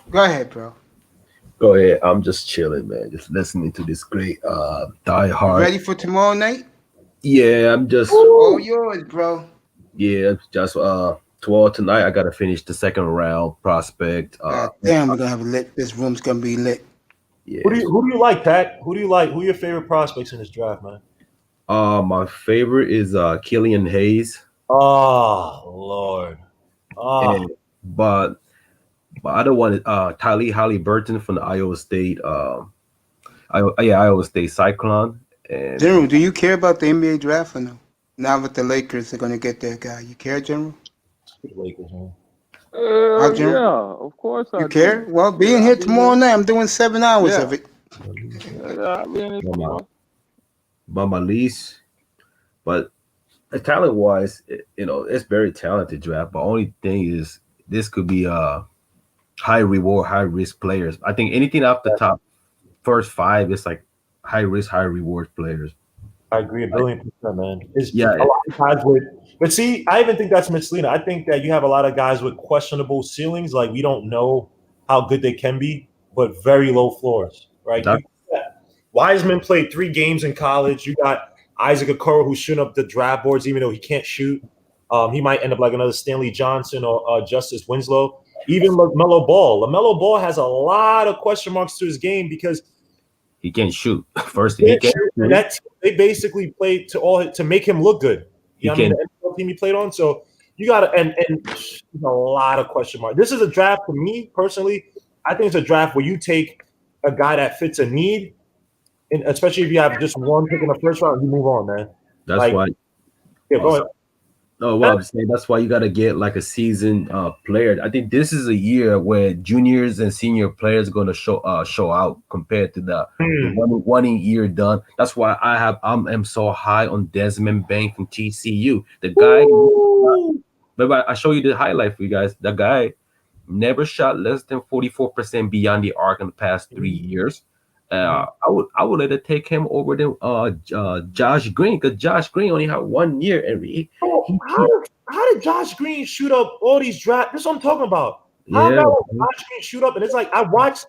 Go ahead, bro. Go ahead. I'm just chilling, man. Just listening to this great Die Hard. Ready for tomorrow night? Yeah, I'm just all yours, bro. Yeah, just tomorrow tonight I gotta finish the second round prospect. Damn, we're gonna have lit. This room's gonna be lit. Yeah. Who do you like, Pat? Who do you like? Who are your favorite prospects in this draft, man? My favorite is Killian Hayes. Oh Lord. But my other one is Tylee Halliburton from the Iowa State. Iowa State Cyclone. And General, do you care about the NBA draft or no? Now that the Lakers are gonna get their guy, you care, General? Lakers, man. General? Yeah, of course I You care? do. Well, being here tomorrow night, I'm doing 7 hours of it. But my least, but talent wise, it's very talented draft. But only thing is, this could be high reward, high risk players. I think anything off the top first 5 is like high risk, high reward players. I agree 1,000,000%, man. A lot of guys but see, I even think that's misleading. I think that you have a lot of guys with questionable ceilings, like we don't know how good they can be, but very low floors, right? Wiseman played 3 games in college. You got Isaac Okoro who's shooting up the draft boards, even though he can't shoot. He might end up like another Stanley Johnson or Justice Winslow. Even LaMelo Ball has a lot of question marks to his game because he can't shoot. First, he can't shoot. They basically played to make him look good. You know what I mean? The NFL team he played on. So you got to and a lot of question marks. This is a draft for me personally. I think it's a draft where you take a guy that fits a need, and especially if you have just one pick in the first round, you move on, man. That's why. Yeah, go ahead. No, well, I'm saying that's why you got to get like a seasoned player. I think this is a year where juniors and senior players are going to show out compared to the one year done. That's why I'm so high on Desmond Bain from TCU. The guy, but I show you the highlight for you guys. The guy never shot less than 44% beyond the arc in the past 3 years. I would let it take him over than Josh Green, because Josh Green only had 1 year and how did Josh Green shoot up all these drafts? That's what I'm talking about. How did Josh Green shoot up? And it's like I watched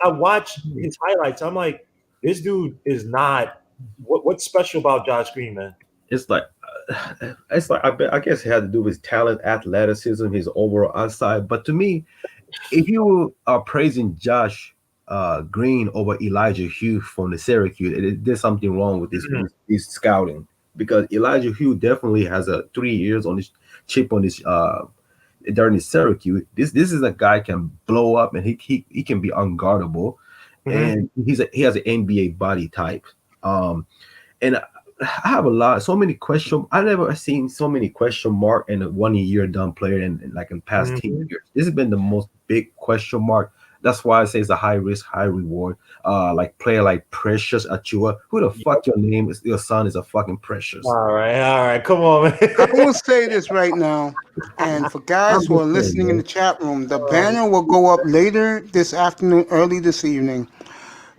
his highlights. I'm like, this dude is not. What's special about Josh Green, man? It's like I guess it had to do with talent, athleticism, his overall outside. But to me, if you are praising Josh Green over Elijah Hughes from the Syracuse, there's something wrong with his scouting, because Elijah Hughes definitely has a 3 years on his chip on his during his Syracuse. This is a guy can blow up and he can be unguardable, and he has an NBA body type. And I have so many questions. I never seen so many question mark in a 1 year done player in past 10 years. This has been the most big question mark. That's why I say it's a high risk, high reward. Like player like Precious Achua. Who the fuck your son is a fucking Precious? All right, come on, man. I will say this right now, and for guys who are listening in the chat room, the banner will go up later this afternoon, early this evening.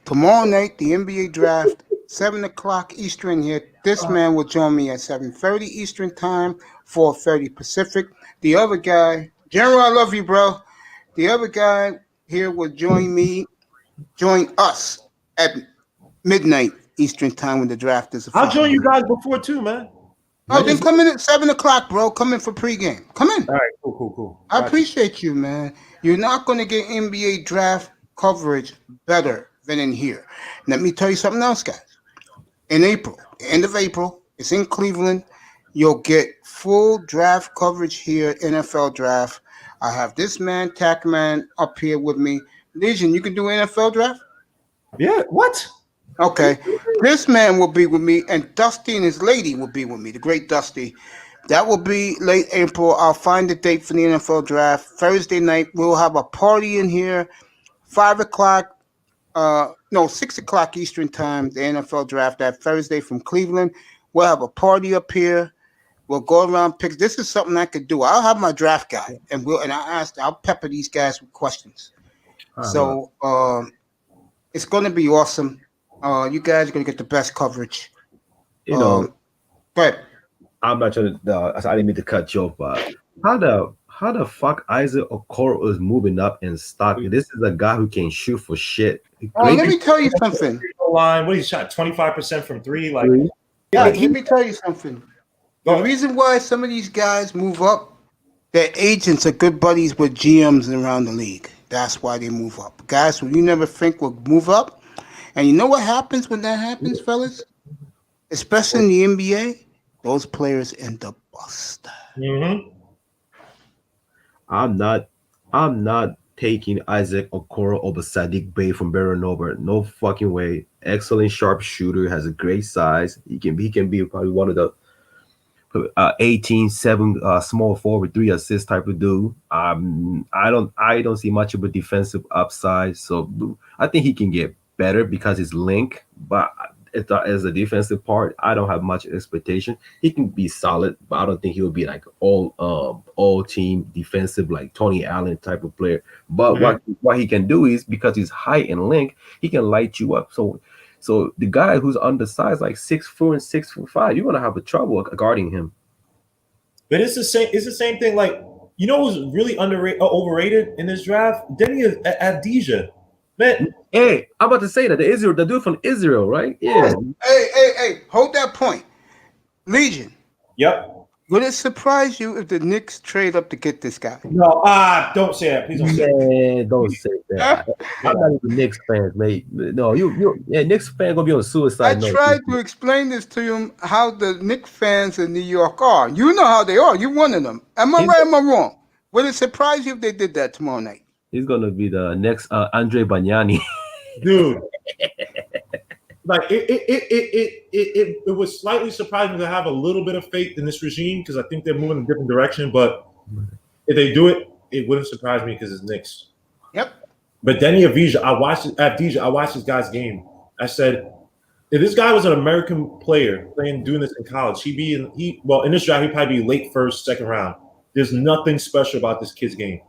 Tomorrow night, the NBA draft, 7 o'clock Eastern here. This man will join me at 7:30 Eastern time, 4:30 Pacific. The other guy, General, I love you, bro. The other guy here will join us at midnight Eastern time when the draft is. I'll join you guys before too, man. Oh, then come in at 7 o'clock, bro. Come in for pregame. Come in. All right, cool. I appreciate you, man. You're not going to get NBA draft coverage better than in here. Let me tell you something else, guys. In April, end of April, it's in Cleveland. You'll get full draft coverage here, NFL draft. I have this man, Tackman, up here with me. Legion, you can do NFL draft? Yeah, what? Okay. This man will be with me, and Dusty and his lady will be with me, the great Dusty. That will be late April. I'll find the date for the NFL draft. Thursday night, we'll have a party in here. 5 o'clock, 6 o'clock Eastern time, the NFL draft that Thursday from Cleveland. We'll have a party up here. We'll go around picks. This is something I could do. I'll have my draft guy, and I'll pepper these guys with questions. So it's going to be awesome. You guys are going to get the best coverage. Go ahead. I'm not trying to. I didn't mean to cut you off, but how how the fuck Isaac Okoro is moving up in stock? This is a guy who can shoot for shit. Let me tell you something. Line, what he shot 25% from three. Like, let me tell you something. The reason why some of these guys move up, their agents are good buddies with GMs around the league. That's why they move up. Guys who you never think will move up. And you know what happens when that happens, fellas? Especially in the NBA, those players end up bust. Mm-hmm. I'm not taking Isaac Okoro over Sadiq Bey from Villanova. No fucking way. Excellent sharpshooter, has a great size. He can be probably one of the 18-7 small forward, 3 assist type of dude. I don't see much of a defensive upside. So I think he can get better because his link, but as a defensive part, I don't have much expectation. He can be solid, but I don't think he will be like all team defensive like Tony Allen type of player. But what he can do is, because he's height and length, he can light you up. So the guy who's undersized, like 6'4" and 6'5", you're gonna have a trouble guarding him. But it's the same. It's the same thing. Like, you know who's really underrated, overrated in this draft? Denny Avdija. Man, hey, I'm about to say that the dude from Israel, right? Yeah. Hey, hold that point. Legion. Yep. Would it surprise you if the Knicks trade up to get this guy? No, don't say that. Please don't say that. Don't say that. I'm not even Knicks fans, mate. No, Knicks fan gonna be on suicide note. I tried to explain this to him how the Knicks fans in New York are. You know how they are. You're one of them. Am I right? Am I wrong? Would it surprise you if they did that tomorrow night? He's gonna be the next Andre Bagnani, dude. Like it was slightly surprising to have a little bit of faith in this regime because I think they're moving in a different direction. But if they do it, it wouldn't surprise me because it's Knicks. Yep. But Denny Avdija, I watched this guy's game. I said, if this guy was an American player doing this in college, in this draft he'd probably be late first, second round. There's nothing special about this kid's game.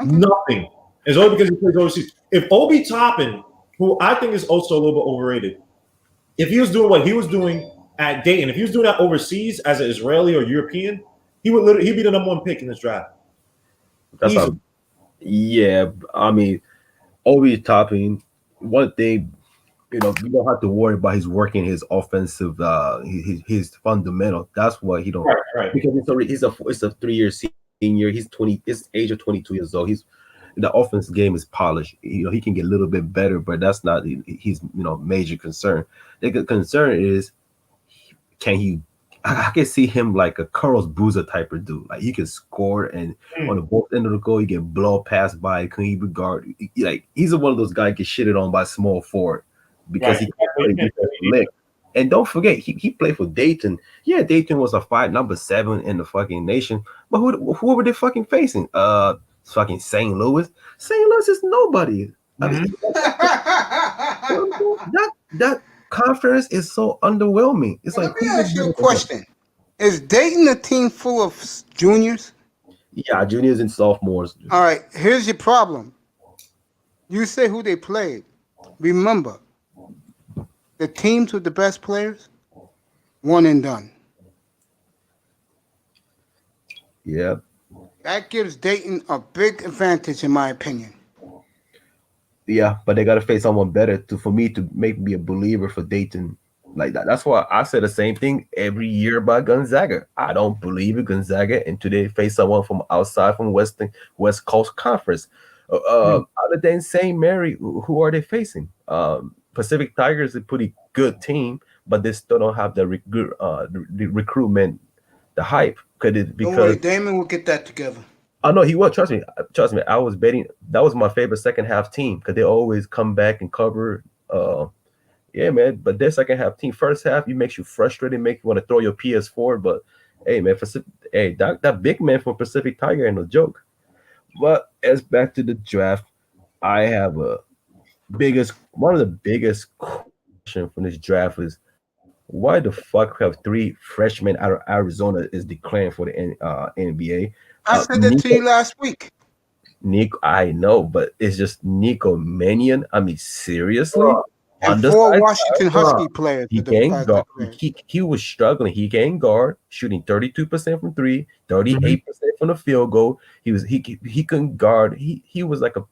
Okay. Nothing. It's only because he plays overseas. If Obi Toppin, who I think is also a little bit overrated, if he was doing what he was doing at Dayton, if he was doing that overseas as an Israeli or European, he'd be the number 1 pick in this draft. Yeah, I mean, Obi Toppin, one thing, you don't have to worry about his working his offensive, his fundamental. That's what he don't. Right. Because it's a 3-year senior. He's age of 22 years old. The offense game is polished. He can get a little bit better, but that's not his major concern. The concern is, can he? I can see him like a Carlos Boozer type of dude. Like he can score and on the both end of the goal, he can blow past by, can he guard? Like he's one of those guys get shitted on by small forward because he can't play defensive lick. And don't forget, he played for Dayton. Yeah, Dayton was a number 7 in the fucking nation. But who were they fucking facing? Fucking St. Louis. St. Louis is nobody. I mean, that conference is so underwhelming. It's like, let me ask you a question. Is Dayton a team full of juniors? Yeah, juniors and sophomores. All right, here's your problem. You say who they played. Remember, the teams with the best players, one and done. Yeah. That gives Dayton a big advantage, in my opinion. Yeah, but they got to face someone better for me to make me a believer for Dayton like that. That's why I say the same thing every year about Gonzaga. I don't believe in Gonzaga until they face someone from outside from West Coast Conference. Other than St. Mary, who are they facing? Pacific Tigers is a pretty good team, but they still don't have the recruitment, the hype. Because don't worry, Damon will get that together. Oh no, he will. Trust me. I was betting. That was my favorite second half team because they always come back and cover. Yeah, man. But their second half team, first half, it makes you frustrated, make you want to throw your PS4. But hey, man, that big man from Pacific Tiger ain't no joke. But as back to the draft, I have one of the biggest questions from this draft is, why the fuck have 3 freshmen out of Arizona is declaring for the NBA? I said that to you last week. Nico, I know, but it's just Nico Mannion. I mean, seriously? And four Washington Husky players. He can guard. He was struggling. He can guard, shooting 32% from 3, 38% from the field goal. He couldn't guard. He was like a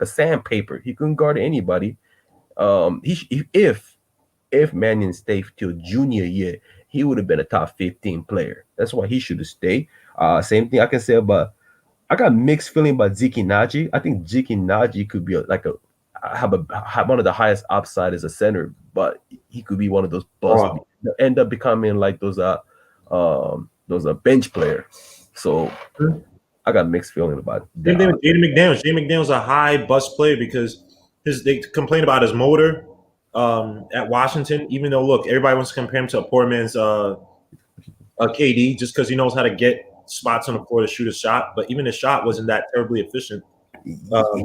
sandpaper. He couldn't guard anybody. If Mannion stayed till junior year, he would have been a top 15 player. That's why he should have stayed. Same thing I can say about. I got mixed feeling about Zeke Naji. I think Zeke Naji could be have one of the highest upside as a center, but he could be one of those busts. End up becoming like those bench player. So I got mixed feeling about that. Same thing with Jaden McDaniels. Jaden McDaniels a high bust player because they complain about his motor at Washington. Even though everybody wants to compare him to a poor man's KD just because he knows how to get spots on the floor to shoot a shot, but even his shot wasn't that terribly efficient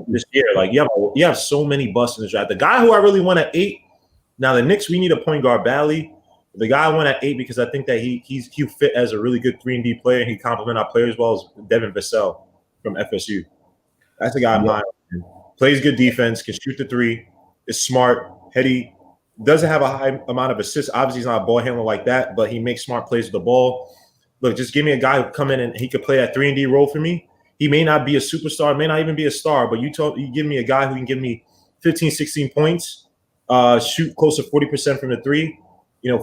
this year. Like you have so many busts in the draft. The guy who I really want at 8. Now the Knicks, we need a point guard badly. The guy I want at 8 because I think that he fit as a really good 3-and-D player. And he complement our players well as Devin Vassell from FSU. That's the guy I'm high on. Plays good defense, can shoot the 3, is smart, heady, doesn't have a high amount of assists. Obviously, he's not a ball handler like that, but he makes smart plays with the ball. Look, just give me a guy who come in and he could play that 3-and-D role for me. He may not be a superstar, may not even be a star, but you give me a guy who can give me 15, 16 points, shoot close to 40% from the 3,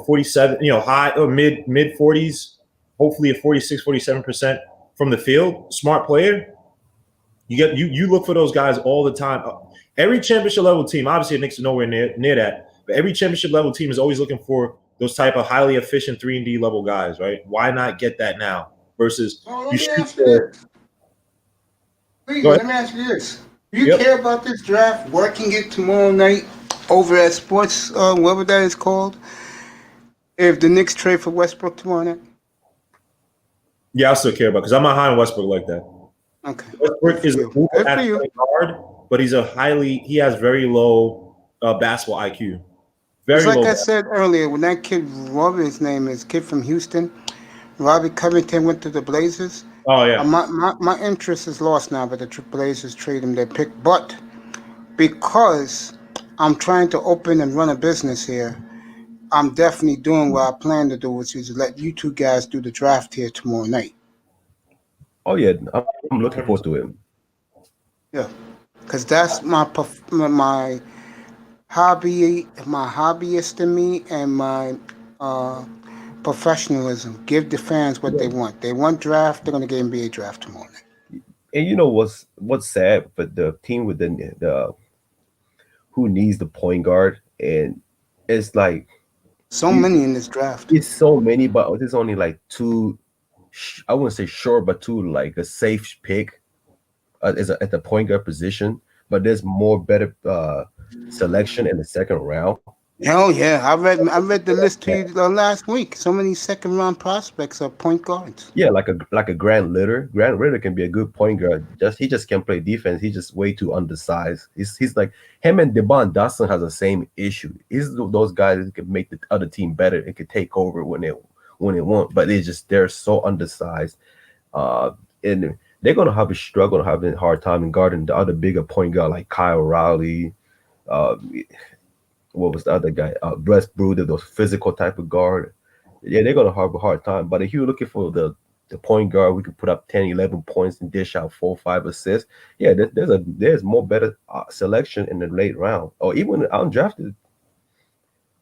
47, high or mid 40s, hopefully a 46, 47% from the field. Smart player. You look for those guys all the time. Every championship level team, obviously the Knicks are nowhere near that, but every championship level team is always looking for those type of highly efficient 3-and-D level guys, right? Why not get that now versus you shoot the Please, let me ask you this. Do you care about this draft, working it tomorrow night over at Sports, whatever that is called, if the Knicks trade for Westbrook tomorrow night? Yeah, I still care about because I'm not high on Westbrook like that. Okay. Westbrook is a athletic guard, but he has very low basketball IQ. Very like low. I said earlier, when that kid, whatever his name is, kid from Houston, Robbie Covington went to the Blazers. Oh yeah. My interest is lost now, but the Blazers trade him their pick. But because I'm trying to open and run a business here, I'm definitely doing what I plan to do, which is let you two guys do the draft here tomorrow night. Oh yeah, I'm looking forward to it. Yeah, because that's my hobby, my hobbyist in me, and my professionalism. Give the fans what they want. They want draft. They're gonna get NBA draft tomorrow night. And you know what's sad, but the team with the who needs the point guard, and it's like so many in this draft. It's so many, but there's only like 2. I wouldn't say sure, but 2 like a safe pick at the point guard position. But there's more better selection in the second round. Hell yeah, I read the list to you last week. So many second round prospects are point guards. Yeah, like a Grant Ritter. Grant Ritter can be a good point guard. He just can't play defense. He's just way too undersized. He's like him and DeBon Dawson has the same issue. He's those guys that can make the other team better and can take over when they want, but they're so undersized. And they're gonna have a struggle, having a hard time in guarding the other bigger point guard like Kyle Rowley. What was the other guy? West Bruder, those physical type of guard. Yeah, they're gonna have a hard time. But if you're looking for the point guard, we could put up 10, 11 points and dish out 4, 5 assists. Yeah, there's more better selection in the late round, or even undrafted,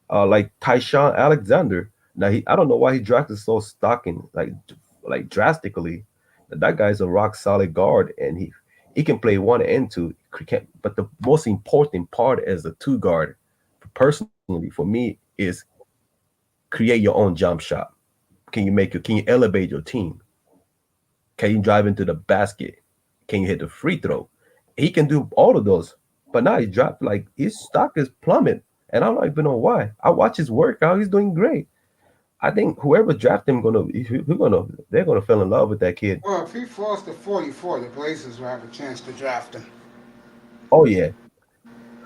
like Tyshawn Alexander. Now I don't know why he drafted so stocking like drastically. That guy's a rock solid guard, and he can play 1 and 2. But the most important part as a 2 guard, personally for me, is create your own jump shot. Can you elevate your team? Can you drive into the basket? Can you hit the free throw? He can do all of those. But now he dropped, like, his stock is plummet, and I don't even know why. I watch his workout; he's doing great. I think whoever drafted him they're gonna fall in love with that kid. Well, if he falls to 44, the Blazers will have a chance to draft him. Oh yeah.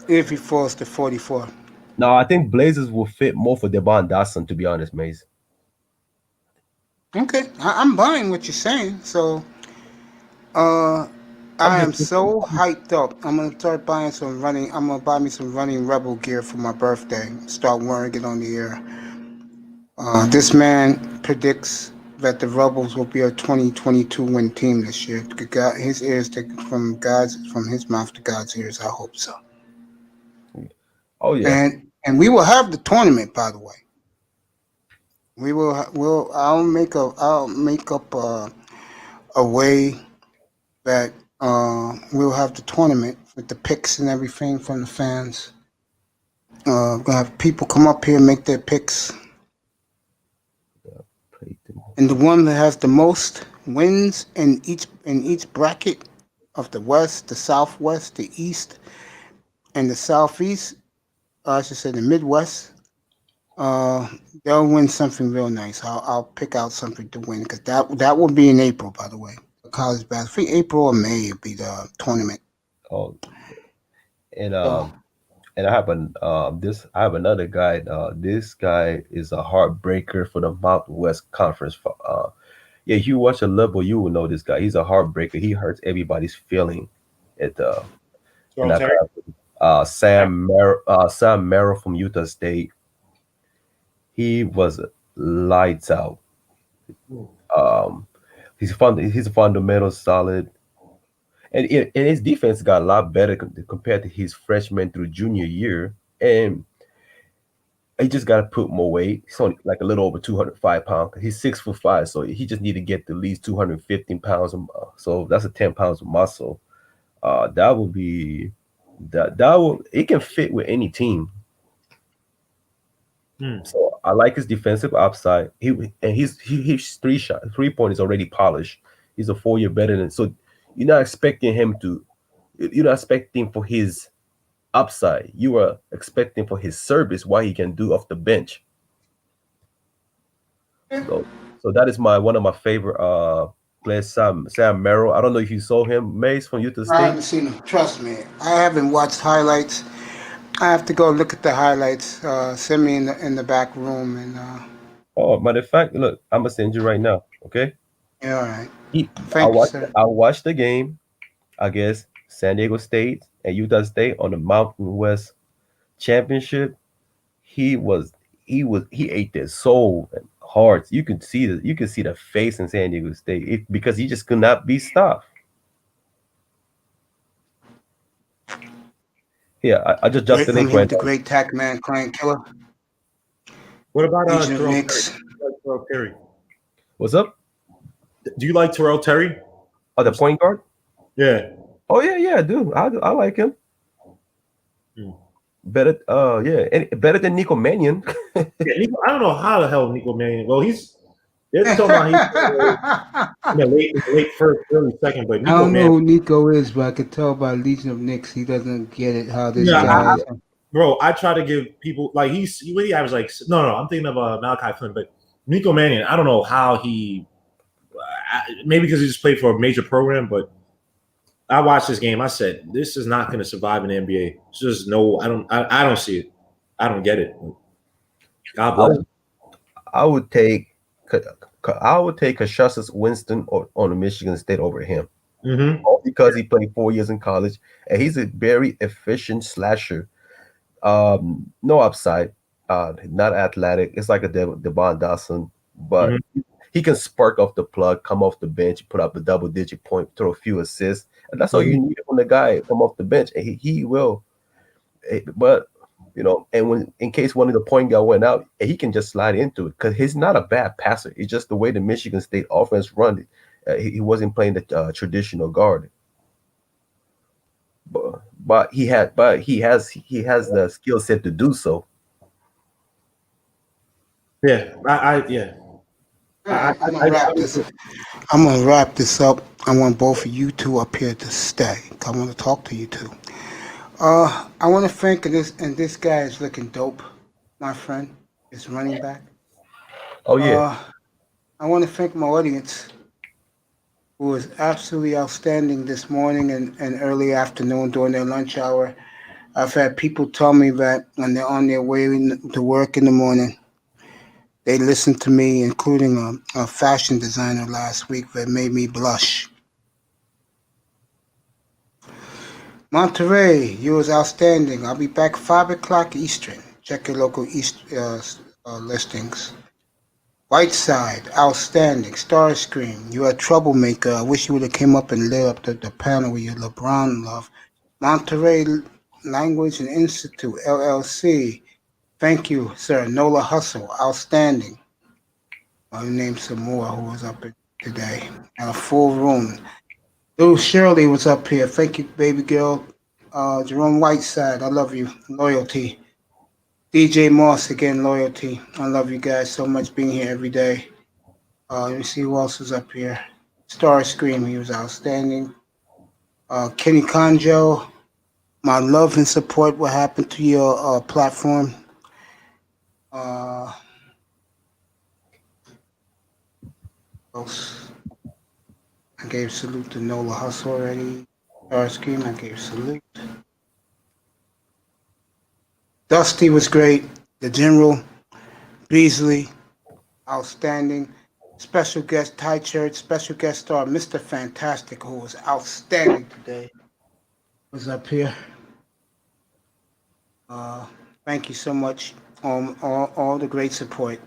If he falls to 44. No, I think Blazers will fit more for DeBon Dawson, to be honest, Maze. Okay, I'm buying what you're saying. So, I am so hyped up. I'm gonna start buying some running. I'm gonna buy me some running Rebel gear for my birthday. Start wearing it on the air. This man predicts that the Rebels will be a 2022 win team this year. His ears from his mouth to God's ears. I hope so. Oh yeah. And we will have the tournament, by the way. I'll make up a way that we'll have the tournament with the picks and everything from the fans. We're gonna have people come up here and make their picks. And the one that has the most wins in each bracket of the West, the Southwest, the East, and the Southeast, I should say the Midwest, they'll win something real nice. I'll pick out something to win because that will be in April, by the way. College basketball. I think April or May will be the tournament. Oh, and and I have I have another guy. This guy is a heartbreaker for the Mountain West Conference. Yeah, if you watch a level, you will know this guy. He's a heartbreaker. He hurts everybody's feeling. At Sam Merrill from Utah State. He was lights out. He's fundamental solid, and his defense got a lot better compared to his freshman through junior year, and he just got to put more weight. He's only like a little over 205 pounds. He's 6'5", so he just need to get at least 215 pounds. So that's a 10 pounds of muscle. That will be it can fit with any team. So I like his defensive upside. His 3-point is already polished. He's a 4-year veteran. So you're not expecting for his upside. You are expecting for his service, what he can do off the bench. So that is one of my favorite players, Sam Merrill. I don't know if you saw him, Mace from Utah State. I haven't seen him. Trust me, I haven't watched highlights. I have to go look at the highlights. Send me in the back room and. Oh, matter of fact, look, I'm gonna send you right now. Okay. Yeah, all right. I watched the game against San Diego State and Utah State on the Mountain West Championship. He ate their soul and hearts. You can see the face in San Diego State because he just could not be stopped. Yeah, I just dropped the link right now. The great tack man, Clan Killer. What about Terrell Terry? What's up? Do you like Terrell Terry? Oh, the point guard? Yeah. Oh yeah, dude. I like him. Better, and better than Nico Mannion. I don't know how the hell Nico Mannion. Well, they're talking about he's in the late first, early second. But Nico I don't know who Nico is, but I could tell by Legion of Knicks he doesn't get it. How this guy is. Bro, I try to give people like he averaged like no, I'm thinking of Malachi Flynn, but Nico Mannion. I don't know how he. Maybe because he just played for a major program, but I watched this game. I said, "This is not going to survive in the NBA." It's just no. I don't see it. I don't get it. God bless. I would take Cassius Winston on the Michigan State over him, all because he played 4 years in college and he's a very efficient slasher. No upside, not athletic. It's like a Devon Dawson, but he can spark off the plug, come off the bench, put up a double-digit point, throw a few assists, and that's all you need from the guy. Come off the bench, and he will. But and when in case one of the point guard went out, he can just slide into it because he's not a bad passer. It's just the way the Michigan State offense run. He wasn't playing the traditional guard. But he has the skill set to do so. Yeah, I'm gonna wrap this up. I want both of you two up here to stay. I want to talk to you two. I want to thank this guy is looking dope, my friend. It's running back. Oh yeah. I want to thank my audience, who was absolutely outstanding this morning and early afternoon during their lunch hour. I've had people tell me that when they're on their way to work in the morning, they listened to me, including a fashion designer last week that made me blush. Monterey, you was outstanding. I'll be back 5 o'clock Eastern. Check your local listings. Whiteside, outstanding. Starscream, you're a troublemaker. I wish you would have came up and lit up the panel with your LeBron love. Monterey Language and Institute, LLC. Thank you, sir. Nola Hustle, outstanding. I'll name some more who was up today. And a full room. Little Shirley was up here. Thank you, baby girl. Jerome Whiteside, I love you. Loyalty. DJ Moss, again, loyalty. I love you guys so much being here every day. Let me see who else is up here. Starscream, he was outstanding. Kenny Conjo, my love and support. What happened to your platform? Else? I gave salute to Nola Hustle already. Starscream, I gave salute. Dusty was great. The General, Beasley, outstanding. Special guest Ty Church, special guest star Mr. Fantastic, who was outstanding today, was up here. Thank you so much. All the great support.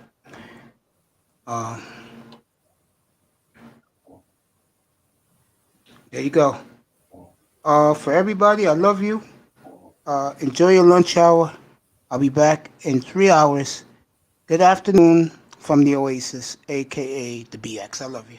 There you go. For everybody, I love you. Enjoy your lunch hour. I'll be back in 3 hours. Good afternoon from the Oasis, aka the BX. I love you.